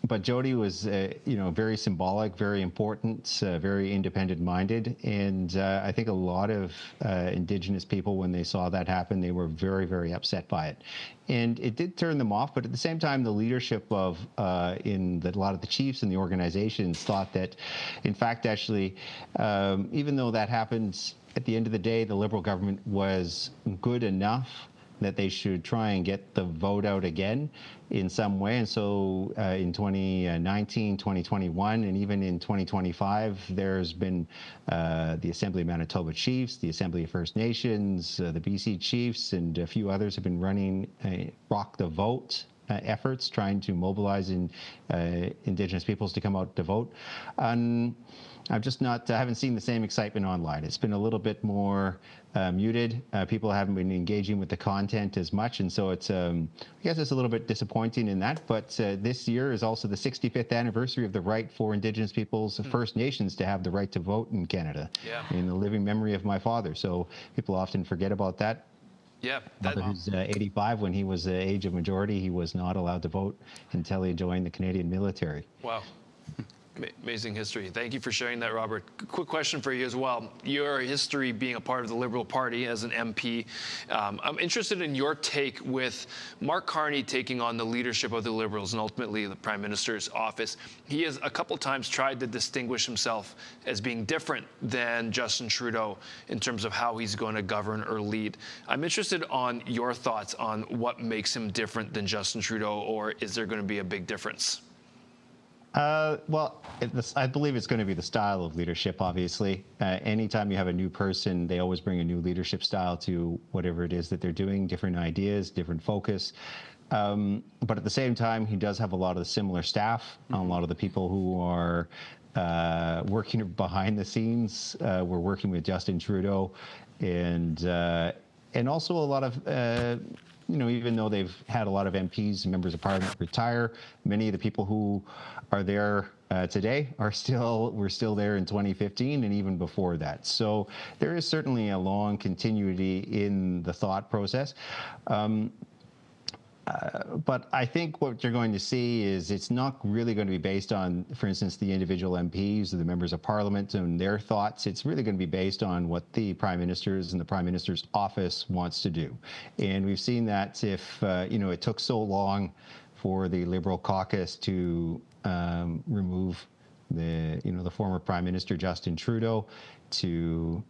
But Jody was, very symbolic, very important, very independent-minded, and I think a lot of Indigenous people, when they saw that happen, they were very, very upset by it. And it did turn them off, but at the same time, the leadership of a lot of the chiefs and the organizations thought that, in fact, actually, even though that happened, at the end of the day, the Liberal government was good enough that they should try and get the vote out again in some way. And so in 2019, 2021, and even in 2025, there's been the Assembly of Manitoba Chiefs, the Assembly of First Nations, the BC Chiefs, and a few others have been running Rock the Vote efforts, trying to mobilize Indigenous peoples to come out to vote. I haven't seen the same excitement online. It's been a little bit more muted. People haven't been engaging with the content as much, and so it's, I guess it's a little bit disappointing in that. But this year is also the 65th anniversary of the right for Indigenous peoples, First Nations, to have the right to vote in Canada, in the living memory of my father. So people often forget about that. Yeah. Who's 85, when he was the age of majority, he was not allowed to vote until he joined the Canadian military. Wow. Amazing history. Thank you for sharing that, Robert. Quick question for you as well. Your history being a part of the Liberal Party as an MP. I'm interested in your take with Mark Carney taking on the leadership of the Liberals and ultimately the Prime Minister's office. He has a couple times tried to distinguish himself as being different than Justin Trudeau in terms of how he's going to govern or lead. I'm interested on your thoughts on what makes him different than Justin Trudeau, or is there going to be a big difference? Well, I believe it's going to be the style of leadership, obviously. Anytime you have a new person, they always bring a new leadership style to whatever it is that they're doing, different ideas, different focus. But at the same time, he does have a lot of the similar staff, a lot of the people who are working behind the scenes. We're working with Justin Trudeau, and also a lot of even though they've had a lot of MPs and members of Parliament retire, many of the people who are there today were still there in 2015 and even before that. So there is certainly a long continuity in the thought process. But I think what you're going to see is it's not really going to be based on, for instance, the individual MPs or the members of Parliament and their thoughts. It's really going to be based on what the Prime Minister's and the Prime Minister's office wants to do. And we've seen that if, it took so long for the Liberal caucus to remove the former Prime Minister Justin Trudeau, to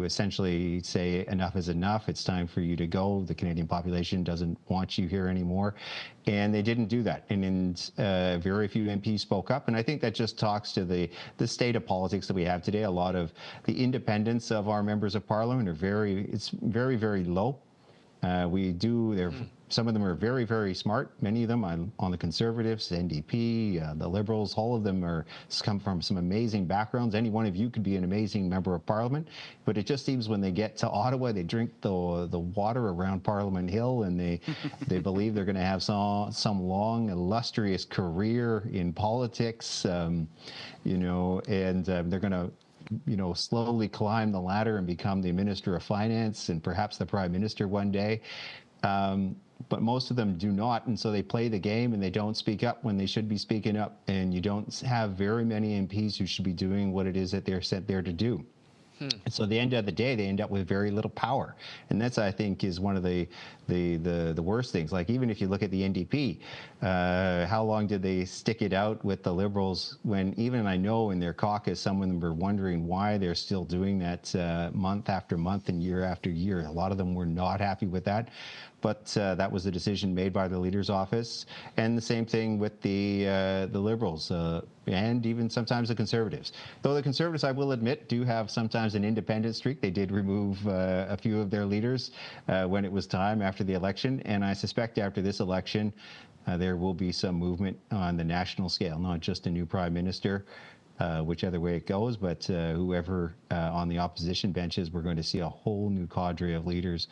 essentially say enough is enough. It's time for you to go. The Canadian population doesn't want you here anymore, and they didn't do that. And very few MPs spoke up, and I think that just talks to the state of politics that we have today. A lot of the independence of our members of Parliament are very, very low. Some of them are very, very smart. Many of them on the Conservatives, NDP, the Liberals, all of them come from some amazing backgrounds. Any one of you could be an amazing member of Parliament, but it just seems when they get to Ottawa, they drink the water around Parliament Hill, and they believe they're going to have some long, illustrious career in politics, and they're going to slowly climb the ladder and become the Minister of Finance and perhaps the Prime Minister one day. But most of them do not, and so they play the game and they don't speak up when they should be speaking up. And you don't have very many MPs who should be doing what it is that they're sent there to do. And so at the end of the day, they end up with very little power. And that's, I think, is one of the worst things. Like, even if you look at the NDP, how long did they stick it out with the Liberals when even I know in their caucus, some of them were wondering why they're still doing that month after month and year after year. A lot of them were not happy with that. but that was a decision made by the Leader's Office. And the same thing with the Liberals and even sometimes the Conservatives. Though the Conservatives, I will admit, do have sometimes an independent streak. They did remove a few of their leaders when it was time after the election. And I suspect after this election, there will be some movement on the national scale, not just a new Prime Minister, whichever way it goes, but whoever on the opposition benches, we're going to see a whole new cadre of leaders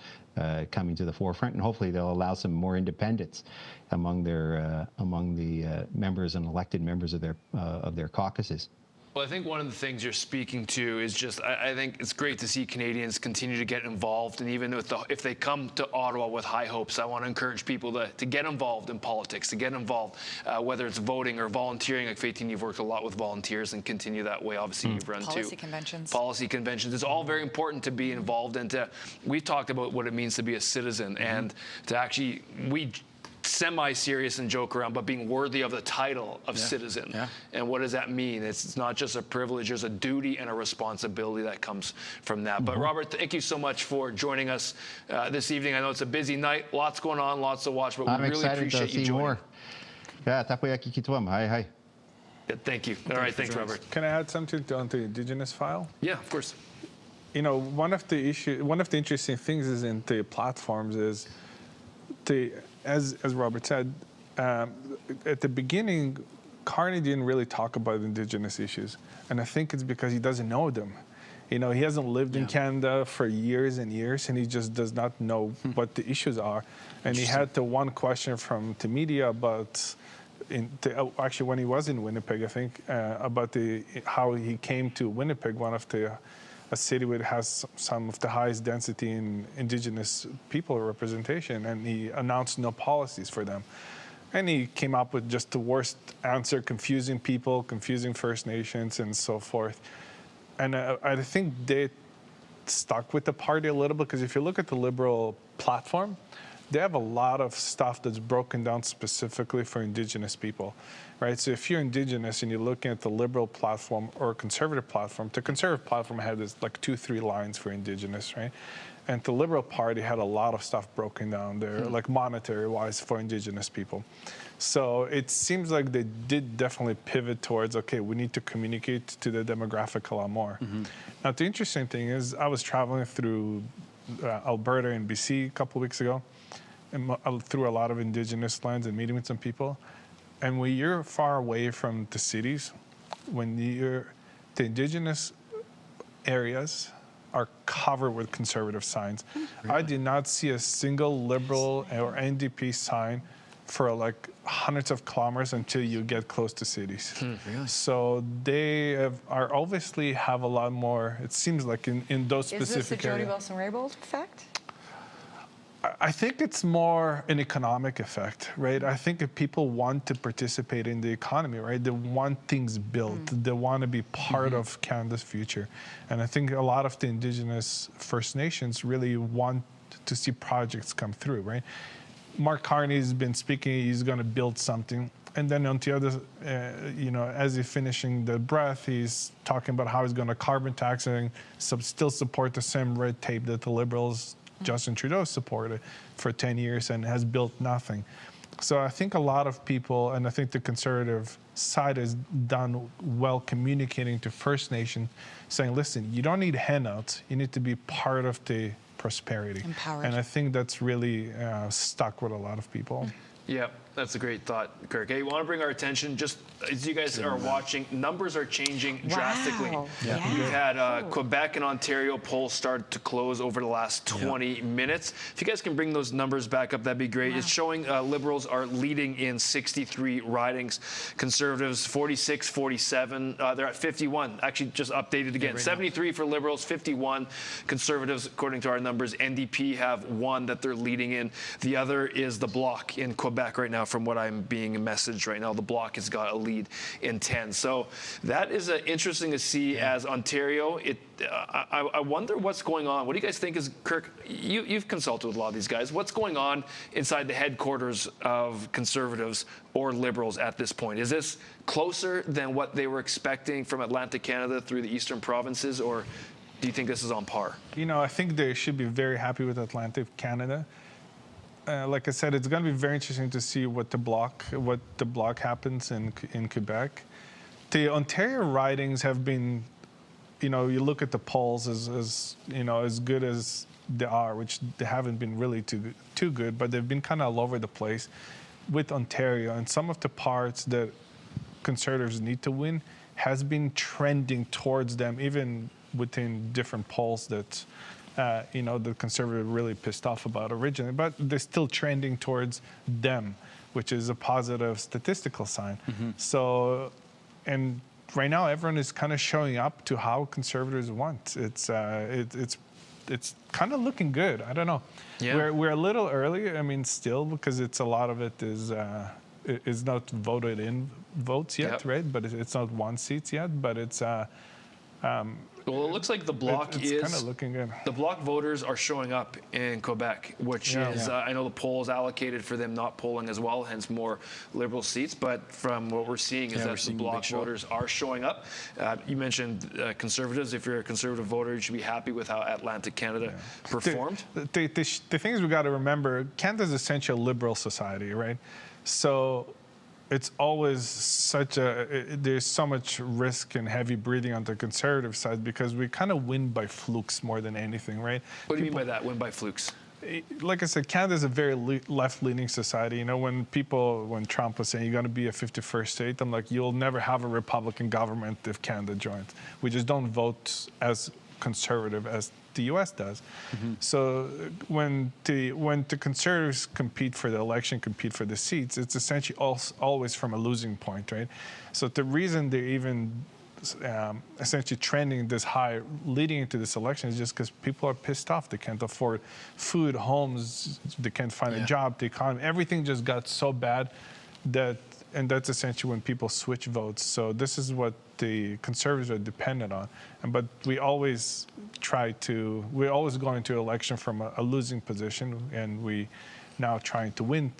coming to the forefront, and hopefully they'll allow some more independence among the members and elected members of their caucuses. Well, I think one of the things you're speaking to is just, I think it's great to see Canadians continue to get involved. And even if they come to Ottawa with high hopes, I want to encourage people to get involved in politics, to get involved, whether it's voting or volunteering. Like Faytene, you've worked a lot with volunteers and continue that way. Obviously, you've run policy conventions. Policy conventions. It's all very important to be involved and we've talked about what it means to be a citizen and to actually, semi-serious and joke around, but being worthy of the title of citizen. And what does that mean? It's not just a privilege, there's a duty and a responsibility that comes from that. But Robert, thank you so much for joining us this evening. I know it's a busy night, lots going on, lots to watch, but we really appreciate you joining. More. Yeah, takoyaki kitwam. Hi. Yeah, thank you. All right, thanks, Robert. Can I add something on the Indigenous file? Yeah, of course. You know, one of the interesting things is in the platforms is as Robert said, at the beginning, Carney didn't really talk about Indigenous issues. And I think it's because he doesn't know them. You know, he hasn't lived in Canada for years and years, and he just does not know what the issues are. And he had the one question from the media about, actually when he was in Winnipeg, I think, about how he came to Winnipeg, a city which has some of the highest density in Indigenous people representation, and he announced no policies for them. And he came up with just the worst answer, confusing people, confusing First Nations, and so forth. And I think they stuck with the party a little bit, because if you look at the Liberal platform, they have a lot of stuff that's broken down specifically for Indigenous people, right? So if you're Indigenous and you're looking at the Liberal platform or Conservative platform, the Conservative platform had this like 2-3 lines for Indigenous, right? And the Liberal Party had a lot of stuff broken down there, like monetary-wise for Indigenous people. So it seems like they did definitely pivot towards, okay, we need to communicate to the demographic a lot more. Now, the interesting thing is I was traveling through Alberta and BC a couple of weeks ago, and through a lot of Indigenous lands and meeting with some people. And when you're far away from the cities, the Indigenous areas are covered with Conservative signs. Really? I did not see a single Liberal or NDP sign for like hundreds of kilometers until you get close to cities. Really? So they are obviously have a lot more, it seems like in those specific areas. Is this the Jody Wilson-Raybould effect? I think it's more an economic effect, right? I think if people want to participate in the economy, right, they want things built. They want to be part of Canada's future. And I think a lot of the Indigenous First Nations really want to see projects come through, right? Mark Carney's been speaking, he's going to build something. And then on the other, as he's finishing the breath, he's talking about how he's going to carbon tax and still support the same red tape that the Liberals, Justin Trudeau, supported for 10 years and has built nothing. So I think a lot of people, and I think the Conservative side has done well communicating to First Nation, saying, listen, you don't need handouts, you need to be part of the prosperity. Empowered. And I think that's really stuck with a lot of people. Yeah, that's a great thought, Kirk. Hey, we want to bring our attention, just as you guys are watching, numbers are changing drastically. Yeah. We've had Quebec and Ontario polls start to close over the last 20 minutes. If you guys can bring those numbers back up, that'd be great. It's showing Liberals are leading in 63 ridings. Conservatives, 46, 47. They're at 51. Actually, just updated again. 73 for Liberals, 51. Conservatives, according to our numbers, NDP have one that they're leading in. The other is the Bloc in Quebec right now, from what I'm being messaged right now. The Bloc has got a lead in 10. So that is interesting to see as Ontario. I wonder what's going on. What do you guys think is, Kirk, you've consulted with a lot of these guys. What's going on inside the headquarters of Conservatives or Liberals at this point? Is this closer than what they were expecting from Atlantic Canada through the eastern provinces, or do you think this is on par? I think they should be very happy with Atlantic Canada. like I said, it's going to be very interesting to see what the bloc happens in Quebec. The Ontario ridings have been, you know, you look at the polls as you know, as good as they are, which they haven't been really too good, but they've been kind of all over the place with Ontario, and some of the parts that Conservatives need to win has been trending towards them, even within different polls that you know, the Conservative really pissed off about originally, but they're still trending towards them, which is a positive statistical sign. So, and right now everyone is kind of showing up to how Conservatives want. It's kind of looking good. I don't know. Yeah. We're a little early. I mean, still, because it's a lot of it is not voted in votes yet, right? But it's not won seats yet. But it's well, it looks like the bloc is kind of looking good. The bloc voters are showing up in Quebec, which is I know the poll is allocated for them not polling as well, hence more Liberal seats. But from what we're seeing is that the bloc voters are showing up. You mentioned Conservatives. If you're a Conservative voter, you should be happy with how Atlantic Canada performed. The thing is, we got to remember, Canada's essentially a Liberal society, right? So it's always there's so much risk and heavy breathing on the Conservative side because we kind of win by flukes more than anything, right? What do you mean by that, win by flukes? Like I said, Canada's a very left-leaning society. You know, when Trump was saying you're going to be a 51st state, I'm like, you'll never have a Republican government if Canada joins. We just don't vote as conservative as the U.S. does. So when the Conservatives compete for the election, compete for the seats, it's essentially always from a losing point, right? So the reason they're even essentially trending this high leading into this election is just because people are pissed off. They can't afford food, homes, they can't find a job, the economy, everything just got so bad and that's essentially when people switch votes. So this is what the Conservatives are dependent on. But we always go into election from a losing position, and we now trying to win,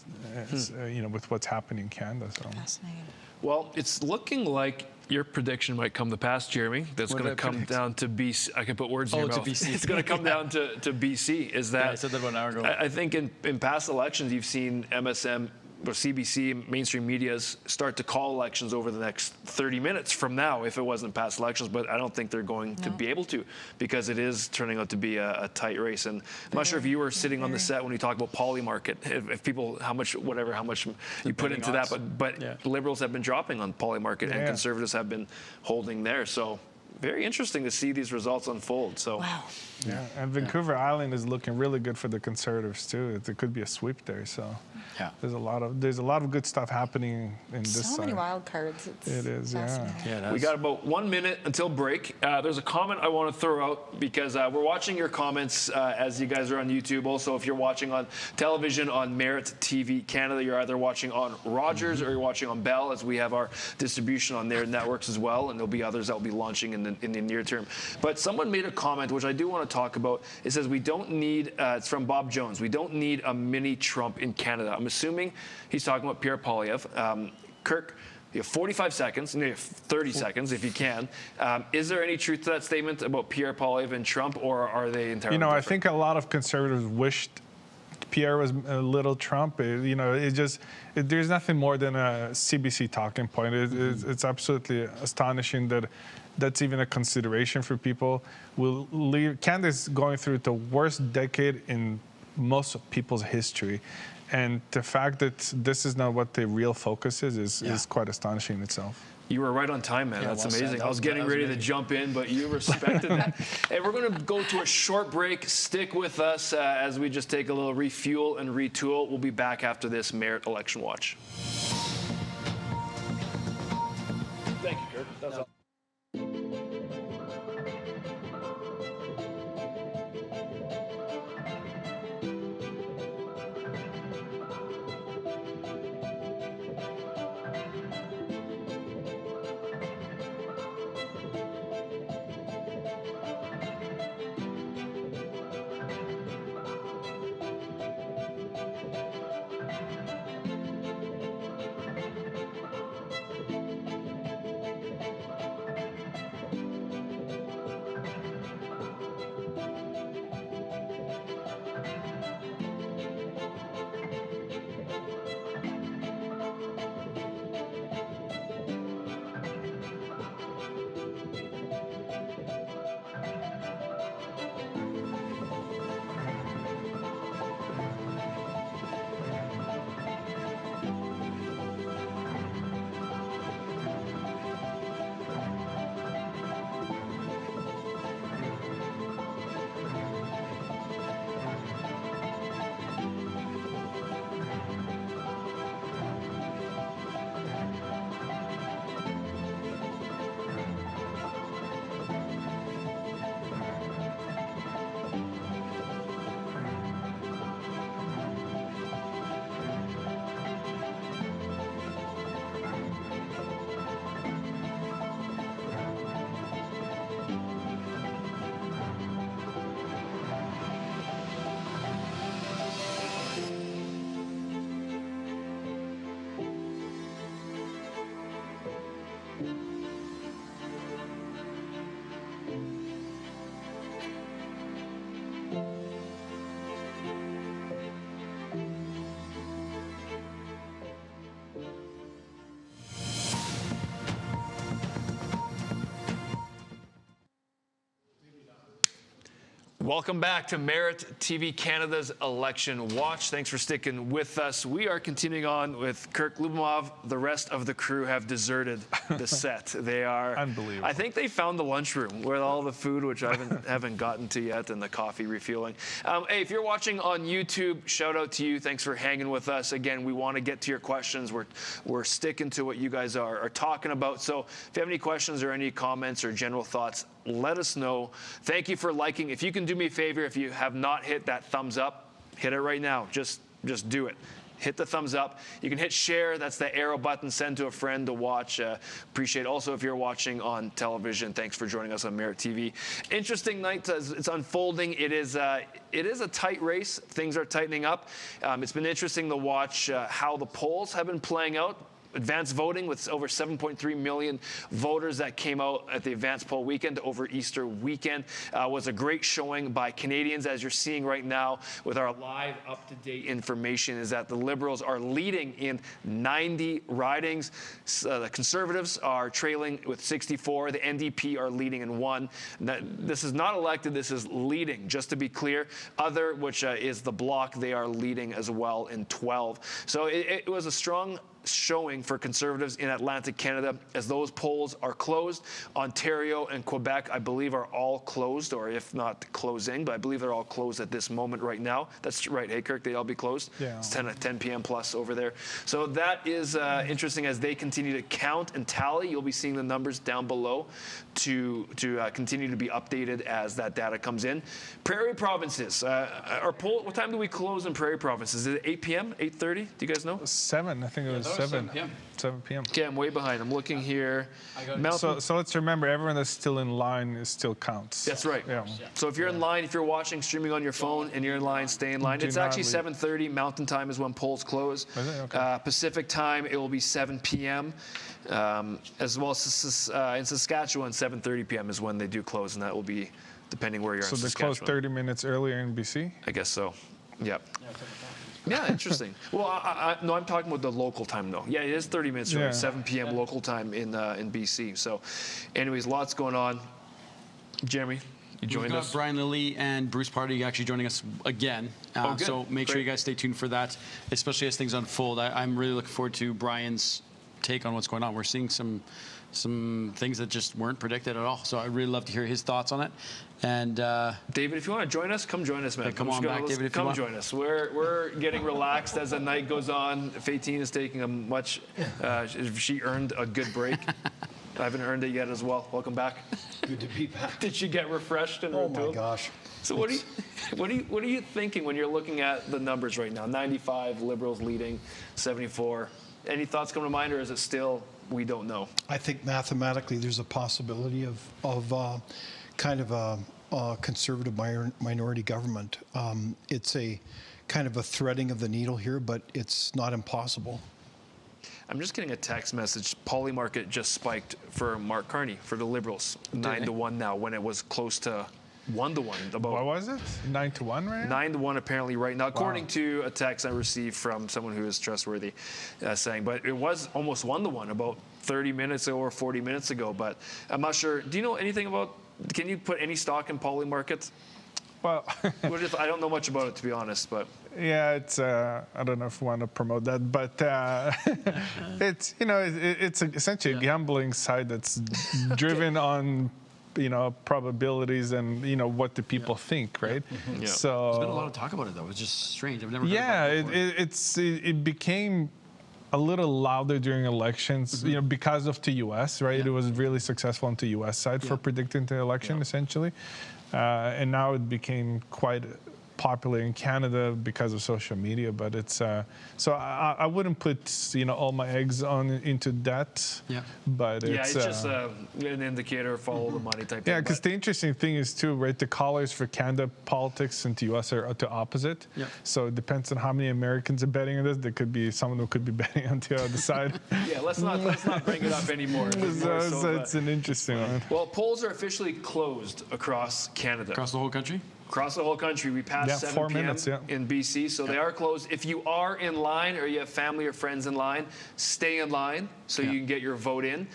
you know, with what's happening in Canada. So. Fascinating. Well, it's looking like your prediction might come to pass, Jeremy. That's going to come down to BC. I can put words in your mouth. BC. It's going to come down to BC. Is that? I said that about an hour ago. I think in past elections, you've seen MSM or CBC, mainstream medias, start to call elections over the next 30 minutes from now if it wasn't past elections, but I don't think they're going to be able to because it is turning out to be a tight race. And I'm not sure if you were sitting on the set when we talked about poly market, if people, how much you put into that, but Liberals have been dropping on poly market and Conservatives have been holding there. So very interesting to see these results unfold. So, wow. Yeah, and Vancouver Island is looking really good for the Conservatives too. It could be a sweep there. So, there's a lot of good stuff happening in this side. So many wild cards. It is, yeah. We got about 1 minute until break. There's a comment I want to throw out because we're watching your comments as you guys are on YouTube. Also, if you're watching on television on Merit TV Canada, you're either watching on Rogers or you're watching on Bell, as we have our distribution on their networks as well, and there'll be others that will be launching in the near term. But someone made a comment which I do want to talk about. It says we don't need. It's from Bob Jones. We don't need a mini Trump in Canada. I'm assuming he's talking about Pierre Poilievre. Kirk, you have 45 seconds, you have 30 seconds if you can. Is there any truth to that statement about Pierre Poilievre and Trump, or are they entirely different? I think a lot of Conservatives wished Pierre was a little Trump. There's nothing more than a CBC talking point. It's absolutely astonishing that that's even a consideration for people. Canada's going through the worst decade in most of people's history. And the fact that this is not what the real focus is quite astonishing in itself. You were right on time, man. That's amazing. I was getting ready to jump in, but you respected that. And we're going to go to a short break. Stick with us as we just take a little refuel and retool. We'll be back after this Merit Election Watch. Thank you, Kurt. That was all. Welcome back to Merit TV Canada's Election Watch. Thanks for sticking with us. We are continuing on with Kirk Lubomov. The rest of the crew have deserted the set. They are unbelievable. I think they found the lunchroom with all the food, which I haven't gotten to yet, and the coffee refueling. Hey, if you're watching on YouTube, shout out to you. Thanks for hanging with us. Again, we want to get to your questions. We're sticking to what you guys are talking about. So if you have any questions or any comments or general thoughts, let us know. Thank you for liking. If you can do me a favor, if you have not hit that thumbs up, hit it right now. Just do it. Hit the thumbs up. You can hit share. That's the arrow button. Send to a friend to watch. Appreciate it. Also, if you're watching on television, thanks for joining us on Merit TV. Interesting night as it's unfolding. It is a tight race. Things are tightening up. It's been interesting to watch how the polls have been playing out. Advanced voting with over 7.3 million voters that came out at the advanced poll weekend over Easter weekend was a great showing by Canadians. As you're seeing right now with our live up-to-date information is that the Liberals are leading in 90 ridings. The Conservatives are trailing with 64. The NDP are leading in 1. This is not elected. This is leading, just to be clear. Other, which is the Bloc, they are leading as well in 12. So it was a strong showing for Conservatives in Atlantic Canada as those polls are closed. Ontario and Quebec, I believe, are all closed, or if not closing, but I believe they're all closed at this moment right now. That's right, hey, Kirk, they all be closed? Yeah. It's 10 p.m. plus over there. So that is interesting as they continue to count and tally. You'll be seeing the numbers down below to continue to be updated as that data comes in. Prairie provinces. Our poll, what time do we close in Prairie provinces? Is it 8 p.m., 8:30? Do you guys know? 7, I think it was 7 p.m. 7 p.m. Okay, I'm way behind. I'm looking here. So let's remember, everyone that's still in line still counts. That's right. Yeah. So if you're in line, if you're watching, streaming on your phone, and you're in line, stay in line. It's actually 7:30. Mountain time is when polls close. Is it? Okay. Pacific time, it will be 7 p.m. As well as in Saskatchewan, 7:30 p.m. is when they do close, and that will be depending where you're in Saskatchewan. So they closed 30 minutes earlier in BC? I guess so. Yep. Yeah, interesting. Well, no, I'm talking about the local time, though. Yeah, it is 30 minutes early, 7 p.m. local time in BC. So, anyways, lots going on. Jeremy, you joined us. We've got Brian Lilley and Bruce Pardy actually joining us again. So make sure you guys stay tuned for that, especially as things unfold. I'm really looking forward to Brian's take on what's going on. We're seeing some things that just weren't predicted at all. So I'd really love to hear his thoughts on it. And David, if you want to join us, come join us, man. Come on back, David, if you want. Come join us. We're getting relaxed as the night goes on. Faytene is taking a much. She earned a good break. I haven't earned it yet as well. Welcome back. Good to be back. Did you get refreshed and retooled? Oh my gosh. So what are you thinking when you're looking at the numbers right now? 95 Liberals leading, 74. Any thoughts come to mind, or is it still we don't know? I think mathematically there's a possibility of kind of a conservative minority government. It's a kind of a threading of the needle here, but it's not impossible. I'm just getting a text message. Polymarket just spiked for Mark Carney for the Liberals, 9-1 now, when it was close to 1-1. About what was it? 9-1, right? 9-1 apparently right now, according to a text I received from someone who is trustworthy, saying. But it was almost 1-1 about 30 minutes ago or 40 minutes ago. But I'm not sure. Do you know anything about? Can you put any stock in Polymarket? Well, I don't know much about it, to be honest, but yeah, it's I don't know if we want to promote that, but it's it's essentially a gambling site that's driven on probabilities and what the people think, right? Yeah. So there's been a lot of talk about it though. It's just strange. I've never heard about it before. It became a little louder during elections, because of the U.S., right? It was really successful on the U.S. side for predicting the election, essentially. And now it became quite popular in Canada because of social media, but it's so I wouldn't put all my eggs into that. Yeah. But it's just an indicator, follow the money type. Yeah, because the interesting thing is too, right? The colors for Canada politics and to U.S. are the opposite. Yeah. So it depends on how many Americans are betting on this. There could be someone who could be betting on the other side. Yeah, let's not bring it up anymore. It's an interesting one. Well, polls are officially closed across Canada. Across the whole country? Across the whole country. We passed 7 p.m. in BC, so they are closed. If you are in line or you have family or friends in line, stay in line so you can get your vote in.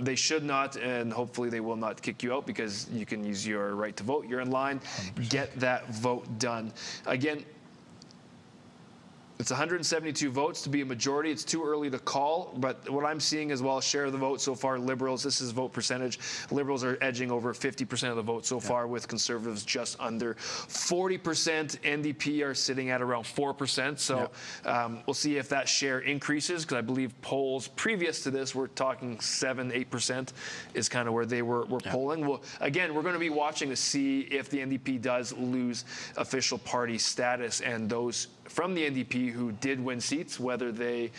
They should not, and hopefully they will not kick you out because you can use your right to vote. You're in line. 100%. Get that vote done. Again, it's 172 votes to be a majority. It's too early to call, but what I'm seeing as well, share of the vote so far, Liberals, this is vote percentage. Liberals are edging over 50% of the vote so far, with Conservatives just under 40%. NDP are sitting at around 4%. So we'll see if that share increases, because I believe polls previous to this were talking 7-8% is kind of where they were polling. Well, again, we're going to be watching to see if the NDP does lose official party status, and those from the NDP who did win seats, whether they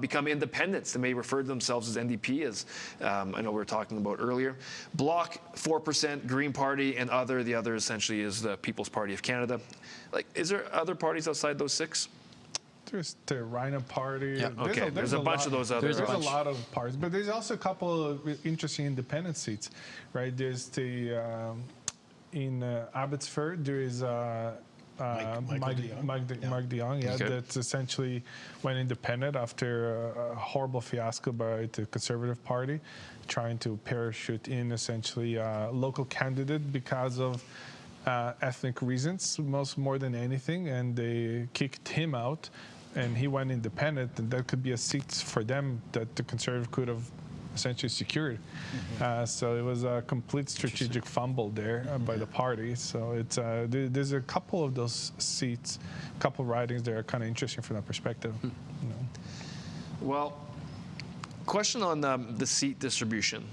become independents. They may refer to themselves as NDP, as I know we were talking about earlier. Bloc, 4%, Green Party, and other. The other essentially is the People's Party of Canada. Like, is there other parties outside those 6? There's the Rhino Party. Yeah. Okay, there's a bunch of those other. There's a lot of parties, but there's also a couple of interesting independent seats, right? There's the in Abbotsford. There is. Mike de Jong, that's essentially went independent after a horrible fiasco by the Conservative Party, trying to parachute in essentially a local candidate because of ethnic reasons, more than anything, and they kicked him out, and he went independent, and that could be a seat for them that the Conservative could have essentially secured. So it was a complete strategic fumble there by the party. So it's there's a couple of those seats, a couple of ridings that are kind of interesting from that perspective. Well, question on the seat distribution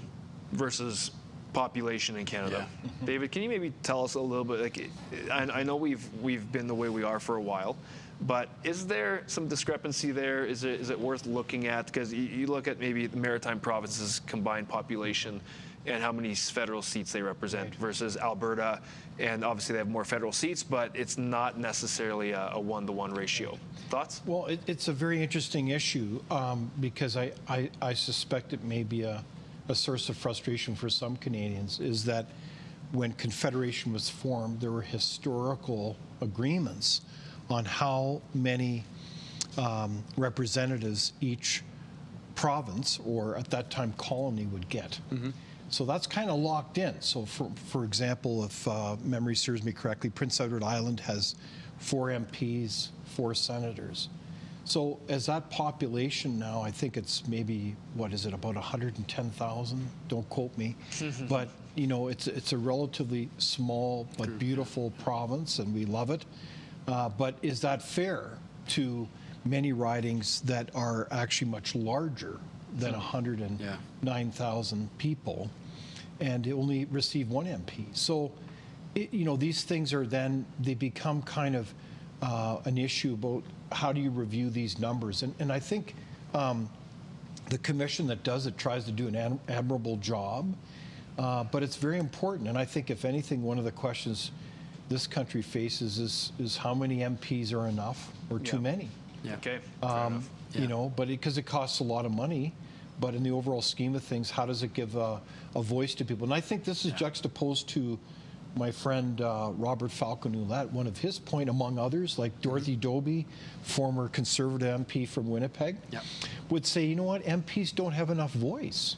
versus population in Canada. David, can you maybe tell us a little bit? Like, I know we've been the way we are for a while, but is there some discrepancy there? Is it worth looking at? Because you look at maybe the Maritime provinces' combined population and how many federal seats they represent versus Alberta, and obviously they have more federal seats, but it's not necessarily a 1-to-1 ratio. Thoughts? Well, it's a very interesting issue because I suspect it may be a source of frustration for some Canadians, is that when Confederation was formed, there were historical agreements on how many representatives each province, or at that time colony, would get. So that's kind of locked in. So for example, if memory serves me correctly, Prince Edward Island has 4 MPs, 4 senators. So as that population now, I think it's maybe, what is it, about 110,000? Don't quote me. But you know, it's a relatively small but beautiful province, and we love it. But is that fair to many ridings that are actually much larger than 109,000 people, and they only receive 1 MP? So, you know, these things are then, they become kind of an issue about how do you review these numbers. And I think the commission that does it tries to do an admirable job, but it's very important. And I think, if anything, one of the questions this country faces is how many MPs are enough or too many. Okay. You know, but because it costs a lot of money, but in the overall scheme of things, how does it give a voice to people? And I think this is juxtaposed to my friend Robert Falcon Ouellette, one of his point, among others, like Dorothy Doby, former Conservative MP from Winnipeg, would say, you know what, MPs don't have enough voice.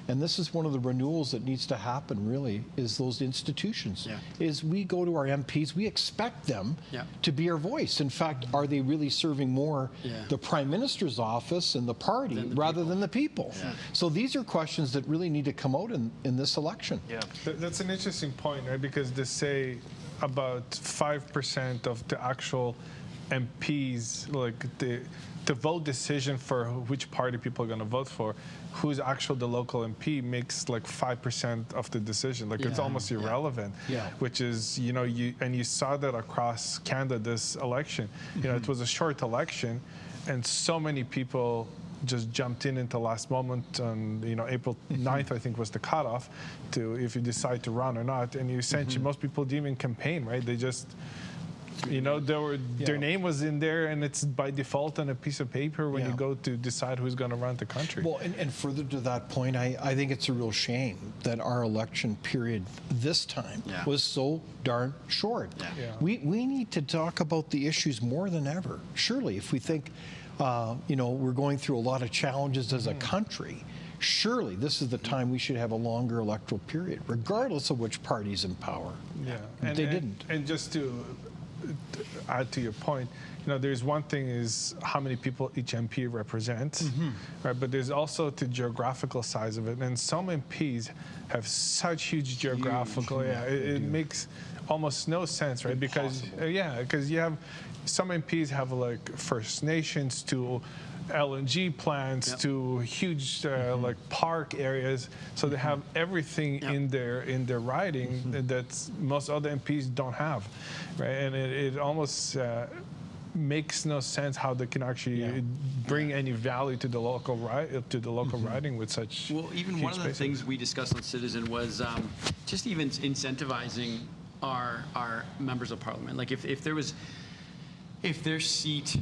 And this is one of the renewals that needs to happen, really, is those institutions. Is we go to our MPs, we expect them to be our voice. In fact, are they really serving more the Prime Minister's office and the party rather than the people? So these are questions that really need to come out in this election. That's an interesting point, right? Because they say about 5% of the actual MPs, like the the vote decision for which party people are going to vote for, who's actual the local MP makes like 5% of the decision. Like it's almost irrelevant. Which is, you know, you saw that across Canada this election. You know, it was a short election, and so many people just jumped into last moment on, you know, April 9th, I think, was the cutoff to if you decide to run or not. And you essentially, most people didn't even campaign, right? They just, you know, their name was in there, and it's by default on a piece of paper when you go to decide who's going to run the country. Well, and further to that point, I think it's a real shame that our election period this time was so darn short. We need to talk about the issues more than ever. Surely, if we think, you know, we're going through a lot of challenges as a country, surely this is the time we should have a longer electoral period, regardless of which party's in power. And they didn't. And just to add to your point, you know, there's one thing is how many people each MP represents, right? But there's also the geographical size of it. And some MPs have such huge geographical, it makes almost no sense, right? Because, because you have, some MPs have like First Nations to LNG plants to huge like park areas, so they have everything in their riding that most other MPs don't have, right? And it almost makes no sense how they can actually bring any value to the local riding with such. Well, even one of the things we discussed on Citizen was just even incentivizing our members of parliament. Like if their seat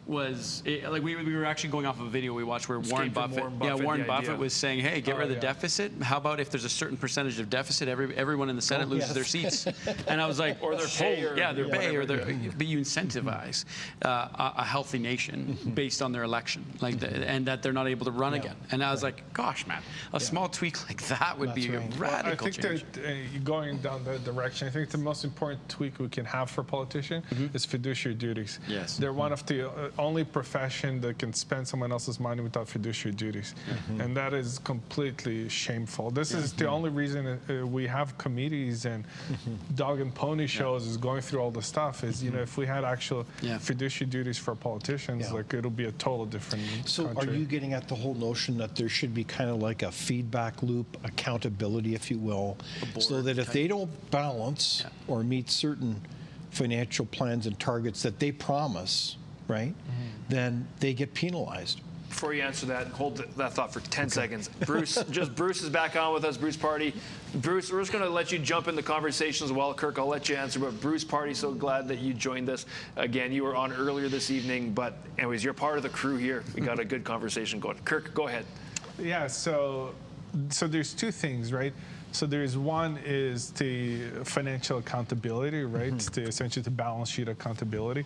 was like we were actually going off of a video we watched where Warren Buffett was saying, hey, get rid of the deficit. How about if there's a certain percentage of deficit, everyone in the Senate loses their seats? And I was like, or their pay, but you incentivize a healthy nation based on their election, like and that they're not able to run again. And I was like, gosh, man, a small tweak like that would be a radical change. I think that going down that direction, I think the most important tweak we can have for politicians is fiduciary duties. Yes, they're one of the only profession that can spend someone else's money without fiduciary duties, and that is completely shameful. This is the only reason we have committees and dog and pony shows is going through all the stuff. Is you know, if we had actual fiduciary duties for politicians, like it'll be a total different. So country. Are you getting at the whole notion that there should be kind of like a feedback loop, accountability, if you will, so that if they don't balance or meet certain financial plans and targets that they promise, right, then they get penalized? Before you answer that, hold that thought for 10 seconds. Bruce is back on with us, Bruce Pardy. Bruce, we're just going to let you jump in the conversation as well. Kirk, I'll let you answer, but Bruce Pardy, so glad that you joined us. Again, you were on earlier this evening, but anyways, you're part of the crew here. We got a good conversation going. Kirk, go ahead. Yeah, so there's two things, right? So there's one is the financial accountability, right? Essentially the balance sheet accountability.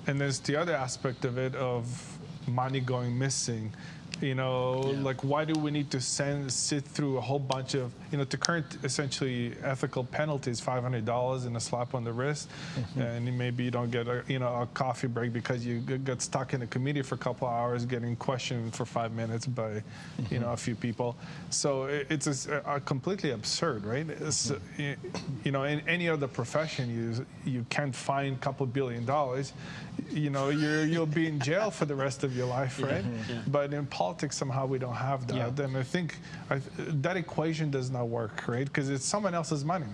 And there's the other aspect of it of money going missing. You know, like why do we need to sit through a whole bunch of, you know, the current essentially ethical penalty is $500 and a slap on the wrist, and maybe you don't get a coffee break because you got stuck in a committee for a couple of hours getting questioned for 5 minutes by, you know, a few people. So it's a completely absurd, right? It's, you know, in any other profession, you can't find a couple $1 billion. You know, you'll be in jail for the rest of your life, right? But in politics, somehow we don't have that. And I think that equation does not work, right? Because it's someone else's money,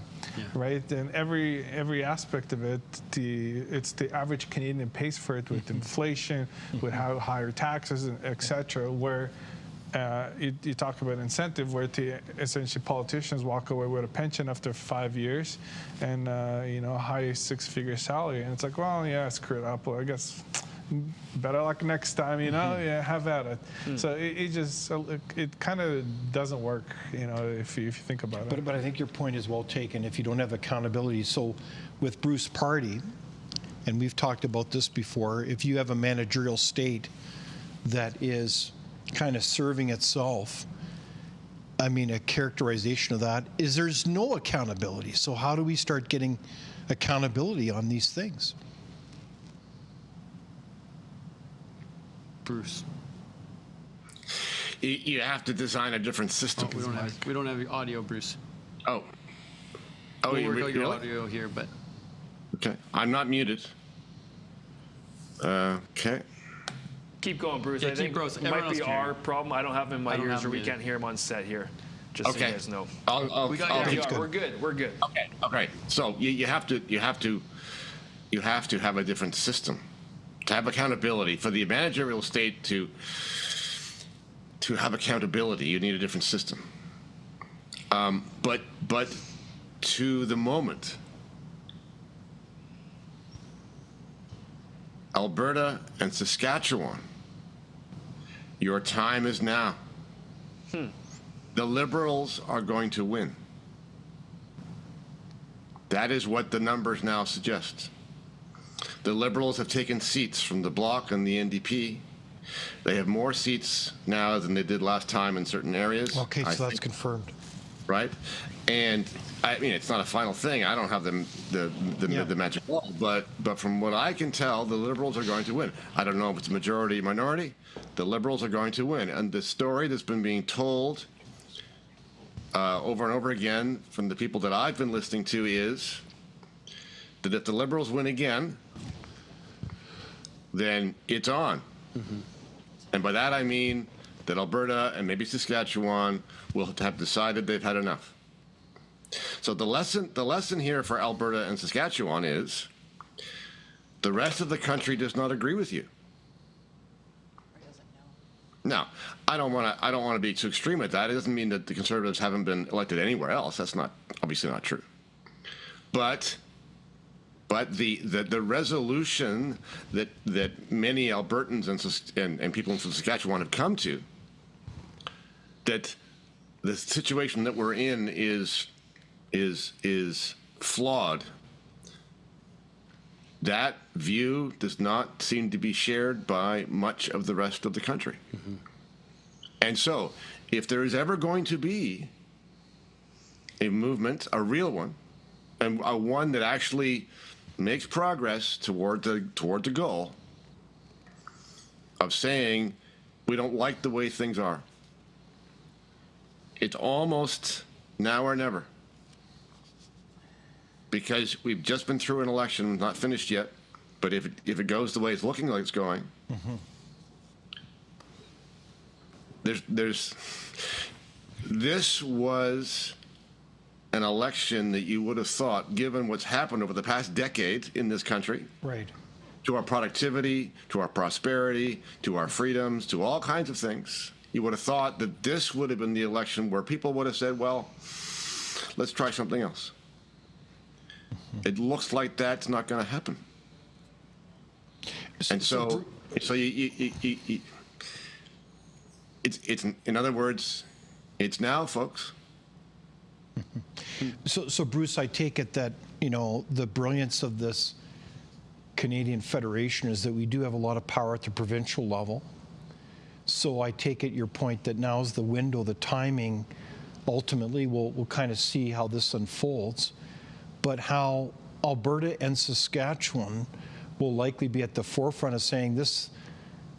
right? And every aspect of it, it's the average Canadian pays for it with inflation, with higher taxes, et cetera, where you talk about incentive, where essentially politicians walk away with a pension after 5 years and you know, a high 6-figure salary, and it's like, well, yeah, screw it up. Well, I guess better luck next time, you know. Have at it. So it kind of doesn't work, you know, if you think about it. But I think your point is well taken. If you don't have accountability, so with Bruce Pardy, and we've talked about this before, if you have a managerial state that is kind of serving itself, I mean, a characterization of that is there's no accountability. So how do we start getting accountability on these things? Bruce. You have to design a different system. Oh, we don't have audio, Bruce. Oh, we'll work out your really? audio here, but okay, I'm not muted. Okay. Keep going, Bruce. Yeah, I think Bruce. it might be our problem. I don't have him in my ears, or we can't hear him on set here. Just so you guys know. We got We're good. We're good. Okay. So you have to have a different system to have accountability for the managerial state to have accountability. You need a different system. But to the moment, Alberta and Saskatchewan, your time is now. The Liberals are going to win. That is what the numbers now suggest. The Liberals have taken seats from the Bloc and the NDP. They have more seats now than they did last time in certain areas. Okay, so that's confirmed. Right? And I mean, it's not a final thing. I don't have the magic ball, but from what I can tell, the Liberals are going to win. I don't know if it's majority or minority. The Liberals are going to win. And the story that's been being told over and over again from the people that I've been listening to is that if the Liberals win again, then it's on. And by that I mean that Alberta and maybe Saskatchewan will have decided they've had enough. So the lesson here for Alberta and Saskatchewan is the rest of the country does not agree with you. Now, I don't want to be too extreme with that. It doesn't mean that the Conservatives haven't been elected anywhere else. That's obviously not true. But the resolution that many Albertans and people in Saskatchewan have come to, that the situation that we're in is flawed. That view does not seem to be shared by much of the rest of the country. And so, if there is ever going to be a movement, a real one, and a one that actually makes progress toward the goal of saying we don't like the way things are, it's almost now or never. Because we've just been through an election, not finished yet, but if it goes the way it's looking like it's going, this was an election that you would have thought, given what's happened over the past decade in this country, right, to our productivity, to our prosperity, to our freedoms, to all kinds of things, you would have thought that this would have been the election where people would have said, well, let's try something else. It looks like that's not going to happen. And so it's in other words, it's now, folks. So Bruce, I take it that, the brilliance of this Canadian Federation is that we do have a lot of power at the provincial level. So I take it your point that now's the window, the timing, ultimately we'll kind of see how this unfolds. But how Alberta and Saskatchewan will likely be at the forefront of saying this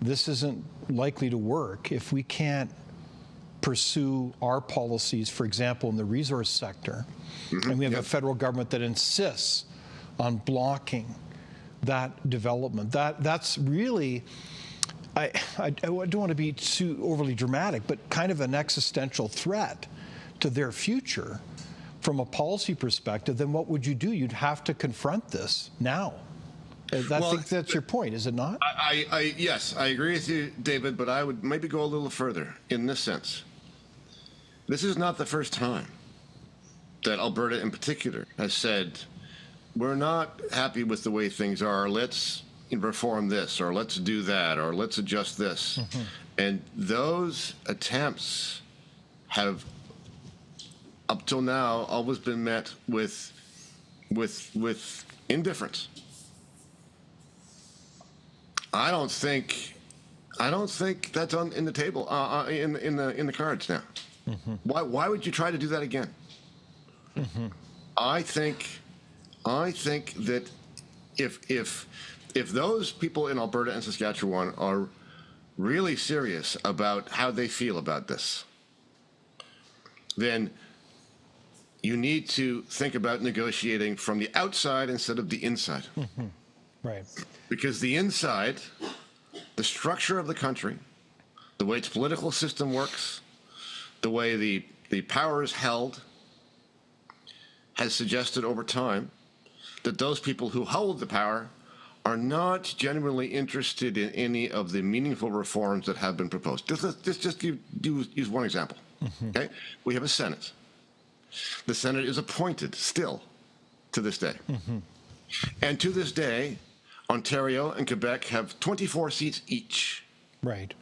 isn't likely to work if we can't pursue our policies, for example, in the resource sector. And we have a federal government that insists on blocking that development. That's really, I don't want to be too overly dramatic, but kind of an existential threat to their future. From a policy perspective, then what would you do? You'd have to confront this now. I think that's your point, is it not? Yes, I agree with you, David, but I would maybe go a little further in this sense. This is not the first time that Alberta in particular has said, we're not happy with the way things are, let's reform this, or let's do that, or let's adjust this. And those attempts have up till now always been met with indifference. I don't think that's in the table in the cards now. Why would you try to do that again? I think that if those people in Alberta and Saskatchewan are really serious about how they feel about this, then you need to think about negotiating from the outside instead of the inside. Right. Because the inside the structure of the country, the way its political system works, the way the power is held, has suggested over time that those people who hold the power are not genuinely interested in any of the meaningful reforms that have been proposed. Just use one example. Okay, we have a Senate. The Senate is appointed still to this day. And to this day, Ontario and Quebec have 24 seats each. Right.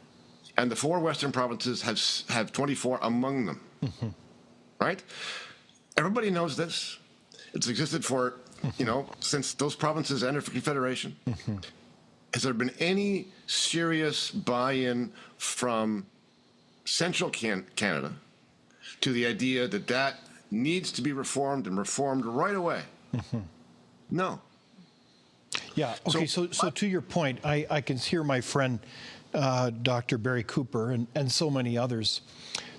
And the 4 Western provinces have 24 among them. Right? Everybody knows this. It's existed for, since those provinces entered Confederation. Has there been any serious buy-in from central Canada to the idea that that needs to be reformed and reformed right away? No. Yeah. Okay. So to your point, I can hear my friend Dr. Barry Cooper and so many others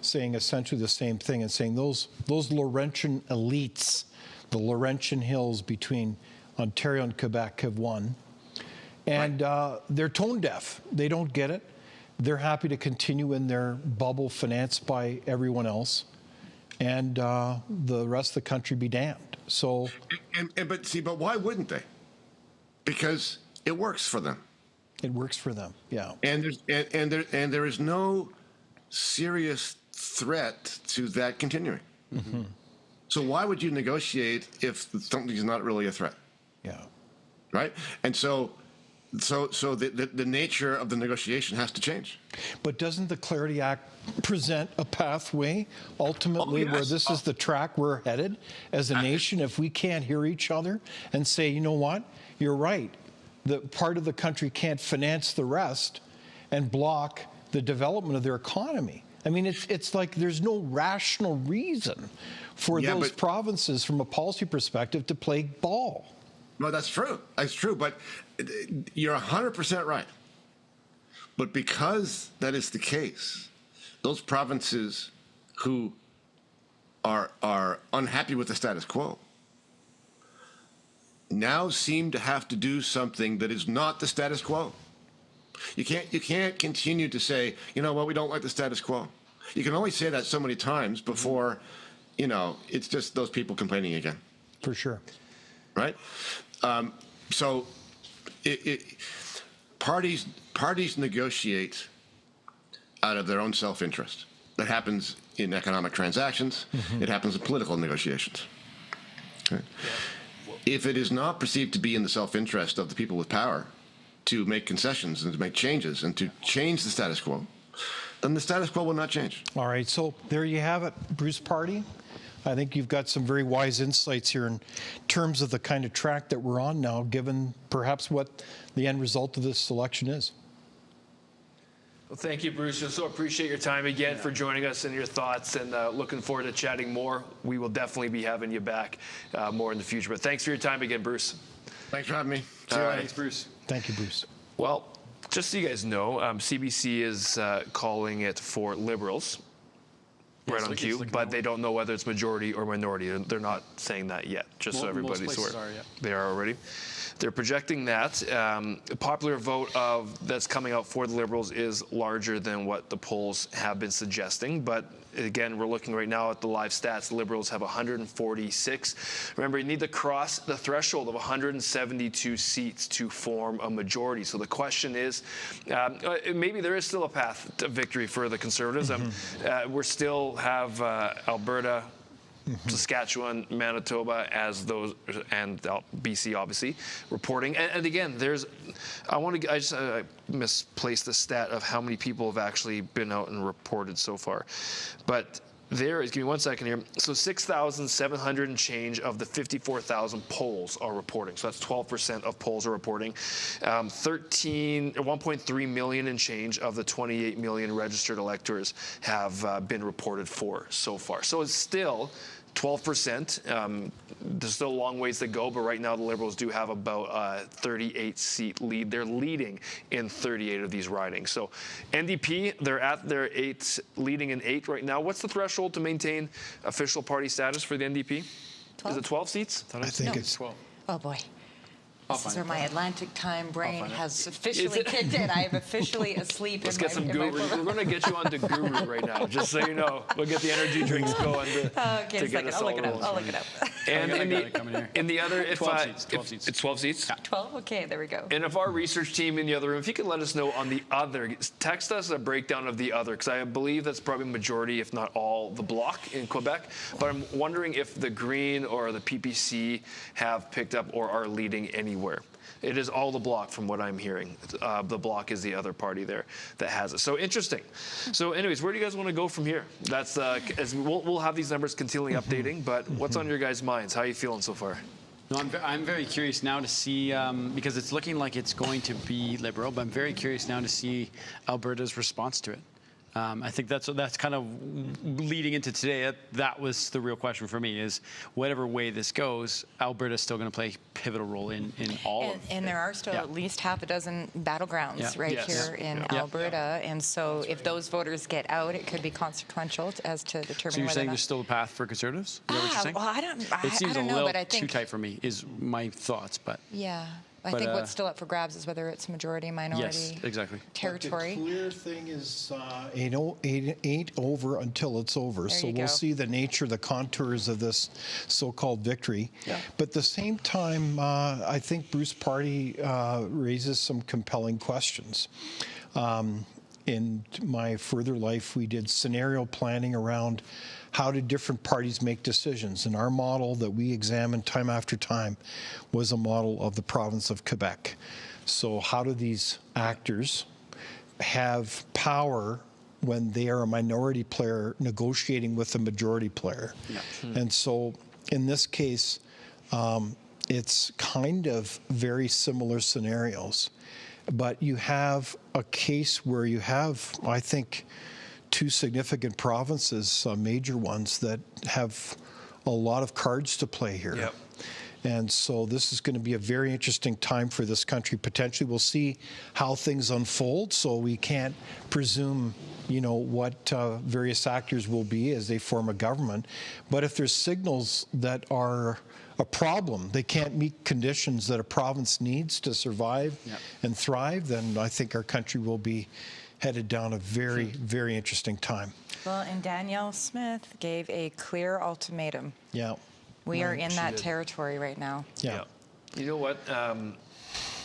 saying essentially the same thing and saying those Laurentian elites, the Laurentian Hills between Ontario and Quebec have won, and they're tone deaf. They don't get it. They're happy to continue in their bubble financed by everyone else, and the rest of the country be damned. So, but why wouldn't they? Because it works for them. It works for them, yeah. And there is no serious threat to that continuing. So why would you negotiate if something's not really a threat? Yeah. Right. And so the nature of the negotiation has to change. But doesn't the Clarity Act present a pathway ultimately where this is the track we're headed as a nation? If we can't hear each other and say, you know what, you're right, the part of the country can't finance the rest and block the development of their economy. I mean, it's like there's no rational reason for those provinces from a policy perspective to play ball. No, that's true. That's true. But you're 100% right. But because that is the case, those provinces who are unhappy with the status quo now seem to have to do something that is not the status quo. You can't continue to say, you know what, we don't like the status quo. You can only say that so many times before, it's just those people complaining again. For sure. Right? So parties negotiate out of their own self-interest. That happens in economic transactions. It happens in political negotiations. Okay? If it is not perceived to be in the self-interest of the people with power to make concessions and to make changes and to change the status quo, then the status quo will not change. All right, so there you have it, Bruce Pardy. I think you've got some very wise insights here in terms of the kind of track that we're on now, given perhaps what the end result of this election is. Well, thank you, Bruce. I so appreciate your time again for joining us and your thoughts, and looking forward to chatting more. We will definitely be having you back more in the future. But thanks for your time again, Bruce. Thanks for having me. Thanks, Bruce. Thank you, Bruce. Well, just so you guys know, CBC is calling it for Liberals. Right on cue, but they don't know whether it's majority or minority. They're not saying that yet, just so everybody's aware. They are already. They're projecting that a popular vote that's coming out for the Liberals is larger than what the polls have been suggesting. But again, we're looking right now at the live stats. The Liberals have 146. Remember, you need to cross the threshold of 172 seats to form a majority. So the question is, maybe there is still a path to victory for the Conservatives. We still have Alberta, Saskatchewan, Manitoba as those, and BC obviously reporting. And again, I just misplaced the stat of how many people have actually been out and reported so far. But there is, give me 1 second here. So 6,700 and change of the 54,000 polls are reporting. So that's 12% of polls are reporting. 1.3 million and change of the 28 million registered electors have been reported for so far. So it's still 12%. There's still a long ways to go, but right now the Liberals do have about a 38-seat lead. They're leading in 38 of these ridings. So NDP, they're at their 8, leading in 8 right now. What's the threshold to maintain official party status for the NDP? 12? Is it 12 seats? I think it's 12. Oh, boy. This is where my Atlantic time brain has officially kicked in. I am officially asleep. Let's get some guru. We're going to get you onto guru right now, just so you know. We'll get the energy drinks going to get us all rolling. I'll look it up. And in the other, 12 seats. It's 12 seats? Yeah. 12? Okay, there we go. And if our research team in the other room, if you could let us know on the other, text us a breakdown of the other, because I believe that's probably majority, if not all, the Bloc in Quebec. But I'm wondering if the Green or the PPC have picked up or are leading anywhere. It is all the Bloc from what I'm hearing. The Bloc is the other party there that has it. So interesting. So anyways, where do you guys want to go from here? That's as we'll have these numbers continually updating, but what's on your guys' minds? How are you feeling so far? No, I'm very curious now to see, because it's looking like it's going to be Liberal, but I'm very curious now to see Alberta's response to it. I think that's kind of leading into today. That was the real question for me: is whatever way this goes, Alberta's still going to play a pivotal role in all. And there are still at least half a dozen battlegrounds here in Alberta, and so if those voters get out, it could be consequential as to determine. So you're saying there's still a path for Conservatives? Is that what you're saying? Well, I don't know, it seems a little but I think too tight for me. Is my thoughts, but yeah. I think what's still up for grabs is whether it's majority, minority territory. But the clear thing is ain't over until it's over. So we'll see the nature, the contours of this so-called victory. Yeah. But at the same time, I think Bruce Pardy raises some compelling questions. In my further life, we did scenario planning around how did different parties make decisions. And our model that we examined time after time was a model of the province of Quebec. So how do these actors have power when they are a minority player negotiating with a majority player? Yeah. And so in this case, it's kind of very similar scenarios. But you have a case where you have, I think, two significant provinces, major ones, that have a lot of cards to play here. Yep. And so this is going to be a very interesting time for this country. Potentially, we'll see how things unfold, so we can't presume, what various actors will be as they form a government. But if there's signals that are a problem, they can't meet conditions that a province needs to survive and thrive, then I think our country will be headed down a very, very interesting time. Well, and Danielle Smith gave a clear ultimatum. Yeah. We are in that territory right now. Yeah. You know what?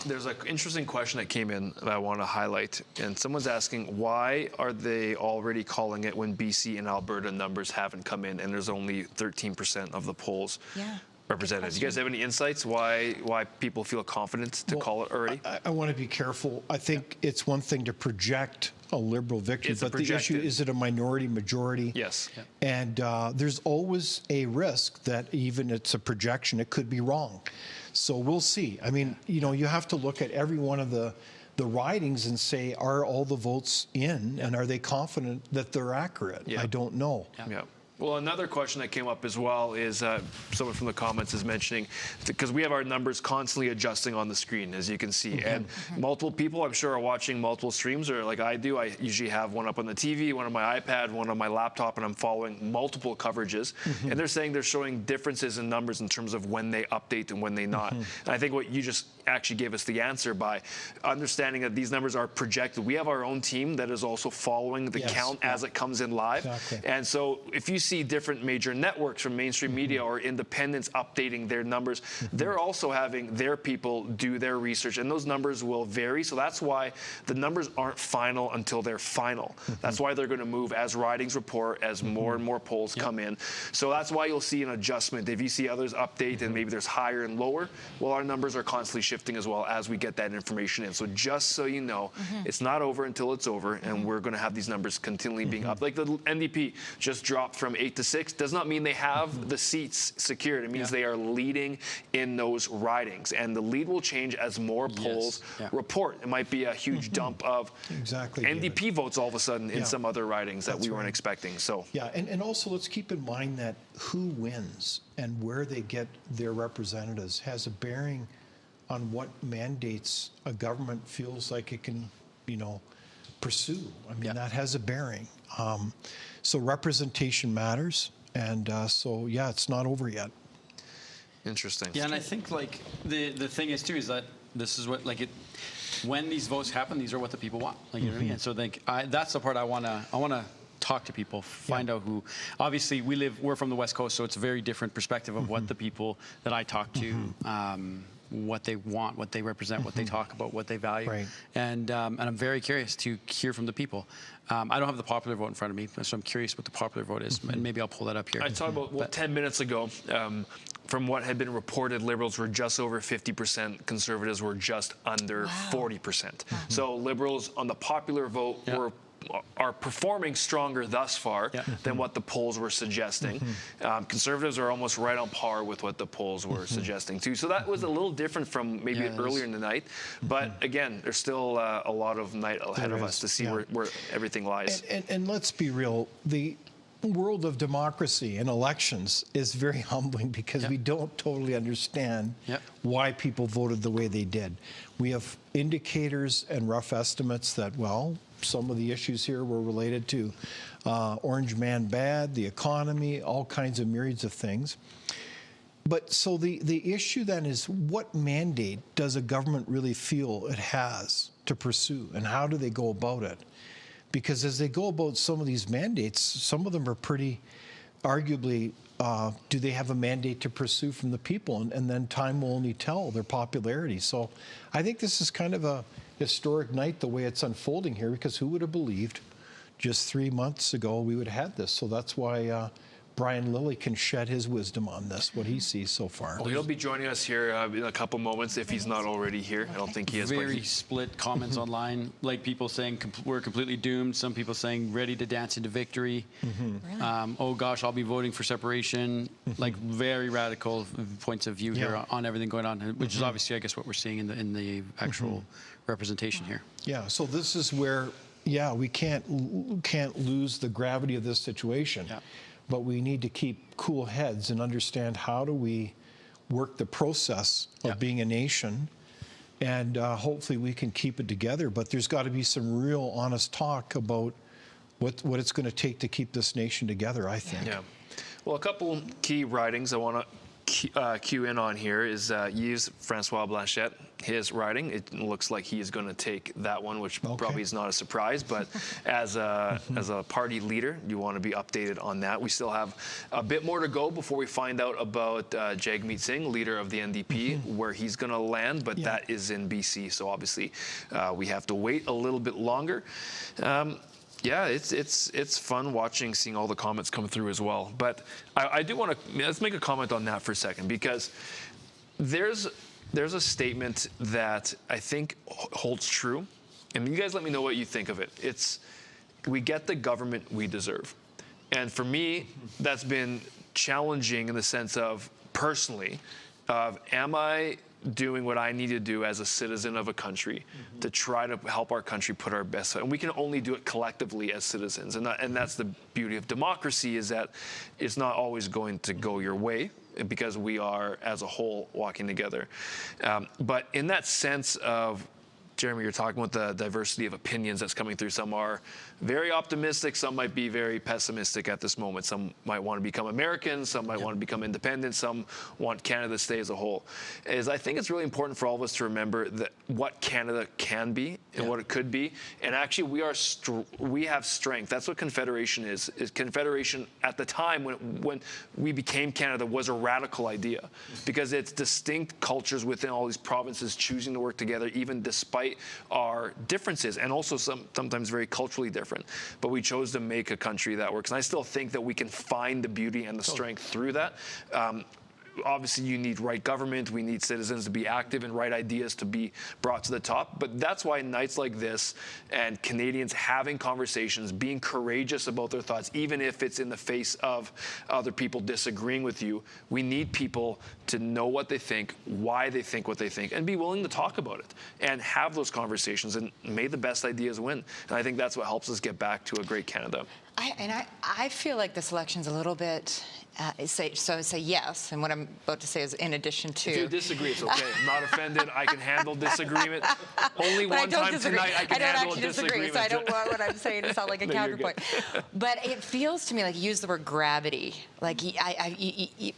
There's an interesting question that came in that I want to highlight. And someone's asking, why are they already calling it when BC and Alberta numbers haven't come in and there's only 13% of the polls represented? Do you guys have any insights why people feel confident to call it already? I want to be careful. I think it's one thing to project a Liberal victory, but the issue is it a minority, majority? Yes. And there's always a risk that even it's a projection, it could be wrong. So we'll see. I mean, you have to look at every one of the ridings and say, are all the votes in, and are they confident that they're accurate? I don't know. Yeah. Well, another question that came up as well is someone from the comments is mentioning, because we have our numbers constantly adjusting on the screen, as you can see. And multiple people, I'm sure, are watching multiple streams, or like I do. I usually have one up on the TV, one on my iPad, one on my laptop, and I'm following multiple coverages. And they're saying they're showing differences in numbers in terms of when they update and when they not. And I think what you just actually gave us the answer by understanding that these numbers are projected. We have our own team that is also following the count as it comes in live. And so if you see different major networks from mainstream media or independents updating their numbers, they're also having their people do their research, and those numbers will vary. So that's why the numbers aren't final until they're final. That's why they're going to move as ridings report, as more and more polls come in. So that's why you'll see an adjustment. If you see others update and maybe there's higher and lower, well, our numbers are constantly shifting as well as we get that information in. So just so you know, it's not over until it's over, and we're going to have these numbers continually being up. Like the NDP just dropped from 8 to 6. Does not mean they have the seats secured. It means they are leading in those ridings, and the lead will change as more polls report. It might be a huge dump of NDP votes all of a sudden in some other ridings that we weren't expecting. So and also let's keep in mind that who wins and where they get their representatives has a bearing on what mandates a government feels like it can, pursue. I mean, that has a bearing. So representation matters, and it's not over yet. Interesting. Yeah, and I think like the thing is too is that this is what when these votes happen, these are what the people want. Like, you know what I mean? And so that's the part I wanna talk to people, find out who. Obviously, we're from the West Coast, so it's a very different perspective of what the people that I talk to, what they want, what they represent, what they talk about, what they value. Right. And I'm very curious to hear from the people. I don't have the popular vote in front of me, so I'm curious what the popular vote is, and maybe I'll pull that up here. I talked about 10 minutes ago. From what had been reported, Liberals were just over 50%, Conservatives were just under 40%. So Liberals on the popular vote are performing stronger thus far than what the polls were suggesting. Conservatives are almost right on par with what the polls were suggesting too. So that was a little different from maybe earlier in the night. But again, there's still a lot of night ahead of us to see where everything lies. And let's be real, the world of democracy and elections is very humbling because we don't totally understand why people voted the way they did. We have indicators and rough estimates that, well, some of the issues here were related to Orange Man bad, the economy, all kinds of myriads of things. But so the issue then is, what mandate does a government really feel it has to pursue, and how do they go about it? Because as they go about some of these mandates, some of them are pretty, arguably, do they have a mandate to pursue from the people? And then time will only tell their popularity. So I think this is kind of a historic night the way it's unfolding here, because who would have believed just 3 months ago we would have had this? So that's why Brian Lilley can shed his wisdom on this, what he sees so far. Well, he'll be joining us here in a couple moments if he's not already here. I don't think he is. Very split comments online, like people saying we're completely doomed, some people saying ready to dance into victory. Oh gosh, I'll be voting for separation. Like very radical points of view here on everything going on, which is obviously, I guess, what we're seeing in the actual representation here. Yeah, so this is where, we can't lose the gravity of this situation. But we need to keep cool heads and understand, how do we work the process of being a nation, and hopefully we can keep it together. But there's got to be some real honest talk about what it's going to take to keep this nation together, I think. Yeah. Well, a couple key writings I want to cue in on here is Yves Francois Blanchette. His writing, it looks like he is going to take that one, which probably is not a surprise. But as a party leader, you want to be updated on that. We still have a bit more to go before we find out about Jagmeet Singh, leader of the NDP, where he's going to land. But that is in BC, so obviously we have to wait a little bit longer. Yeah, it's fun seeing all the comments come through as well. But I do want to, let's make a comment on that for a second, because there's a statement that I think holds true, and you guys let me know what you think of it. It's, we get the government we deserve. And for me, that's been challenging in the sense of, personally, am I doing what I need to do as a citizen of a country to try to help our country put our best foot? And we can only do it collectively as citizens. And that's the beauty of democracy, is that it's not always going to go your way, because we are, as a whole, walking together. But in that sense of, Jeremy, you're talking about the diversity of opinions that's coming through. Some are very optimistic, some might be very pessimistic at this moment. Some might want to become Americans, some might want to become independent, some want Canada to stay as a whole. I think it's really important for all of us to remember that what Canada can be and what it could be. And actually, we have strength. That's what Confederation is. Confederation, at the time when we became Canada, was a radical idea, because it's distinct cultures within all these provinces choosing to work together, even despite our differences, and also sometimes very culturally different. But we chose to make a country that works. And I still think that we can find the beauty and the strength through that. Obviously, you need right government. We need citizens to be active and right ideas to be brought to the top. But that's why nights like this and Canadians having conversations, being courageous about their thoughts, even if it's in the face of other people disagreeing with you, we need people to know what they think, why they think what they think, and be willing to talk about it and have those conversations, and may the best ideas win. And I think that's what helps us get back to a great Canada. I feel like this election's a little bit. Say yes, and what I'm about to say is in addition to. If you disagree, it's okay. I'm not offended. I can handle disagreement. Only one time tonight I can handle a disagreement. So I don't want what I'm saying to sound like a counterpoint. But it feels to me like you use the word gravity. Like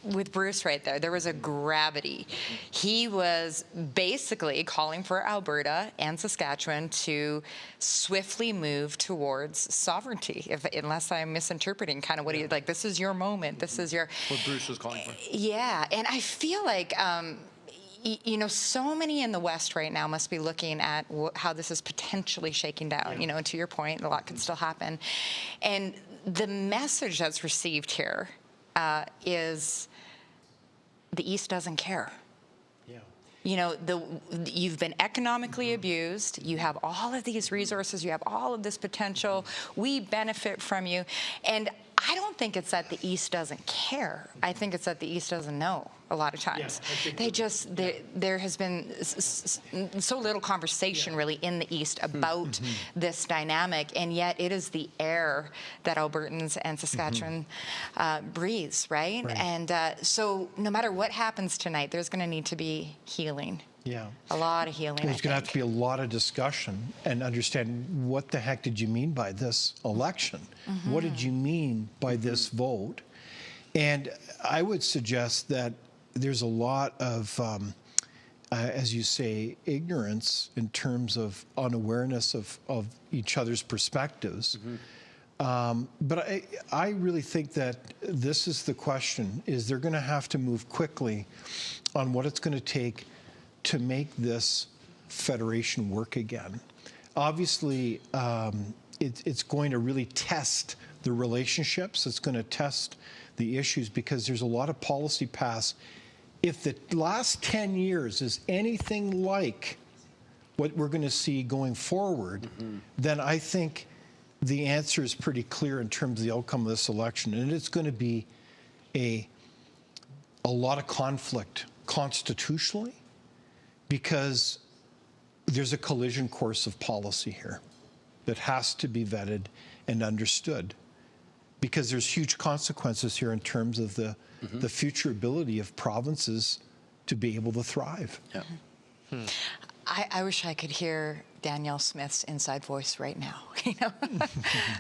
with Bruce right there was a gravity. He was basically calling for Alberta and Saskatchewan to swiftly move towards sovereignty. Unless I'm misinterpreting kind of what he like. This is your moment. This is your. What Bruce was calling for. Yeah, and I feel like. You know, so many in the West right now must be looking at how this is potentially shaking down. You know, and to your point, a lot can still happen. And the message that's received here is the East doesn't care. Yeah. You know, you've been economically abused. You have all of these resources. You have all of this potential. We benefit from you. And I don't think it's that the East doesn't care. I think it's that the East doesn't know a lot of times. Yeah, there has been so little conversation really in the East about this dynamic, and yet it is the air that Albertans and Saskatchewan breathes, right? And so no matter what happens tonight, there's going to need to be healing. Yeah. A lot of healing. There's going to have to be a lot of discussion and understand what the heck did you mean by this election? What did you mean by this vote? And I would suggest that there's a lot of, as you say, ignorance in terms of unawareness of each other's perspectives. But I really think that this is the question, is they're going to have to move quickly on what it's going to take to make this federation work again. Obviously, it's going to really test the relationships. It's going to test the issues because there's a lot of policy passed. If the last 10 years is anything like what we're going to see going forward, then I think the answer is pretty clear in terms of the outcome of this election. And it's going to be a lot of conflict constitutionally, because there's a collision course of policy here that has to be vetted and understood, because there's huge consequences here in terms of the future ability of provinces to be able to thrive. Yeah. I wish I could hear Danielle Smith's inside voice right now. You know,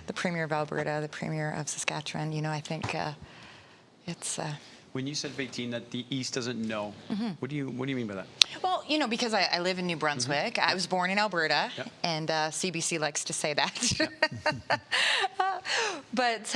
the Premier of Alberta, the Premier of Saskatchewan. You know, I think it's. When you said, Faytene, that the East doesn't know, what do you mean by that? Well, you know, because I live in New Brunswick. I was born in Alberta, and CBC likes to say that. But,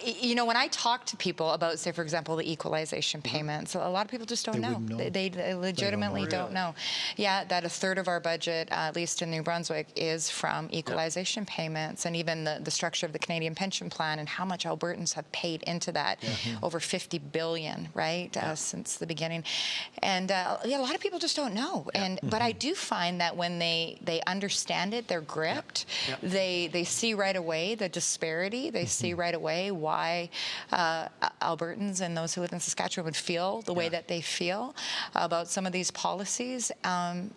you know, when I talk to people about, say, for example, the equalization payments, a lot of people just don't know. They legitimately don't know. Yeah, that a third of our budget, at least in New Brunswick, is from equalization payments, and even the structure of the Canadian pension plan and how much Albertans have paid into that, over $50 billion. Right, since the beginning, and a lot of people just don't know. And but I do find that when they understand it, they're gripped. They see right away the disparity. They see right away why Albertans and those who live in Saskatchewan would feel the way that they feel about some of these policies. And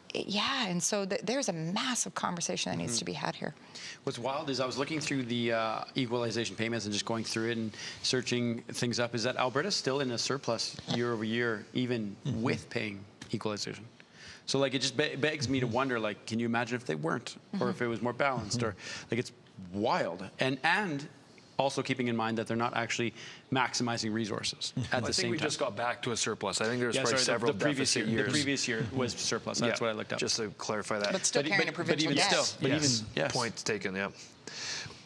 so there's a massive conversation that needs to be had here. What's wild is I was looking through the equalization payments and just going through it and searching things up, is that Alberta's still in a surplus year over year, even with paying equalization. So like it just begs me to wonder, like, can you imagine if they weren't, or if it was more balanced, or like it's wild. And also keeping in mind that they're not actually maximizing resources at the same time. I think we just got back to a surplus. I think there's probably several deficit years. The previous year was surplus. That's what I looked up. Just to clarify that. But still carrying a provincial debt. Point taken,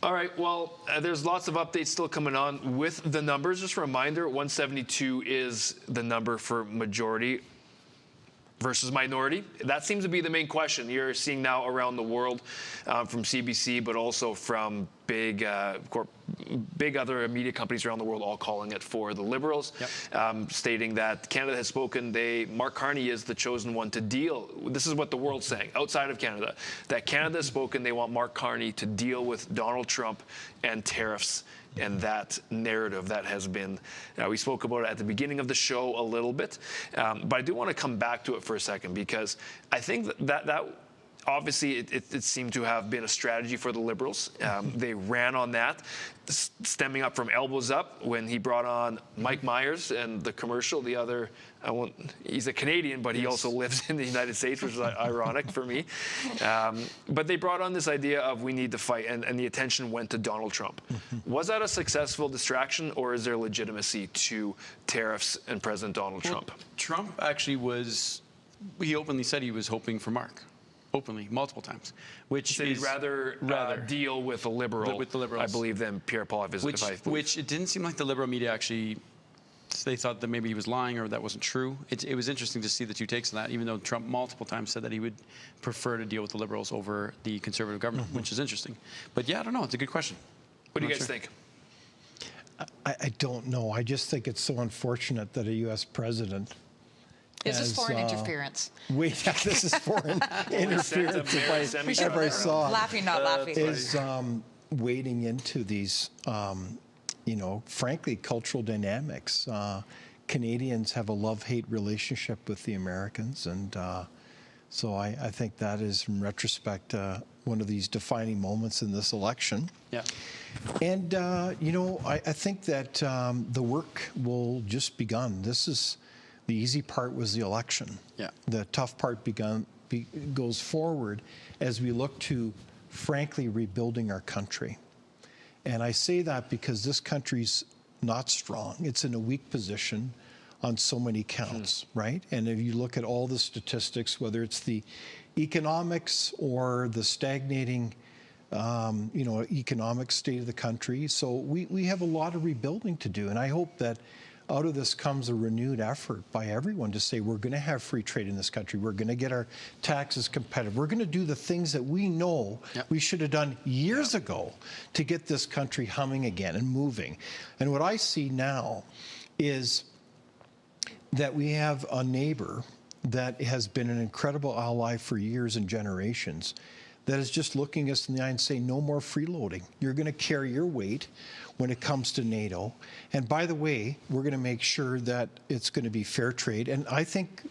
All right, well, there's lots of updates still coming on with the numbers. Just a reminder, 172 is the number for majority versus minority. That seems to be the main question you're seeing now around the world, from CBC, but also from big other media companies around the world, all calling it for the Liberals, stating that Canada has spoken. Mark Carney is the chosen one to deal. This is what the world's saying outside of Canada, that Canada has spoken. They want Mark Carney to deal with Donald Trump and tariffs. And that narrative that has been, we spoke about it at the beginning of the show a little bit, but I do want to come back to it for a second, because I think that obviously, it seemed to have been a strategy for the Liberals. They ran on that, stemming up from elbows up when he brought on Mike Myers and the commercial. The other, he's a Canadian, but he also lives in the United States, which is ironic for me. But they brought on this idea of we need to fight, and the attention went to Donald Trump. Was that a successful distraction, or is there legitimacy to tariffs and President Donald Trump? Trump actually was, he openly said he was hoping for Mark. Openly, multiple times, which so is he'd rather deal with a liberal, with the Liberals, I believe, than Pierre Poilievre. Which it didn't seem like the Liberal media actually. They thought that maybe he was lying or that wasn't true. It was interesting to see the two takes on that, even though Trump multiple times said that he would prefer to deal with the Liberals over the Conservative government, which is interesting. But yeah, I don't know. It's a good question. What do you guys think? I don't know. I just think it's so unfortunate that a U.S. president. This is foreign interference. Wait, yeah, this is foreign interference. If I saw laughing, not laughing. Is wading into these, frankly, cultural dynamics. Canadians have a love-hate relationship with the Americans, and so I think that is, in retrospect, one of these defining moments in this election. Yeah. And I think that the work will just begun. The easy part was the election. Yeah. The tough part goes forward as we look to, frankly, rebuilding our country. And I say that because this country's not strong. It's in a weak position on so many counts, right? And if you look at all the statistics, whether it's the economics or the stagnating economic state of the country. So we have a lot of rebuilding to do. And I hope that out of this comes a renewed effort by everyone to say we're going to have free trade in this country. We're going to get our taxes competitive. We're going to do the things that we know we should have done years ago to get this country humming again and moving. And what I see now is that we have a neighbor that has been an incredible ally for years and generations that is just looking us in the eye and saying, no more freeloading. You're going to carry your weight when it comes to NATO. And by the way, we're going to make sure that it's going to be fair trade. And I think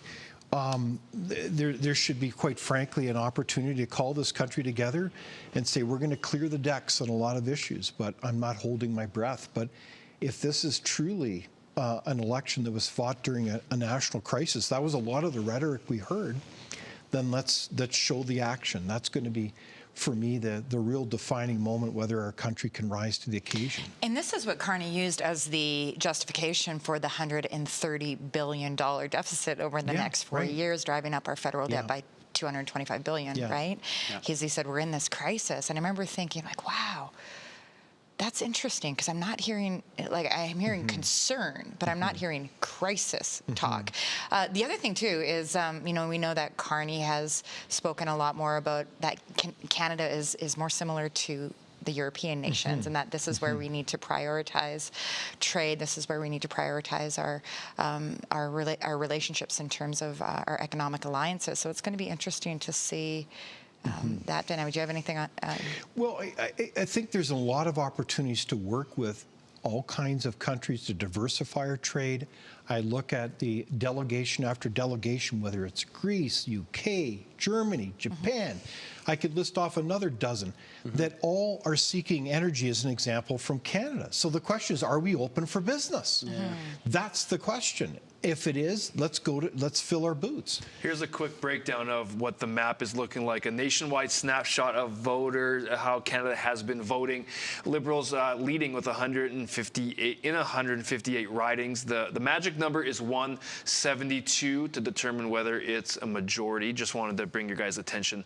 there should be, quite frankly, an opportunity to call this country together and say, we're going to clear the decks on a lot of issues, but I'm not holding my breath. But if this is truly an election that was fought during a national crisis, that was a lot of the rhetoric we heard, then let's show the action. That's going to be, for me, the real defining moment, whether our country can rise to the occasion. And this is what Carney used as the justification for the $130 billion deficit over the next 4 years, driving up our federal debt by $225 billion, right? Because he said, we're in this crisis. And I remember thinking, like, wow, that's interesting, because I'm not hearing, I'm hearing concern, but I'm not hearing crisis talk. The other thing, too, is, we know that Carney has spoken a lot more about that Canada is more similar to the European nations, and that this is where we need to prioritize trade. This is where we need to prioritize our relationships in terms of our economic alliances. So it's going to be interesting to see that dynamic. Do you have anything on? Well, I think there's a lot of opportunities to work with all kinds of countries to diversify our trade. I look at the delegation after delegation, whether it's Greece, UK, Germany, Japan. I could list off another dozen that all are seeking energy, as an example, from Canada. So the question is, are we open for business? That's the question. If it is, let's fill our boots. Here's a quick breakdown of what the map is looking like. A nationwide snapshot of voters, how Canada has been voting. Liberals leading with 158 ridings. The magic number is 172 to determine whether it's a majority. Just wanted to bring your guys' attention.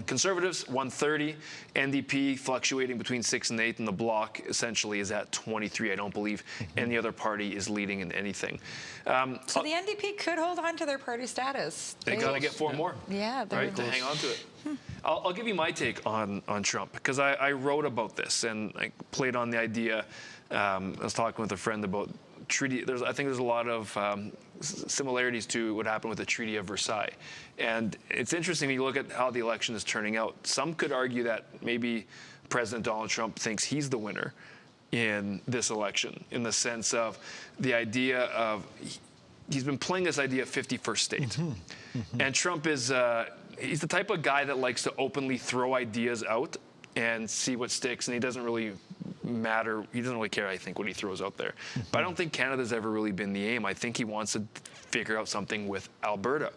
Conservatives, 130. NDP fluctuating between 6 and 8, and the Bloc essentially is at 23. I don't believe any other party is leading in anything. So the NDP could hold on to their party status. They got to get 4 more. Yeah, right, to hang on to it. I'll give you my take on Trump, because I wrote about this and I played on the idea. I was talking with a friend about treaty. I think there's a lot of similarities to what happened with the Treaty of Versailles. And it's interesting when you look at how the election is turning out. Some could argue that maybe President Donald Trump thinks he's the winner in this election, in the sense of the idea of he's been playing this idea of 51st state. And Trump is he's the type of guy that likes to openly throw ideas out and see what sticks, and he doesn't really matter. He doesn't really care, I think, what he throws out there. But I don't think Canada's ever really been the aim. I think he wants to figure out something with Alberta.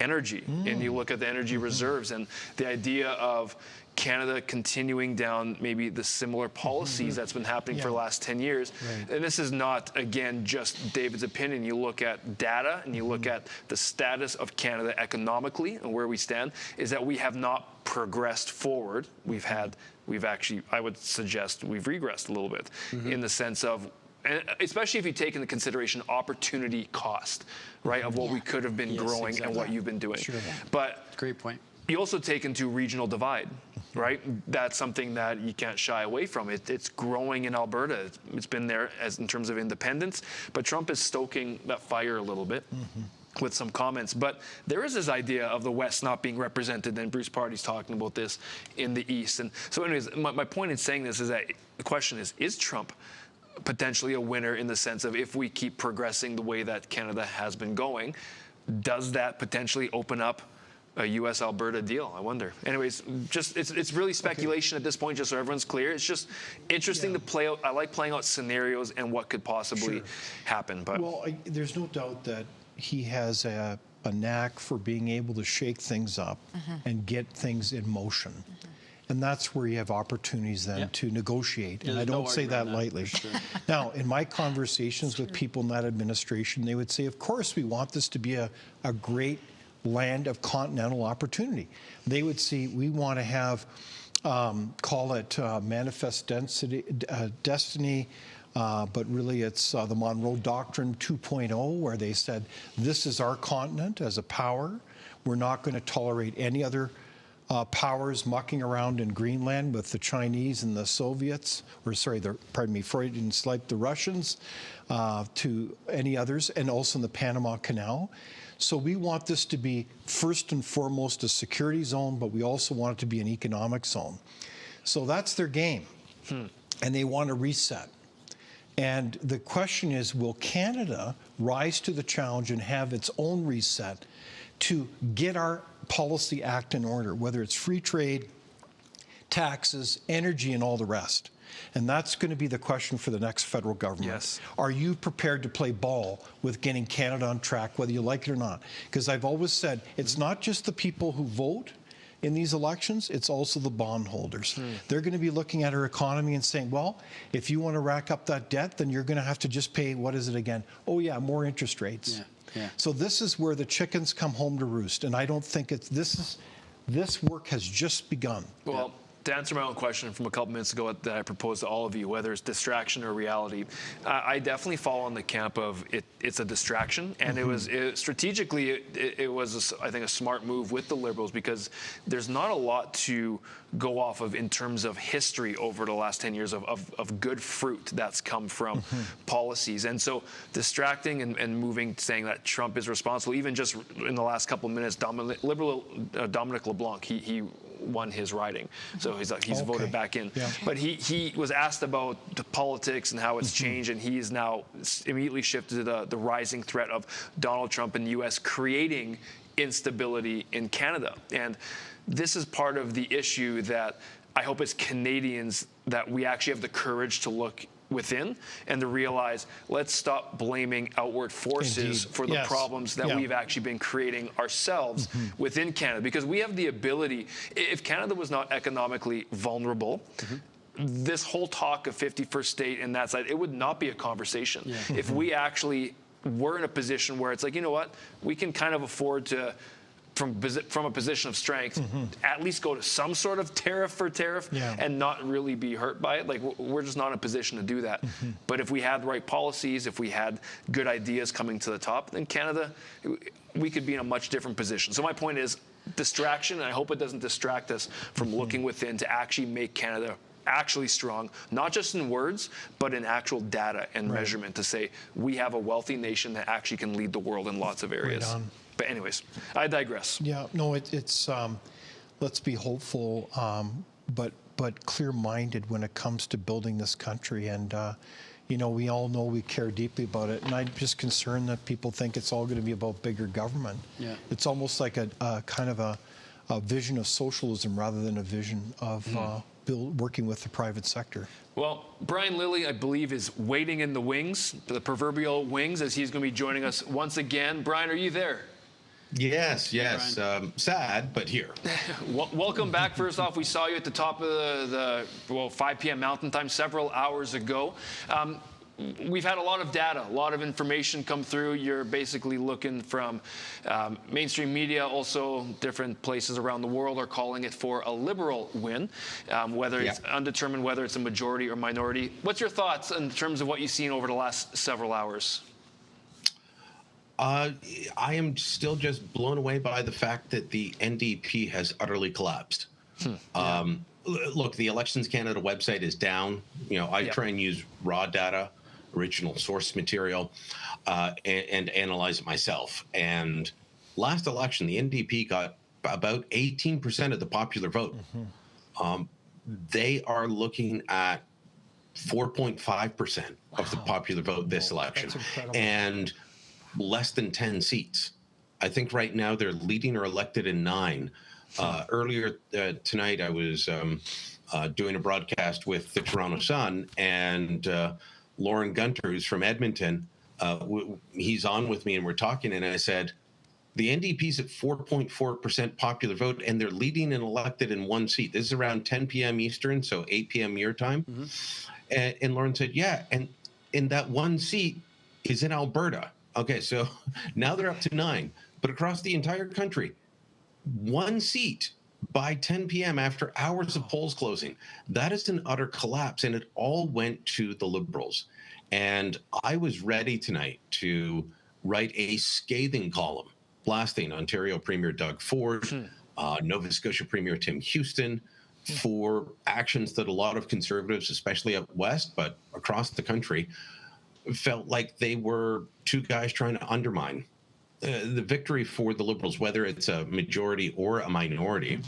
Energy, and you look at the energy reserves and the idea of Canada continuing down maybe the similar policies that's been happening for the last 10 years. Right. And this is not, again, just David's opinion. You look at data and you look at the status of Canada economically and where we stand, is that we have not progressed forward. We've actually, I would suggest we've regressed a little bit in the sense of, and especially if you take into consideration opportunity cost, right, of what we could have been growing and what you've been doing. Sure. But great point. You also take into regional divide, right? That's something that you can't shy away from. It's growing in Alberta. It's been there as in terms of independence, but Trump is stoking that fire a little bit. With some comments, but there is this idea of the West not being represented, and Bruce Pardy's talking about this in the East. And so anyways, my point in saying this is that the question is Trump potentially a winner in the sense of if we keep progressing the way that Canada has been going, does that potentially open up a U.S.-Alberta deal? I wonder. Anyways, just it's really speculation at this point, just so everyone's clear. It's just interesting to play out. I like playing out scenarios and what could possibly happen. But well, there's no doubt that he has a knack for being able to shake things up and get things in motion. And that's where you have opportunities then to negotiate. And I don't say that lightly. Sure. Now, in my conversations with people in that administration, they would say, of course, we want this to be a great land of continental opportunity. They would see, we want to have, call it manifest destiny, but really it's the Monroe Doctrine 2.0, where they said, this is our continent as a power. We're not going to tolerate any other powers mucking around in Greenland with the Chinese and the Soviets, or sorry, Freudian slip, the Russians, to any others, and also in the Panama Canal. So we want this to be first and foremost a security zone, but we also want it to be an economic zone. So that's their game, and they want to reset. And the question is, will Canada rise to the challenge and have its own reset to get our policy act in order, whether it's free trade, taxes, energy, and all the rest? And that's going to be the question for the next federal government. Yes. Are you prepared to play ball with getting Canada on track, whether you like it or not? Because I've always said, it's not just the people who vote in these elections, it's also the bondholders. They're going to be looking at our economy and saying, well, if you want to rack up that debt, then you're going to have to just pay, what is it again? Oh, yeah, more interest rates. So this is where the chickens come home to roost, and I don't think it's this work has just begun. Well, to answer my own question from a couple minutes ago that I proposed to all of you, whether it's distraction or reality, I definitely fall on the camp of it's a distraction, and it was strategically it was I think a smart move with the Liberals, because there's not a lot to go off of in terms of history over the last 10 years of good fruit that's come from policies. And so distracting and moving, saying that Trump is responsible, even just in the last couple of minutes, Dominic LeBlanc, he won his riding, so he's voted back in. But he was asked about the politics and how it's changed, and he is now immediately shifted to the rising threat of Donald Trump and the U.S. creating instability in Canada. And this is part of the issue that I hope as Canadians that we actually have the courage to look within and to realize, let's stop blaming outward forces for the problems that we've actually been creating ourselves within Canada, because we have the ability. If Canada was not economically vulnerable, this whole talk of 51st state and that side, it would not be a conversation. If we actually were in a position where it's like, you know what, we can kind of afford to, from a position of strength, at least go to some sort of tariff for tariff and not really be hurt by it. Like, we're just not in a position to do that. But if we had the right policies, if we had good ideas coming to the top, then Canada, we could be in a much different position. So my point is distraction, and I hope it doesn't distract us from looking within to actually make Canada actually strong, not just in words, but in actual data and measurement, to say we have a wealthy nation that actually can lead the world in lots of areas. But anyways, I digress. Yeah, no, it's let's be hopeful, but clear-minded when it comes to building this country. And you know, we all know we care deeply about it. And I'm just concerned that people think it's all going to be about bigger government. It's almost like a kind of a a vision of socialism rather than a vision of working with the private sector. Well, Brian Lilley, I believe, is waiting in the wings, the proverbial wings, as he's going to be joining us once again. Brian, are you there? Yes. Sad, but here. Welcome back. First off, we saw you at the top of the 5 p.m. Mountain Time several hours ago. We've had a lot of data, a lot of information come through. You're basically looking from mainstream media, also different places around the world are calling it for a liberal win, whether it's undetermined, whether it's a majority or minority. What's your thoughts in terms of what you've seen over the last several hours? I am still just blown away by the fact that the NDP has utterly collapsed. Look, the Elections Canada website is down. I try and use raw data, original source material, and analyze it myself. And last election, the NDP got about 18% of the popular vote. They are looking at 4.5% of the popular vote this election, and less than 10 seats. I think right now they're leading or elected in 9. Earlier tonight, I was doing a broadcast with the Toronto Sun, and Lauren Gunter, who's from Edmonton, he's on with me, and we're talking, and I said, the NDP's at 4.4% popular vote, and they're leading and elected in 1 seat. This is around 10 p.m. Eastern, so 8 p.m. your time. And Lauren said, yeah, and in that 1 seat is in Alberta. Okay, so now they're up to 9. But across the entire country, 1 seat by 10 p.m. after hours of polls closing. That is an utter collapse, and it all went to the Liberals. And I was ready tonight to write a scathing column blasting Ontario Premier Doug Ford, Nova Scotia Premier Tim Houston, for actions that a lot of Conservatives, especially out west, but across the country, felt like they were two guys trying to undermine the victory for the Liberals, whether it's a majority or a minority,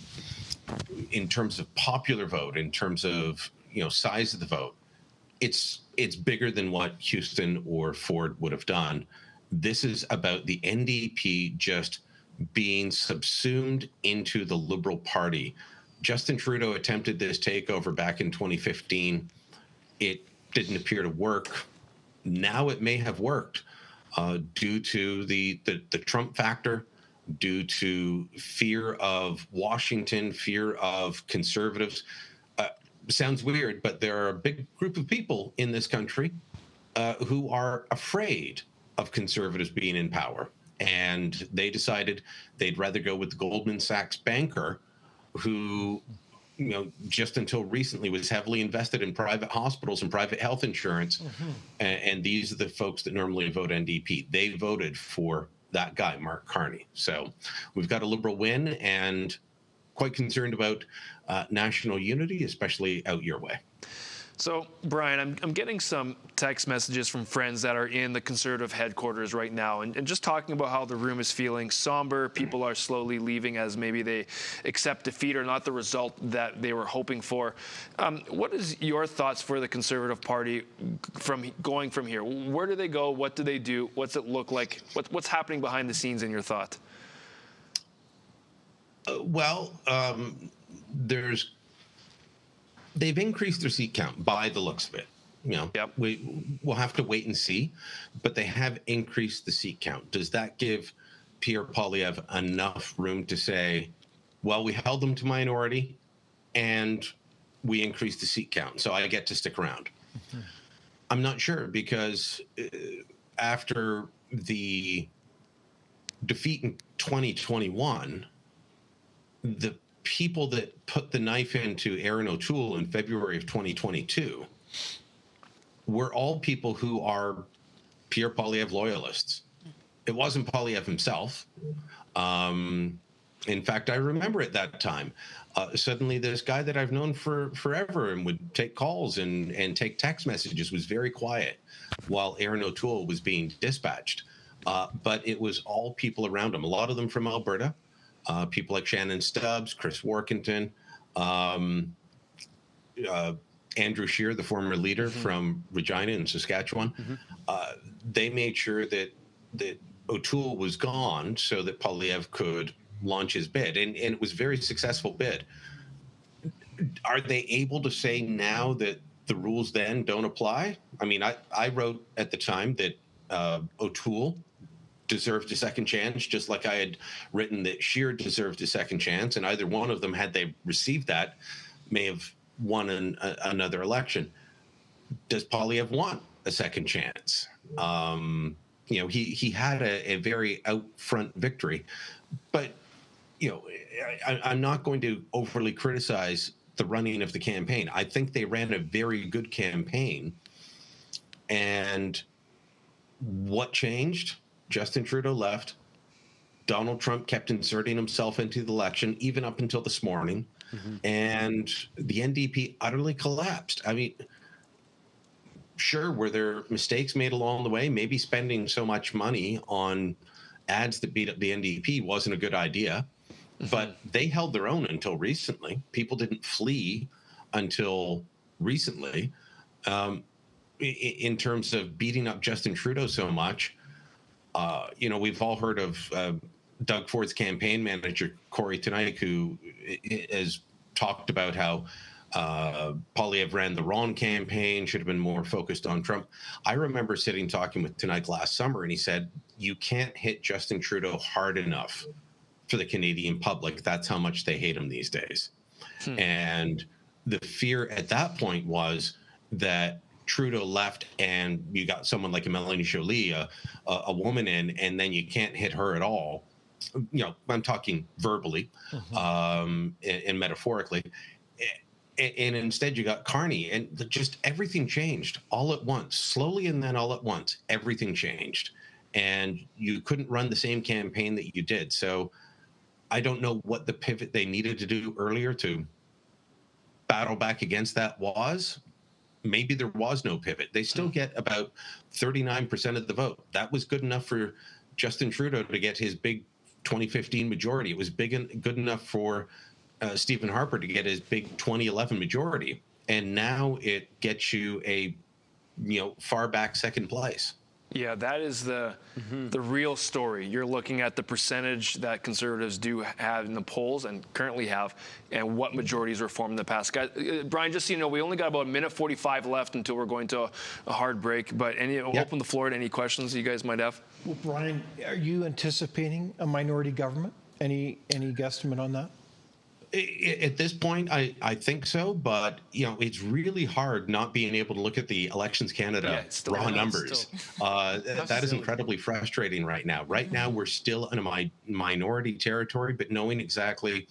in terms of popular vote, in terms of size of the vote. It's bigger than what Houston or Ford would have done. This is about the NDP just being subsumed into the Liberal Party. Justin Trudeau attempted this takeover back in 2015. It didn't appear to work. Now it may have worked due to the Trump factor, due to fear of Washington, fear of Conservatives. Sounds weird, but there are a big group of people in this country who are afraid of Conservatives being in power. And they decided they'd rather go with the Goldman Sachs banker who, just until recently was heavily invested in private hospitals and private health insurance. And these are the folks that normally vote NDP. They voted for that guy, Mark Carney. So we've got a Liberal win, and quite concerned about national unity, especially out your way. So, Brian, I'm getting some text messages from friends that are in the Conservative headquarters right now, and just talking about how the room is feeling somber. People are slowly leaving as maybe they accept defeat or not the result that they were hoping for. What is your thoughts for the Conservative Party going from here? Where do they go? What do they do? What's it look like? What's happening behind the scenes in your thought? They've increased their seat count by the looks of it. We'll have to wait and see, but they have increased the seat count. Does that give Pierre Poilievre enough room to say, well, we held them to minority and we increased the seat count, so I get to stick around? I'm not sure, because after the defeat in 2021, the people that put the knife into Erin O'Toole in February of 2022 were all people who are Pierre Poilievre loyalists. It wasn't Poilievre himself. In fact, I remember at that time, suddenly this guy that I've known for forever and would take calls and take text messages was very quiet while Erin O'Toole was being dispatched. But it was all people around him, a lot of them from Alberta. People like Shannon Stubbs, Chris Workington, Andrew Scheer, the former leader from Regina in Saskatchewan. They made sure that O'Toole was gone so that Poilievre could launch his bid, and it was a very successful bid. Are they able to say now that the rules then don't apply? I mean, I wrote at the time that O'Toole deserved a second chance, just like I had written that Scheer deserved a second chance, and either one of them, had they received that, may have won another election. Does Poilievre want a second chance? You know, he had a very out front victory, but you know, I'm not going to overly criticize the running of the campaign. I think they ran a very good campaign. And what changed? Justin Trudeau left. Donald Trump kept inserting himself into the election, even up until this morning. And the NDP utterly collapsed. I mean, sure, were there mistakes made along the way? Maybe spending so much money on ads that beat up the NDP wasn't a good idea. But they held their own until recently. People didn't flee until recently. In terms of beating up Justin Trudeau so much, you know, we've all heard of Doug Ford's campaign manager, Corey Tonight, who has talked about how Poilievre ran the wrong campaign, should have been more focused on Trump. I remember sitting talking with Tonight last summer, and he said, you can't hit Justin Trudeau hard enough for the Canadian public. That's how much they hate him these days. And the fear at that point was that Trudeau left and you got someone like a Melanie Joly, a woman in, and then you can't hit her at all. You know, I'm talking verbally and metaphorically. And instead you got Carney, and just everything changed all at once, slowly, and then all at once, everything changed. And you couldn't run the same campaign that you did. So I don't know what the pivot they needed to do earlier to battle back against that was. Maybe there was no pivot. They still get about 39% of the vote. That was good enough for Justin Trudeau to get his big 2015 majority. It was good enough for Stephen Harper to get his big 2011 majority. And now it gets you a, you know, far back second place. Yeah, that is the real story. You're looking at the percentage that Conservatives do have in the polls and currently have, and what majorities were formed in the past. Guys, Brian, just so you know, we only got about a minute 45 left until we're going to a hard break. But open the floor to any questions you guys might have. Well, Brian, are you anticipating a minority government? Any guesstimate on that? At this point, I think so, but you know, it's really hard not being able to look at the Elections Canada raw numbers. That is incredibly frustrating right now. Right now, we're still in a minority territory, but knowing exactly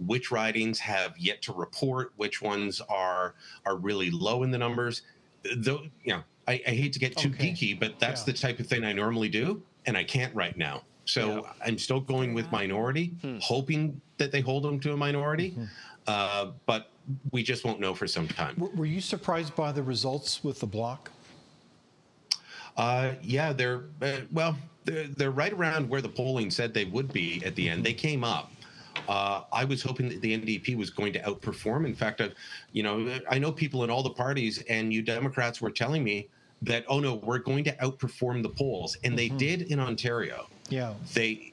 which ridings have yet to report, which ones are really low in the numbers. Though, you know, I hate to get too geeky, but that's the type of thing I normally do, and I can't right now. So I'm still going with minority, hoping that they hold them to a minority, but we just won't know for some time. Were you surprised by the results with the Bloc? Yeah, they're right around where the polling said they would be at the end. They came up. I was hoping that the NDP was going to outperform. In fact, I know people in all the parties, and you Democrats were telling me that, oh no, we're going to outperform the polls, and they did in Ontario. Yeah.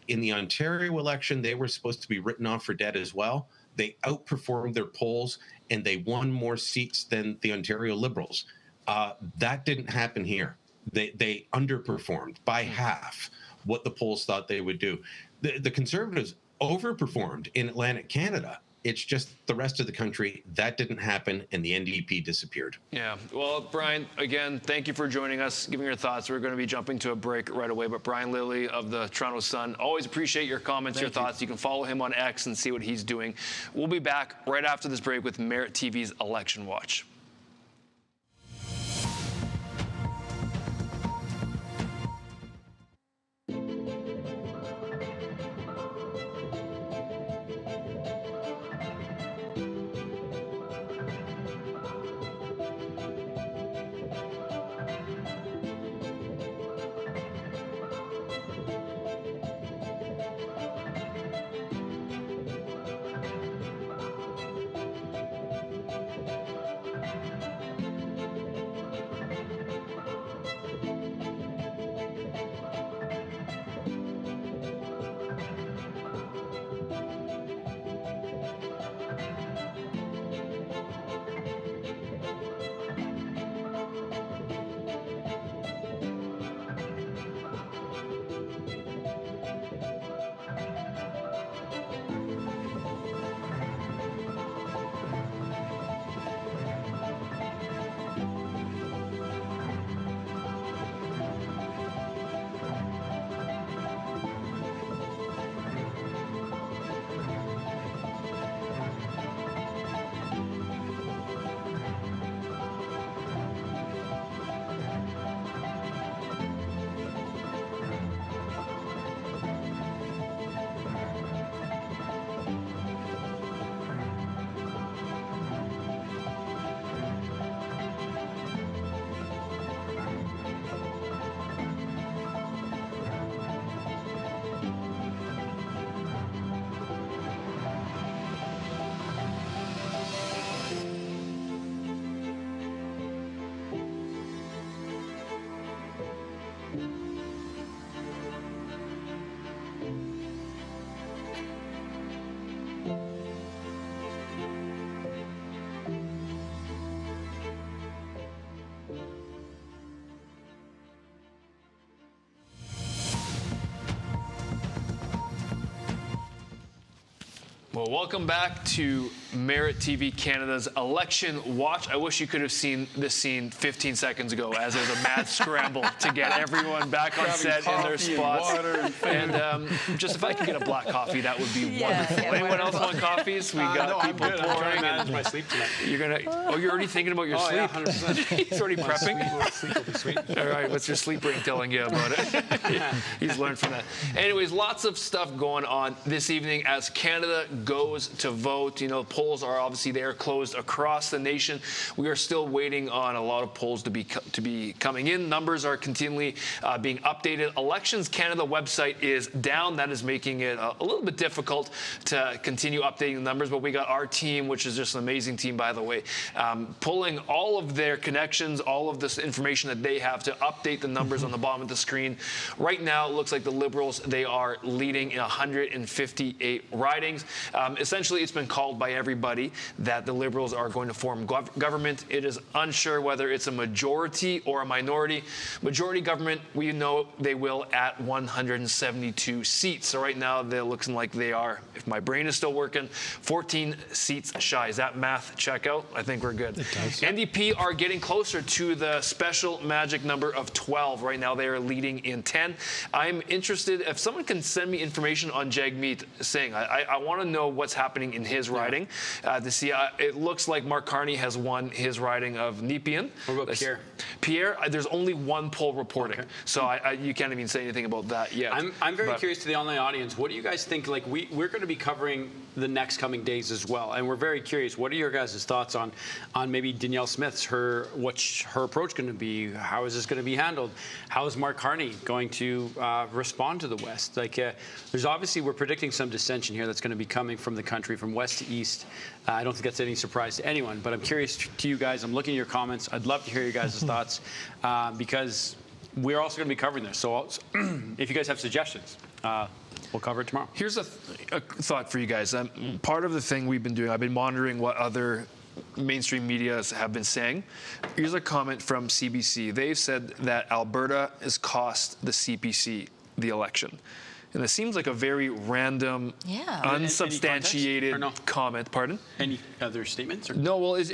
In the Ontario election, they were supposed to be written off for dead as well. They outperformed their polls, and they won more seats than the Ontario Liberals. That didn't happen here. They underperformed by half what the polls thought they would do. The Conservatives overperformed in Atlantic Canada. It's just the rest of the country, that didn't happen, and the NDP disappeared. Yeah. Well, Brian, again, thank you for joining us, giving your thoughts. We're going to be jumping to a break right away. But Brian Lilley of the Toronto Sun, always appreciate your comments, your thoughts. You can follow him on X and see what he's doing. We'll be back right after this break with Merit TV's Election Watch. Well, welcome back to Merit TV Canada's Election Watch. I wish you could have seen this scene 15 seconds ago as there's a mad scramble to get everyone back on set in their spots. And just if I could get a black coffee, that would be wonderful. Anyone else want coffees? We got people pouring. I'm trying to manage my sleep tonight. You're gonna. Oh, you're already thinking about your sleep. Yeah, 100%. He's already prepping. Sleep will be sweet. All right, what's your sleep ring telling you about it? He's learned from that. Anyways, lots of stuff going on this evening as Canada goes to vote. You know, polls are obviously there, closed across the nation. We are still waiting on a lot of polls to be coming in. Numbers are continually being updated. Elections Canada website is down. That is making it a little bit difficult to continue updating the numbers. But we got our team, which is just an amazing team, by the way, pulling all of their connections, all of this information that they have to update the numbers on the bottom of the screen. Right now, it looks like the Liberals, they are leading in 158 ridings. Essentially, it's been called by everybody that the Liberals are going to form government. It is unsure whether it's a majority or a minority. Majority government, we know they will at 172 seats. So right now, they're looking like they are, if my brain is still working, 14 seats shy. Is that math check out? I think we're good. It does. NDP are getting closer to the special magic number of 12. Right now, they are leading in 10. I'm interested, if someone can send me information on Jagmeet Singh, I want to know what's happening in his riding to see. It looks like Mark Carney has won his riding of Nepean. What about Pierre? Pierre, there's only one poll reporting, so you can't even say anything about that yet. I'm very curious to the online audience. What do you guys think? Like we're going to be covering the next coming days as well, and we're very curious. What are your guys' thoughts on maybe Danielle Smith's what's her approach going to be? How is this going to be handled? How is Mark Carney going to respond to the West? Like there's obviously, we're predicting some dissension here that's going to be coming from the country, from west to east. I don't think that's any surprise to anyone, but I'm curious to you guys. I'm looking at your comments. I'd love to hear your guys' thoughts because we're also going to be covering this. So if you guys have suggestions, we'll cover it tomorrow. Here's a thought for you guys. Part of the thing we've been doing, I've been monitoring what other mainstream media have been saying. Here's a comment from CBC. They've said that Alberta has cost the CPC the election. And it seems like a very random, unsubstantiated comment. Pardon? Any other statements? Or? No, well, it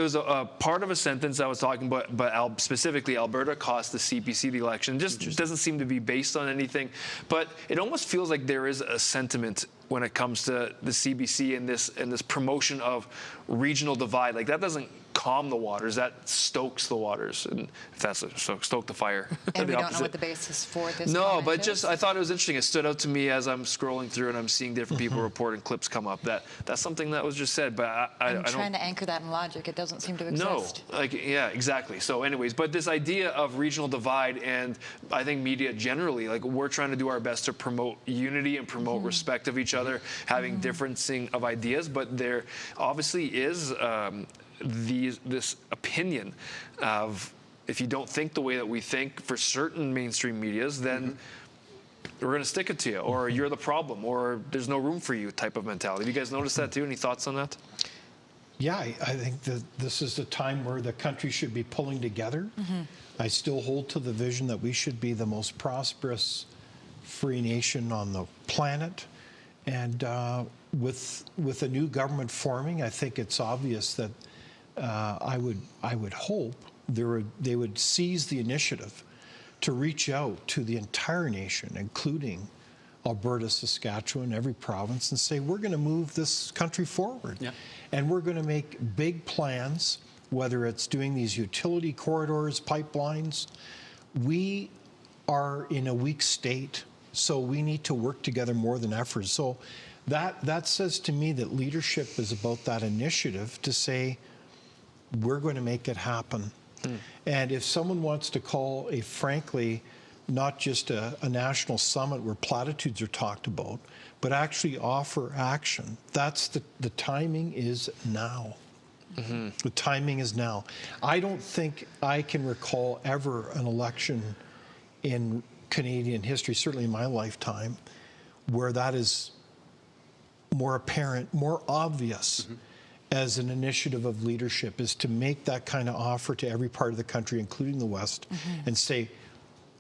was a part of a sentence I was talking about, but specifically Alberta cost the CPC the election. Just doesn't seem to be based on anything. But it almost feels like there is a sentiment when it comes to the CBC and this promotion of regional divide. Like, that doesn't calm the waters, that stokes the waters, and if that's stoke the fire. And we don't know what the basis for this. No, but just I thought it was interesting. It stood out to me as I'm scrolling through and I'm seeing different people reporting clips come up. That's something that was just said, but I'm trying to anchor that in logic. It doesn't seem to exist. No, yeah, exactly. So, anyways, but this idea of regional divide, and I think media generally, like, we're trying to do our best to promote unity and promote respect of each other, having differencing of ideas, but there obviously is this opinion of, if you don't think the way that we think for certain mainstream medias, then we're going to stick it to you, or you're the problem, or there's no room for you type of mentality. Have you guys noticed that too? Any thoughts on that? Yeah, I think that this is a time where the country should be pulling together. I still hold to the vision that we should be the most prosperous free nation on the planet. And with a new government forming, I think it's obvious that I would hope they would seize the initiative to reach out to the entire nation, including Alberta, Saskatchewan, every province, and say, we're going to move this country forward. Yeah. And we're going to make big plans, whether it's doing these utility corridors, pipelines. We are in a weak state, so we need to work together more than ever. So that says to me that leadership is about that initiative to say, we're going to make it happen. And if someone wants to call frankly, not just a national summit where platitudes are talked about, but actually offer action, that's the timing is now. The timing is now. I don't think I can recall ever an election in Canadian history, certainly in my lifetime, where that is more apparent, more obvious as an initiative of leadership, is to make that kind of offer to every part of the country, including the West, and say,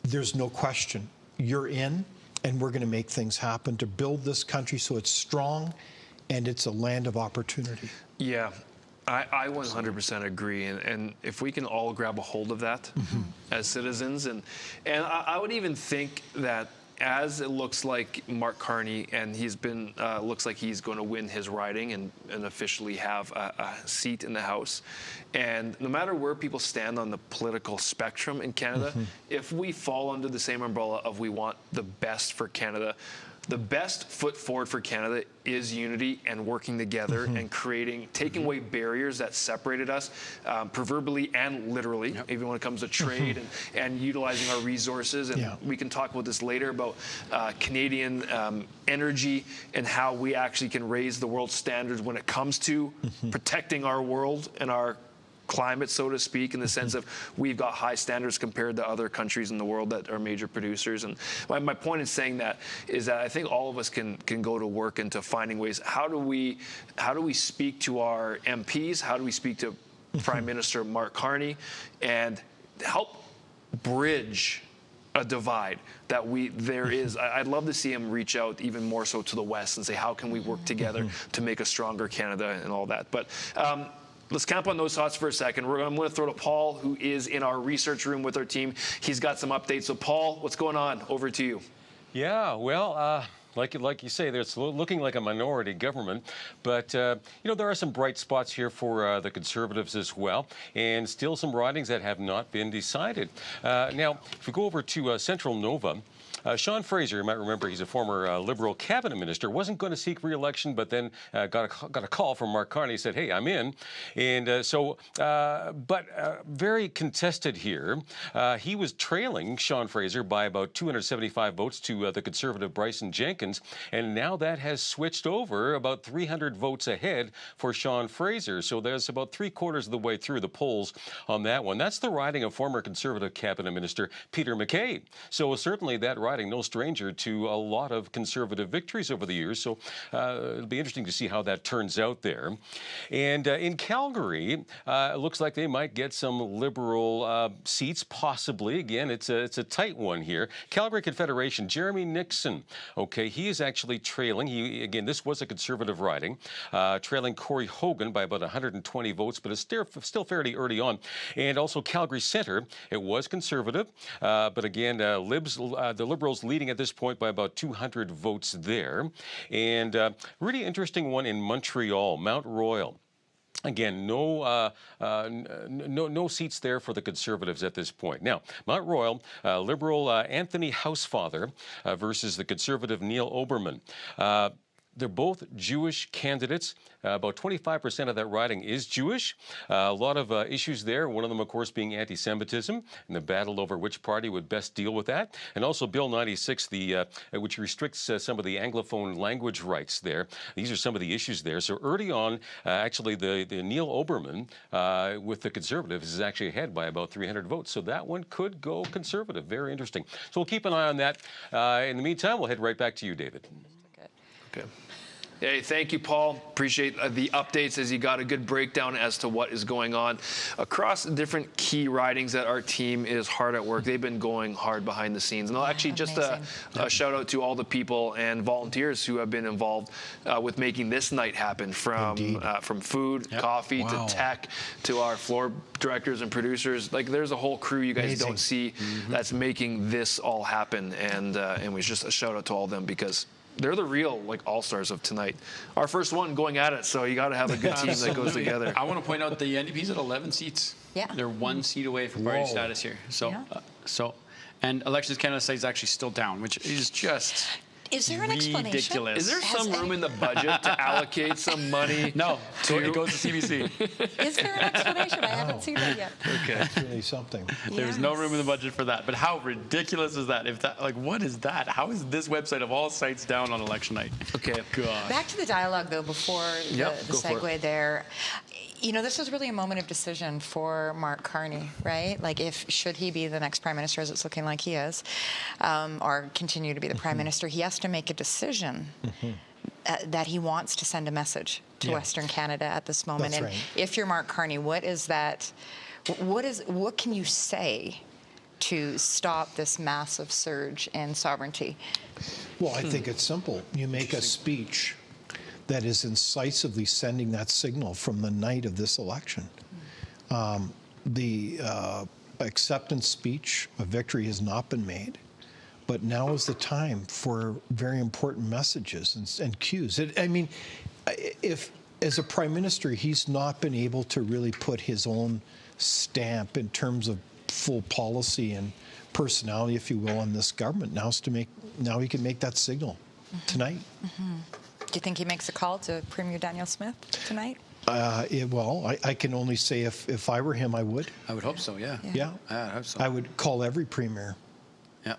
there's no question, you're in, and we're going to make things happen to build this country so it's strong, and it's a land of opportunity. Yeah. I 100% agree, and if we can all grab a hold of that as citizens, and I would even think that as it looks like Mark Carney, and he's been looks like he's going to win his riding and officially have a seat in the House, and no matter where people stand on the political spectrum in Canada, if we fall under the same umbrella of we want the best for Canada, the best foot forward for Canada is unity and working together and taking away barriers that separated us, proverbially and literally, even when it comes to trade and utilizing our resources. And we can talk about this later about Canadian energy and how we actually can raise the world standards when it comes to protecting our world and our climate, so to speak, in the sense of we've got high standards compared to other countries in the world that are major producers. And my point in saying that is that I think all of us can go to work into finding ways. How do we speak to our MPs? How do we speak to Prime Minister Mark Carney and help bridge a divide that there is? I'd love to see him reach out even more so to the West and say, how can we work together to make a stronger Canada and all that? But let's camp on those thoughts for a second. I'm going to throw to Paul, who is in our research room with our team. He's got some updates. So, Paul, what's going on? Over to you. Yeah, well, like you say, it's looking like a minority government, but you know, there are some bright spots here for the Conservatives as well, and still some ridings that have not been decided. Now, if we go over to Central Nova, Sean Fraser, you might remember, he's a former Liberal cabinet minister, wasn't going to seek re-election, but then got a call from Mark Carney, said, hey, I'm in. And very contested here. He was trailing Sean Fraser by about 275 votes to the Conservative Bryson Jenkins, and now that has switched over about 300 votes ahead for Sean Fraser. So there's about 3/4 of the way through the polls on that one. That's the riding of former Conservative cabinet minister Peter MacKay. So certainly that riding, no stranger to a lot of Conservative victories over the years. So it'll be interesting to see how that turns out there. And in Calgary, it looks like they might get some Liberal seats, possibly. Again, it's a tight one here. Calgary Confederation, Jeremy Nixon. Okay, he is actually trailing. Again, this was a Conservative riding, trailing Corey Hogan by about 120 votes, but it's still fairly early on. And also Calgary Centre, it was Conservative, but again, the Liberals leading at this point by about 200 votes there. And really interesting one in Montreal, Mount Royal. Again, no seats there for the Conservatives at this point. Now, Mount Royal, Liberal Anthony Housefather versus the Conservative Neil Oberman. They're both Jewish candidates. About 25% of that riding is Jewish. A lot of issues there, one of them, of course, being anti-Semitism and the battle over which party would best deal with that. And also Bill 96, which restricts some of the Anglophone language rights there. These are some of the issues there. So early on, actually, the Neil Oberman with the Conservatives is actually ahead by about 300 votes. So that one could go Conservative. Very interesting. So we'll keep an eye on that. In the meantime, we'll head right back to you, David. Okay. Hey, thank you, Paul. Appreciate the updates as you got a good breakdown as to what is going on across different key ridings that our team is hard at work. They've been going hard behind the scenes. And I'll actually just a shout out to all the people and volunteers who have been involved with making this night happen, from food, coffee, to tech, to our floor directors and producers. Like, there's a whole crew you guys don't see that's making this all happen. And it was just a shout out to all of them, because they're the real, like, all-stars of tonight. Our first one going at it, so you got to have a good team that goes together. I want to point out the NDP's at 11 seats. Yeah. They're 1 seat away from party status here. So, and Elections Canada site is actually still down, which is just... Is there an explanation? Ridiculous. Is there some room in the budget to allocate some money? No, it goes to CBC. Is there an explanation? I haven't seen that yet. Okay. That's really something. There's no room in the budget for that. But how ridiculous is that? What is that? How is this website of all sites down on election night? Okay. God. Back to the dialogue, though, before the segue there. You know, this was really a moment of decision for Mark Carney, right? Like, should he be the next Prime Minister, as it's looking like he is, or continue to be the Prime Minister, he has to make a decision that he wants to send a message to Western Canada at this moment. That's and right. if you're Mark Carney, what is that? What can you say to stop this massive surge in sovereignty? Well, I think it's simple. You make a speech that is incisively sending that signal from the night of this election. The acceptance speech of victory has not been made, but now is the time for very important messages and cues. I mean, if as a prime minister he's not been able to really put his own stamp in terms of full policy and personality, if you will, on this government, now he can make that signal tonight. Do you think he makes a call to Premier Daniel Smith tonight? Well, I can only say if I were him, I would. I would hope so, yeah. Yeah. I hope so. I would call every premier. Yeah.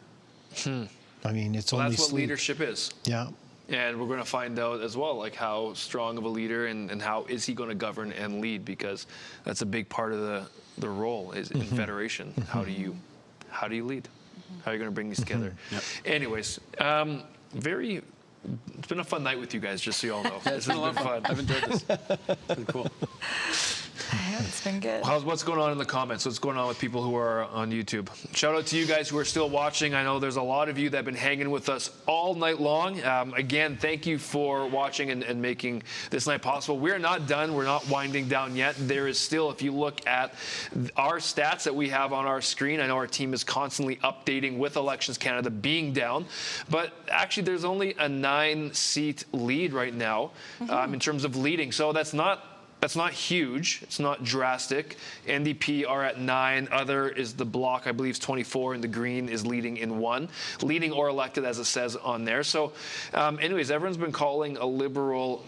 I mean, it's well, only that's what sleep. Leadership is. Yeah. And we're going to find out as well, like how strong of a leader and how is he going to govern and lead, because that's a big part of the role is in federation. How do you lead? How are you going to bring these together? Anyways, it's been a fun night with you guys, just so you all know. It's been a lot of fun. I've enjoyed this. It's been cool. Yeah, it's been good. What's going on in the comments? What's going on with people who are on YouTube? Shout out to you guys who are still watching. I know there's a lot of you that have been hanging with us all night long. Again, thank you for watching and making this night possible. We're not done. We're not winding down yet. There is still, if you look at our stats that we have on our screen, I know our team is constantly updating with Elections Canada being down, but actually there's only a 9-seat lead right now in terms of leading. So that's not huge. It's not drastic. NDP are at 9. Other is the Bloc, I believe, is 24, and the Green is leading in 1. Leading or elected, as it says on there. So anyways, everyone's been calling a Liberal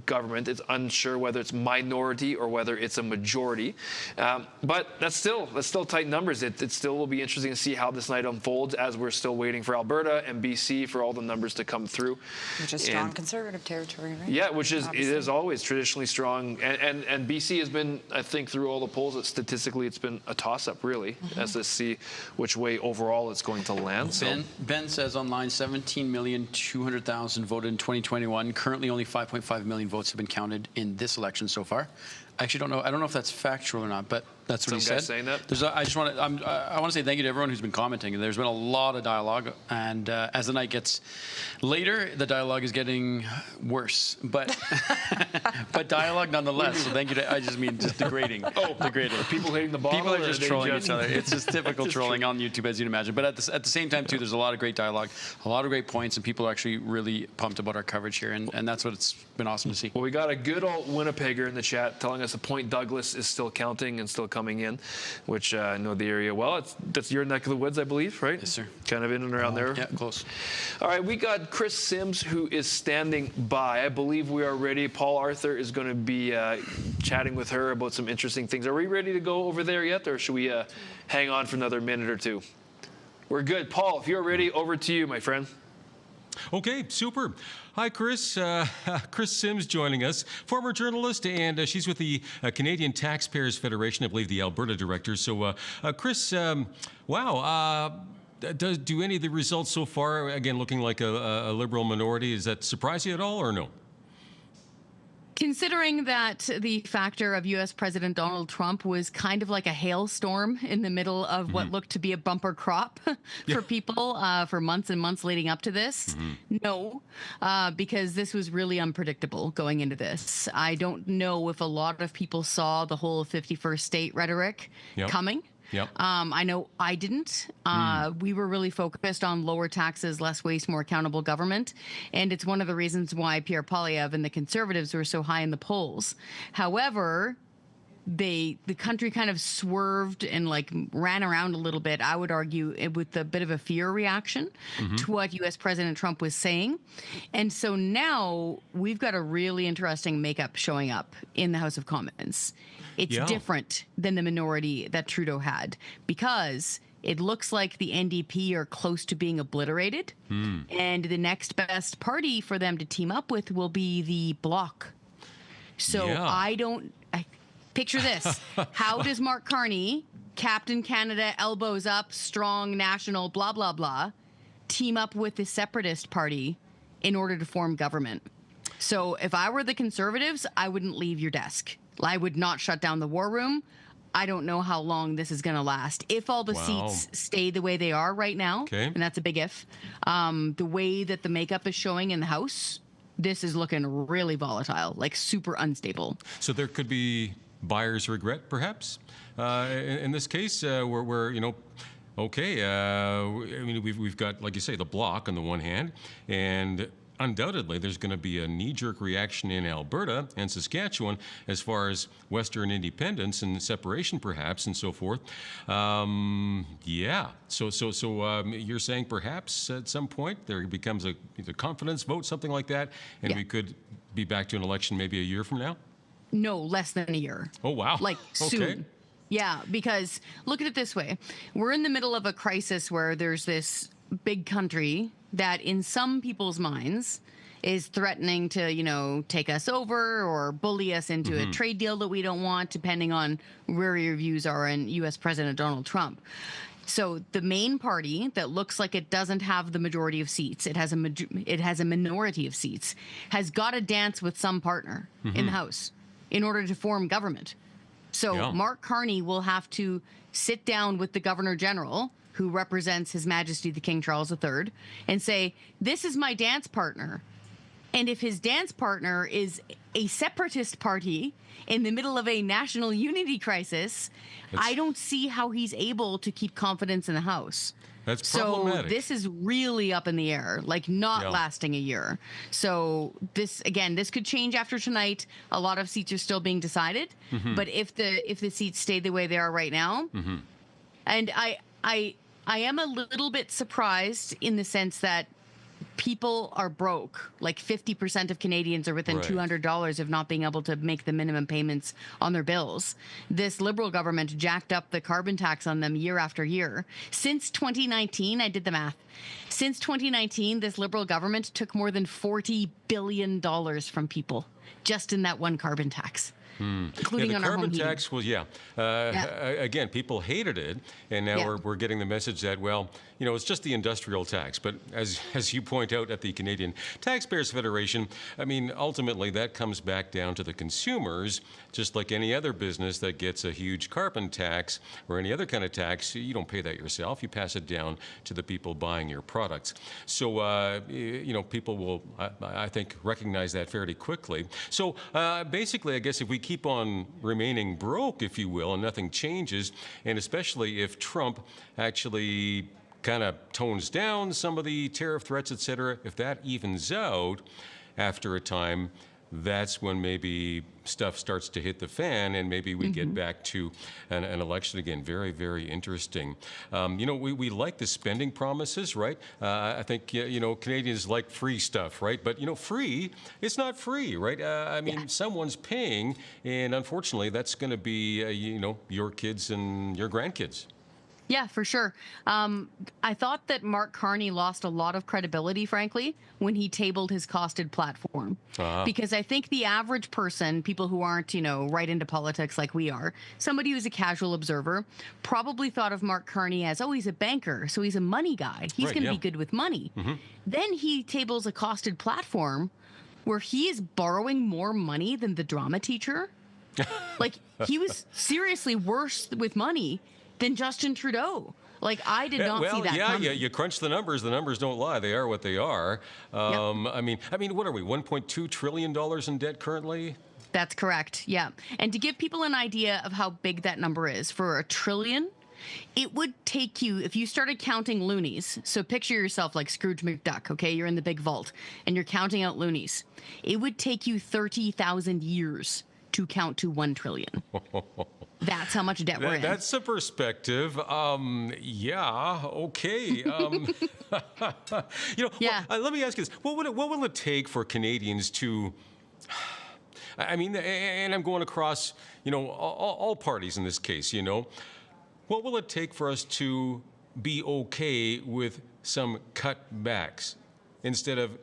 government. It's unsure whether it's minority or whether it's a majority. But that's still tight numbers. It still will be interesting to see how this night unfolds, as we're still waiting for Alberta and BC for all the numbers to come through. Which is strong Conservative territory, right? Yeah, which is obviously. It is always traditionally strong. And BC has been, I think, through all the polls, statistically it's been a toss-up, really, as to see which way overall it's going to land. Ben says online 17,200,000 voted in 2021. Currently only 5.5 million votes have been counted in this election so far. I actually don't know. I don't know if that's factual or not, but that's what he said. Saying that? I want to say thank you to everyone who's been commenting. There's been a lot of dialogue, and as the night gets later, the dialogue is getting worse. But but dialogue nonetheless. So thank you to. I just mean just degrading. Degrading. Are people hitting the bottle? People are just trolling each other. It's just typical trolling on YouTube, as you'd imagine. But at the same time too, there's a lot of great dialogue, a lot of great points, and people are actually really pumped about our coverage here, and that's what it's been awesome to see. Well, we got a good old Winnipegger in the chat telling us the Point Douglas is still counting and still coming in, which I know the area well. That's your neck of the woods, I believe, right? Yes, sir. Kind of in and around there. Yeah, close. All right, we got Chris Sims, who is standing by. I believe we are ready. Paul Arthur is going to be chatting with her about some interesting things. Are we ready to go over there yet, or should we hang on for another minute or two? We're good. Paul, if you're ready, over to you, my friend. Okay, super. Hi, Chris. Chris Sims joining us, former journalist, and she's with the Canadian Taxpayers Federation, I believe the Alberta director. So, Chris, wow. Do any of the results so far, again, looking like a Liberal minority, does that surprise you at all or no? Considering that the factor of U.S. President Donald Trump was kind of like a hailstorm in the middle of what looked to be a bumper crop for people for months and months leading up to this, no, because this was really unpredictable going into this. I don't know if a lot of people saw the whole 51st state rhetoric coming. Yep. I know I didn't. We were really focused on lower taxes, less waste, more accountable government. And it's one of the reasons why Pierre Poilievre and the Conservatives were so high in the polls. However, the country kind of swerved and ran around a little bit, I would argue, with a bit of a fear reaction to what U.S. President Trump was saying. And so now we've got a really interesting makeup showing up in the House of Commons. It's different than the minority that Trudeau had, because it looks like the NDP are close to being obliterated. And the next best party for them to team up with will be the Bloc. So picture this. How does Mark Carney, Captain Canada, elbows up, strong, national, blah, blah, blah, team up with the Separatist Party in order to form government? So if I were the Conservatives, I wouldn't leave your desk. I would not shut down the war room. I don't know how long this is going to last. If all the seats stay the way they are right now, and that's a big if, the way that the makeup is showing in the House, this is looking really volatile, like super unstable. So there could be buyer's regret, perhaps, in this case, where okay, I mean, we've got, like you say, the Bloc on the one hand, and undoubtedly there's going to be a knee-jerk reaction in Alberta and Saskatchewan as far as Western independence and separation, perhaps, and so forth. Yeah. So you're saying perhaps at some point there becomes a confidence vote, something like that, and we could be back to an election maybe a year from now? No, less than a year. Oh, wow. Like soon. Yeah, because look at it this way. We're in the middle of a crisis where there's this big country that in some people's minds is threatening to, take us over or bully us into a trade deal that we don't want, depending on where your views are in U.S. President Donald Trump. So the main party that looks like it doesn't have the majority of seats, it has a minority of seats, has got to dance with some partner in the House in order to form government. So Mark Carney will have to sit down with the Governor General, who represents His Majesty the King Charles III, and say, this is my dance partner. And if his dance partner is a separatist party in the middle of a national unity crisis, I don't see how he's able to keep confidence in the House. That's problematic. So this is really up in the air, like not lasting a year. So this could change after tonight. A lot of seats are still being decided. But if the seats stay the way they are right now, and I am a little bit surprised in the sense that people are broke. Like 50% of Canadians are within $200 of not being able to make the minimum payments on their bills. This Liberal government jacked up the carbon tax on them year after year. Since 2019, I did the math. Since 2019, this Liberal government took more than $40 billion from people just in that one carbon tax. Including on our home heating. The carbon tax was, again, people hated it, and now we're getting the message that, well, it's just the industrial tax. But as you point out at the Canadian Taxpayers Federation, I mean, ultimately that comes back down to the consumers, just like any other business that gets a huge carbon tax or any other kind of tax. You don't pay that yourself. You pass it down to the people buying your products. So, people will, I think, recognize that fairly quickly. So, basically, I guess if we keep on remaining broke, if you will, and nothing changes, and especially if Trump actually kind of tones down some of the tariff threats, et cetera, if that evens out after a time, that's when maybe stuff starts to hit the fan and maybe we get back to an election again. Very, very interesting. We like the spending promises, right? I think, Canadians like free stuff, right? But, free, it's not free, right? I mean, someone's paying, and unfortunately, that's going to be, your kids and your grandkids. Yeah, for sure. I thought that Mark Carney lost a lot of credibility, frankly, when he tabled his costed platform. Because I think the average person, people who aren't, right into politics like we are, somebody who's a casual observer, probably thought of Mark Carney as, he's a banker, so he's a money guy. He's going to be good with money. Then he tables a costed platform where he is borrowing more money than the drama teacher. Like, he was seriously worse with money than Justin Trudeau. Like, I did not see that coming. You crunch the numbers don't lie. They are what they are. I mean, what are we, $1.2 trillion in debt currently? That's correct, yeah. And to give people an idea of how big that number is, for $1 trillion, it would take you, if you started counting loonies, so picture yourself like Scrooge McDuck, okay? You're in the big vault, and you're counting out loonies. It would take you 30,000 years to count to $1 trillion. That's how much debt we're in. That's a perspective. Okay. Let me ask you this. What will it take for Canadians to, I mean, and I'm going across, all parties in this case, what will it take for us to be okay with some cutbacks? Instead of,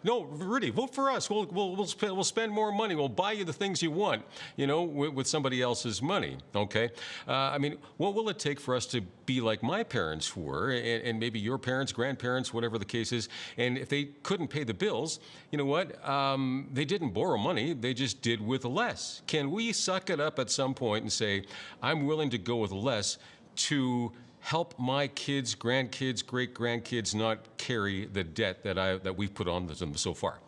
no, really, vote for us. We'll spend more money. We'll buy you the things you want, with somebody else's money, okay? What will it take for us to be like my parents were, and maybe your parents, grandparents, whatever the case is, and if they couldn't pay the bills, you know what? They didn't borrow money. They just did with less. Can we suck it up at some point and say, I'm willing to go with less to help my kids, grandkids, great-grandkids not carry the debt that we've put on them so far?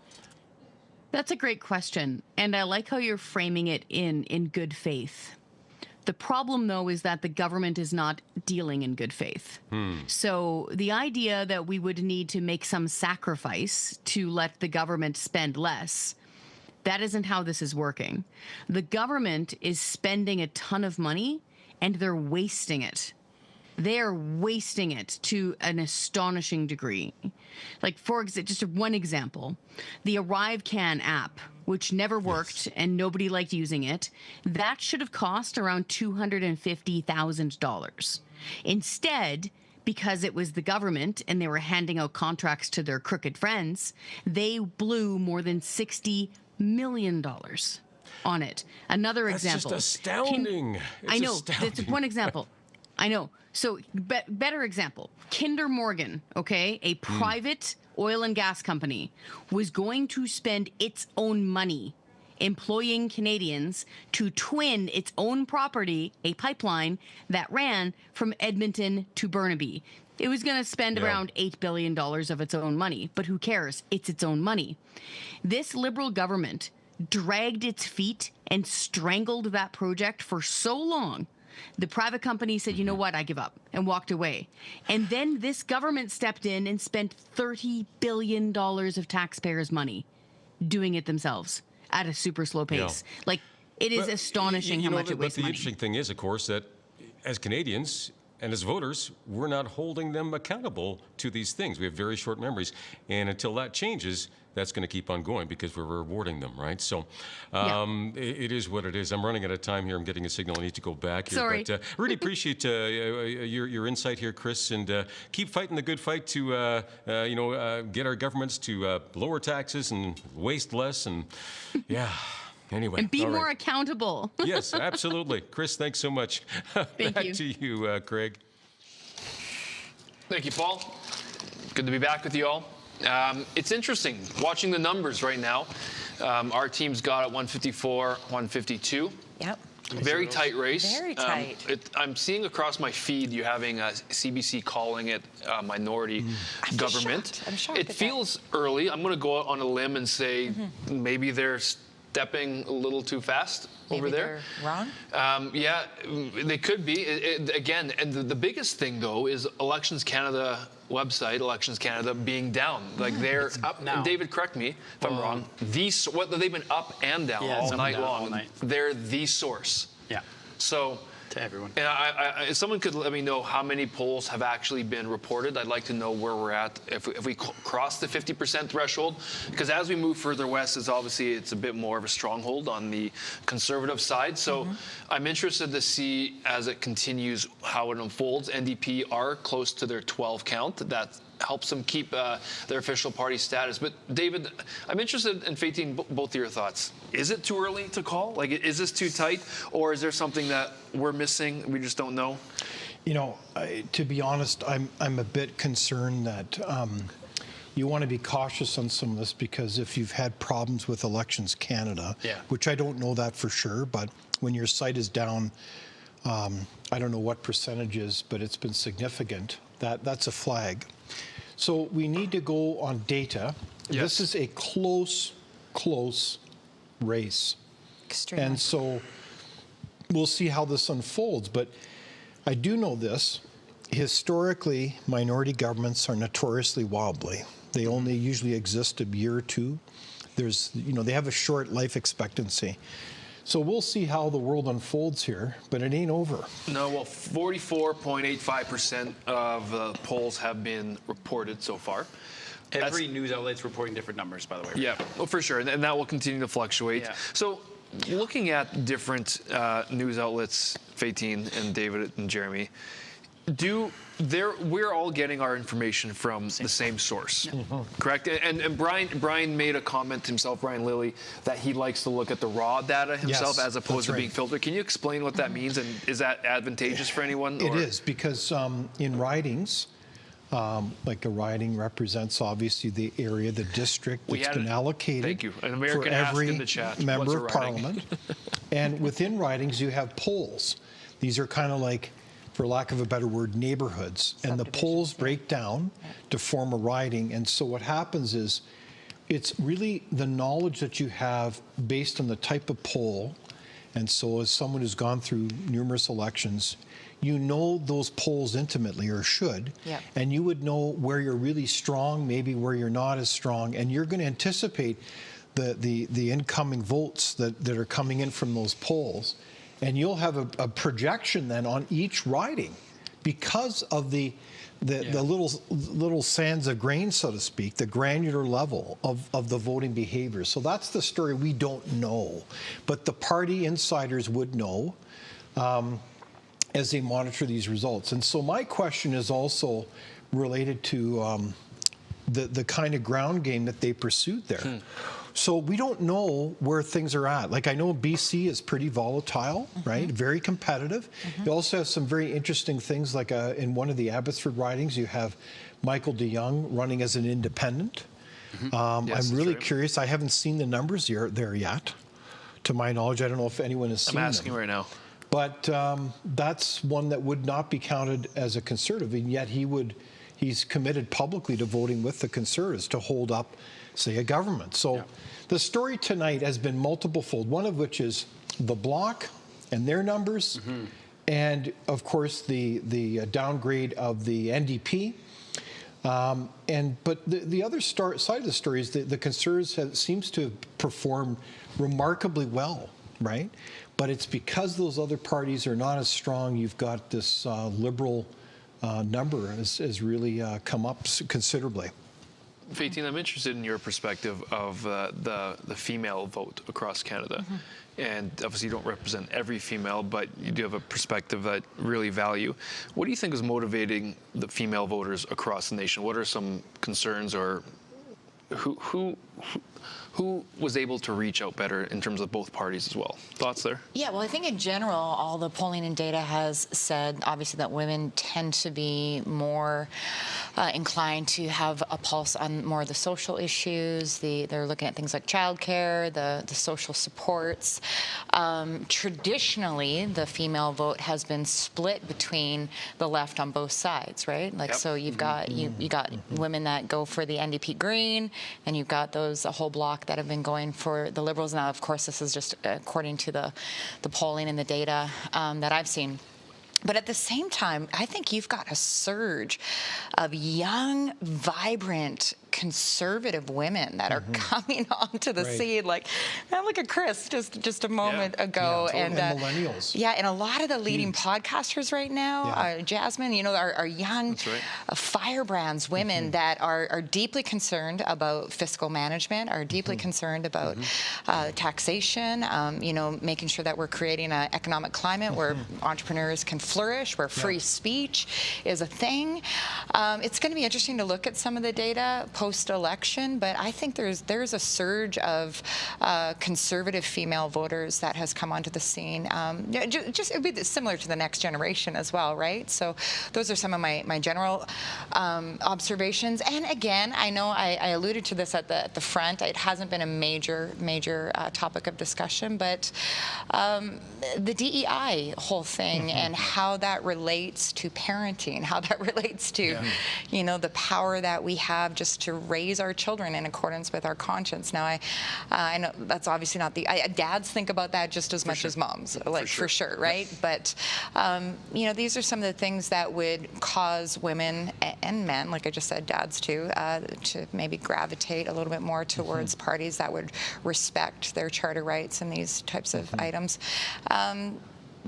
That's a great question. And I like how you're framing it in good faith. The problem, though, is that the government is not dealing in good faith. So the idea that we would need to make some sacrifice to let the government spend less, that isn't how this is working. The government is spending a ton of money, and they're wasting it. They're wasting it to an astonishing degree. Like, for just one example, the ArriveCan app, which never worked and nobody liked using it, that should have cost around $250,000. Instead, because it was the government and they were handing out contracts to their crooked friends, they blew more than $60 million on it. Another example. That's just astounding. I know. That's one example. I know. So, better example. Kinder Morgan, okay, a private oil and gas company, was going to spend its own money employing Canadians to twin its own property, a pipeline that ran from Edmonton to Burnaby. It was going to spend around $8 billion of its own money, but who cares? It's its own money. This Liberal government dragged its feet and strangled that project for so long. The private company said, you know what, I give up, and walked away. And then this government stepped in and spent $30 billion of taxpayers' money doing it themselves at a super slow pace. Yeah. Like, it is astonishing how much it wastes money. But the interesting thing is, of course, that as Canadians and as voters, we're not holding them accountable to these things. We have very short memories. And until that changes, that's going to keep on going because we're rewarding them, right? So it is what it is. I'm running out of time here. I'm getting a signal. I need to go back here. Sorry. But really appreciate your insight here, Chris, and keep fighting the good fight to, get our governments to lower taxes and waste less. And anyway. And be more accountable. Yes, absolutely. Chris, thanks so much. Back to you, Craig. Thank you, Paul. Good to be back with you all. It's interesting watching the numbers right now. Our team's got at 154, 152. Yep. Very tight race. Very tight. I'm seeing across my feed you having CBC calling it minority government. I'm shocked. It feels early. I'm going to go out on a limb and say maybe they're stepping a little too fast over there. Wrong? They could be. Again, and the biggest thing, though, is Elections Canada website, Elections Canada, being down. Like they're up now. David, correct me if I'm wrong. They've been up and down all night long. They're the source. Yeah. So to everyone. And if someone could let me know how many polls have actually been reported, I'd like to know where we're at if we cross the 50% threshold. Because as we move further west, it's a bit more of a stronghold on the Conservative side. So I'm interested to see as it continues how it unfolds. NDP are close to their 12 count. That helps them keep their official party status. But David, I'm interested in Faytene, both of your thoughts. Is it too early to call? Like, is this too tight, or is there something that we're missing? We just don't know. You know, to be honest, I'm a bit concerned that you want to be cautious on some of this because if you've had problems with Elections Canada, which I don't know that for sure, but when your site is down, I don't know what percentages, but it's been significant. That's a flag. So we need to go on data. Yes. This is a close race. Extremely. And so we'll see how this unfolds. But I do know this. Historically, minority governments are notoriously wobbly. They only usually exist a year or two. They have a short life expectancy. So we'll see how the world unfolds here, but it ain't over. No, well, 44.85% of polls have been reported so far. Every news outlet's reporting different numbers, by the way. Yeah, well, for sure, and that will continue to fluctuate. Yeah. So looking at different news outlets, Faytene and David and Jeremy, we're all getting our information from the same source, correct? And Brian made a comment himself, Brian Lilley, that he likes to look at the raw data himself as opposed to being filtered. Can you explain what that means, and is that advantageous for anyone? It is, because in ridings, like a riding represents obviously the area, the district that's been allocated for every member of Parliament. And within ridings, you have polls. These are kind of like, for lack of a better word, neighborhoods. And the polls break down to form a riding. And so what happens is it's really the knowledge that you have based on the type of poll. And so as someone who's gone through numerous elections, you know those polls intimately, or should, and you would know where you're really strong, maybe where you're not as strong, and you're going to anticipate the incoming votes that are coming in from those polls, and you'll have a projection then on each riding because of the little sands of grain, so to speak, the granular level of the voting behavior. So that's the story we don't know, but the party insiders would know as they monitor these results. And so my question is also related to the kind of ground game that they pursued there. So we don't know where things are at. Like, I know BC is pretty volatile, right? Very competitive. You also have some very interesting things, like in one of the Abbotsford ridings, you have Michael de Young running as an independent. I'm really curious. I haven't seen the numbers there yet, to my knowledge. I don't know if anyone has seen them. I'm asking right now. But that's one that would not be counted as a Conservative, and yet he's committed publicly to voting with the Conservatives to hold up, say, a government. So the story tonight has been multiple-fold, one of which is the Bloc and their numbers, and, of course, the downgrade of the NDP. But the other side of the story is that the Conservatives seems to have performed remarkably well, right? But it's because those other parties are not as strong, you've got this Liberal number has really come up considerably. Faytene, I'm interested in your perspective of the female vote across Canada. And obviously you don't represent every female, but you do have a perspective that really value. What do you think is motivating the female voters across the nation? What are some concerns, or who was able to reach out better in terms of both parties as well? Thoughts there? Yeah, well, I think in general, all the polling and data has said, obviously, that women tend to be more inclined to have a pulse on more of the social issues. They're looking at things like childcare, the social supports. Traditionally, the female vote has been split between the left on both sides, right? Like, so you've got you got women that go for the NDP Green, and you've got a whole block that have been going for the Liberals. Now, of course, this is just according to the polling and the data that I've seen. But at the same time, I think you've got a surge of young, vibrant, conservative women that are coming onto the scene. Like, man, look at Chris just a moment ago, and millennials. Yeah, and a lot of the leading podcasters right now, Jasmine, you know, are young firebrands, women that are deeply concerned about fiscal management, are deeply concerned about taxation. You know, making sure that we're creating an economic climate where entrepreneurs can flourish, where free speech is a thing. It's going to be interesting to look at some of the data post-election, but I think there's a surge of conservative female voters that has come onto the scene. Just it would be similar to the next generation as well, right? So those are some of my general observations. And again, I know I alluded to this at the front. It hasn't been a major topic of discussion, but the DEI whole thing and how that relates to parenting, how that relates to, you know, the power that we have just to raise our children in accordance with our conscience. Now, I know that's obviously not dads think about that just as much as moms, like for sure, right? But, you know, these are some of the things that would cause women and men, like I just said, dads too, to maybe gravitate a little bit more towards parties that would respect their charter rights and these types of items.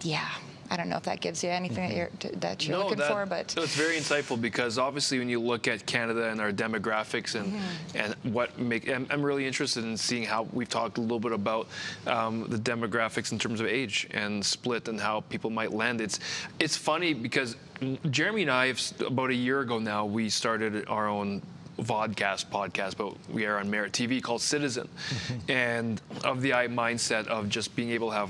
Yeah. I don't know if that gives you anything that you're looking for, but it's very insightful, because obviously when you look at Canada and our demographics and I'm really interested in seeing how we've talked a little bit about the demographics in terms of age and split and how people might land. It's funny because Jeremy and I, about a year ago now, we started our own podcast, but we are on Merit TV, called Citizen, and of the mindset of just being able to have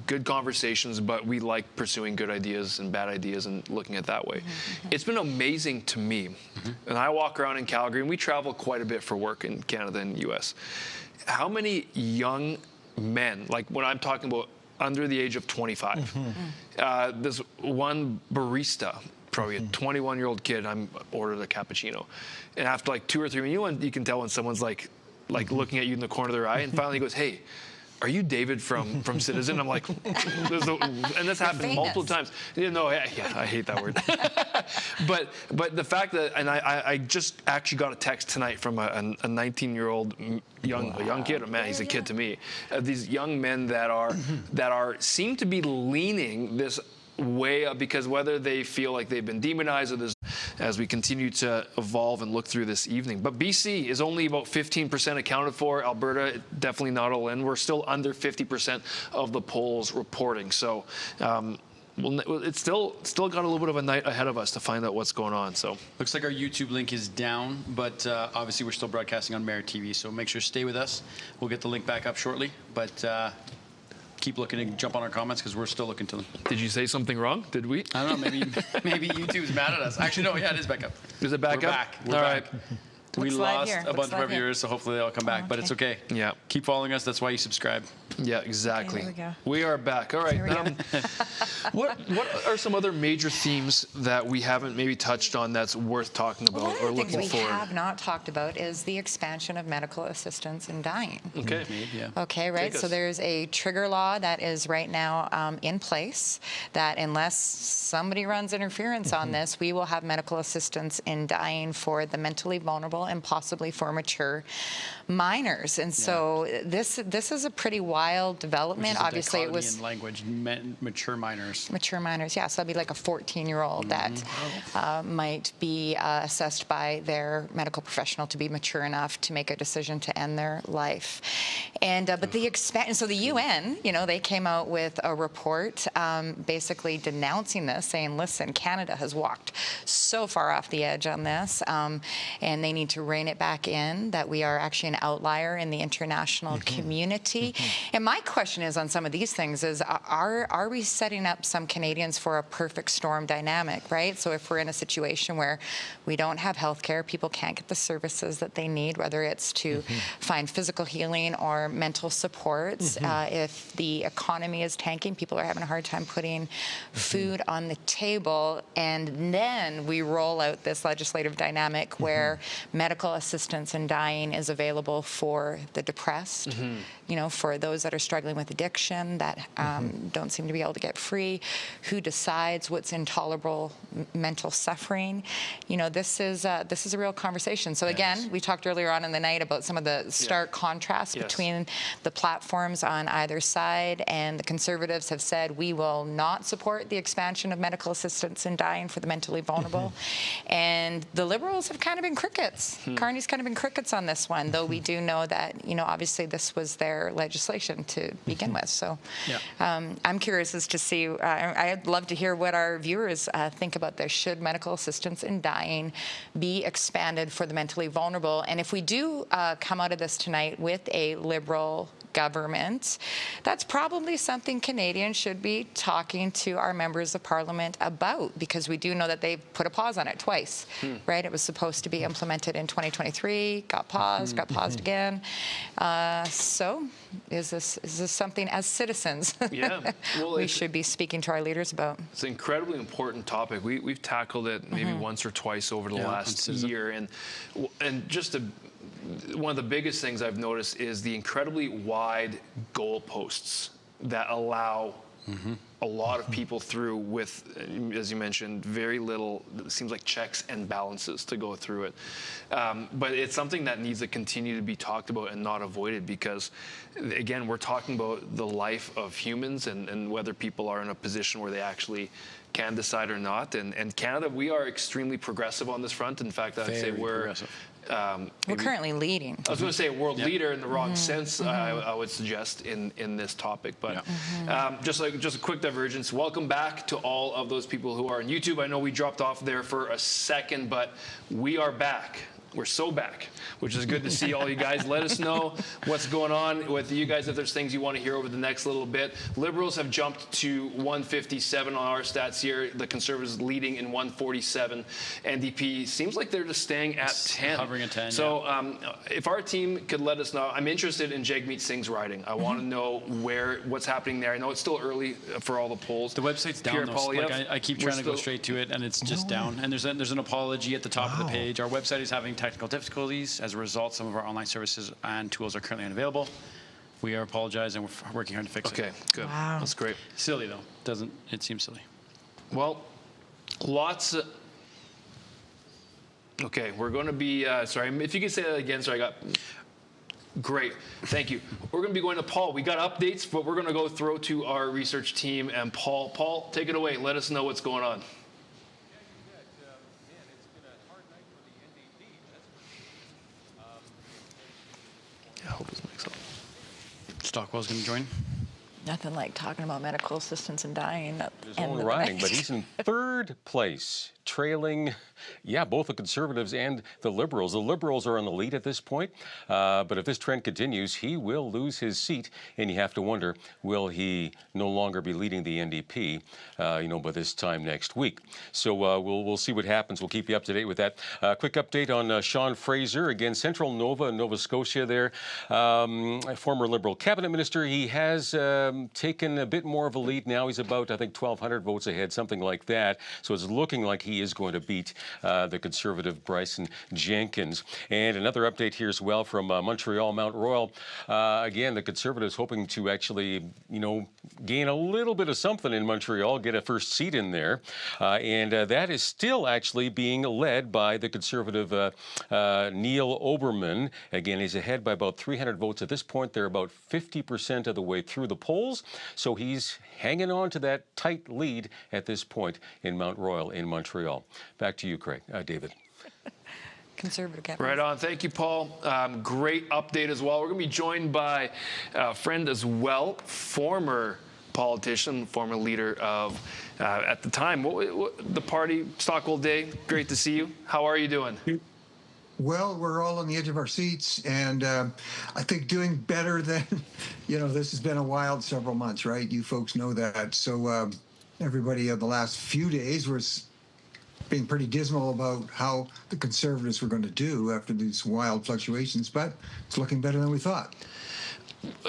good conversations, but we like pursuing good ideas and bad ideas and looking at it that way. It's been amazing to me, and I walk around in Calgary, and we travel quite a bit for work in Canada and US. How many young men, like when I'm talking about under the age of 25, there's one barista, probably a 21-year-old kid, I'm ordered a cappuccino. And after like 2 or 3 minutes, you can tell when someone's like like looking at you in the corner of their eye, and finally he goes, "Hey, are you David from Citizen?" I'm like, and this happened multiple times. No, yeah, I hate that word. but the fact that, and I just actually got a text tonight from a 19-year-old young kid. Man, he's a kid to me. These young men that are seem to be leaning this way up, because whether they feel like they've been demonized or this, as we continue to evolve and look through this evening. But BC is only about 15% accounted for. Alberta, definitely not all in. We're still under 50% of the polls reporting. So it's still got a little bit of a night ahead of us to find out what's going on. So looks like our YouTube link is down, but obviously we're still broadcasting on Merit TV. So make sure to stay with us. We'll get the link back up shortly. But keep looking and jump on our comments, because we're still looking to them. Did you say something wrong? Did we? I don't know. Maybe YouTube's mad at us. Actually, no. Yeah, it is back up. Is it back We're up? Back. We're All back. right. We lost a bunch of our here. viewers, so hopefully they'll come back. But it's okay. Yeah. Keep following us. That's why you subscribe. Yeah, exactly. Okay, there we are back. All right. What are some other major themes that we haven't maybe touched on that's worth talking about One or of the looking things we forward? have not talked about is the expansion of medical assistance in dying. Okay. Okay, right. So there's a trigger law that is right now in place that unless somebody runs interference on this, we will have medical assistance in dying for the mentally vulnerable and possibly for mature minors. And so this is a pretty wild development. Obviously, it was in language, mature minors. Mature minors, yeah. So that'd be like a 14-year-old that might be assessed by their medical professional to be mature enough to make a decision to end their life. And but the expansion. So the UN, they came out with a report basically denouncing this, saying, "Listen, Canada has walked so far off the edge on this, and they need to rein it back in. That we are actually an outlier in the international community." And my question is on some of these things is, are we setting up some Canadians for a perfect storm dynamic, right? So if we're in a situation where we don't have health care, people can't get the services that they need, whether it's to find physical healing or mental supports. If the economy is tanking, people are having a hard time putting food on the table. And then we roll out this legislative dynamic where medical assistance in dying is available for the depressed, for those that are struggling with addiction, that don't seem to be able to get free. Who decides what's intolerable mental suffering? This is a real conversation. So again, we talked earlier on in the night about some of the stark contrast between the platforms on either side, and the Conservatives have said we will not support the expansion of medical assistance in dying for the mentally vulnerable. And the Liberals have kind of been crickets. Carney's kind of been crickets on this one, though we do know that, obviously this was their legislation to begin with. So I'm curious as to see, I'd love to hear what our viewers think about this. Should medical assistance in dying be expanded for the mentally vulnerable? And if we do come out of this tonight with a Liberal government, that's probably something Canadians should be talking to our members of Parliament about, because we do know that they've put a pause on it twice, right? It was supposed to be implemented in 2023, got paused again. So is this something as citizens we should be speaking to our leaders about? It's an incredibly important topic. We've tackled it maybe once or twice over the last year, and just one of the biggest things I've noticed is the incredibly wide goalposts that allow a lot of people through with, as you mentioned, very little, it seems like checks and balances to go through it. But it's something that needs to continue to be talked about and not avoided, because, again, we're talking about the life of humans and whether people are in a position where they actually can decide or not. And Canada, we are extremely progressive on this front. In fact, I'd say we're currently leading. I was going to say a world leader in the wrong sense, I would suggest, in this topic. But just a quick divergence. Welcome back to all of those people who are on YouTube. I know we dropped off there for a second, but we are back. We're so back, which is good to see all you guys. Let us know what's going on with you guys, if there's things you want to hear over the next little bit. Liberals have jumped to 157 on our stats here. The Conservatives leading in 147. NDP seems like they're just staying at 10. Hovering at 10, So if our team could let us know, I'm interested in Jagmeet Singh's riding. I want to know what's happening there. I know it's still early for all the polls. The website's down, though. Like I keep trying to go straight to it, and it's just down. And there's an apology at the top of the page. Our website is having technical difficulties. As a result, some of our online services and tools are currently unavailable. We apologize, and we're working hard to fix it. Okay, good. Wow. That's great. Silly, though. It seems silly. Well, lots of... Okay, we're going to be... sorry, if you could say that again. Sorry, I got... Great, thank you. We're going to be going to Paul. We got updates, but we're going to go through to our research team and Paul. Paul, take it away. Let us know what's going on. I hope this makes up. Stockwell's going to join. Nothing like talking about medical assistance and dying. His own riding, but he's in third place, trailing, both the Conservatives and the Liberals. The Liberals are on the lead at this point, but if this trend continues, he will lose his seat, and you have to wonder, will he no longer be leading the NDP, by this time next week? So we'll see what happens. We'll keep you up to date with that. Quick update on Sean Fraser, again, Central Nova Scotia there, a former Liberal cabinet minister. He has taken a bit more of a lead now. He's about, I think, 1,200 votes ahead, something like that. So it's looking like he is going to beat the Conservative Bryson Jenkins. And another update here as well from Montreal, Mount Royal. Again, the Conservatives hoping to actually, gain a little bit of something in Montreal, get a first seat in there. And that is still actually being led by the Conservative Neil Oberman. Again, he's ahead by about 300 votes at this point. They're about 50% of the way through the polls. So he's hanging on to that tight lead at this point in Mount Royal in Montreal. Back to you, Craig. David. Conservative cabinet. Right on. Thank you, Paul. Great update as well. We're going to be joined by a friend as well, former politician, former leader of, at the time, the party, Stockwell Day. Great to see you. How are you doing? Well, we're all on the edge of our seats, and I think doing better than, this has been a wild several months, right? You folks know that. So everybody the last few days was being pretty dismal about how the Conservatives were going to do after these wild fluctuations, but it's looking better than we thought.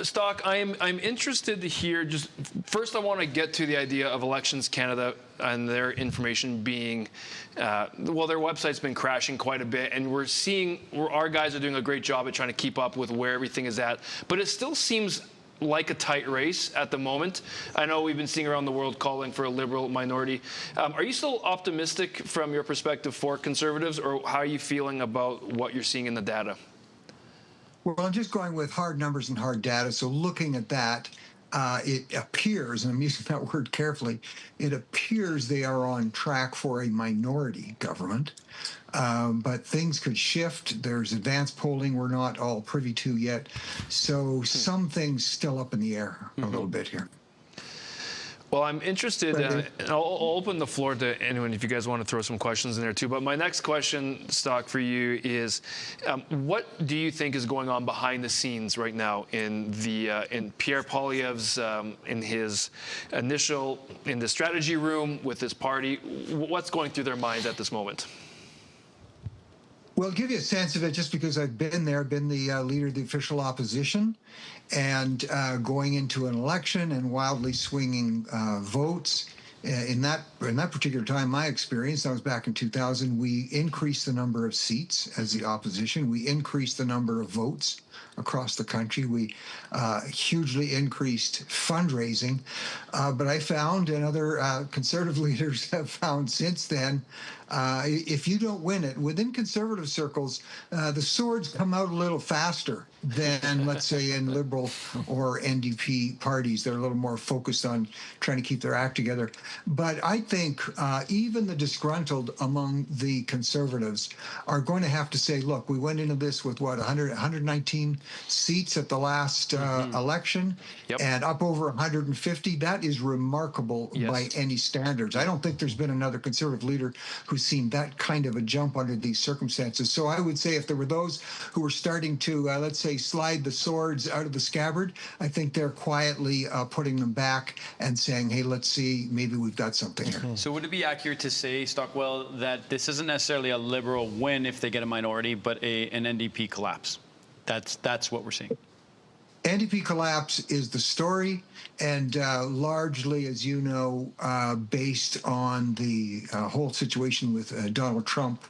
Stock, I'm interested to hear, just first I want to get to the idea of Elections Canada and their information being, their website's been crashing quite a bit, and we're seeing our guys are doing a great job at trying to keep up with where everything is at, but it still seems like a tight race at the moment. I know we've been seeing around the world calling for a Liberal minority. Are you still optimistic from your perspective for Conservatives, or how are you feeling about what you're seeing in the data? Well, I'm just going with hard numbers and hard data. So looking at that, it appears, and I'm using that word carefully, it appears they are on track for a minority government. But things could shift. There's advanced polling we're not all privy to yet. So some things still up in the air a little bit here. Well, I'm interested, and I'll open the floor to anyone if you guys want to throw some questions in there too. But my next question, Stock, for you is, what do you think is going on behind the scenes right now in Pierre Poilievre's in his initial in the strategy room with his party? What's going through their minds at this moment? Well, I'll give you a sense of it just because I've been there, been the leader of the official opposition, and going into an election and wildly swinging votes. In that particular time, my experience, that was back in 2000, we increased the number of seats as the opposition. We increased the number of votes across the country. We hugely increased fundraising. But I found, and other Conservative leaders have found since then, if you don't win it, within Conservative circles, the swords come out a little faster than, let's say, in Liberal or NDP parties. They're a little more focused on trying to keep their act together. But I think even the disgruntled among the Conservatives are going to have to say, look, we went into this with, 119 seats at the last election, and up over 150. That is remarkable by any standards. I don't think there's been another Conservative leader who's seen that kind of a jump under these circumstances. So I would say if there were those who were starting to, let's say, slide the swords out of the scabbard, I think they're quietly putting them back and saying, hey, let's see, maybe we've got something here. So would it be accurate to say, Stockwell, that this isn't necessarily a Liberal win if they get a minority, but an NDP collapse? That's what we're seeing. NDP collapse is the story, and largely, as you know, based on the whole situation with Donald Trump,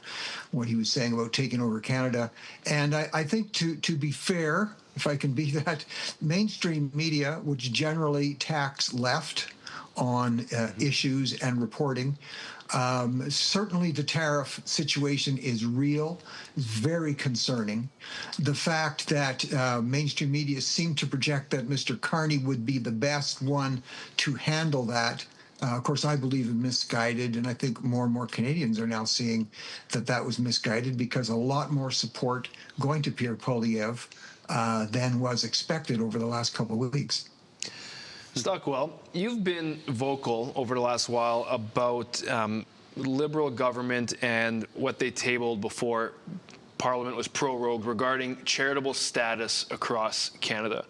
what he was saying about taking over Canada. And I think to be fair, if I can be that, mainstream media, which generally tacks left on issues and reporting, certainly the tariff situation is real, very concerning. The fact that mainstream media seem to project that Mr. Carney would be the best one to handle that, of course, I believe is misguided, and I think more and more Canadians are now seeing that that was misguided because a lot more support going to Pierre Poilievre than was expected over the last couple of weeks. Stockwell, you've been vocal over the last while about Liberal government and what they tabled before Parliament was prorogued regarding charitable status across Canada.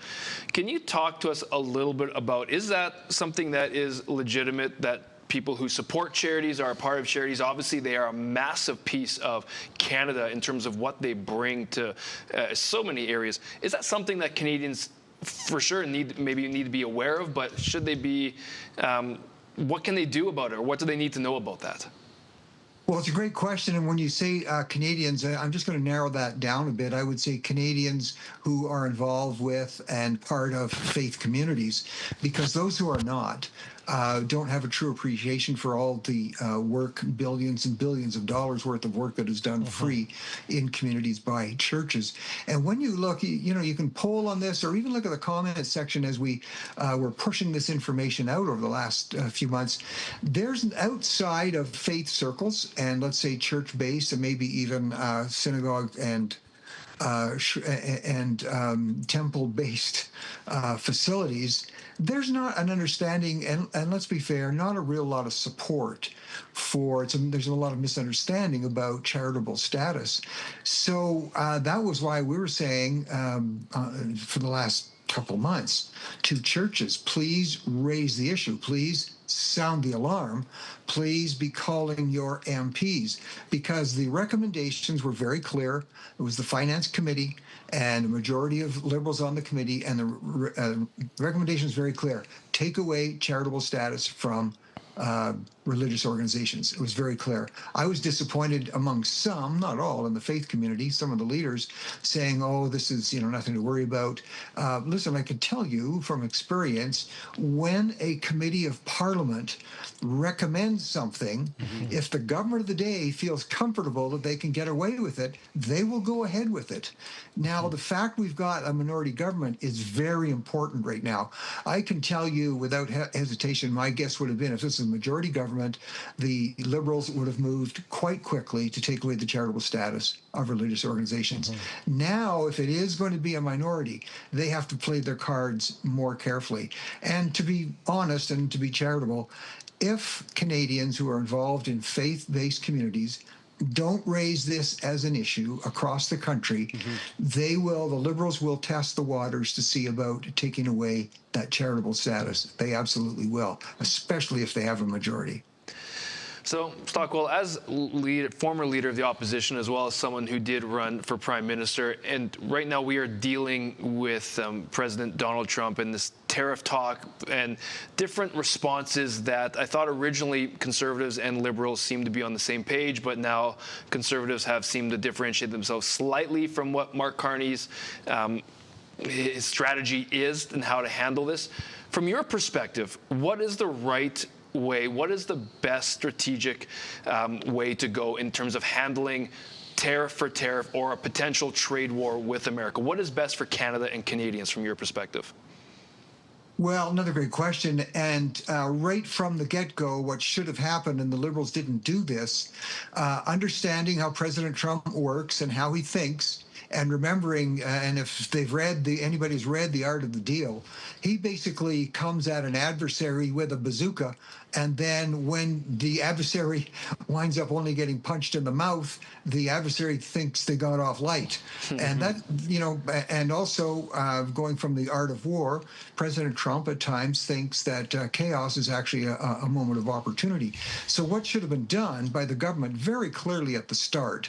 Can you talk to us a little bit about, is that something that is legitimate, that people who support charities are a part of charities? Obviously, they are a massive piece of Canada in terms of what they bring to so many areas. Is that something that Canadians for sure need to be aware of, but should they be, what can they do about it, or what do they need to know about that? Well, it's a great question. And when you say Canadians, I'm just going to narrow that down a bit. I would say Canadians who are involved with and part of faith communities, because those who are not don't have a true appreciation for all the work, billions and billions of dollars worth of work that is done free in communities by churches. And when you look, you can poll on this or even look at the comment section as we were pushing this information out over the last few months. There's outside of faith circles and let's say church-based and maybe even synagogue and temple-based facilities, there's not an understanding, and let's be fair, not a real lot of support for it. There's a lot of misunderstanding about charitable status. So that was why we were saying for the last couple months to churches, please raise the issue, please sound the alarm, please be calling your MPs, because the recommendations were very clear. It was the Finance Committee and a majority of Liberals on the committee, and the recommendation is very clear. Take away charitable status from religious organizations. It was very clear. I was disappointed among some, not all, in the faith community, some of the leaders saying, oh, this is nothing to worry about. Listen, I can tell you from experience, when a committee of Parliament recommends something, if the government of the day feels comfortable that they can get away with it, they will go ahead with it. Now, the fact we've got a minority government is very important right now. I can tell you without hesitation, my guess would have been if this is a majority government, the Liberals would have moved quite quickly to take away the charitable status of religious organizations. Now, if it is going to be a minority, they have to play their cards more carefully. And to be honest and to be charitable, if Canadians who are involved in faith-based communities don't raise this as an issue across the country, the Liberals will test the waters to see about taking away that charitable status. They absolutely will, especially if they have a majority. So, Stockwell, as former leader of the opposition, as well as someone who did run for prime minister, and right now we are dealing with President Donald Trump and this tariff talk and different responses that I thought originally Conservatives and Liberals seemed to be on the same page, but now Conservatives have seemed to differentiate themselves slightly from what Mark Carney's his strategy is and how to handle this. From your perspective, what is the right way, what is the best strategic way to go in terms of handling tariff for tariff or a potential trade war with America? What is best for Canada and Canadians from your perspective? Well, another great question. And right from the get-go, what should have happened, and the Liberals didn't do this, understanding how President Trump works and how he thinks, and remembering, and if anybody's read The Art of the Deal, he basically comes at an adversary with a bazooka, and then when the adversary winds up only getting punched in the mouth, the adversary thinks they got off light. And that, and also going from the art of war, President Trump at times thinks that chaos is actually a moment of opportunity. So what should have been done by the government very clearly at the start,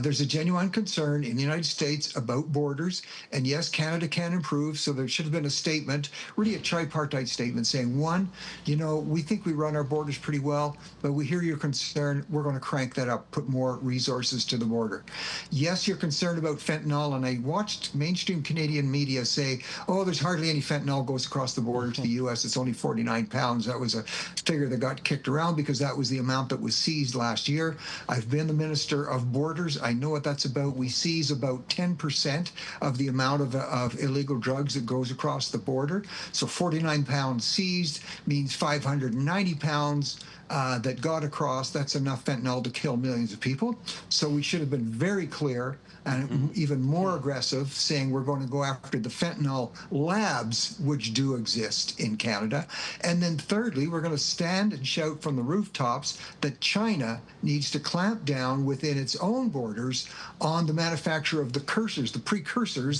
there's a genuine concern in the United States about borders. And yes, Canada can improve. So there should have been a statement, really a tripartite statement saying, one, you know, we think we run our borders pretty well, but we hear your concern. We're going to crank that up, put more resources to the border. Yes, you're concerned about fentanyl. And I watched mainstream Canadian media say, oh, there's hardly any fentanyl goes across the border to the U.S. It's only 49 pounds. That was a figure that got kicked around because that was the amount that was seized last year. I've been the Minister of Borders. I know what that's about. We seize about 10% of the amount of illegal drugs that goes across the border. So 49 pounds seized means 590 pounds that got across. That's enough fentanyl to kill millions of people. So we should have been very clear and even more aggressive, saying we're going to go after the fentanyl labs which do exist in Canada. And then thirdly, we're going to stand and shout from the rooftops that China needs to clamp down within its own borders on the manufacture of the precursors,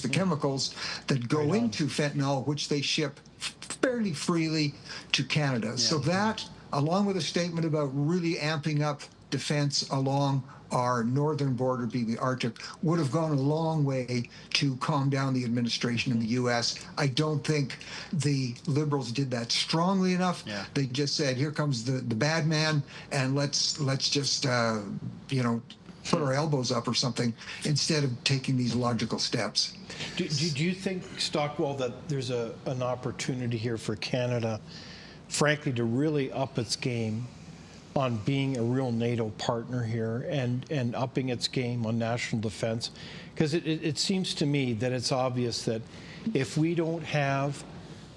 the chemicals that go into fentanyl, which they ship fairly freely to Canada. So that, along with a statement about really amping up defense along our northern border, being the Arctic, would have gone a long way to calm down the administration in the U.S. I don't think the Liberals did that strongly enough. They just said, here comes the bad man, and let's just, you know, put our elbows up or something, instead of taking these logical steps. Do you think, Stockwell, that there's an opportunity here for Canada, frankly, to really up its game on being a real NATO partner here and upping its game on national defense? Because it seems to me that it's obvious that if we don't have,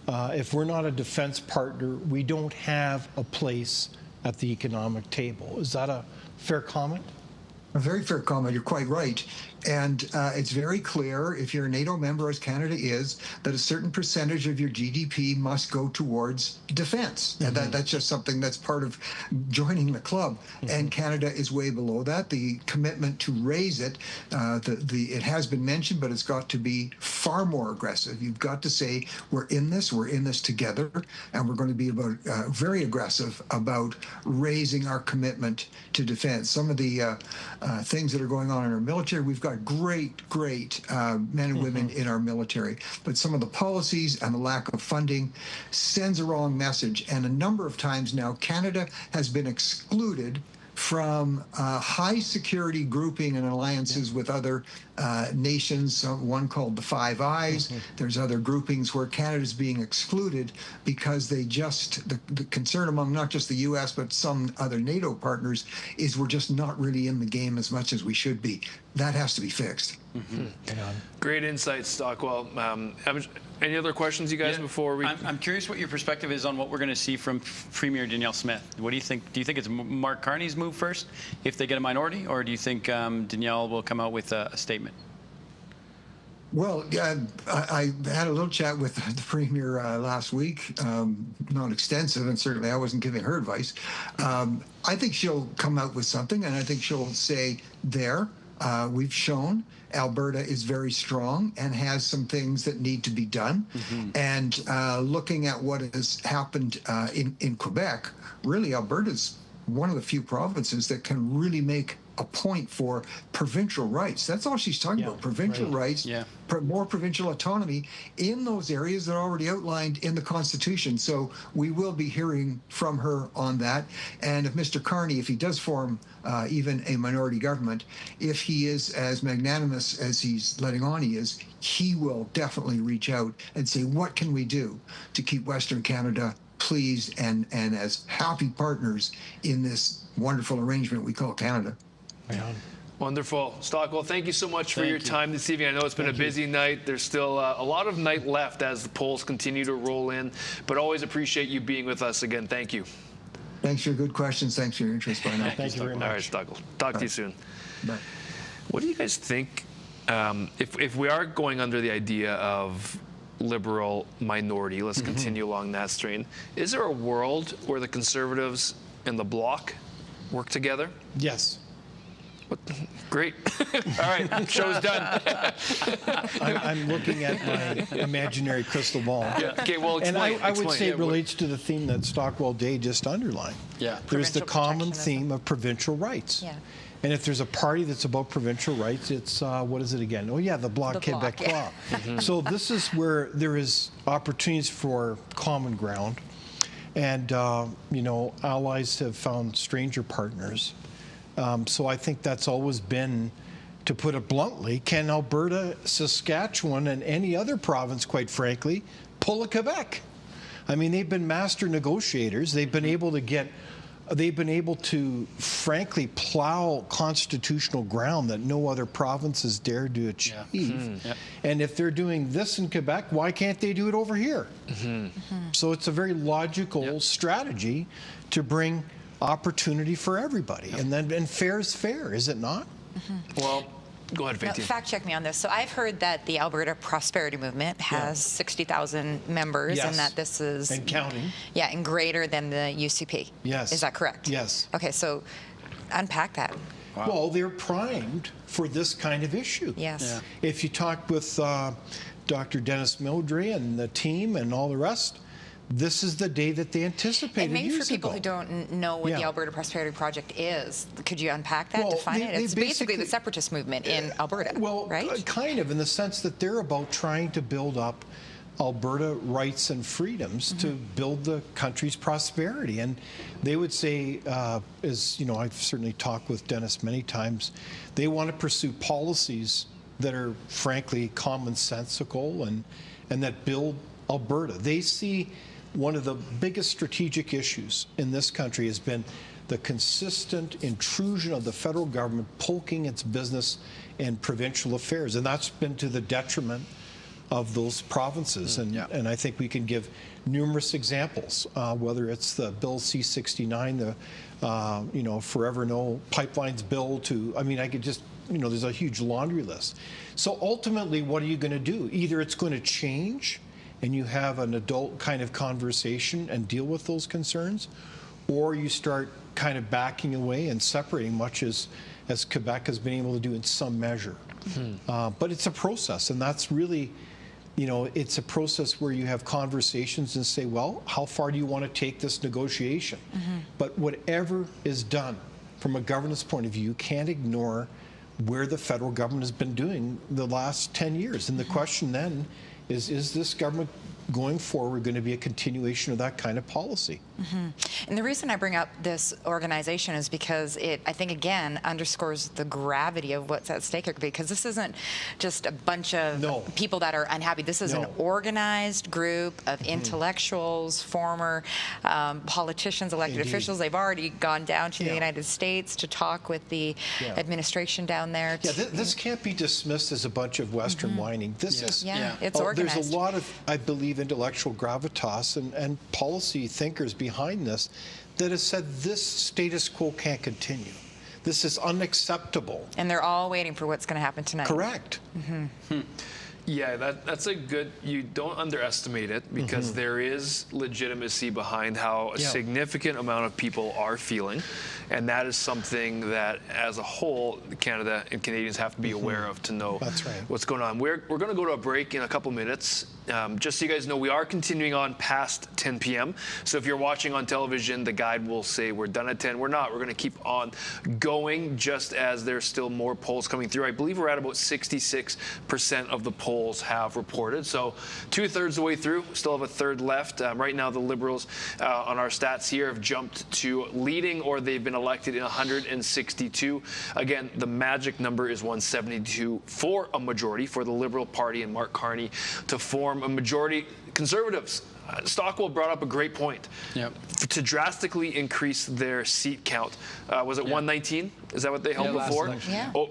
if we're not a defense partner, we don't have a place at the economic table. Is that a fair comment? A very fair comment. You're quite right. And it's very clear, if you're a NATO member, as Canada is, that a certain percentage of your GDP must go towards defense. And that's just something that's part of joining the club. And Canada is way below that. The commitment to raise it, it has been mentioned, but it's got to be far more aggressive. You've got to say, we're in this together, and we're going to be very aggressive about raising our commitment to defense. Some of the things that are going on in our military, we've got great men and women in our military, but some of the policies and the lack of funding sends a wrong message. And a number of times now, Canada has been excluded from high security grouping and alliances with other nations, one called the Five Eyes. There's other groupings where Canada's being excluded because they just, the concern among not just the U.S. but some other NATO partners is we're just not really in the game as much as we should be. That has to be fixed. Great insights, Stockwell. Any other questions, you guys, before we... I'm curious what your perspective is on what we're going to see from Premier Danielle Smith. What do you think? Do you think it's Mark Carney's move first if they get a minority, or do you think Danielle will come out with a statement? Well, I had a little chat with the Premier last week, not extensive, and certainly I wasn't giving her advice. I think she'll come out with something, and I think she'll say we've shown Alberta is very strong and has some things that need to be done. And looking at what has happened in Quebec, really Alberta's one of the few provinces that can really make a point for provincial rights. That's all she's talking about, provincial rights, more provincial autonomy in those areas that are already outlined in the Constitution. So we will be hearing from her on that. And if Mr. Carney, if he does form even a minority government, if he is as magnanimous as he's letting on he is, he will definitely reach out and say, what can we do to keep Western Canada pleased and as happy partners in this wonderful arrangement we call Canada. Wonderful. Stockwell, thank you so much for your time this evening. I know it's been a busy night. There's still a lot of night left as the polls continue to roll in, but always appreciate you being with us again. Thank you. Thanks for your good questions. Thanks for your interest, Brian. Thank you very much. All right, Stockwell. Talk to you soon. Bye. What do you guys think if we are going under the idea of liberal minority, let's continue along that strain, is there a world where the Conservatives and the Bloc work together? Yes. Great. All right, show's done. I'm looking at my imaginary crystal ball. Okay, well, explain. And I would say it relates to the theme that Stockwell Day just underlined. There's the common theme of provincial rights. And if there's a party that's about provincial rights, it's, what is it again? Oh, yeah, the Bloc Quebecois. Yeah. So this is where there is opportunities for common ground. And, you know, allies have found stranger partners. So I think that's always been, to put it bluntly, can Alberta, Saskatchewan, and any other province, quite frankly, pull a Quebec? I mean, they've been master negotiators. They've been able to, frankly, plow constitutional ground that no other province has dared to achieve. And if they're doing this in Quebec, why can't they do it over here? So it's a very logical strategy to bring opportunity for everybody. And fair is fair, is it not? Well, go ahead, Faytene. Fact check me on this. So I've heard that the Alberta Prosperity Movement has 60,000 members, and that this is and counting. Yeah, and greater than the UCP. Yes. Is that correct? Yes. Okay, so unpack that. Wow. Well, they're primed for this kind of issue. Yes. If you talk with Dr. Dennis Mildray and the team and all the rest, this is the day that they anticipated. And maybe for years people ago. who don't know what the Alberta Prosperity Project is, could you unpack that, define it? It's basically the separatist movement in Alberta, well, right? Kind of, in the sense that they're about trying to build up Alberta rights and freedoms to build the country's prosperity. And they would say, as you know, I've certainly talked with Dennis many times, they want to pursue policies that are frankly commonsensical and that build Alberta. They see one of the biggest strategic issues in this country has been the consistent intrusion of the federal government poking its business and provincial affairs, and that's been to the detriment of those provinces. And I think we can give numerous examples, whether it's the Bill C-69, the you know, Forever No Pipelines Bill, to, I mean, I could just, you know, there's a huge laundry list. So ultimately, what are you going to do? Either it's going to change and you have an adult kind of conversation and deal with those concerns, or you start kind of backing away and separating, much as Quebec has been able to do in some measure. But it's a process, and that's really, you know, it's a process where you have conversations and say, well, how far do you want to take this negotiation? But whatever is done from a governance point of view, you can't ignore where the federal government has been doing the last 10 years. And the question then is this government going forward going to be a continuation of that kind of policy? And the reason I bring up this organization is because it, I think, again, underscores the gravity of what's at stake here, because this isn't just a bunch of people that are unhappy. This is an organized group of intellectuals, former politicians, elected officials. They've already gone down to the United States to talk with the administration down there. This can't be dismissed as a bunch of Western whining. This is, it's organized. There's a lot of, I believe, intellectual gravitas and policy thinkers behind this that has said this status quo can't continue. This is unacceptable. And they're all waiting for what's going to happen tonight. Correct. Yeah, that's a good, you don't underestimate it, because there is legitimacy behind how a significant amount of people are feeling. And that is something that, as a whole, Canada and Canadians have to be aware of to know what's going on. We're going to go to a break in a couple minutes. Just so you guys know, we are continuing on past 10 p.m. So if you're watching on television, the guide will say we're done at 10. We're not. We're going to keep on going, just as there's still more polls coming through. I believe we're at about 66% of the polls have reported. So 2/3 the way through. Still have a third left. Right now, the Liberals on our stats here have jumped to leading, or they've been elected in 162. Again, the magic number is 172 for a majority for the Liberal Party and Mark Carney to form a majority. Conservatives, Stockwell brought up a great point. To drastically increase their seat count. Was it 119? Is that what they held before?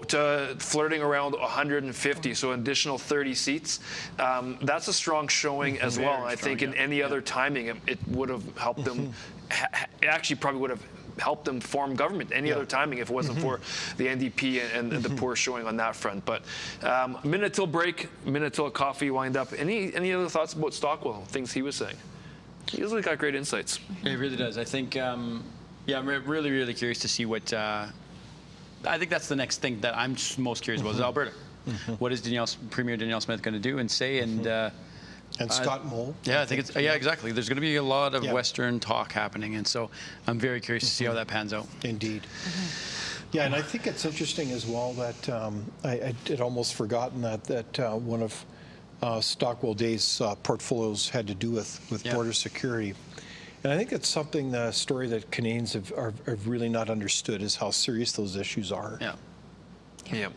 To flirting around 150, so an additional 30 seats. That's a strong showing as well. And I think in any other timing, it would have helped them. It actually probably would have helped them form government any other timing if it wasn't for the NDP and the poor showing on that front. But a minute till break, a minute till a coffee wind up. Any other thoughts about Stockwell, things he was saying? He usually got great insights. It really does. I think, I'm really, really curious to see what, I think that's the next thing that I'm most curious about is Alberta. What is Premier Danielle Smith going to do and say? And Scott Moe. Yeah, I think it's, exactly. There's going to be a lot of Western talk happening, and so I'm very curious to see how that pans out. Indeed. Yeah, and I think it's interesting as well that I had almost forgotten that one of Stockwell Day's portfolios had to do with border security. And I think it's something, the story that Canadians have really not understood is how serious those issues are. Yeah.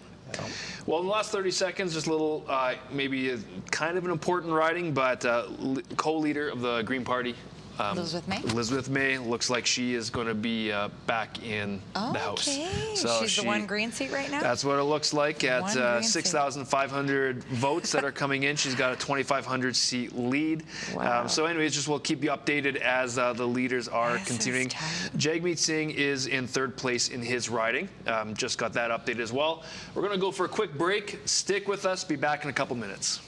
Well, in the last 30 seconds, just a little, maybe kind of an important riding, but co-leader of the Green Party, Elizabeth May, looks like she is going to be back in the House. So she's the one green seat right now? That's what it looks like at 6,500 votes that are coming in. She's got a 2,500 seat lead. Wow. So anyways, we'll keep you updated as the leaders are continuing. Jagmeet Singh is in 3rd place in his riding. Just got that update as well. We're going to go for a quick break. Stick with us. Be back in a couple minutes.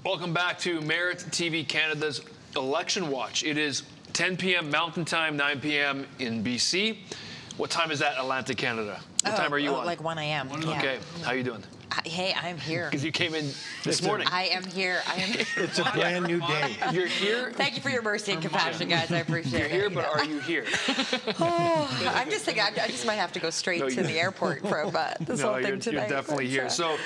Welcome back to Merit TV Canada's Election Watch. It is 10 p.m. Mountain Time, 9 p.m. in BC. What time is that, Atlantic Canada? What time are you on? Like 1 a.m. Okay. How you doing? Hey, I am here. Because you came in this morning. I am here. It's a brand new day. You're here? Thank you for your mercy and compassion, guys. I appreciate it. You're here, but are you here? I'm just thinking, I just might have to go straight to the airport from this whole thing tonight. You're definitely here. So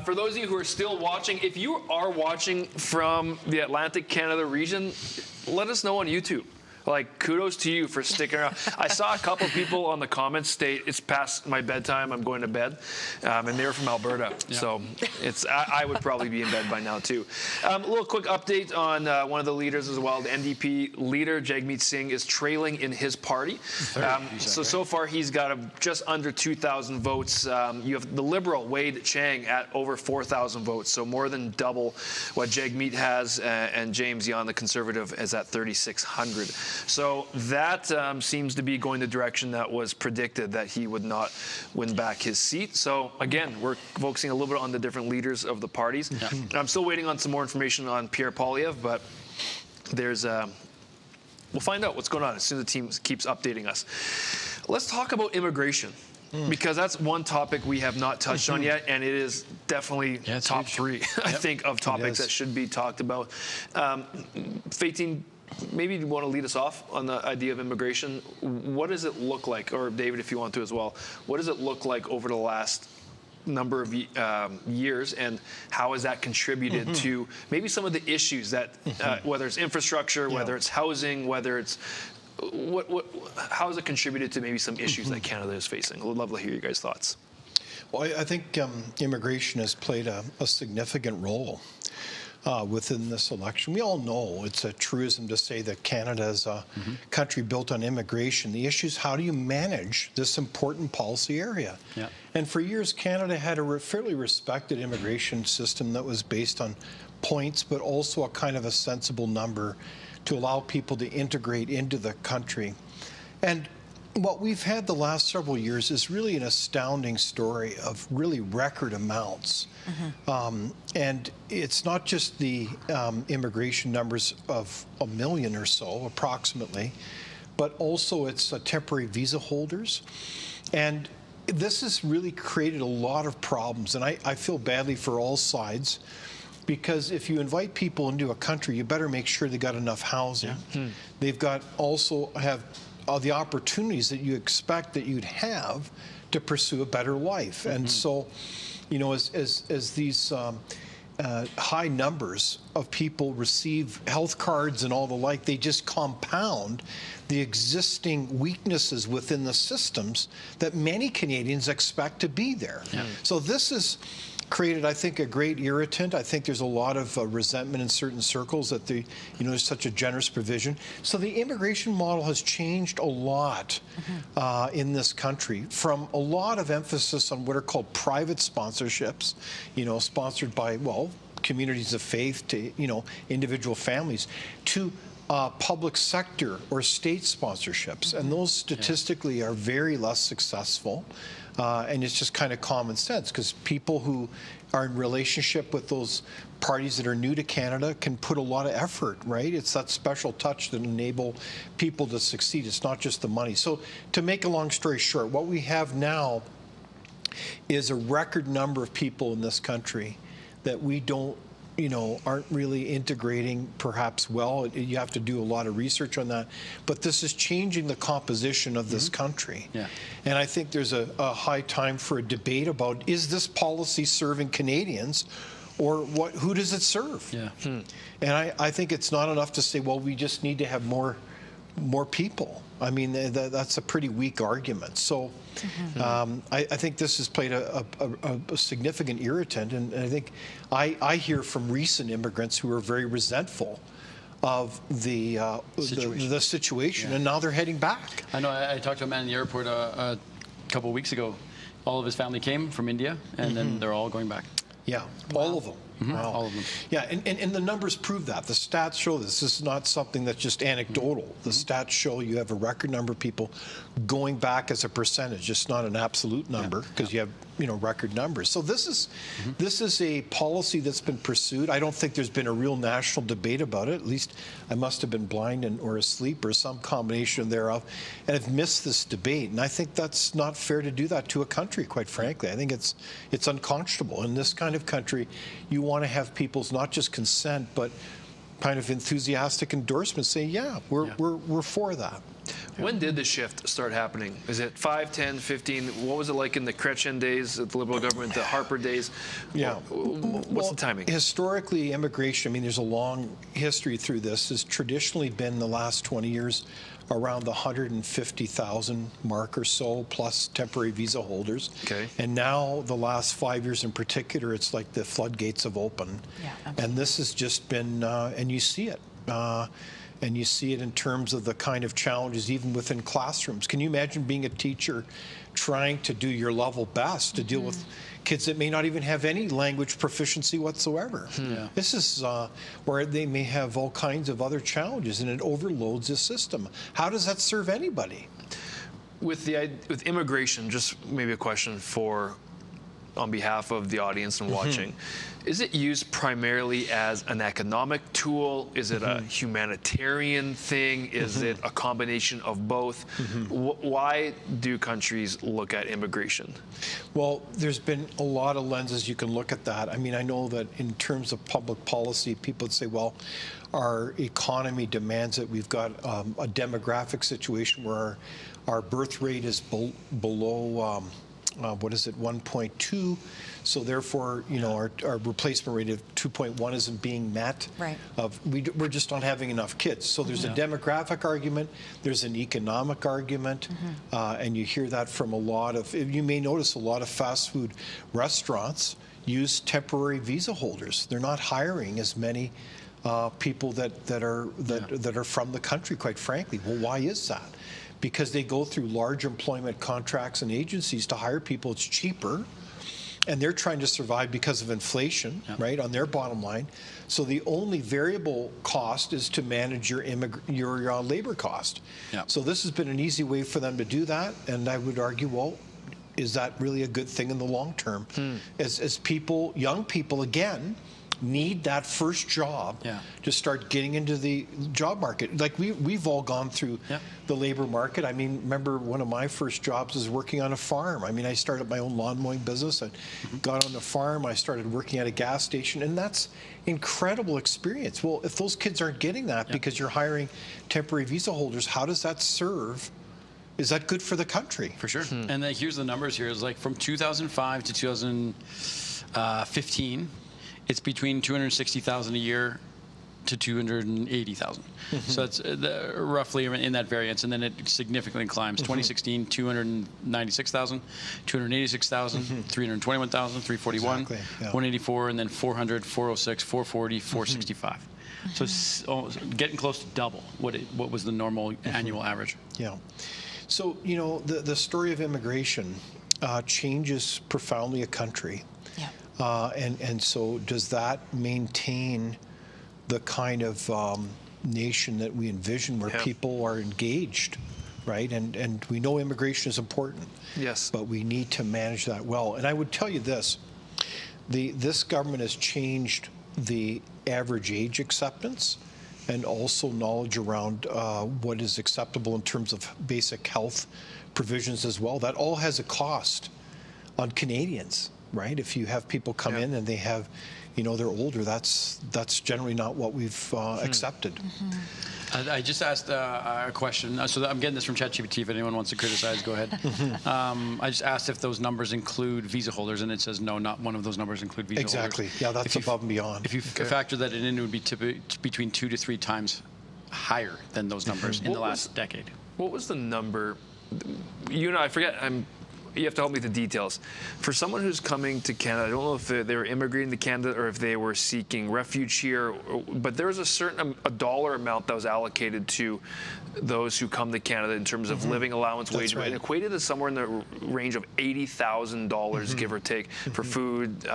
for those of you who are still watching, if you are watching from the Atlantic Canada region, let us know on YouTube. Like, kudos to you for sticking around. I saw a couple people on the comments state, it's past my bedtime, I'm going to bed. And they're from Alberta. Yeah. So I would probably be in bed by now, too. A little quick update on one of the leaders as well. The NDP leader, Jagmeet Singh, is trailing in his party. So far, he's got just under 2,000 votes. You have the Liberal, Wade Chang, at over 4,000 votes. So more than double what Jagmeet has. And James Yan, the Conservative, is at 3,600. So that seems to be going the direction that was predicted, that he would not win back his seat. So again, we're focusing a little bit on the different leaders of the parties. Yeah. I'm still waiting on some more information on Pierre Poilievre, but there's we'll find out what's going on as soon as the team keeps updating us. Let's talk about immigration. Because that's one topic we have not touched on yet, and it is definitely top three, I think, of topics that should be talked about. Faytene, maybe you want to lead us off on the idea of immigration. What does it look like, or David, if you want to as well, what does it look like over the last number of years, and how has that contributed to maybe some of the issues that, whether it's infrastructure, whether it's housing, whether it's how has it contributed to maybe some issues that Canada is facing? I would love to hear you guys' thoughts. Well, I think immigration has played a significant role. within this election. We all know it's a truism to say that Canada is a country built on immigration. The issue is, how do you manage this important policy area? Yeah. And for years, Canada had a fairly respected immigration system that was based on points, but also a kind of a sensible number to allow people to integrate into the country. And what we've had the last several years is really an astounding story of really record amounts. And it's not just the immigration numbers of 1 million or so, approximately, but also it's temporary visa holders. And this has really created a lot of problems. And I feel badly for all sides, because if you invite people into a country, you better make sure they got enough housing. They've got also have the opportunities that you expect that you'd have to pursue a better life. And so, you know, as these high numbers of people receive health cards and all the like, they just compound the existing weaknesses within the systems that many Canadians expect to be there. So this is created, I think, a great irritant. I think there's a lot of resentment in certain circles that there's such a generous provision. So the immigration model has changed a lot in this country, from a lot of emphasis on what are called private sponsorships, sponsored by, well, communities of faith, to, individual families, to public sector or state sponsorships. And those statistically are very less successful. And it's just kind of common sense, because people who are in relationship with those parties that are new to Canada can put a lot of effort, right? It's that special touch that enable people to succeed. It's not just the money. So to make a long story short, what we have now is a record number of people in this country that we don't, aren't really integrating perhaps well. You have to do a lot of research on that. But this is changing the composition of this country. And I think there's a high time for a debate about, is this policy serving Canadians, or who does it serve? And I think it's not enough to say, well, we just need to have more people. I mean, that's a pretty weak argument. So I think this has played a significant irritant. And I think I hear from recent immigrants who are very resentful of the situation, and now they're heading back. I know. I talked to a man in the airport a couple of weeks ago. All of his family came from India, and then they're all going back. Yeah, all of them. Wow. All of them. Yeah, and the numbers prove that. The stats show this. This is not something that's just anecdotal. The stats show you have a record number of people going back as a percentage. It's not an absolute number, because you have record numbers. So this is a policy that's been pursued. I don't think there's been a real national debate about it. At least I must have been blind or asleep, or some combination thereof, and have missed this debate. And I think that's not fair to do that to a country, quite frankly. I think it's unconscionable. In this kind of country, you want to have people's not just consent, but kind of enthusiastic endorsement, saying, yeah, we're for that. When did the shift start happening? Is it 5, 10, 15? What was it like in the Chrétien days, at the Liberal government, the Harper days? Yeah. What's the timing? Historically, immigration, I mean, there's a long history through this, has traditionally been, the last 20 years, around the 150,000 mark or so, plus temporary visa holders. And now, the last 5 years in particular, it's like the floodgates have opened. And this has just been, and you see it. And you see it in terms of the kind of challenges even within classrooms. Can you imagine being a teacher trying to do your level best to deal with kids that may not even have any language proficiency whatsoever? This is where they may have all kinds of other challenges, and it overloads the system. How does that serve anybody? With immigration, just maybe a question on behalf of the audience and watching. Is it used primarily as an economic tool? Is it a humanitarian thing? Is it a combination of both? Why do countries look at immigration? Well, there's been a lot of lenses you can look at that. I mean, I know that in terms of public policy, people would say, well, our economy demands it. We've got a demographic situation where our birth rate is below 1.2, so therefore, our replacement rate of 2.1 isn't being met. We're just not having enough kids. So there's a demographic argument, there's an economic argument, and you hear that from a lot of, you may notice a lot of fast food restaurants, use temporary visa holders. They're not hiring as many people that are from the country, quite frankly. Well, why is that? Because they go through large employment contracts and agencies to hire people. It's cheaper, and they're trying to survive because of inflation, right, on their bottom line. So the only variable cost is to manage your labor cost. So this has been an easy way for them to do that, and I would argue, well, is that really a good thing in the long term? As people, young people, again, need that first job to start getting into the job market. Like we've all gone through the labor market. I mean, remember one of my first jobs was working on a farm. I mean, I started my own lawn mowing business. I got on the farm. I started working at a gas station, and that's incredible experience. Well, if those kids aren't getting that because you're hiring temporary visa holders, how does that serve? Is that good for the country? For sure. And then here's the numbers here. It's like from 2005 to 2015, it's between 260,000 a year to 280,000. So it's roughly in that variance, and then it significantly climbs. 2016, 296,000, 286,000, 321,000, 341, 184, and then 400, 406, 440, 465. So it's getting close to double what was the normal annual average. Yeah. So, you know, the story of immigration changes profoundly a country. And so does that maintain the kind of nation that we envision where people are engaged, right? And we know immigration is important. Yes. But we need to manage that well. And I would tell you this, this government has changed the average age acceptance and also knowledge around what is acceptable in terms of basic health provisions as well. That all has a cost on Canadians. Right? If you have people come in and they have, you know, they're older, that's generally not what we've accepted. I just asked a question. So I'm getting this from ChatGPT. If anyone wants to criticize, go ahead. I just asked if those numbers include visa holders, and it says no, not one of those numbers include visa holders. Exactly. Yeah, that's above and beyond. If you factor that in, it would be between 2 to 3 times higher than those numbers in the last decade. What was the number? You know, I forget. You have to help me with the details. For someone who's coming to Canada, I don't know if they were immigrating to Canada or if they were seeking refuge here, but there was a dollar amount that was allocated to those who come to Canada in terms of living allowance, wage, and equated to somewhere in the range of $80,000, give or take, for food,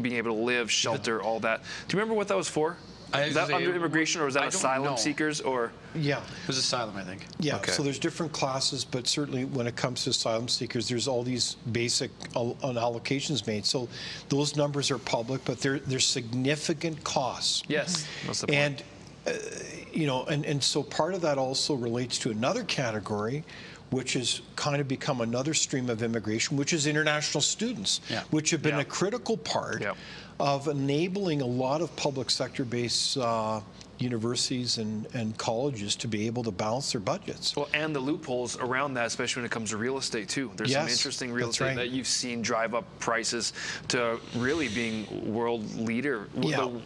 being able to live, shelter, all that. Do you remember what that was for? Is that under immigration, or was that asylum seekers, or? Yeah. It was asylum, I think. Yeah, so there's different classes, but certainly when it comes to asylum seekers, there's all these basic allocations made. So those numbers are public, but there's significant costs. Yes, that's the point. And, you know, and so part of that also relates to another category, which has kind of become another stream of immigration, which is international students, which have been a critical part of enabling a lot of public sector-based universities and colleges to be able to balance their budgets. Well, and the loopholes around that, especially when it comes to real estate, too. There's some interesting real estate that you've seen drive up prices to really being the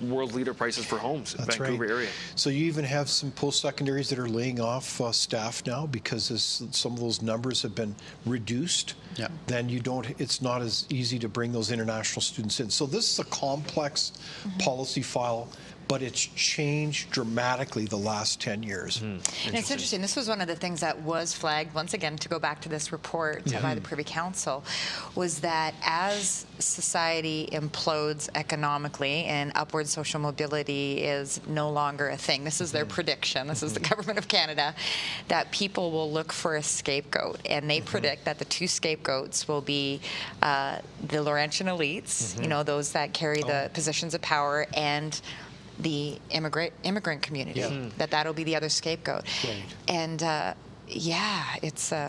world leader prices for homes in the Vancouver area. So you even have some post-secondaries that are laying off staff now because some of those numbers have been reduced. Then it's not as easy to bring those international students in. So this is a complex policy file, but it's changed dramatically the last 10 years. And it's interesting. This was one of the things that was flagged, once again, to go back to this report by the Privy Council, was that as society implodes economically and upward social mobility is no longer a thing, this is their prediction, this is the Government of Canada, that people will look for a scapegoat. And they predict that the 2 scapegoats will be the Laurentian elites, you know, those that carry the positions of power, and the immigrant community, that'll be the other scapegoat. And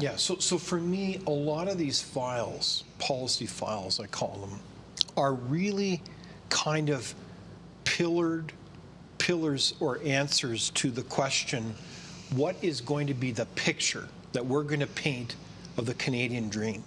so for me, a lot of these files, policy files I call them, are really kind of pillars or answers to the question, what is going to be the picture that we're going to paint of the Canadian dream?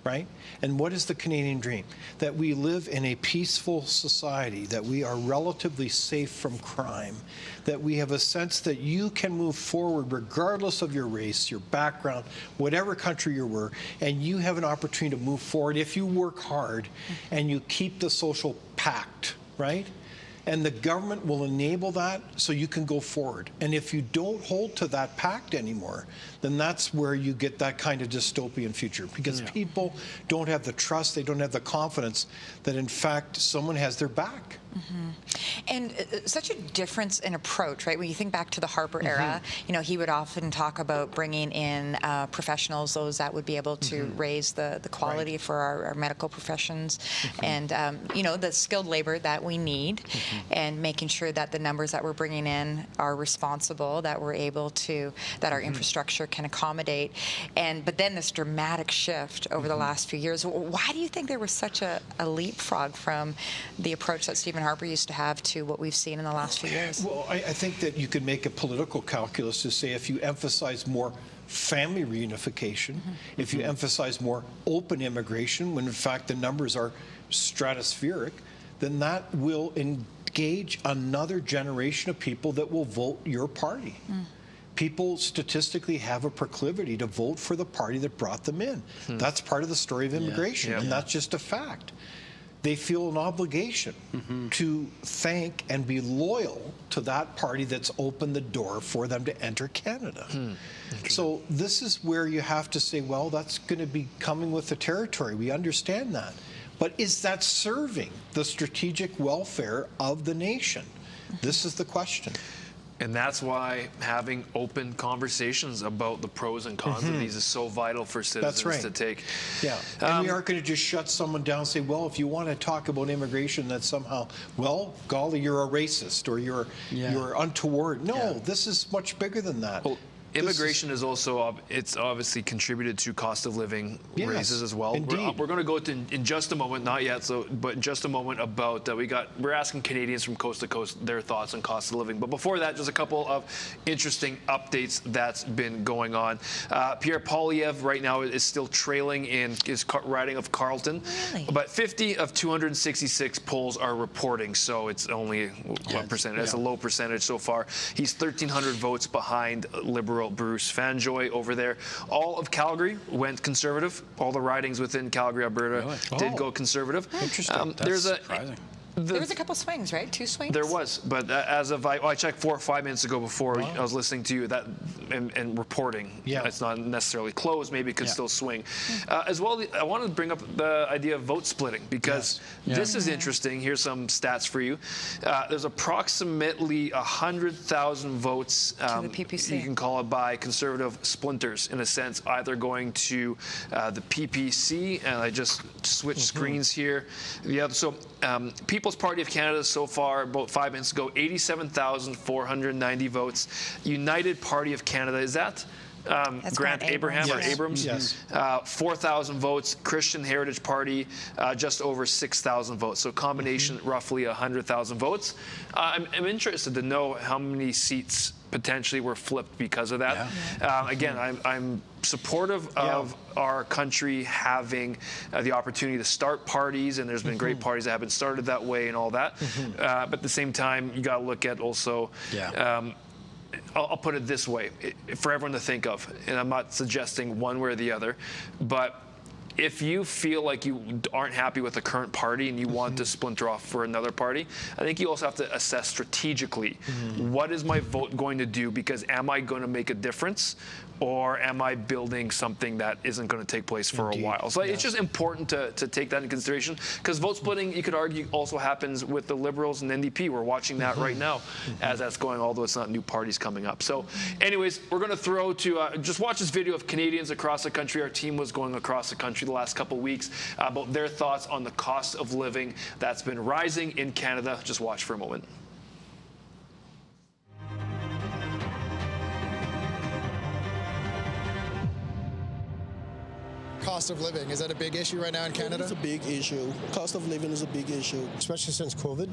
right? And what is the Canadian dream? That we live in a peaceful society, that we are relatively safe from crime, that we have a sense that you can move forward regardless of your race, your background, whatever country you were, and you have an opportunity to move forward if you work hard and you keep the social pact, right? And the government will enable that so you can go forward. And if you don't hold to that pact anymore, then that's where you get that kind of dystopian future, because people don't have the trust, they don't have the confidence that in fact someone has their back. And such a difference in approach, right? When you think back to the Harper era, you know, he would often talk about bringing in professionals, those that would be able to raise the quality for our medical professions, and you know, the skilled labor that we need, and making sure that the numbers that we're bringing in are responsible, that we're able to, that our infrastructure can accommodate. But then this dramatic shift over the last few years. Why do you think there was such a leapfrog from the approach that Stephen Harper used to have to what we've seen in the last few years? Well, I think that you could make a political calculus to say if you emphasize more family reunification, if you emphasize more open immigration, when in fact the numbers are stratospheric, then that will engage another generation of people that will vote your party. People statistically have a proclivity to vote for the party that brought them in. That's part of the story of immigration, and that's just a fact. They feel an obligation to thank and be loyal to that party that's opened the door for them to enter Canada. So this is where you have to say, well, that's going to be coming with the territory. We understand that. But is that serving the strategic welfare of the nation? This is the question. And that's why having open conversations about the pros and cons of these is so vital for citizens to take. Yeah, and we aren't going to just shut someone down and say, well, if you want to talk about immigration, that somehow, well, golly, you're a racist or you're untoward. No, this is much bigger than that. Well, immigration is also, it's obviously contributed to cost of living raises as well. We're going to go to in just a moment, not yet, but in just a moment about, we're asking Canadians from coast to coast their thoughts on cost of living. But before that, just a couple of interesting updates that's been going on. Pierre Poilievre right now is still trailing in his riding of Carleton. Really? But 50 of 266 polls are reporting, so it's only 1%. It's a low percentage so far. He's 1,300 votes behind Liberal Bruce Fanjoy over there. All of Calgary went Conservative. All the ridings within Calgary, Alberta did go Conservative. Interesting. That's surprising. There was a couple swings, right? 2 swings? There was, but as of I checked 4 or 5 minutes ago before I was listening to you and reporting. It's not necessarily closed. Maybe it could still swing. As well, I wanted to bring up the idea of vote splitting because this is interesting. Here's some stats for you. There's approximately 100,000 votes. To the PPC. You can call it by Conservative splinters in a sense, either going to the PPC, and I just switched screens here. So People's Party of Canada so far, about 5 minutes ago, 87,490 votes. United Party of Canada, is that Grant Abraham or Abrams? Yes. 4,000 votes. Christian Heritage Party, just over 6,000 votes. So combination, roughly 100,000 votes. I'm interested to know how many seats potentially were flipped because of that. Again, I'm supportive of our country having the opportunity to start parties, and there's been great parties that have been started that way and all that. But at the same time, you got to look at also I'll put it this way, for everyone to think of, and I'm not suggesting one way or the other, but if you feel like you aren't happy with the current party and you want to splinter off for another party, I think you also have to assess strategically, what is my vote going to do? Because am I going to make a difference? Or am I building something that isn't going to take place for a while? So it's just important to take that into consideration, because vote splitting, you could argue, also happens with the Liberals and NDP. We're watching that right now as that's going, although it's not new parties coming up. So anyways, we're going to throw to, just watch this video of Canadians across the country. Our team was going across the country the last couple of weeks about their thoughts on the cost of living that's been rising in Canada. Just watch for a moment. cost of living? Is that a big issue right now in Canada? It's a big issue. Cost of living is a big issue. Especially since COVID,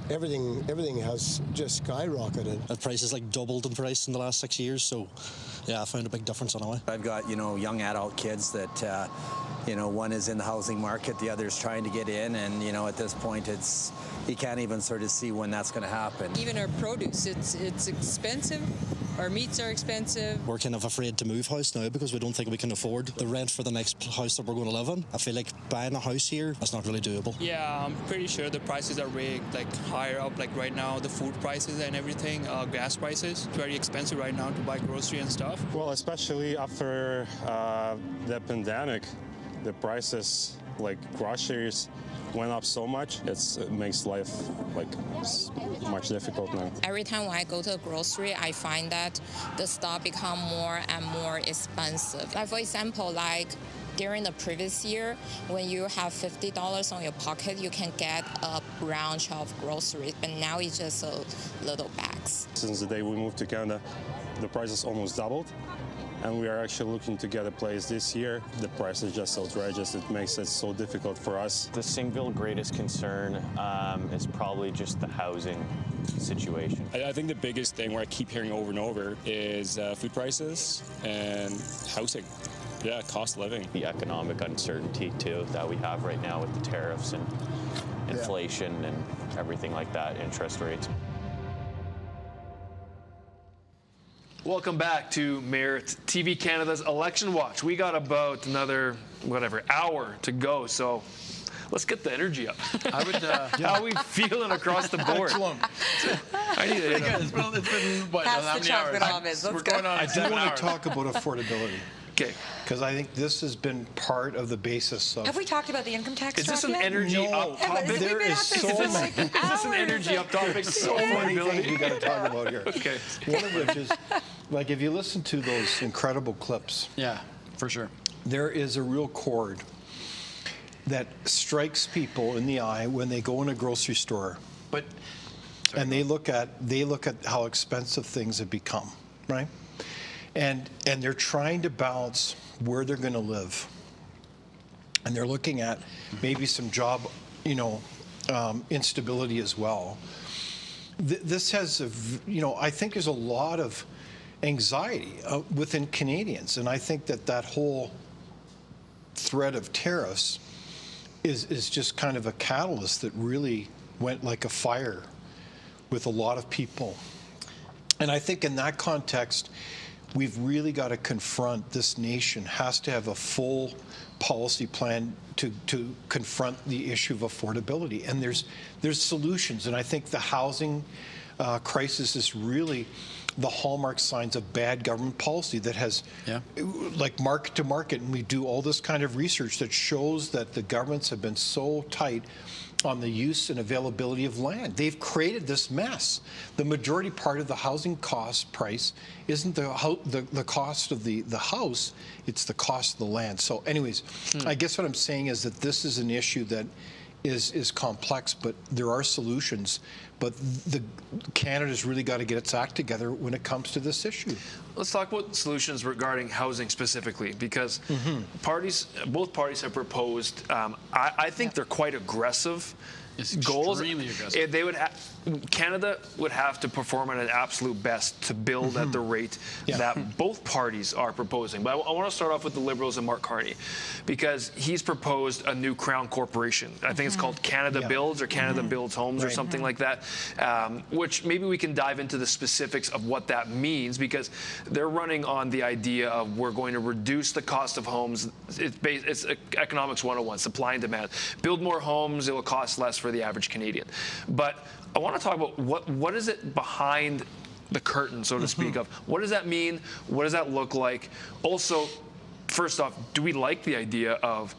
everything has just skyrocketed. The price has like doubled in price in the last 6 years, so yeah, I found a big difference anyway. I've got, young adult kids that, one is in the housing market, the other is trying to get in, and, at this point, you can't even sort of see when that's going to happen. Even our produce, it's expensive. Our meats are expensive. We're kind of afraid to move house now because we don't think we can afford the rent for the next house that we're going to live in. I feel like buying a house here, that's not really doable. Yeah, I'm pretty sure the prices are way higher up. Like right now, the food prices and everything, gas prices, it's very expensive right now to buy grocery and stuff. Well, especially after the pandemic, the prices like groceries went up so much, it makes life much difficult now. Every time when I go to a grocery, I find that the stuff become more and more expensive. Like for example, during the previous year, when you have $50 on your pocket, you can get a branch of groceries, but now it's just little bags. Since the day we moved to Canada, the prices almost doubled. And we are actually looking to get a place this year. The price is just outrageous. It makes it so difficult for us. The single greatest concern is probably just the housing situation. I think the biggest thing where I keep hearing over and over is food prices and housing. Yeah, cost of living. The economic uncertainty, too, that we have right now with the tariffs and inflation and everything like that, interest rates. Welcome back to Merit TV Canada's Election Watch. We got about another, hour to go, so let's get the energy up. I would. How are we feeling across the board? Excellent. I need to it's been what? Pass How the many chocolate hours? almonds. Let's We're go. going on. I do want to talk about affordability. Okay. Because I think this has been part of the basis of. Have we talked about the income tax? Is this drop an yet? energy up topic? There is so many. Is this an energy up topic? So many things we got to talk about here. Okay. One of which is, if you listen to those incredible clips. Yeah, for sure. There is a real chord that strikes people in the eye when they go in a grocery store. And they look at how expensive things have become, right? And they're trying to balance where they're going to live. And they're looking at maybe some job, instability as well. This has, I think there's a lot of anxiety within Canadians. And I think that whole threat of tariffs is just kind of a catalyst that really went like a fire with a lot of people. And I think in that context, we've really got to confront, this nation has to have a full policy plan to confront the issue of affordability. And there's solutions. And I think the housing crisis is really the hallmark signs of bad government policy that has, market to market. And we do all this kind of research that shows that the governments have been so tight on the use and availability of land. They've created this mess. The majority part of the housing cost price isn't the cost of the house, it's the cost of the land. So anyways, I guess what I'm saying is that this is an issue that is complex, but there are solutions. But Canada's really got to get its act together when it comes to this issue. Let's talk about solutions regarding housing specifically, because both parties have proposed, I think they're quite aggressive goals. Extremely aggressive. Canada would have to perform at an absolute best to build at the rate that both parties are proposing. But I want to start off with the Liberals and Mark Carney, because he's proposed a new Crown Corporation. I think it's called Canada Builds or Canada Builds Homes or something like that, which maybe we can dive into the specifics of what that means, because they're running on the idea of we're going to reduce the cost of homes. It's economics 101, supply and demand. Build more homes, it will cost less for the average Canadian. But I want to talk about what is it behind the curtain, so to speak, of what does that mean? What does that look like? Also, first off, do we like the idea of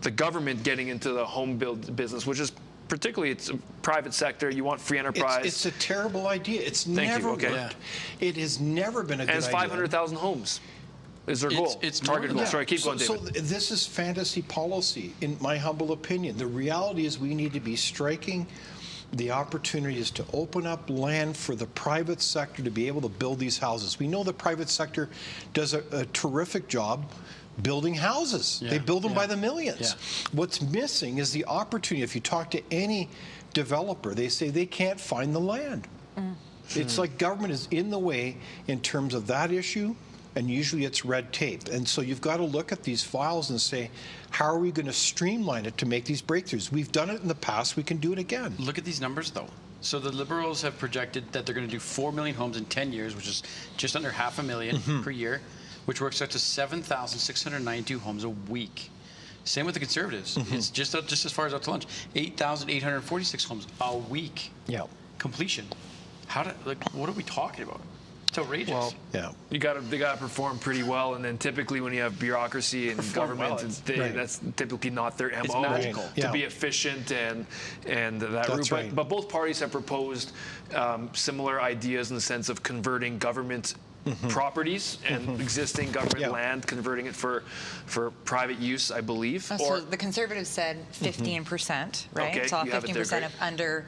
the government getting into the home build business, which is particularly, it's a private sector, you want free enterprise. It's a terrible idea. It's never worked. It has never been a good idea. And it's 500,000 homes is their goal. It's target goal. Sorry, keep going, David. So this is fantasy policy, in my humble opinion. The reality is we need to be striking the opportunity is to open up land for the private sector to be able to build these houses. We know the private sector does a terrific job building houses. They build them by the millions. What's missing is the opportunity. If you talk to any developer, they say they can't find the land. It's like government is in the way in terms of that issue, and usually it's red tape. And so you've got to look at these files and say, how are we going to streamline it to make these breakthroughs? We've done it in the past. We can do it again. Look at these numbers, though. So the Liberals have projected that they're going to do 4 million homes in 10 years, which is just under 500,000 per year, which works out to 7,692 homes a week. Same with the Conservatives. It's just as far as out to lunch. 8,846 homes a week. Completion. What are we talking about? It's outrageous. Well, they got to perform pretty well, and then typically when you have bureaucracy and government, that's typically not their MO to be efficient and that route. But both parties have proposed similar ideas in the sense of converting government properties and existing government land, converting it for private use, I believe. So the Conservatives said 15%, right? Okay, so 15% of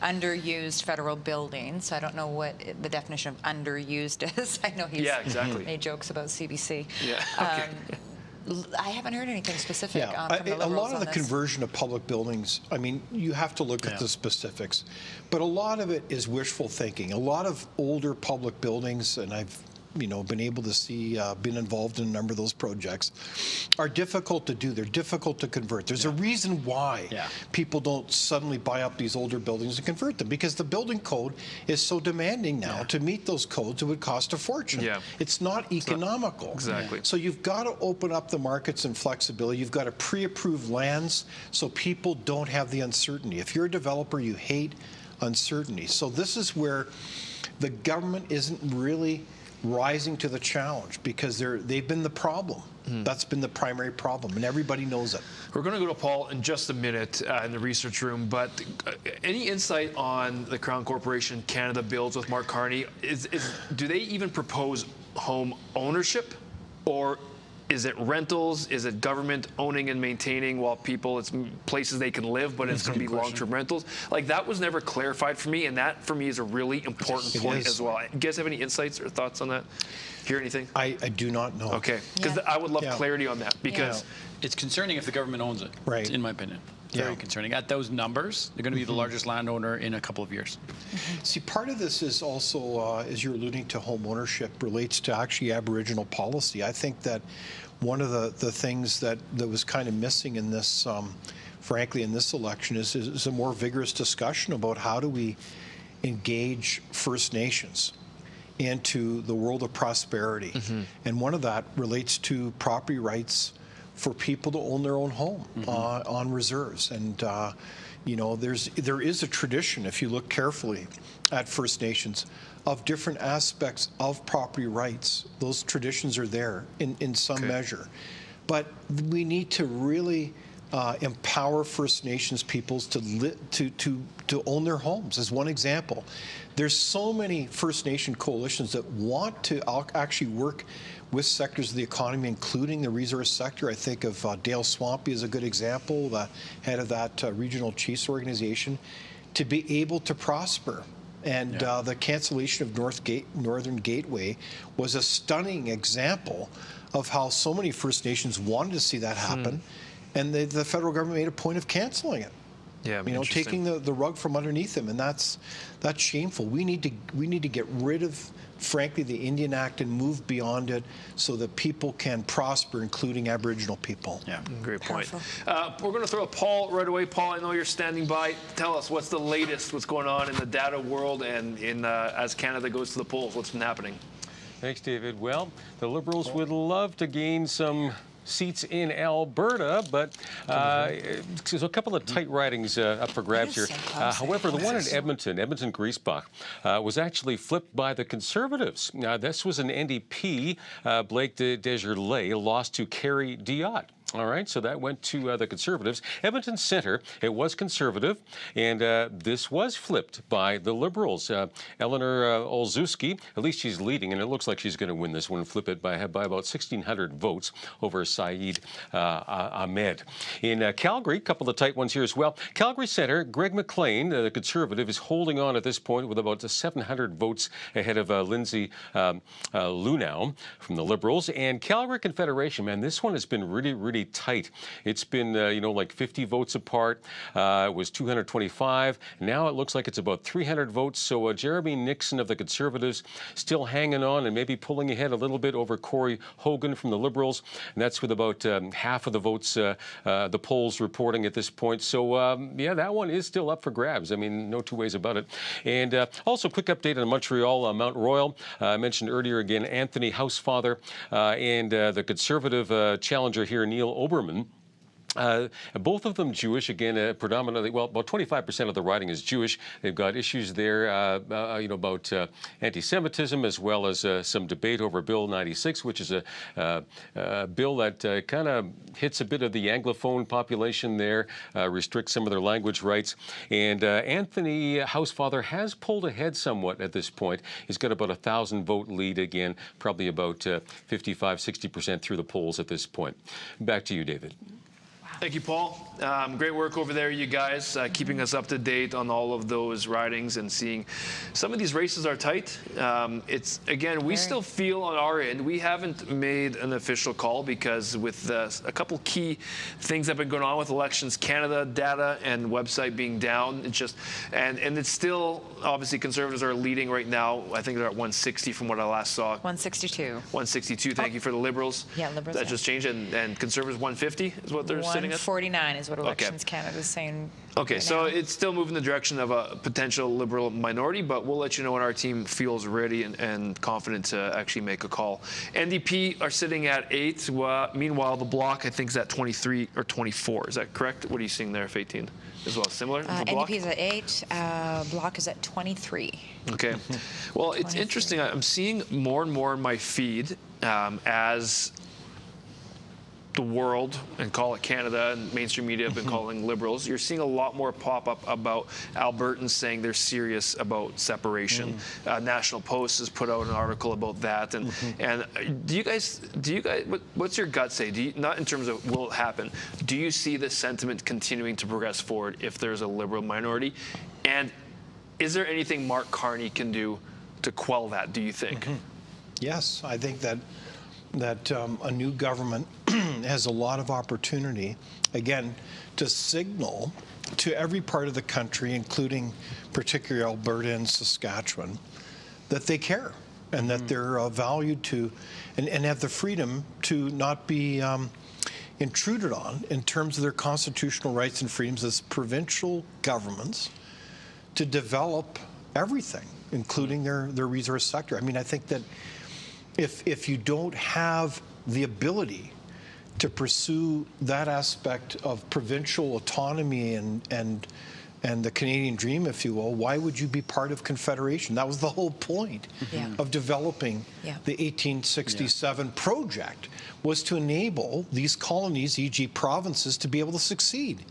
underused federal buildings. I don't know what the definition of underused is. I know he's made jokes about CBC. I haven't heard anything specific from the Liberals a lot of on the this. conversion of public buildings, I mean, you have to look at the specifics, but a lot of it is wishful thinking. A lot of older public buildings, and I've been able to see, been involved in a number of those projects, are difficult to do. They're difficult to convert. There's a reason why people don't suddenly buy up these older buildings and convert them, because the building code is so demanding now. To meet those codes, it would cost a fortune. It's not economical. So you've got to open up the markets and flexibility. You've got to pre-approve lands so people don't have the uncertainty. If you're a developer, you hate uncertainty. So this is where the government isn't really rising to the challenge, because they've been the problem. That's been the primary problem, and everybody knows it. We're going to go to Paul in just a minute in the research room, but any insight on the Crown Corporation Canada builds with Mark Carney? Do they even propose home ownership, or is it rentals? Is it government owning and maintaining while people, it's places they can live, but it's going to be long-term rentals? Like, that was never clarified for me, and that for me is a really important point as well. You guys have any insights or thoughts on that? Hear anything? I do not know. Okay, because I would love clarity on that, because it's concerning if the government owns it, in my opinion. Very concerning. At those numbers, they're going to be the largest landowner in a couple of years. See, part of this is also, as you're alluding to, home ownership relates to actually Aboriginal policy. I think that one of the things that was kind of missing in this, frankly, in this election is a more vigorous discussion about how do we engage First Nations into the world of prosperity. And one of that relates to property rights for people to own their own home on reserves. And there is a tradition, if you look carefully at First Nations, of different aspects of property rights. Those traditions are there in some measure. But we need to really empower First Nations peoples to own their homes, as one example. There's so many First Nation coalitions that want to actually work with sectors of the economy, including the resource sector. I think of Dale Swampy as a good example, the head of that regional chiefs organization, to be able to prosper. And the cancellation of Northern Gateway was a stunning example of how so many First Nations wanted to see that happen, and the federal government made a point of canceling it. Taking the rug from underneath them, and that's shameful. We need to get rid of, frankly, the Indian Act and move beyond it so that people can prosper, including Aboriginal people. Great point. We're going to throw Paul right away. Paul, I know you're standing by. Tell us what's the latest, what's going on in the data world, and as Canada goes to the polls, what's been happening? Thanks, David. Well, the Liberals would love to gain some seats in Alberta, but there's a couple of tight ridings up for grabs here. However, the one in Edmonton Griesbach, was actually flipped by the Conservatives. This was an NDP, Blake Desjardins, lost to Carrie Diot. All right, so that went to the Conservatives. Edmonton Centre, it was Conservative, and this was flipped by the Liberals. Eleanor Olszewski, at least she's leading, and it looks like she's going to win this one, flip it by about 1,600 votes over Saeed Ahmed. In Calgary, a couple of tight ones here as well. Calgary Centre, Greg McLean, the Conservative, is holding on at this point with about 700 votes ahead of Lindsay Lunau from the Liberals. And Calgary Confederation, man, this one has been really tight. It's been, like 50 votes apart. It was 225. Now it looks like it's about 300 votes. So Jeremy Nixon of the Conservatives still hanging on and maybe pulling ahead a little bit over Corey Hogan from the Liberals. And that's with about half of the votes, the polls reporting at this point. So, yeah, that one is still up for grabs. I mean, no two ways about it. And also, quick update on Montreal, Mount Royal. I mentioned earlier again, Anthony Housefather and the Conservative challenger here, Neil Oberman. Both of them Jewish, again, predominantly, well, about 25% of the riding is Jewish. They've got issues there, about anti-Semitism, as well as some debate over Bill 96, which is a bill that kind of hits a bit of the Anglophone population there, restricts some of their language rights. And Anthony Housefather has pulled ahead somewhat at this point. He's got about 1,000-vote lead again, probably about 55-60% through the polls at this point. Back to you, David. Thank you, Paul. Great work over there, you guys, keeping us up to date on all of those ridings and seeing some of these races are tight. It's, again, we still feel on our end, we haven't made an official call because with a couple key things that have been going on with Elections Canada data and website being down, it's just, and it's still, obviously, Conservatives are leading right now. I think they're at 160 from what I last saw. 162. 162, thank you for the Liberals. Yeah, Liberals. That just changed, and Conservatives 150 is what they're sitting at? 149 is what Elections Canada is saying. Okay, right so now. it's still moving in the direction of a potential Liberal minority, but we'll let you know when our team feels ready and confident to actually make a call. NDP are sitting at 8. Meanwhile, the Bloc, I think, is at 23 or 24. Is that correct? What are you seeing there, Faytene? As well, similar? NDP is at 8. Bloc is at 23. Okay. Well, it's interesting. I'm seeing more and more in my feed as the world, and call it Canada, and mainstream media have been calling Liberals. You're seeing a lot more pop up about Albertans saying they're serious about separation. National Post has put out an article about that. And do you guys, what's your gut say? Not in terms of will it happen, do you see this sentiment continuing to progress forward if there's a Liberal minority? And is there anything Mark Carney can do to quell that, do you think? Yes, I think that a new government has a lot of opportunity, again, to signal to every part of the country, including particularly Alberta and Saskatchewan, that they care and that they're valued to and have the freedom to not be intruded on in terms of their constitutional rights and freedoms as provincial governments to develop everything, including their resource sector. I mean, I think that if you don't have the ability to pursue that aspect of provincial autonomy and the Canadian dream, if you will, why would you be part of Confederation? That was the whole point of developing the 1867 project, was to enable these colonies, e.g. provinces, to be able to succeed.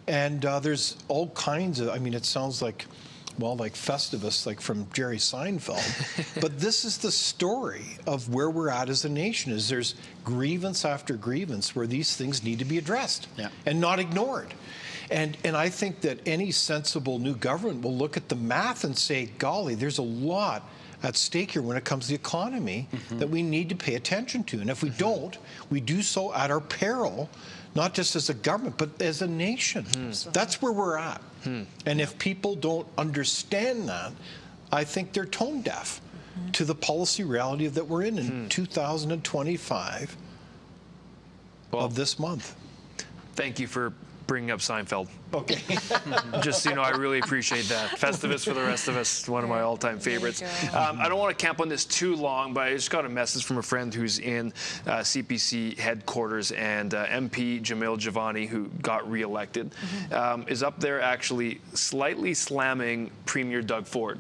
And there's all kinds of, I mean, it sounds like, well, like Festivus, like from Jerry Seinfeld. But this is the story of where we're at as a nation, is there's grievance after grievance where these things need to be addressed and not ignored. And I think that any sensible new government will look at the math and say, golly, there's a lot at stake here when it comes to the economy that we need to pay attention to. And if we don't, we do so at our peril, not just as a government, but as a nation. That's where we're at. And if people don't understand that, I think they're tone deaf to the policy reality that we're in 2025 of this month. Thank you for bringing up Seinfeld. Okay. Just so you know, I really appreciate that. Festivus for the rest of us, one of my all-time favorites. I don't want to camp on this too long, but I just got a message from a friend who's in CPC headquarters, and MP Jamil Javani, who got re-elected, is up there actually slightly slamming Premier Doug Ford.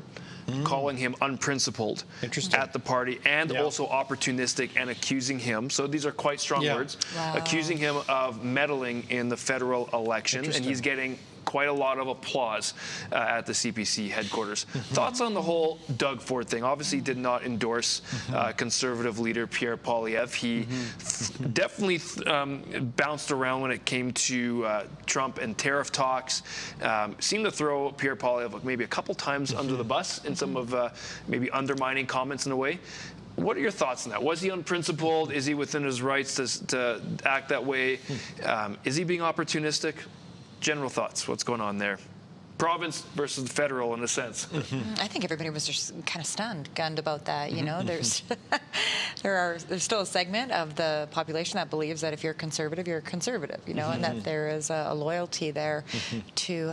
calling him unprincipled at the party, and also opportunistic, and accusing him, so these are quite strong words, accusing him of meddling in the federal election, and he's getting quite a lot of applause at the CPC headquarters. Thoughts on the whole Doug Ford thing? Obviously did not endorse Conservative leader Pierre Poilievre. He definitely bounced around when it came to Trump and tariff talks. Seemed to throw Pierre Poilievre maybe a couple times under the bus in some of maybe undermining comments in a way. What are your thoughts on that? Was he unprincipled? Is he within his rights to act that way? Is he being opportunistic? General thoughts. What's going on there? Province versus the federal, in a sense. I think everybody was just kind of gunned about that. You know, there's still a segment of the population that believes that if you're conservative, you're conservative. You know, and that there is a loyalty there to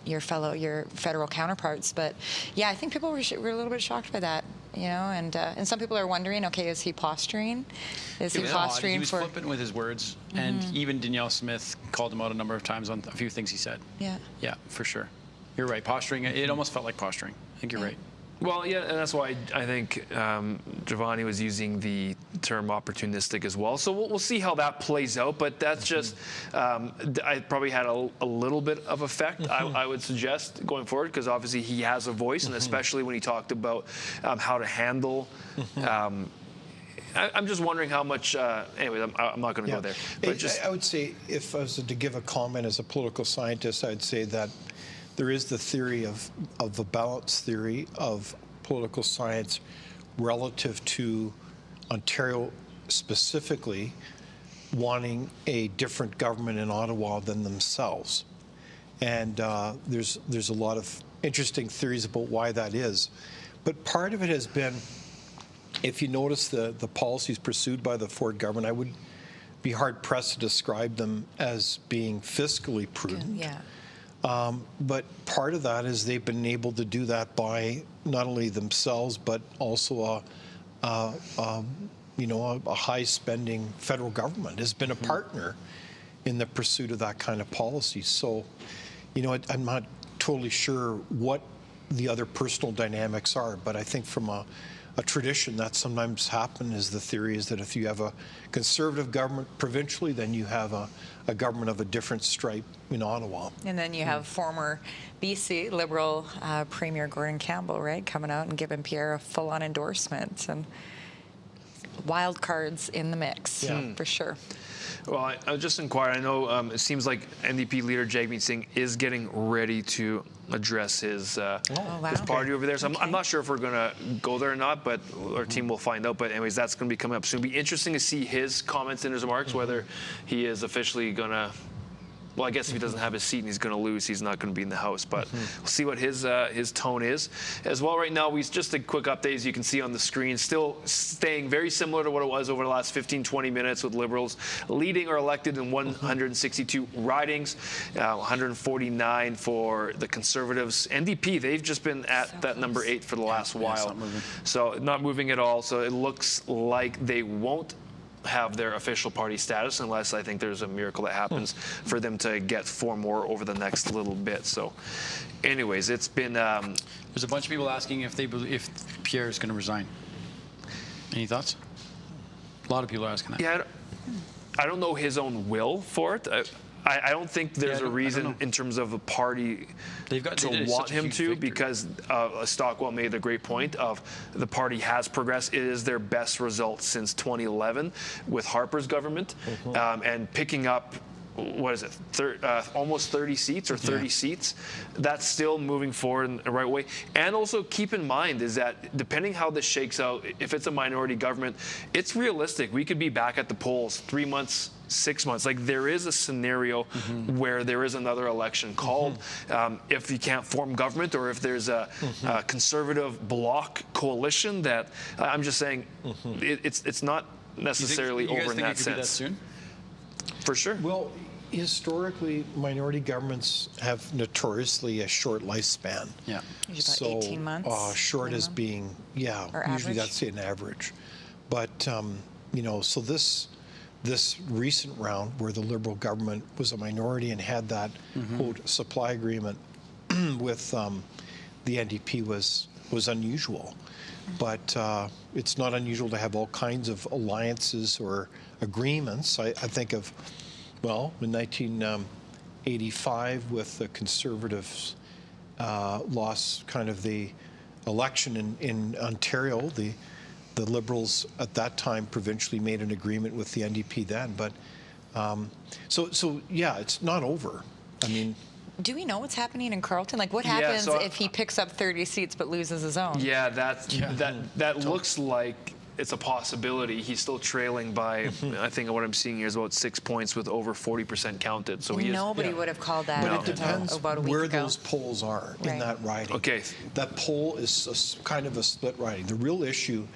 your federal counterparts. But yeah, I think people were a little bit shocked by that. You know, and some people are wondering, okay, is he posturing? Is he posturing He was flippant with his words, and even Danielle Smith called him out a number of times on a few things he said. Yeah. Yeah, for sure. You're right. Posturing. It almost felt like posturing. I think you're right. Well, yeah, and that's why I think Giovanni was using the term opportunistic as well. So we'll see how that plays out. But that's just, I probably had a little bit of effect, I would suggest, going forward, because obviously he has a voice, and especially when he talked about how to handle. I'm just wondering how much. Anyway, I'm not going to go there. But I would say, if I was to give a comment as a political scientist, I'd say that there is the theory of the balance theory of political science relative to Ontario specifically wanting a different government in Ottawa than themselves. And there's a lot of interesting theories about why that is. But part of it has been, if you notice the policies pursued by the Ford government, I would be hard-pressed to describe them as being fiscally prudent. Yeah. But part of that is they've been able to do that by not only themselves, but also a high-spending federal government has been a partner in the pursuit of that kind of policy. So, you know, I'm not totally sure what the other personal dynamics are, but I think from a tradition that sometimes happens is the theory is that if you have a Conservative government provincially, then you have a government of a different stripe in Ottawa. And then you have former BC Liberal Premier Gordon Campbell, right, coming out and giving Pierre a full-on endorsement, and wild cards in the mix, for sure. Well, I just inquired. I know it seems like NDP leader Jagmeet Singh is getting ready to address his party over there. So I'm not sure if we're going to go there or not, but our team will find out. But anyways, that's going to be coming up soon. It'll be interesting to see his comments and his remarks, whether he is officially going to. Well, I guess if he doesn't have his seat and he's going to lose, he's not going to be in the House. But we'll see what his tone is. As well, right now, just a quick update, as you can see on the screen, still staying very similar to what it was over the last 15, 20 minutes, with Liberals leading or elected in 162 ridings, 149 for the Conservatives. NDP, they've just been at that number 8 for the last while. So not moving at all. So it looks like they won't have their official party status unless I think there's a miracle that happens for them to get 4 more over the next little bit. So anyways, it's been there's a bunch of people asking if Pierre is going to resign. Any thoughts? A lot of people are asking that. Yeah, I don't know his own will for it. I don't think there's a reason in terms of a party to want him to, because Stockwell made a great point of the party has progressed. It is their best result since 2011 with Harper's government, and picking up, what is it, almost 30 seats or 30 seats. That's still moving forward in the right way. And also keep in mind is that depending how this shakes out, if it's a minority government, it's realistic. We could be back at the polls 3 months, 6 months. Like, there is a scenario where there is another election called if you can't form government, or if there's a Conservative bloc coalition. That I'm just saying it's not necessarily over in that sense. Be that soon? For sure. Well, historically, minority governments have notoriously a short lifespan. Yeah. Usually about 18 months. Short as being, or usually that's an average. But, you know, so this recent round where the Liberal government was a minority and had that, quote, supply agreement with the NDP was was unusual. But it's not unusual to have all kinds of alliances or agreements. I think of, well, in 1985 with the Conservatives lost kind of the election in Ontario, the Liberals at that time provincially made an agreement with the NDP then. But so yeah, it's not over. I mean, do we know what's happening in Carleton? Like, what happens if he picks up 30 seats but loses his own? Yeah, that looks like it's a possibility. He's still trailing by, I think what I'm seeing here is about 6 points with over 40% counted. So nobody would have called that. But it depends about a week where ago. those polls are in that riding. Okay. That poll is kind of a split riding. The real issue,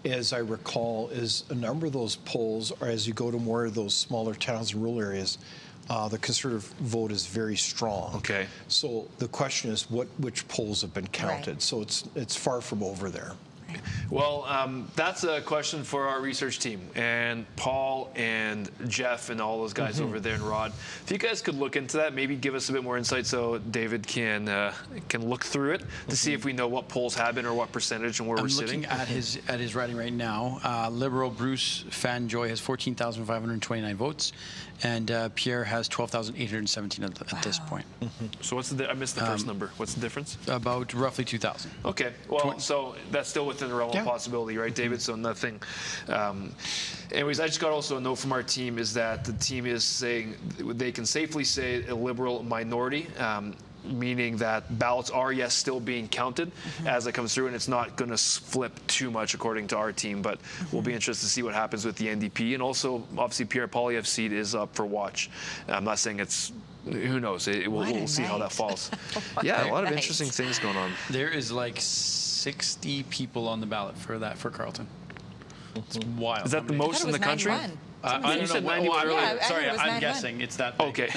as I recall, is a number of those polls are as you go to more of those smaller towns and rural areas, the Conservative vote is very strong. Okay. So the question is which polls have been counted. Right. So it's far from over there. Well, that's a question for our research team, and Paul and Jeff and all those guys over there, and Rod. If you guys could look into that, maybe give us a bit more insight so David can look through it to see if we know what polls have been or what percentage and where we're sitting. I'm looking at his writing right now. Liberal Bruce Fanjoy has 14,529 votes, and Pierre has 12,817 at this point. So what's I missed the first number. What's the difference? About roughly 2,000. Okay. Well, so that's still within the realm of possibility, right, David? So nothing. Anyways, I just got also a note from our team is that the team is saying they can safely say a Liberal minority, meaning that ballots are, yes, still being counted as it comes through, and it's not going to flip too much according to our team, but we'll be interested to see what happens with the NDP. And also, obviously, Pierre Poilievre's seat is up for watch. I'm not saying it's, who knows, we'll see how that falls. Yeah, a lot of interesting things going on. There is like 60 people on the ballot for Carleton. It's wild. Is that the most in the country? I don't know. earlier. Sorry, I'm guessing it's that big. Okay.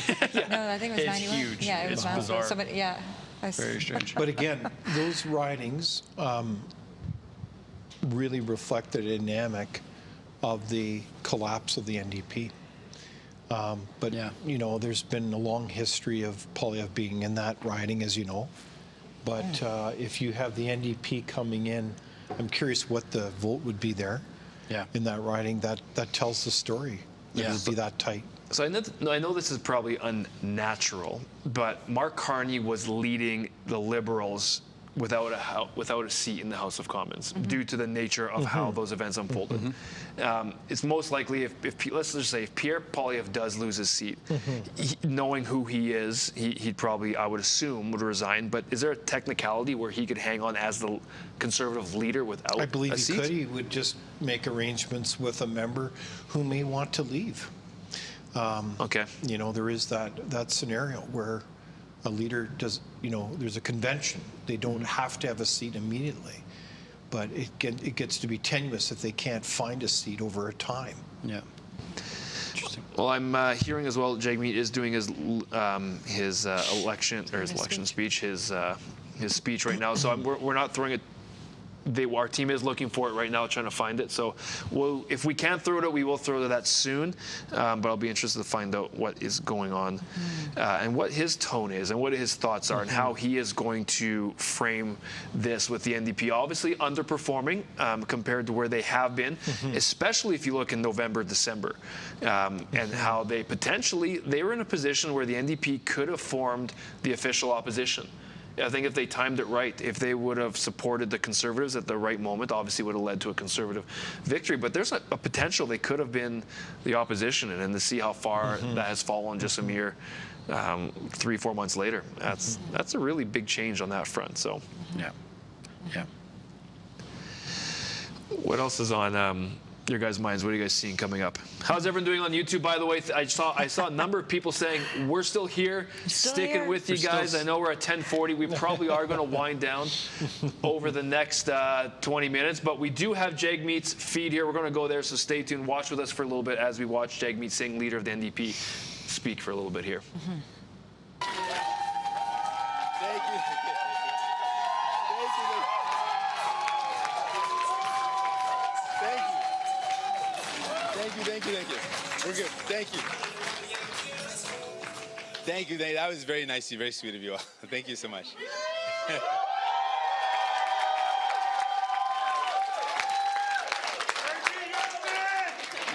No, I think it was 91. It's huge. Yeah, it was bizarre. Somebody, yeah. Very strange. But again, those ridings really reflect the dynamic of the collapse of the NDP. But, you know, there's been a long history of Poilievre being in that riding, as you know. But if you have the NDP coming in, I'm curious what the vote would be there in that riding. That tells the story. It would be that tight. So I know this is probably unnatural, but Mark Carney was leading the Liberals without a seat in the House of Commons due to the nature of how those events unfolded. It's most likely if let's just say if Pierre Poilievre does lose his seat, knowing who he is, he'd probably, I would assume, would resign. But is there a technicality where he could hang on as the Conservative leader without a seat? I believe he could. He would just make arrangements with a member who may want to leave. Okay. You know, there is that scenario where a leader does, you know, there's a convention. They don't have to have a seat immediately, but it gets to be tenuous if they can't find a seat over a time. Yeah. Interesting. Well, I'm hearing as well Jagmeet is doing his speech right now. So we're not throwing it. Our team is looking for it right now, trying to find it. So if we can throw it, we will throw that soon. But I'll be interested to find out what is going on and what his tone is and what his thoughts are and how he is going to frame this with the NDP. Obviously underperforming compared to where they have been, especially if you look in November, December, and how they were in a position where the NDP could have formed the official opposition. I think if they timed it right, if they would have supported the Conservatives at the right moment, obviously would have led to a Conservative victory. But there's a potential they could have been the opposition, and to see how far that has fallen just a mere 3-4 months later, that's a really big change on that front. So, yeah. What else is on your guys' minds? What are you guys seeing coming up? How's everyone doing on YouTube, by the way? I saw a number of people saying we're still here, sticking with you guys. I know we're at 10:40. We probably are going to wind down over the next 20 minutes, but we do have Jagmeet's feed here. We're going to go there, so stay tuned. Watch with us for a little bit as we watch Jagmeet Singh, leader of the NDP, speak for a little bit here. Thank you. We're good. Thank you. Thank you. That was very nice of you, very sweet of you all. Thank you so much.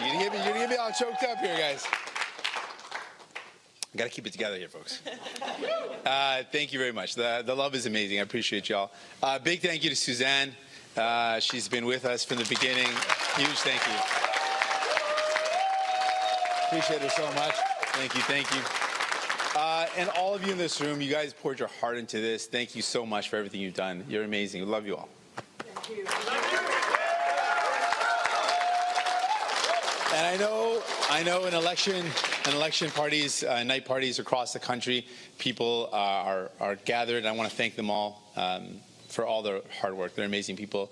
You're gonna get me all choked up here, guys. I got to keep it together here, folks. Thank you very much. The love is amazing. I appreciate y'all. Big thank you to Suzanne. She's been with us from the beginning. Huge thank you. Appreciate her so much. Thank you, thank you. And all of you in this room, you guys poured your heart into this. Thank you so much for everything you've done. You're amazing. We love you all. Thank you. And I know in election parties, night parties across the country, people are gathered. I want to thank them all for all their hard work. They're amazing people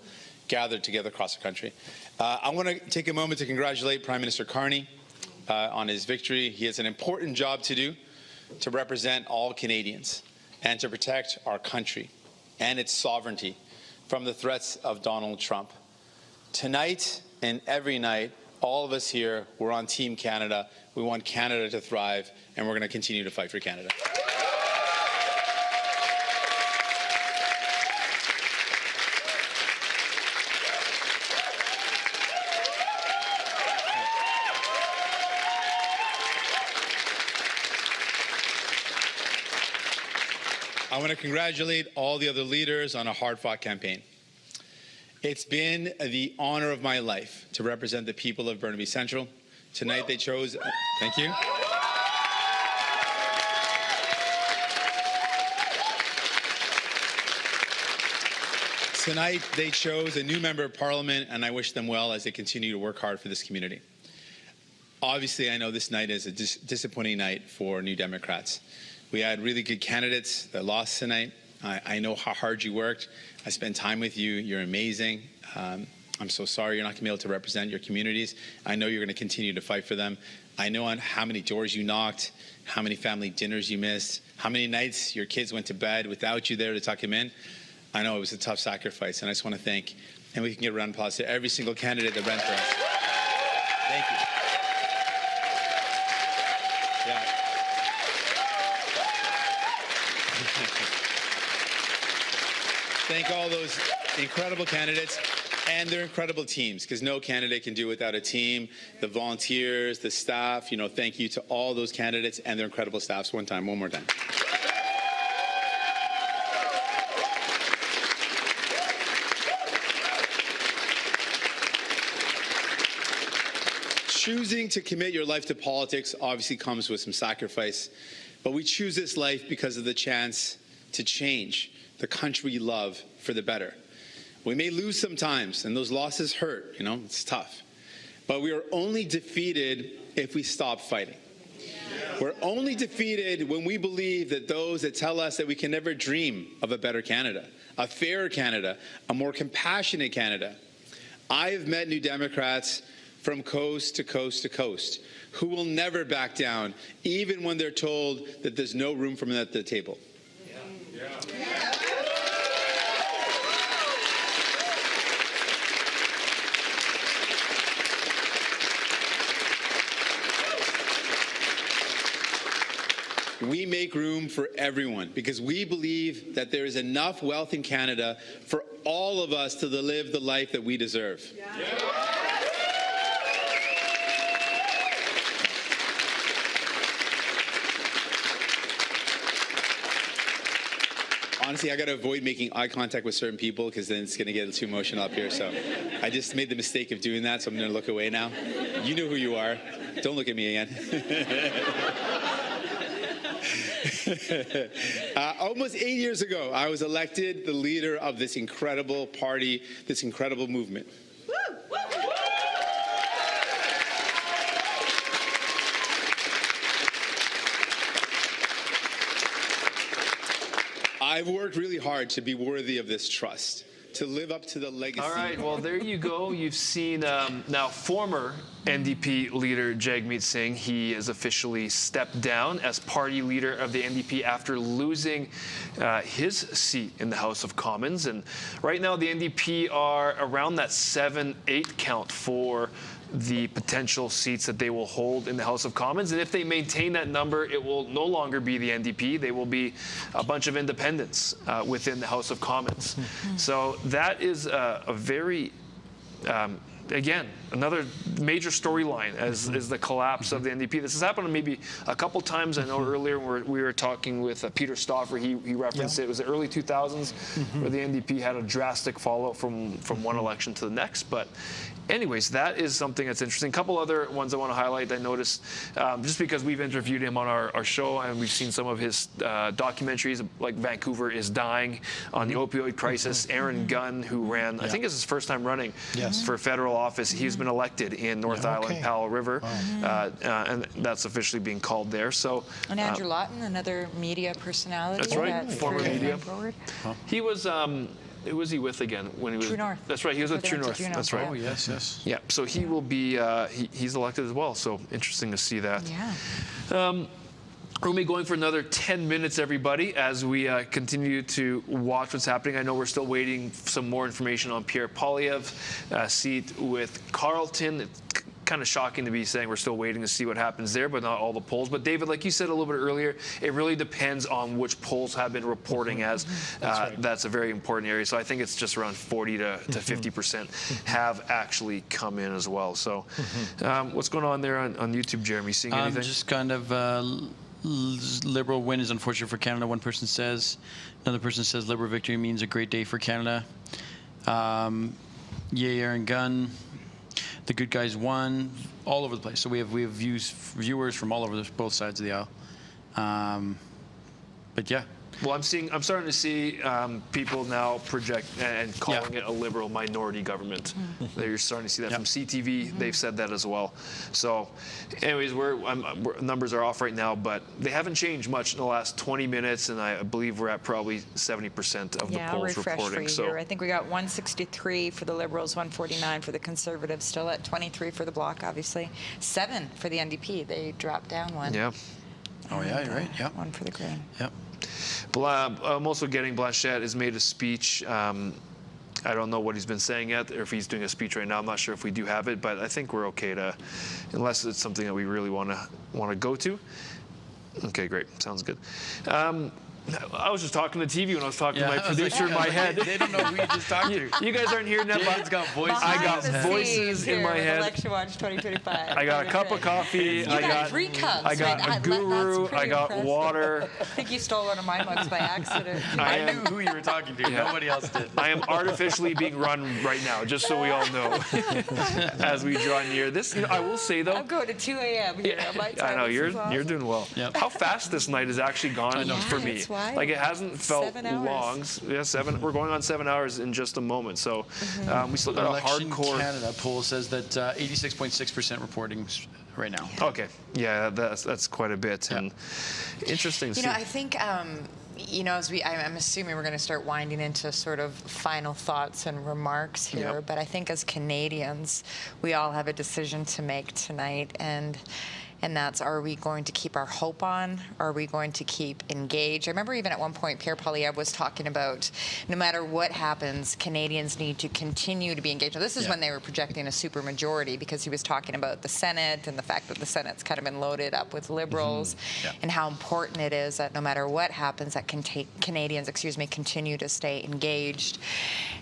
gathered together across the country. I want to take a moment to congratulate Prime Minister Carney on his victory. He has an important job to do to represent all Canadians and to protect our country and its sovereignty from the threats of Donald Trump. Tonight and every night, all of us here, we're on Team Canada. We want Canada to thrive, and we're going to continue to fight for Canada. I want to congratulate all the other leaders on a hard-fought campaign. It's been the honor of my life to represent the people of Burnaby Central. Tonight they chose, thank you. Tonight they chose a new member of Parliament, and I wish them well as they continue to work hard for this community. Obviously, I know this night is a disappointing night for New Democrats. We had really good candidates that lost tonight. I know how hard you worked. I spent time with you. You're amazing. I'm so sorry you're not going to be able to represent your communities. I know you're going to continue to fight for them. I know on how many doors you knocked, how many family dinners you missed, how many nights your kids went to bed without you there to tuck them in. I know it was a tough sacrifice, and I just want to thank, and we can get a round of applause to every single candidate that ran for us. Thank you. Yeah. Thank all those incredible candidates and their incredible teams, because no candidate can do without a team. The volunteers, the staff, thank you to all those candidates and their incredible staffs. One more time. Choosing to commit your life to politics obviously comes with some sacrifice, but we choose this life because of the chance to change the country we love for the better. We may lose sometimes, and those losses hurt, it's tough. But we are only defeated if we stop fighting. We're only defeated when we believe that those that tell us that we can never dream of a better Canada, a fairer Canada, a more compassionate Canada. I have met New Democrats from coast to coast to coast who will never back down, even when they're told that there's no room for them at the table. We make room for everyone because we believe that there is enough wealth in Canada for all of us to live the life that we deserve. Honestly, I got to avoid making eye contact with certain people because then it's going to get too emotional up here. So I just made the mistake of doing that, so I'm going to look away now. You know who you are. Don't look at me again. Almost 8 years ago, I was elected the leader of this incredible party, this incredible movement. I've worked really hard to be worthy of this trust, to live up to the legacy. All right, well, there you go. You've seen now former NDP leader Jagmeet Singh. He has officially stepped down as party leader of the NDP after losing his seat in the House of Commons. And right now the NDP are around that 7-8 count for the potential seats that they will hold in the House of Commons. And if they maintain that number, it will no longer be the NDP. They will be a bunch of independents within the House of Commons. So that is a very, again, another major storyline is the collapse of the NDP. This has happened maybe a couple times. I know earlier we were talking with Peter Stoffer. He referenced it was the early 2000s where the NDP had a drastic fallout from one election to the next. But anyways, that is something that's interesting. A couple other ones I want to highlight. I noticed just because we've interviewed him on our show and we've seen some of his documentaries, like Vancouver is Dying on the opioid crisis. Aaron Gunn, who ran, I think it's his first time running for federal office. He's been elected in North Island, Powell River, and that's officially being called there. So, and Andrew Lawton, another media personality. That's right, former media. He was. Who was he with again when he was? True North. That's right. He was with True North. That's right. Oh yes, yes. Yeah. So he will be. He's elected as well. So interesting to see that. Yeah. We'll be going for another 10 minutes, everybody, as we continue to watch what's happening. I know we're still waiting for some more information on Pierre Poilievre's seat with Carleton. It's kind of shocking to be saying we're still waiting to see what happens there, but not all the polls. But David, like you said a little bit earlier, it really depends on which polls have been reporting as. That's a very important area. So I think it's just around 40 to 50% have actually come in as well. So what's going on there on YouTube, Jeremy? Seeing anything? Just kind of Liberal win is unfortunate for Canada, one person says. Another person says Liberal victory means a great day for Canada. Yay, Aaron Gunn. The good guys won. All over the place. So we have viewers from all over both sides of the aisle. But yeah. Well, I'm starting to see people now project and calling it a Liberal minority government. You're starting to see that from CTV. They've said that as well. So, anyways, numbers are off right now, but they haven't changed much in the last 20 minutes, and I believe we're at probably 70% of the polls reporting. So I think we got 163 for the Liberals, 149 for the Conservatives, still at 23 for the Bloc, obviously. 7 for the NDP. They dropped down one. Yeah. Oh yeah, you're right. Yeah. 1 for the Green. Yep. I'm also getting Blanchette has made a speech. I don't know what he's been saying yet, or if he's doing a speech right now. I'm not sure if we do have it, but I think we're okay to, unless it's something that we really want to go to. Okay, great. Sounds good. I was just talking to TV when I was talking to my producer in my head. They don't know who you just talked to. You guys aren't hearing that. David's got voices. I got voices in my head. Election Watch 2025. I got a cup of coffee. I got 3 cups. I got a guru. I got water. I think you stole one of my mugs by accident. I knew who you were talking to. Yeah. Nobody else did. I am artificially being run right now, just so we all know, as we draw near this. I will say though, I'm going to 2 a.m. here. I know you're doing well. Yep. How fast this night has actually gone for me. Like it hasn't felt 7 hours. long. Yeah, 7. We're going on 7 hours in just a moment. So we still got Election a hardcore. Canada poll says that 86.6% reporting right now. Okay, yeah, that's quite a bit. And interesting. You know, I think. As I'm assuming we're going to start winding into sort of final thoughts and remarks here, but I think as Canadians, we all have a decision to make tonight, and that's, are we going to keep our hope on? Are we going to keep engaged? I remember even at one point, Pierre Poilievre was talking about no matter what happens, Canadians need to continue to be engaged. Now, this is when they were projecting a supermajority, because he was talking about the Senate and the fact that the Senate's kind of been loaded up with Liberals and how important it is that no matter what happens, that Canadians, continue to stay engaged.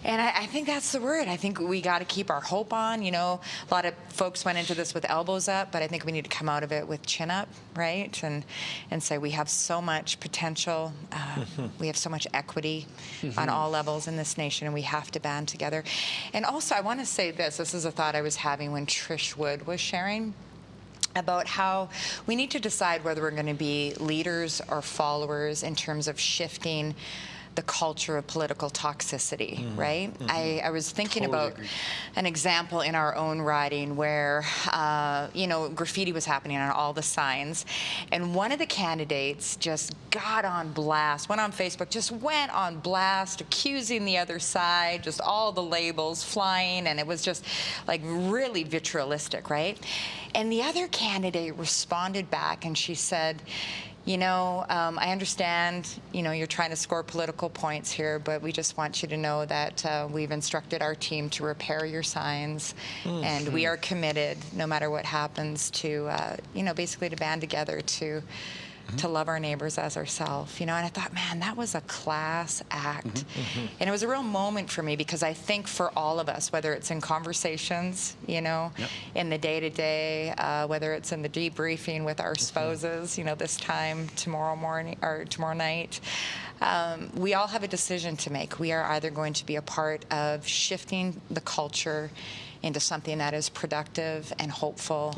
And I think that's the word. I think we got to keep our hope on. You know, a lot of folks went into this with elbows up, but I think we need to come out of it with chin up, right? And say we have so much potential. We have so much equity on all levels in this nation, and we have to band together. And also, I want to say this. This is a thought I was having when Trish Wood was sharing about how we need to decide whether we're going to be leaders or followers in terms of shifting the culture of political toxicity, right? I was thinking about an example in our own riding where, graffiti was happening on all the signs, and one of the candidates just got on blast, went on Facebook, just went on blast, accusing the other side, just all the labels flying, and it was just like really vitriolic, right? And the other candidate responded back, and she said, I understand, you're trying to score political points here, but we just want you to know that we've instructed our team to repair your signs, and we are committed, no matter what happens, to, basically to band together to to love our neighbors as ourselves, you know. And I thought, man, that was a class act. And it was a real moment for me, because I think for all of us, whether it's in conversations, you know, in the day-to-day, whether it's in the debriefing with our spouses, you know, this time tomorrow morning or tomorrow night, we all have a decision to make. We are either going to be a part of shifting the culture into something that is productive and hopeful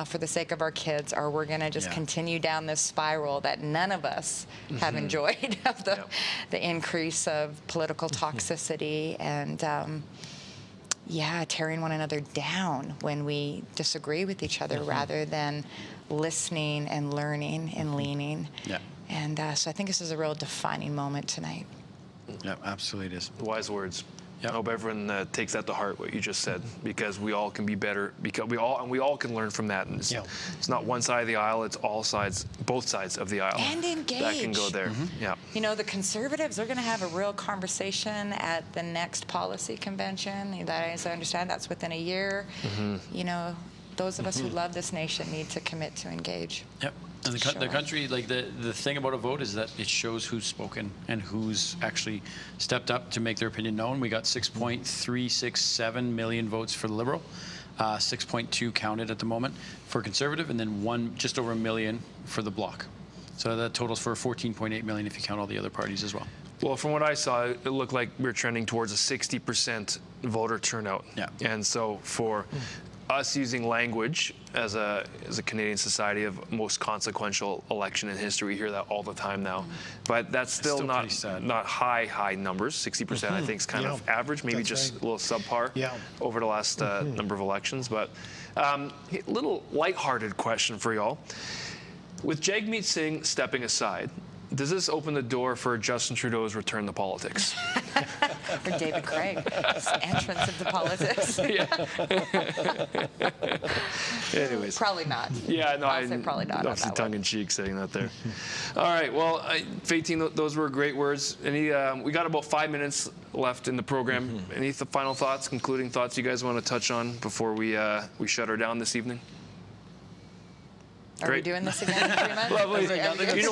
for the sake of our kids, or we're going to just continue down this spiral that none of us have enjoyed, of the increase of political toxicity and tearing one another down when we disagree with each other, rather than listening and learning and leaning. And so I think this is a real defining moment tonight. Yeah, absolutely it is. Wise words. I hope everyone takes that to heart, what you just said, because we all can be better, because we all can learn from that. And it's not one side of the aisle, it's all sides, both sides of the aisle. And engage. That can go there. You know, the Conservatives are going to have a real conversation at the next policy convention. That, as I understand, that's within a year. You know, those of us who love this nation need to commit to engage. And the country, like the thing about a vote is that it shows who's spoken and who's actually stepped up to make their opinion known. We got 6.367 million votes for the Liberal, 6.2 counted at the moment for Conservative, and then just over 1 million for the Bloc. So that totals for 14.8 million if you count all the other parties as well. Well, from what I saw, it looked like we were trending towards a 60% voter turnout. And so for us using language as a Canadian society of most consequential election in history, we hear that all the time now. But that's still not high numbers. 60% I think is kind of average, maybe just a little subpar over the last number of elections. But a little lighthearted question for y'all. With Jagmeet Singh stepping aside, does this open the door for Justin Trudeau's return to politics? Or David Craig's entrance into politics? Anyways. Probably not. I'll say probably not. Obviously tongue-in-cheek saying that there. All right, well, Faytene, those were great words. We got about 5 minutes left in the program. Any final thoughts, concluding thoughts you guys want to touch on before we shut her down this evening? Are we doing this again in 3 months? Lovely. You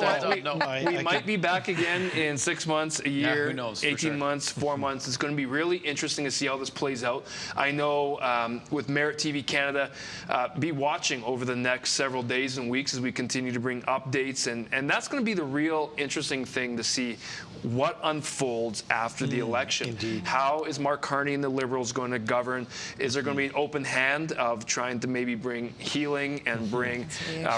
know what? We might be back again in 6 months, a year, who knows, 18 months, 4 months. It's going to be really interesting to see how this plays out. I know with Merit TV Canada, be watching over the next several days and weeks as we continue to bring updates. And that's going to be the real interesting thing to see what unfolds after the election. How is Mark Carney and the Liberals going to govern? Is there going to be an open hand of trying to maybe bring healing and bring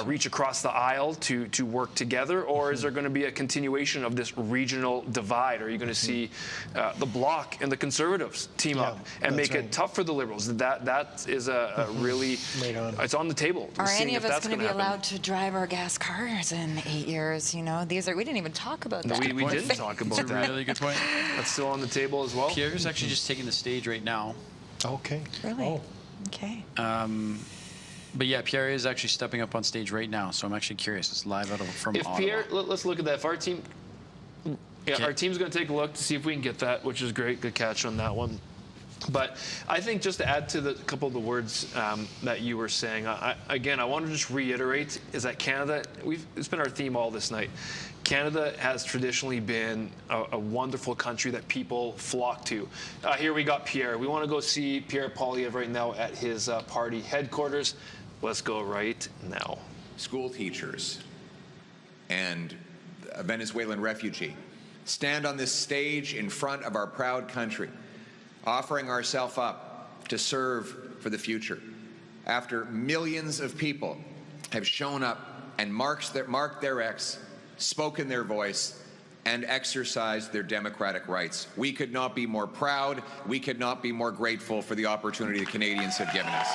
reach across the aisle to work together, or is there going to be a continuation of this regional divide? Are you going to see the Bloc and the Conservatives team up and make it tough for the Liberals? That is a really, it's on the table. Are any of us going to be allowed to drive our gas cars in 8 years? You know, we didn't even talk about that. We didn't talk about that. That's a really good point. That's still on the table as well. Pierre's actually just taking the stage right now. Okay. Really? Okay. But yeah, Pierre is actually stepping up on stage right now, so I'm actually curious. It's live from Ottawa. Pierre, let's look at that. If our team, our team's going to take a look to see if we can get that, which is great. Good catch on that one. But I think just to add to a couple of the words that you were saying, I want to just reiterate is that Canada, it's been our theme all this night. Canada has traditionally been a wonderful country that people flock to. Here we got Pierre. We want to go see Pierre Poilievre right now at his party headquarters. Let's go right now. School teachers and a Venezuelan refugee stand on this stage in front of our proud country, offering ourselves up to serve for the future. After millions of people have shown up and marked their X, spoken their voice, and exercised their democratic rights. We could not be more proud. We could not be more grateful for the opportunity the Canadians have given us.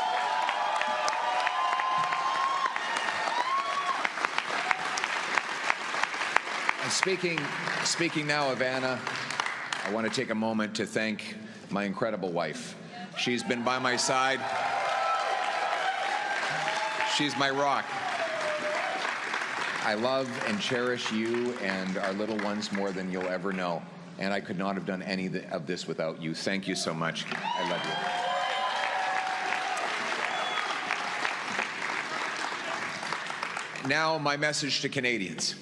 And speaking now of Anna, I want to take a moment to thank my incredible wife. She's been by my side. She's my rock. I love and cherish you and our little ones more than you'll ever know. And I could not have done any of this without you. Thank you so much. I love you. Now, my message to Canadians.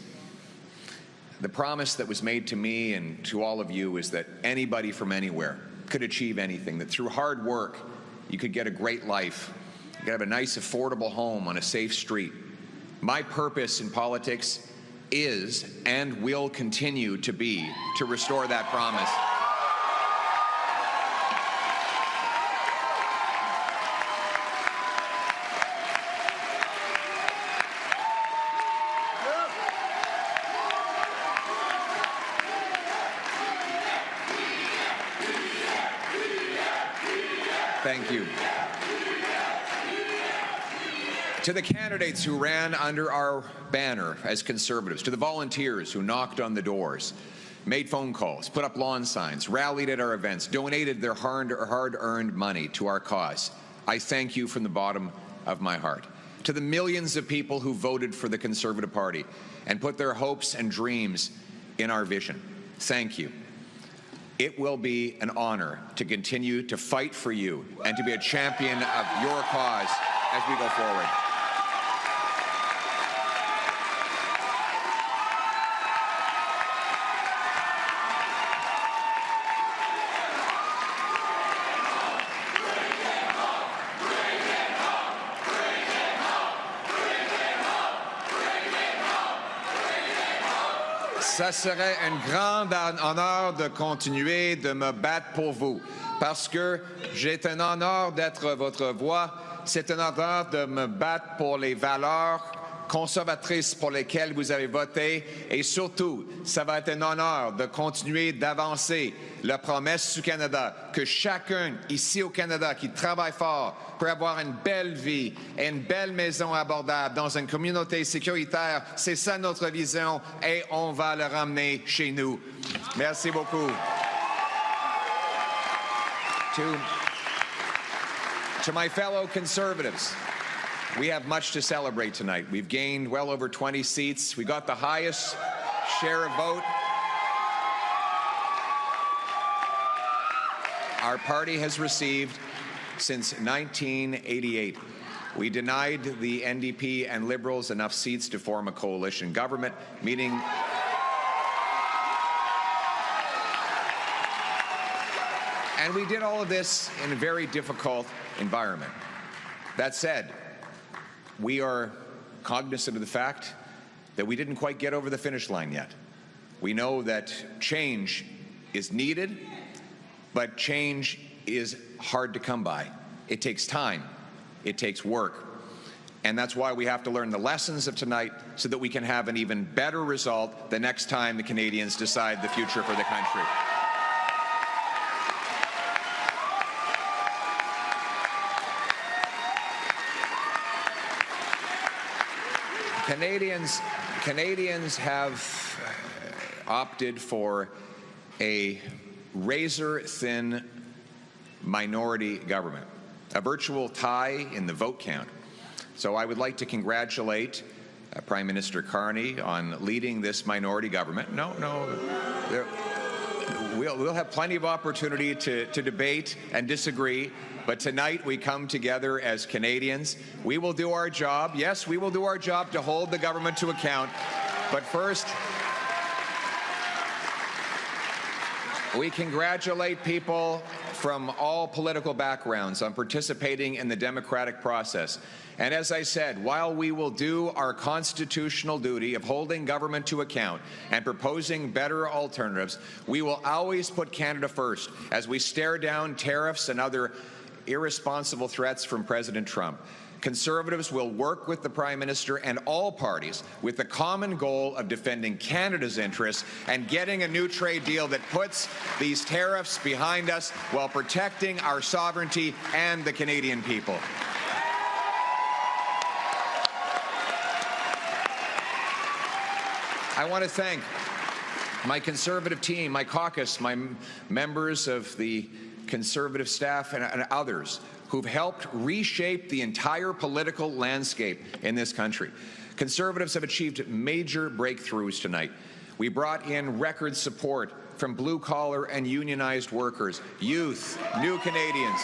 The promise that was made to me and to all of you is that anybody from anywhere could achieve anything, that through hard work, you could get a great life. You could have a nice, affordable home on a safe street. My purpose in politics is and will continue to be to restore that promise. Thank you. To the candidates who ran under our banner as Conservatives, to the volunteers who knocked on the doors, made phone calls, put up lawn signs, rallied at our events, donated their hard-earned money to our cause, I thank you from the bottom of my heart. To the millions of people who voted for the Conservative Party and put their hopes and dreams in our vision, thank you. It will be an honor to continue to fight for you and to be a champion of your cause as we go forward. Ça serait un grand honneur de continuer de me battre pour vous, parce que c'est un honneur d'être votre voix, c'est un honneur de me battre pour les valeurs conservatrices pour lesquelles vous avez voté, et surtout, ça va être un honneur de continuer d'avancer la promesse du Canada, que chacun ici au Canada qui travaille fort pour avoir une belle vie et une belle maison abordable dans une communauté sécuritaire. C'est ça notre vision et on va le ramener chez nous. Merci beaucoup. To my fellow Conservatives, we have much to celebrate tonight. We've gained well over 20 seats. We got the highest share of vote. Our party has received since 1988. We denied the NDP and Liberals enough seats to form a coalition government, meaning and we did all of this in a very difficult environment. That said, we are cognizant of the fact that we didn't quite get over the finish line yet. We know that change is needed, but change is hard to come by. It takes time. It takes work. And that's why we have to learn the lessons of tonight so that we can have an even better result the next time the Canadians decide the future for the country. Canadians have opted for a razor-thin minority government, a virtual tie in the vote count. So I would like to congratulate Prime Minister Carney on leading this minority government. We'll have plenty of opportunity to debate and disagree, but tonight we come together as Canadians. We will do our job. Yes, we will do our job to hold the government to account. But first, we congratulate people from all political backgrounds on participating in the democratic process. And as I said, while we will do our constitutional duty of holding government to account and proposing better alternatives, we will always put Canada first as we stare down tariffs and other irresponsible threats from President Trump. Conservatives will work with the Prime Minister and all parties with the common goal of defending Canada's interests and getting a new trade deal that puts these tariffs behind us while protecting our sovereignty and the Canadian people. I want to thank my Conservative team, my caucus, my members of the Conservative staff and others who've helped reshape the entire political landscape in this country. Conservatives have achieved major breakthroughs tonight. We brought in record support from blue-collar and unionized workers, youth, new Canadians.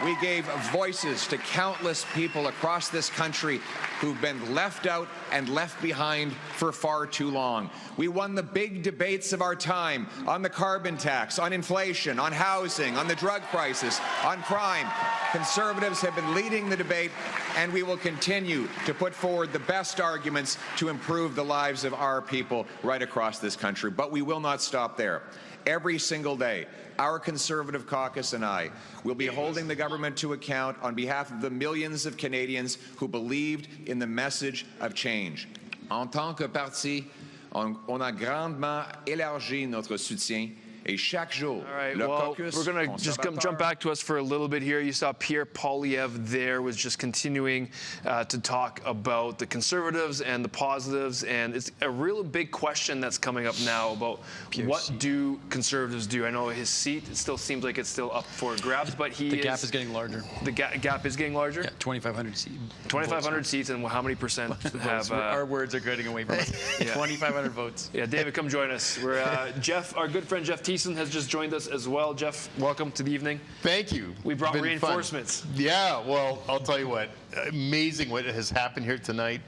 We gave voices to countless people across this country who've been left out and left behind for far too long. We won the big debates of our time on the carbon tax, on inflation, on housing, on the drug crisis, on crime. Conservatives have been leading the debate, and we will continue to put forward the best arguments to improve the lives of our people right across this country. But we will not stop there. Every single day, our Conservative caucus and I will be holding the government to account on behalf of the millions of Canadians who believed in the message of change. En tant que parti, on a grandement élargi notre soutien. Et chaque jour, all right, well, we're going to just jump back to us for a little bit here. You saw Pierre Poilievre there was just continuing to talk about the Conservatives and the positives, and it's a real big question that's coming up now about what do Conservatives do. I know his seat, it still seems like it's still up for grabs, but the gap is getting larger. The gap is getting larger? Yeah, 2,500 seats. 2,500 seats, and how many percent have... our words are getting away from us. 2,500 votes. Yeah, David, come join us. We're Jeff, our good friend Jeff has just joined us as well. Jeff, welcome to the evening. Thank you. We brought reinforcements. Fun. Yeah, well, I'll tell you what, amazing what has happened here tonight.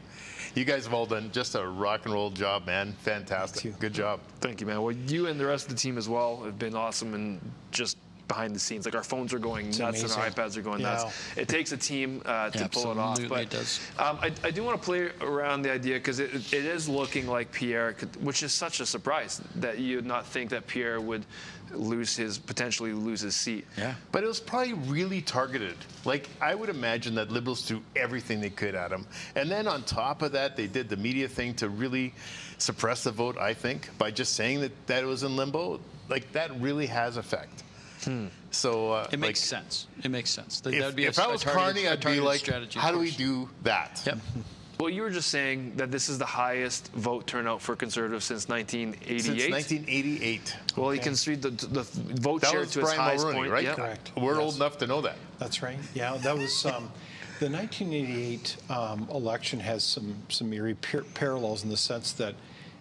You guys have all done just a rock and roll job, man. Fantastic. Good job. Thank you, man. Well, you and the rest of the team as well have been awesome and just behind the scenes. Like, our phones are going nuts and our iPads are going nuts. It takes a team to pull it off. But it does. I do want to play around the idea because it is looking like Pierre, which is such a surprise that you would not think that Pierre would potentially lose his seat. Yeah. But it was probably really targeted. Like, I would imagine that Liberals threw everything they could at him. And then on top of that, they did the media thing to really suppress the vote, I think, by just saying that it was in limbo. Like, that really has effect. So it makes sense. It makes sense. That would be if I was Carney, I'd be like, strategy, how do we do that? Yep. Well, you were just saying that this is the highest vote turnout for Conservatives since 1988. Since 1988. Well, you can see the vote share to its highest point. Right? Yep. Correct. We're old enough to know that. That's right. Yeah, that was the 1988 election has some eerie parallels in the sense that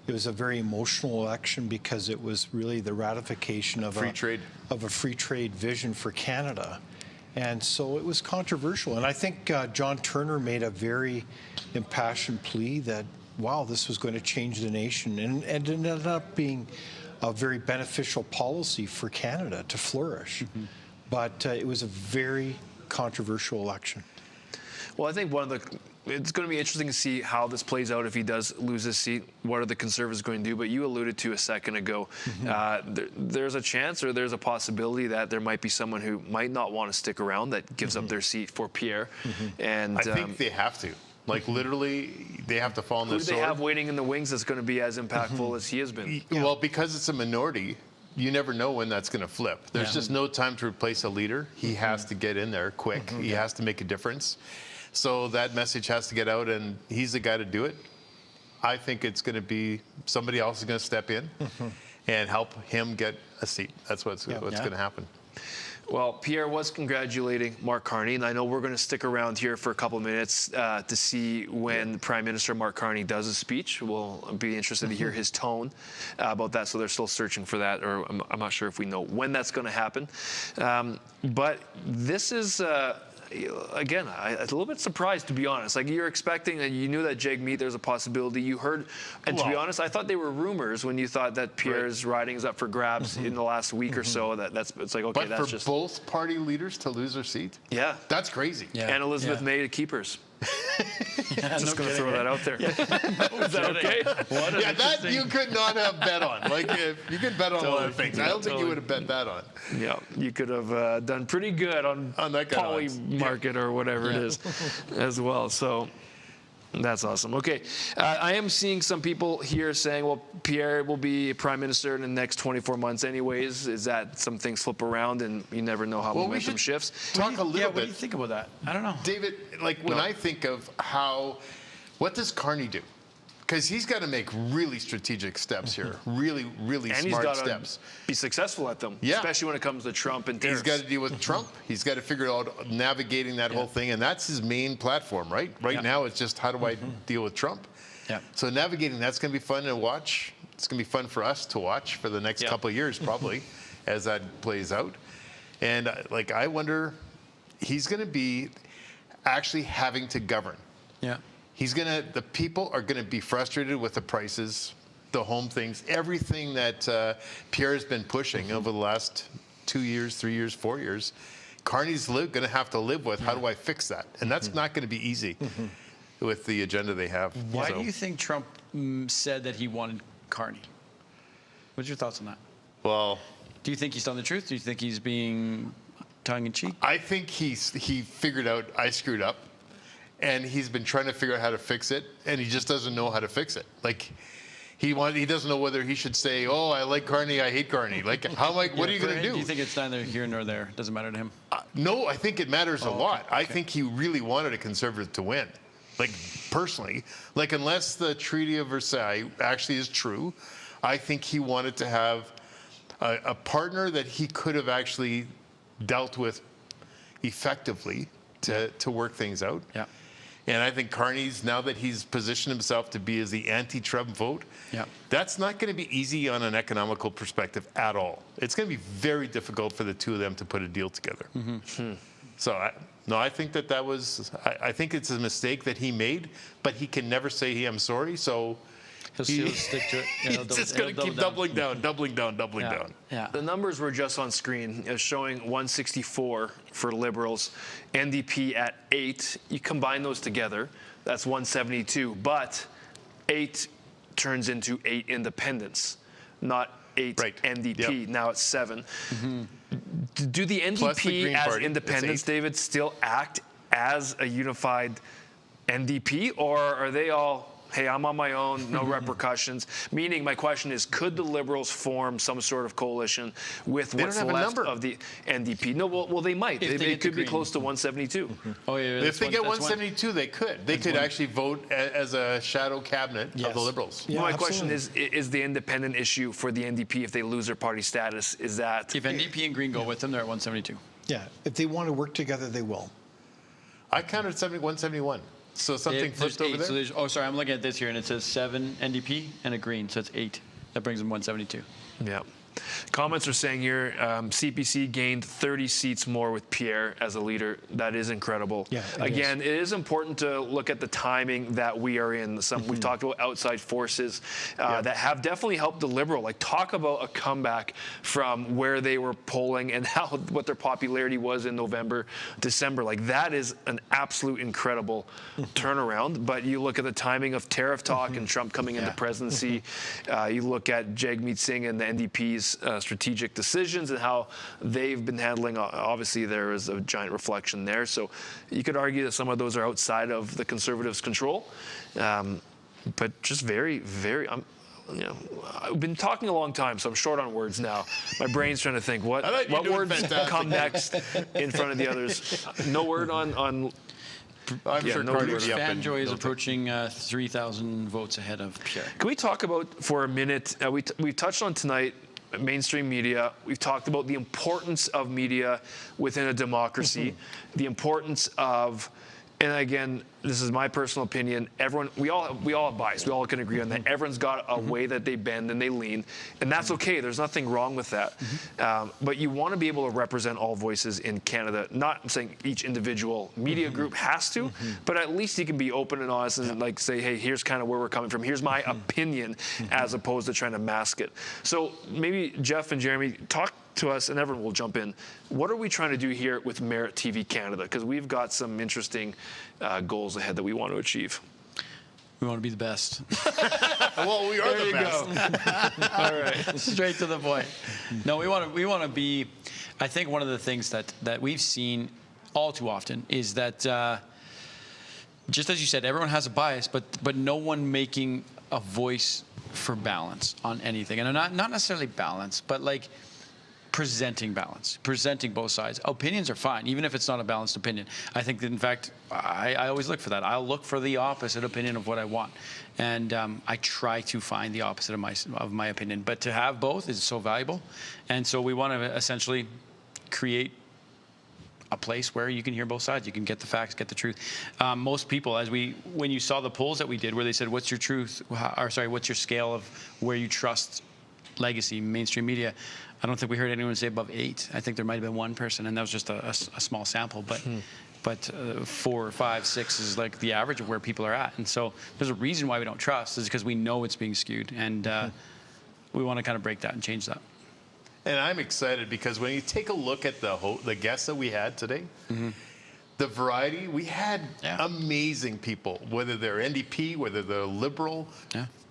it was a very emotional election because it was really the ratification of a free trade vision for Canada. And so it was controversial. And I think John Turner made a very impassioned plea that, wow, this was going to change the nation. And it ended up being a very beneficial policy for Canada to flourish. But it was a very controversial election. Well, I think it's going to be interesting to see how this plays out if he does lose his seat. What are the Conservatives going to do? But you alluded to a second ago, there's a chance or there's a possibility that there might be someone who might not want to stick around that gives up their seat for Pierre. And I think they have to. Like, literally, they have to fall on their sword. Who do they have waiting in the wings that's going to be as impactful as he has been? Well, because it's a minority, you never know when that's going to flip. There's just no time to replace a leader. He has to get in there quick. He has to make a difference. So that message has to get out, and he's the guy to do it. I think it's going to be somebody else is going to step in and help him get a seat. That's what's going to happen. Well, Pierre was congratulating Mark Carney, and I know we're going to stick around here for a couple of minutes to see when Prime Minister Mark Carney does a speech. We'll be interested to hear his tone about that, so they're still searching for that, or I'm not sure if we know when that's going to happen. But this is... again, I'm a little bit surprised, to be honest. Like, you're expecting that you knew that Jagmeet, there's a possibility. You heard, and to be honest, I thought they were rumors when you thought that Pierre's riding is up for grabs in the last week or so. It's like, okay, but for both party leaders to lose their seat? Yeah. That's crazy. Yeah. And Elizabeth May to keep hers. Just going to throw that out there. Is that okay? Yeah, that you could not have bet on. Like, you could bet on a lot of things. I don't think you would have bet that on. Yeah, you could have done pretty good on that Poly Market or whatever it is as well. So that's awesome. Okay, I am seeing some people here saying, well, Pierre will be Prime Minister in the next 24 months anyways. Is that some things flip around and you never know how momentum shifts? Talk a little bit. What do you think about that? I don't know. David, like, when I think of what does Carney do? Because he's got to make really strategic steps here, really and smart steps. Be successful at them, especially when it comes to Trump and tariffs. He's got to deal with Trump. He's got to figure out navigating that whole thing, and that's his main platform, right? Right now, it's just how do I deal with Trump? Yeah. So navigating, that's going to be fun to watch. It's going to be fun for us to watch for the next couple of years, probably, as that plays out. And like, I wonder he's going to be actually having to govern. Yeah. The people are going to be frustrated with the prices, the home things, everything that Pierre has been pushing over the last 2 years, 3 years, 4 years. Carney's going to have to live with, how do I fix that? And that's not going to be easy with the agenda they have. Why do you think Trump said that he wanted Carney? What's your thoughts on that? Well, do you think he's telling the truth? Do you think he's being tongue-in-cheek? I think he figured out I screwed up, and he's been trying to figure out how to fix it, and he just doesn't know how to fix it. Like, he doesn't know whether he should say, "Oh, I like Carney, I hate Carney." Like, what are you going to do? Do you think it's neither here nor there? It doesn't matter to him? No, I think it matters a lot. Okay. I think he really wanted a conservative to win. Like, personally, like, unless the Treaty of Versailles actually is true, I think he wanted to have a partner that he could have actually dealt with effectively to work things out. Yeah. And I think Carney's, now that he's positioned himself to be as the anti-Trump vote, that's not going to be easy on an economical perspective at all. It's going to be very difficult for the two of them to put a deal together. So, I think that was, I think it's a mistake that he made, but he can never say, "Hey, I'm sorry." So he'll stick to it. He's just going to keep doubling down. Yeah. The numbers were just on screen, showing 164 for Liberals, NDP at 8. You combine those together, that's 172. But 8 turns into 8 independents, not 8 NDP. Yep. Now it's 7. Do the NDP as independents, David, still act as a unified NDP, or are they all, "Hey, I'm on my own, no repercussions"? Meaning, my question is, could the Liberals form some sort of coalition with what's left of the NDP? No, well, they might. They could be close to 172. Oh, yeah. If they get 172, they could. They could actually vote as a shadow cabinet of the Liberals. Yeah, my question is the independent issue for the NDP, if they lose their party status, is that... If NDP and Green go with them, they're at 172. Yeah, if they want to work together, they will. I counted 171. So something flipped over there? So sorry, I'm looking at this here, and it says 7 NDP and a Green, so it's 8. That brings them 172. Yeah. Comments are saying here, CPC gained 30 seats more with Pierre as a leader. That is incredible. Yeah, Again, it is important to look at the timing that we are in. We've talked about outside forces that have definitely helped the Liberal. Like, talk about a comeback from where they were polling and what their popularity was in November, December. Like, that is an absolute incredible turnaround. But you look at the timing of tariff talk and Trump coming into presidency. You look at Jagmeet Singh and the NDP's strategic decisions and how they've been handling. Obviously, there is a giant reflection there. So you could argue that some of those are outside of the Conservatives' control. But just very, very... I've been talking a long time, so I'm short on words now. My brain's trying to think what words come next in front of the others. No word on I'm sure Bruce Fanjoy is approaching 3,000 votes ahead of Pierre. Can we talk about, for a minute, we've touched on tonight mainstream media. We've talked about the importance of media within a democracy, the importance of, and again, this is my personal opinion, we all have bias. We all can agree on that. Everyone's got a way that they bend and they lean, and that's okay. There's nothing wrong with that. But you want to be able to represent all voices in Canada. Not saying each individual media group has to, but at least you can be open and honest and like say, "Hey, here's kind of where we're coming from. Here's my opinion," as opposed to trying to mask it. So maybe Jeff and Jeremy, talk to us, and everyone will jump in. What are we trying to do here with Merit TV Canada? Because we've got some interesting goals ahead that we want to achieve. We want to be the best. Well, we are there the best. Go. All right, straight to the point. No, we want to be. I think one of the things that we've seen all too often is that, just as you said, everyone has a bias, but no one making a voice for balance on anything, and not necessarily balance, but like presenting balance, presenting both sides. Opinions are fine, even if it's not a balanced opinion. I think that, in fact, I always look for that. I'll look for the opposite opinion of what I want. And I try to find the opposite of my opinion. But to have both is so valuable. And so we want to essentially create a place where you can hear both sides. You can get the facts, get the truth. Most people, when you saw the polls that we did where they said, what's your truth, or sorry, what's your scale of where you trust legacy, mainstream media, I don't think we heard anyone say above 8. I think there might have been one person, and that was just a small sample. But 4, 5, 6 is like the average of where people are at. And so there's a reason why we don't trust, is because we know it's being skewed. And we want to kind of break that and change that. And I'm excited because when you take a look at the guests that we had today, the variety, we had amazing people, whether they're NDP, whether they're Liberal,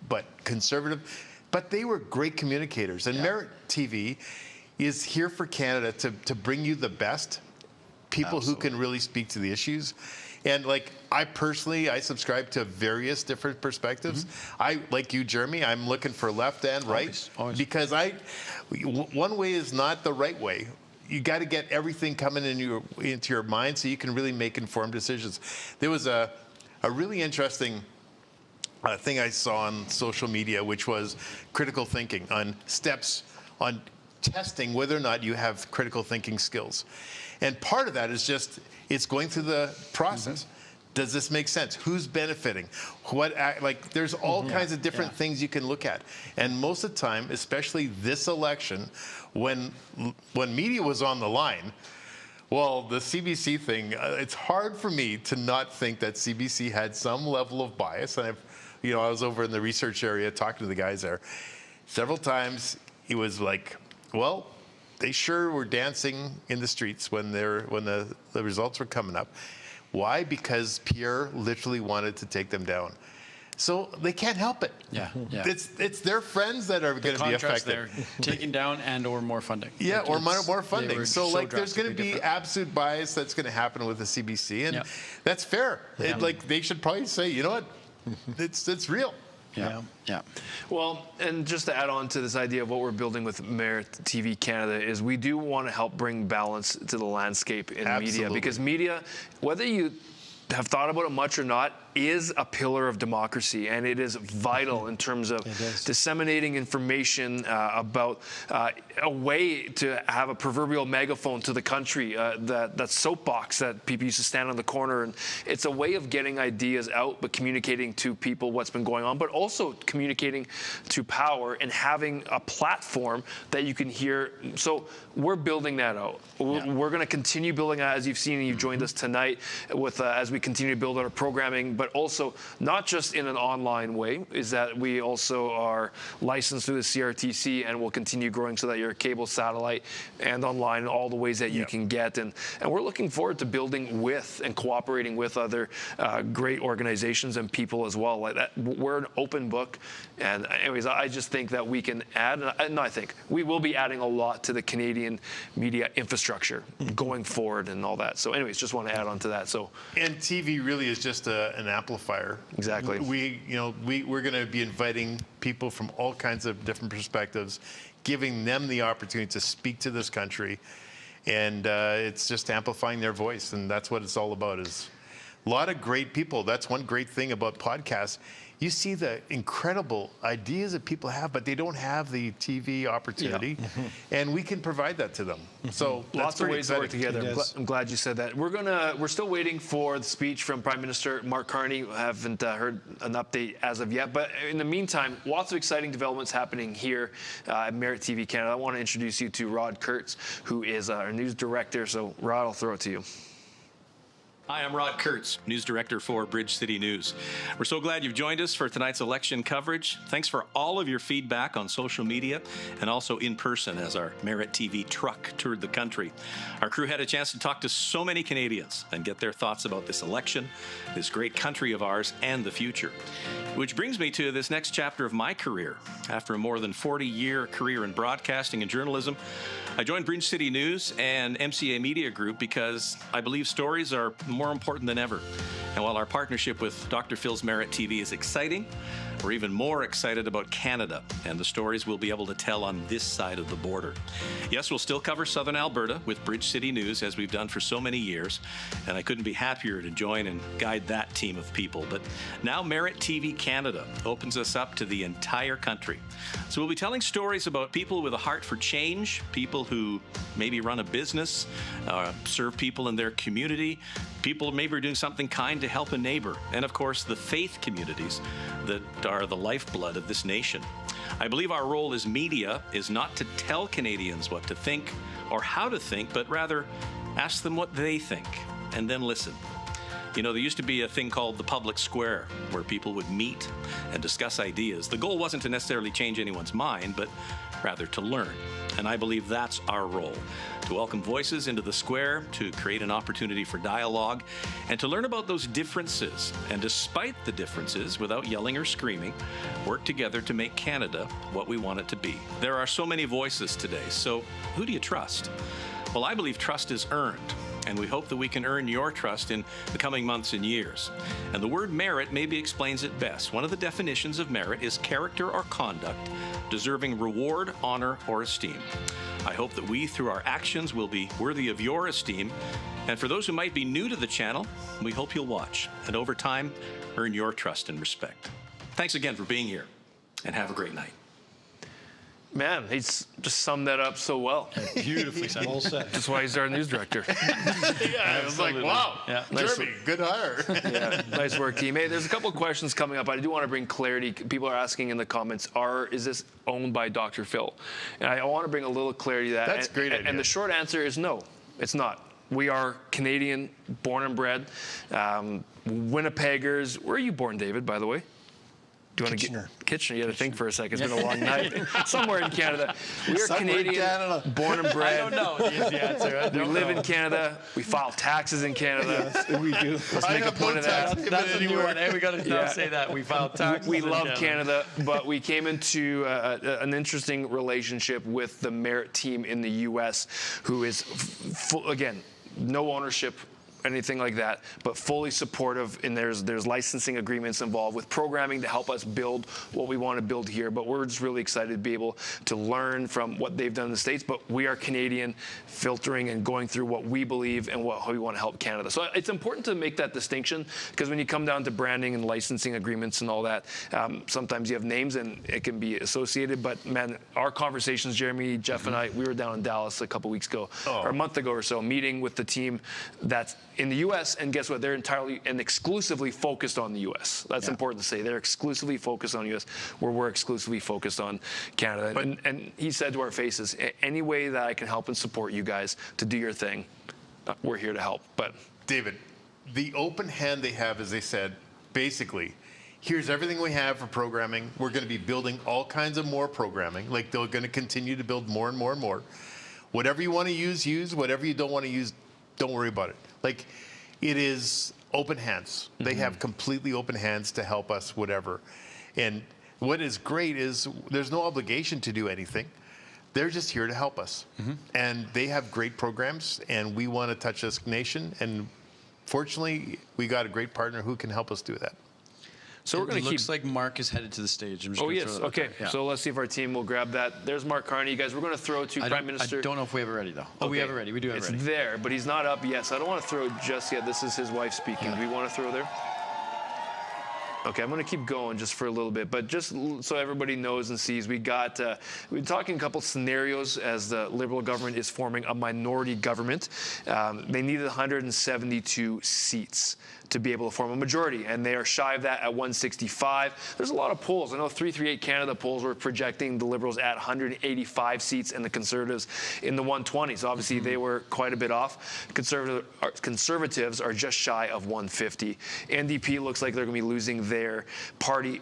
but Conservative, but they were great communicators. And Merit TV is here for Canada to bring you the best people who can really speak to the issues. And like I subscribe to various different perspectives. I, like you, Jeremy, I'm looking for left and right, because one way is not the right way. You got to get everything coming into your mind so you can really make informed decisions. There was a really interesting thing I saw on social media, which was critical thinking, on steps on testing whether or not you have critical thinking skills. And part of that is just, it's going through the process. Does this make sense? Who's benefiting? There's all kinds of different things you can look at. And most of the time, especially this election, when media was on the line, well, the CBC thing, it's hard for me to not think that CBC had some level of bias. And I was over in the research area talking to the guys there. Several times he was like, well, they sure were dancing in the streets when the results were coming up. Why? Because Pierre literally wanted to take them down. So they can't help it. It's their friends that are going to be affected. They're taken down and/or more funding. Or more funding. So there's going to be absolute bias that's going to happen with the CBC, and that's fair. They should probably say, you know what, it's real. Well, and just to add on to this idea of what we're building with Merit TV Canada is we do want to help bring balance to the landscape in media, because media, whether you have thought about it much or not, is a pillar of democracy, and it is vital in terms of disseminating information about a way to have a proverbial megaphone to the country, that soapbox that people used to stand on the corner, and it's a way of getting ideas out, but communicating to people what's been going on, but also communicating to power and having a platform that you can hear. So we're building that out. We're going to continue building that, as you've seen, and you've joined us tonight with as we continue to build out our programming, but also not just in an online way, is that we also are licensed through the CRTC and will continue growing so that you're cable, satellite, and online in all the ways that you can get. And we're looking forward to building with and cooperating with other great organizations and people as well. Like that, we're an open book. And anyways, I just think that we can add, and I think we will be adding a lot to the Canadian media infrastructure going forward and all that. So anyways, just want to add on to that. So, and TV really is just an amplifier. Exactly. We're going to be inviting people from all kinds of different perspectives, giving them the opportunity to speak to this country, and it's just amplifying their voice, and that's what it's all about. Is a lot of great people. That's one great thing about podcasts. You see the incredible ideas that people have, but they don't have the TV opportunity, and we can provide that to them. So lots of ways to work together. I'm glad you said that. We're still waiting for the speech from Prime Minister Mark Carney. We haven't heard an update as of yet, but in the meantime, lots of exciting developments happening here at Merit TV Canada. I want to introduce you to Rod Kurtz, who is our news director. So Rod, I'll throw it to you. Hi, I'm Rod Kurtz, News Director for Bridge City News. We're so glad you've joined us for tonight's election coverage. Thanks for all of your feedback on social media and also in person as our Merit TV truck toured the country. Our crew had a chance to talk to so many Canadians and get their thoughts about this election, this great country of ours, and the future. Which brings me to this next chapter of my career. After a more than 40-year career in broadcasting and journalism, I joined Bridge City News and MCA Media Group because I believe stories are more important than ever. And while our partnership with Dr. Phil's Merit TV is exciting, we're even more excited about Canada and the stories we'll be able to tell on this side of the border. Yes, we'll still cover Southern Alberta with Bridge City News as we've done for so many years, and I couldn't be happier to join and guide that team of people. But now Merit TV Canada opens us up to the entire country. So we'll be telling stories about people with a heart for change, people who maybe run a business, serve people in their community, People maybe are doing something kind to help a neighbor, and of course the faith communities that are the lifeblood of this nation. I believe our role as media is not to tell Canadians what to think or how to think, but rather ask them what they think and then listen. You know, there used to be a thing called the public square where people would meet and discuss ideas. The goal wasn't to necessarily change anyone's mind, but rather to learn. And I believe that's our role, to welcome voices into the square, to create an opportunity for dialogue, and to learn about those differences. And despite the differences, without yelling or screaming, work together to make Canada what we want it to be. There are so many voices today, so who do you trust? Well, I believe trust is earned. And we hope that we can earn your trust in the coming months and years. And the word merit maybe explains it best. One of the definitions of merit is character or conduct deserving reward, honor, or esteem. I hope that we, through our actions, will be worthy of your esteem. And for those who might be new to the channel, we hope you'll watch and over time earn your trust and respect. Thanks again for being here, and have a great night. Man, he's just summed that up so well. Beautifully said. Well said. That's why he's our news director. Yeah, I was like, wow, Jeremy, good hire. Yeah, nice work, team. Hey, there's a couple of questions coming up. I do want to bring clarity. People are asking in the comments, is this owned by Dr. Phil? And I want to bring a little clarity to that. That's a great idea. And the short answer is no, it's not. We are Canadian, born and bred, Winnipeggers. Where are you born, David, by the way? Do you want to get Kitchener? You had to think for a second. It's been a long night. Somewhere in Canada. We are Canadian, born and bred. I don't know is the answer. We live in Canada. We file taxes in Canada. Yes, we do. Let's make a point of that. That's a new one. Hey, we got to now say that. We file taxes. We love Canada, but we came into an interesting relationship with the Merit team in the U.S., who is, again, no ownership, anything like that, but fully supportive, and there's licensing agreements involved with programming to help us build what we want to build here. But we're just really excited to be able to learn from what they've done in the States. But we are Canadian, filtering and going through what we believe and how we want to help Canada. So it's important to make that distinction, because when you come down to branding and licensing agreements and all that, sometimes you have names and it can be associated. But man, our conversations, Jeremy, Jeff, and I, we were down in Dallas a couple weeks ago, or a month ago or so, meeting with the team that's in the U.S., and guess what? They're entirely and exclusively focused on the U.S. That's important to say. They're exclusively focused on the U.S., where we're exclusively focused on Canada. And he said to our faces, any way that I can help and support you guys to do your thing, we're here to help. But David, the open hand they have, as they said, basically, here's everything we have for programming. We're going to be building all kinds of more programming. Like, they're going to continue to build more and more and more. Whatever you want to use. Whatever you don't want to use, don't worry about it. Like, it is open hands. They have completely open hands to help us, whatever. And what is great is there's no obligation to do anything. They're just here to help us. And they have great programs, and we want to touch this nation. And fortunately, we got a great partner who can help us do that. So we're going to keep. Looks like Mark is headed to the stage. Oh yes, okay. Yeah. So let's see if our team will grab that. There's Mark Carney. You guys, we're going to throw to Prime Minister. I don't know if we have it ready though. Oh, we have it ready. We do have it ready. It's there, but he's not up yet. So I don't want to throw just yet. This is his wife speaking. Do we want to throw there? Okay, I'm going to keep going just for a little bit, but just so everybody knows and sees, we've been talking a couple scenarios as the Liberal government is forming a minority government. They needed 172 seats to be able to form a majority, and they are shy of that at 165. There's a lot of polls. I know 338 Canada polls were projecting the Liberals at 185 seats and the Conservatives in the 120s. Obviously, they were quite a bit off. Conservatives are just shy of 150. NDP looks like they're going to be losing their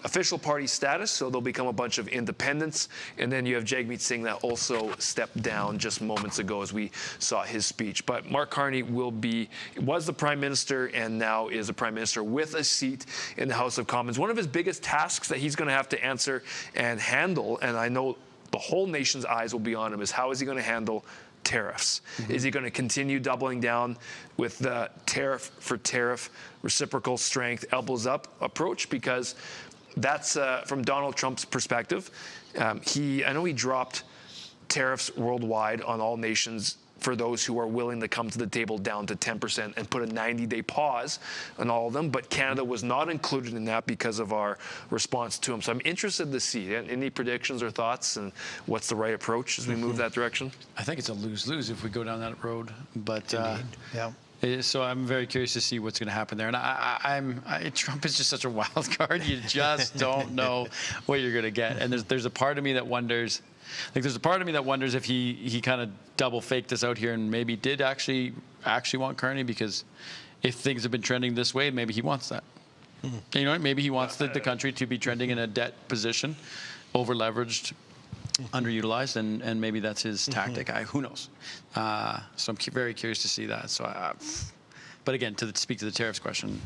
official party status, so they'll become a bunch of independents. And then you have Jagmeet Singh that also stepped down just moments ago as we saw his speech. But Mark Carney was the Prime Minister and now is a Prime Minister with a seat in the House of Commons. One of his biggest tasks that he's going to have to answer and handle, and I know the whole nation's eyes will be on him, is how is he going to handle tariffs? Is he going to continue doubling down with the tariff for tariff, reciprocal strength, elbows up approach? Because that's from Donald Trump's perspective. I know he dropped tariffs worldwide on all nations for those who are willing to come to the table down to 10% and put a 90-day pause on all of them. But Canada was not included in that because of our response to them. So I'm interested to see any predictions or thoughts and what's the right approach as we move that direction. I think it's a lose-lose if we go down that road. But So I'm very curious to see what's going to happen there. And Trump is just such a wild card. You just don't know what you're going to get. And there's a part of me that wonders, if he kind of double faked us out here and maybe did actually want Carney, because if things have been trending this way, maybe he wants that. You know, maybe he wants the country to be trending in a debt position, over leveraged, underutilized, and maybe that's his tactic. Who knows? So I'm very curious to see that. So, but again, to speak to the tariffs question,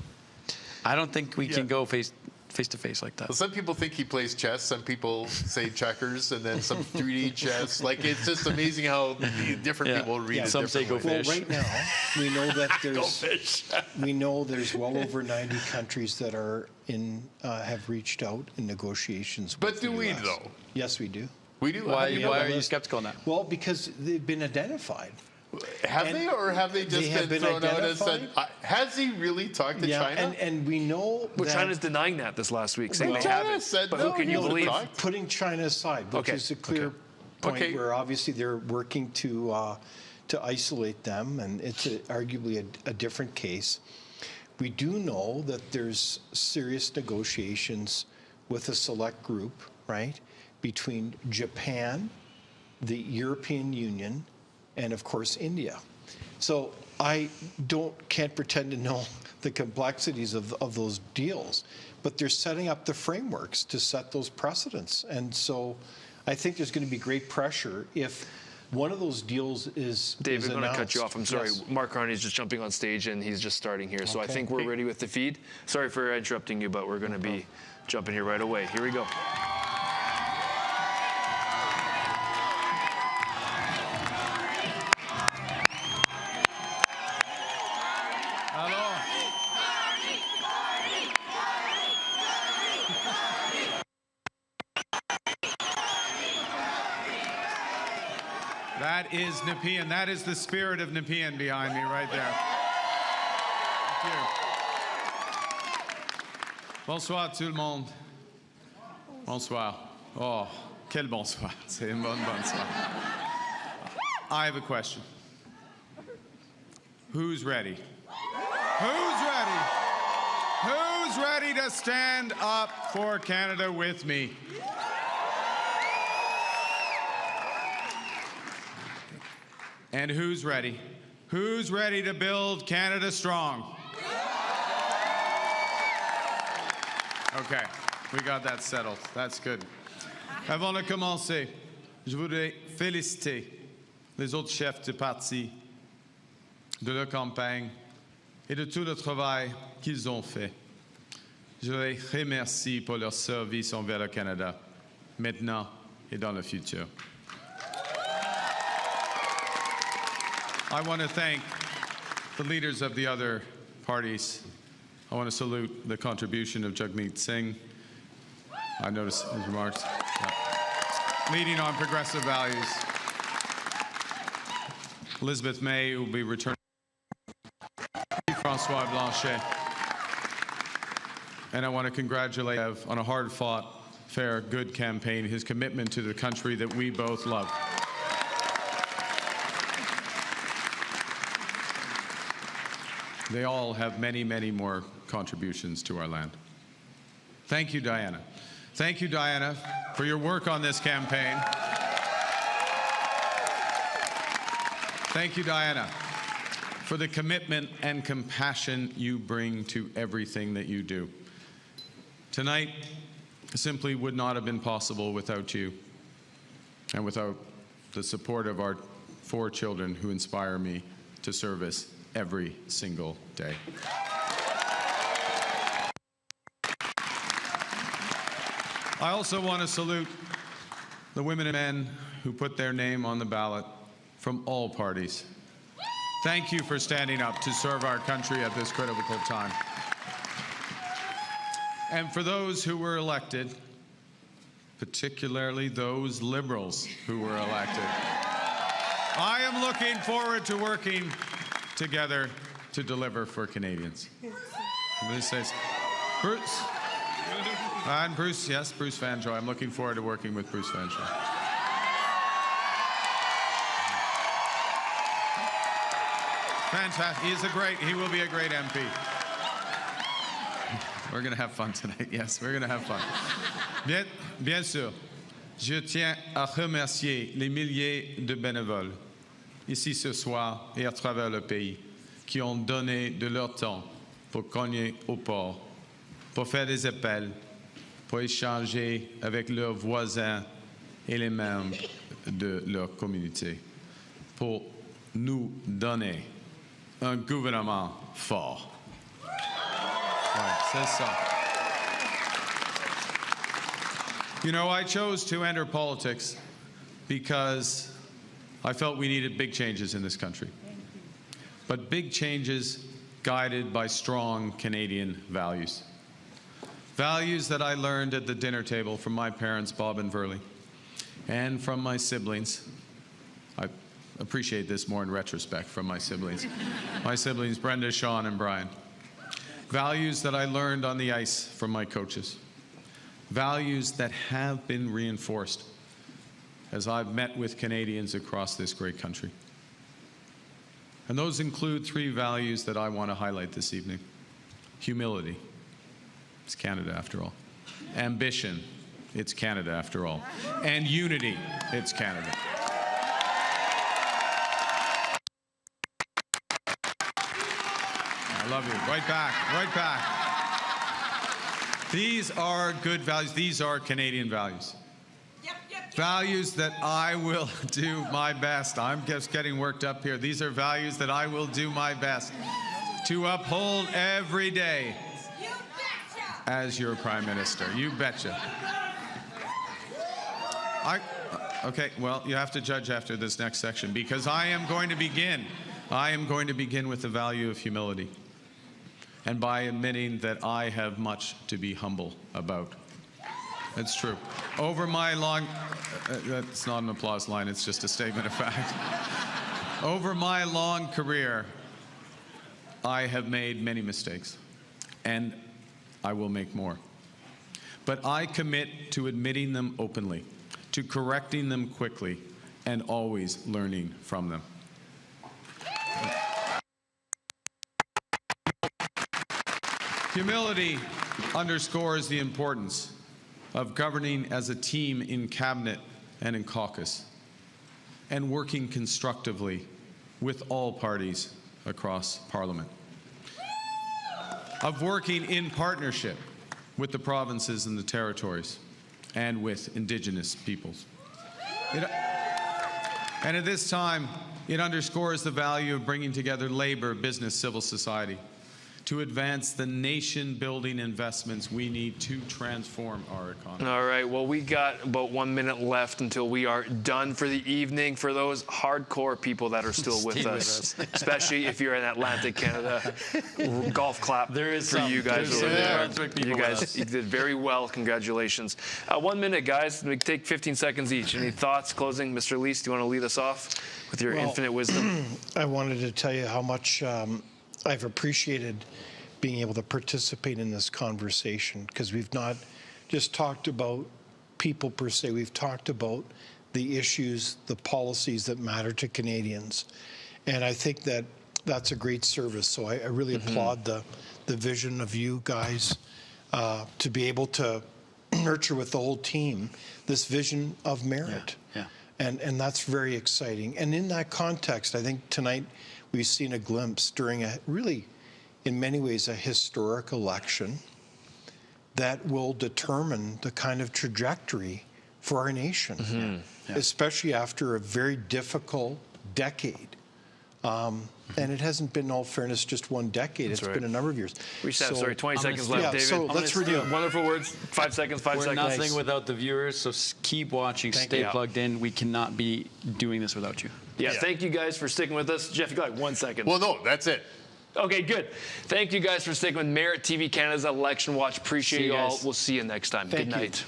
I don't think we can go face to face like that. Well, some people think he plays chess. Some people say checkers, and then some 3D chess. Like, it's just amazing how different people read it. Some say go fish. Well, right now we know that we know there's well over 90 countries that are have reached out in negotiations. But do we though? Yes, we do. We do. Why are you skeptical on that? Well, because they've been identified. Have they, or have they just been thrown out and said, has he really talked to China? And we know that China's denying that this last week, saying they China haven't. said, but who can you believe? Putting China aside, which is a clear point where obviously they're working to isolate them, and it's arguably a different case. We do know that there's serious negotiations with a select group, right, between Japan, the European Union, and of course India. So I can't pretend to know the complexities of those deals, but they're setting up the frameworks to set those precedents. And so I think there's going to be great pressure if one of those deals is David, I'm going to cut you announced. off. I'm sorry. Yes. Mark Carney is just jumping on stage, and he's just starting here. So I think we're ready with the feed. Sorry for interrupting you, but we're going to be jumping here right away. Here we go. That is Nepean. That is the spirit of Nepean behind me right there. Thank you. Bonsoir tout le monde. Bonsoir. Oh, quel bonsoir. C'est une bonne bonsoir. I have a question. Who's ready? Who's ready? Who's ready to stand up for Canada with me? And who's ready? Who's ready to build Canada strong? Okay, we got that settled. That's good. Avant de commencer, je voudrais féliciter les autres chefs de parti, de leur campagne et de tout le travail qu'ils ont fait. Je les remercie pour leur service envers le Canada, maintenant et dans le futur. I want to thank the leaders of the other parties. I want to salute the contribution of Jagmeet Singh. I noticed his remarks. Leading on progressive values. Elizabeth May, who will be returning. Francois Blanchet. And I want to congratulate Ev on a hard-fought, fair, good campaign, his commitment to the country that we both love. They all have many, many more contributions to our land. Thank you, Diana. Thank you, Diana, for your work on this campaign. Thank you, Diana, for the commitment and compassion you bring to everything that you do. Tonight simply would not have been possible without you and without the support of our 4 children who inspire me to service every single day. I also want to salute the women and men who put their name on the ballot from all parties. Thank you for standing up to serve our country at this critical time. And for those who were elected, particularly those Liberals who were elected, I am looking forward to working together to deliver for Canadians. This says, Bruce. And Bruce, yes, Bruce Vanjoy. I'm looking forward to working with Bruce Vanjoy. Fantastic. He will be a great MP. We're going to have fun tonight. Yes, we're going to have fun. Bien sûr, je tiens à remercier les milliers de bénévoles ici ce soir et à travers le pays qui ont donné de leur temps pour cogner au port, pour faire des appels, pour échanger avec leurs voisins et les membres de leur communauté, pour nous donner un gouvernement fort. Ouais, c'est ça. You know, I chose to enter politics because I felt we needed big changes in this country. But big changes guided by strong Canadian values. Values that I learned at the dinner table from my parents, Bob and Verley, and from my siblings. I appreciate this more in retrospect from my siblings. My siblings, Brenda, Sean, and Brian. Values that I learned on the ice from my coaches. Values that have been reinforced as I've met with Canadians across this great country. And those include three values that I want to highlight this evening. Humility. It's Canada after all. Ambition. It's Canada after all. And unity. It's Canada. I love you. Right back. Right back. These are good values. These are Canadian values. Values that I will do my best. I'm just getting worked up here. These are values that I will do my best to uphold every day as your Prime Minister. You betcha. Okay, well, you have to judge after this next section because I am going to begin with the value of humility and by admitting that I have much to be humble about. That's true. Over my long, that's not an applause line, it's just a statement of fact. Over my long career, I have made many mistakes, and I will make more. But I commit to admitting them openly, to correcting them quickly, and always learning from them. Humility underscores the importance of governing as a team in cabinet and in caucus, and working constructively with all parties across Parliament, of working in partnership with the provinces and the territories, and with Indigenous peoples. And at this time, it underscores the value of bringing together labor, business, civil society, to advance the nation-building investments we need to transform our economy. All right, well, we got about 1 minute left until we are done for the evening. For those hardcore people that are still with us, especially if you're in Atlantic Canada, golf clap for you guys over there. You guys did very well. Congratulations. 1 minute, guys. We take 15 seconds each. Any thoughts, closing? Mr. Leis, do you want to lead us off with your infinite wisdom? I wanted to tell you how much I've appreciated being able to participate in this conversation, because we've not just talked about people per se, we've talked about the issues, the policies that matter to Canadians. And I think that that's a great service. So I really applaud the vision of you guys to be able to nurture with the whole team this vision of merit. And that's very exciting. And in that context, I think tonight we've seen a glimpse during a really, in many ways, a historic election that will determine the kind of trajectory for our nation, especially after a very difficult decade. And it hasn't been, in all fairness, just one decade. It's been a number of years. We just have, 20 seconds left, David. So let's review. Wonderful words. 5 seconds, 5 seconds. We're nothing without the viewers, so keep watching, stay plugged in. We cannot be doing this without you. Thank you guys for sticking with us. Jeff, you got 1 second. Well, no, that's it. Okay, good. Thank you guys for sticking with Merit TV Canada's Election Watch. Appreciate you all. We'll see you next time. Good night.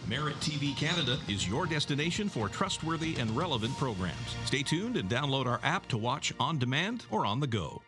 Merit TV Canada is your destination for trustworthy and relevant programs. Stay tuned and download our app to watch on demand or on the go.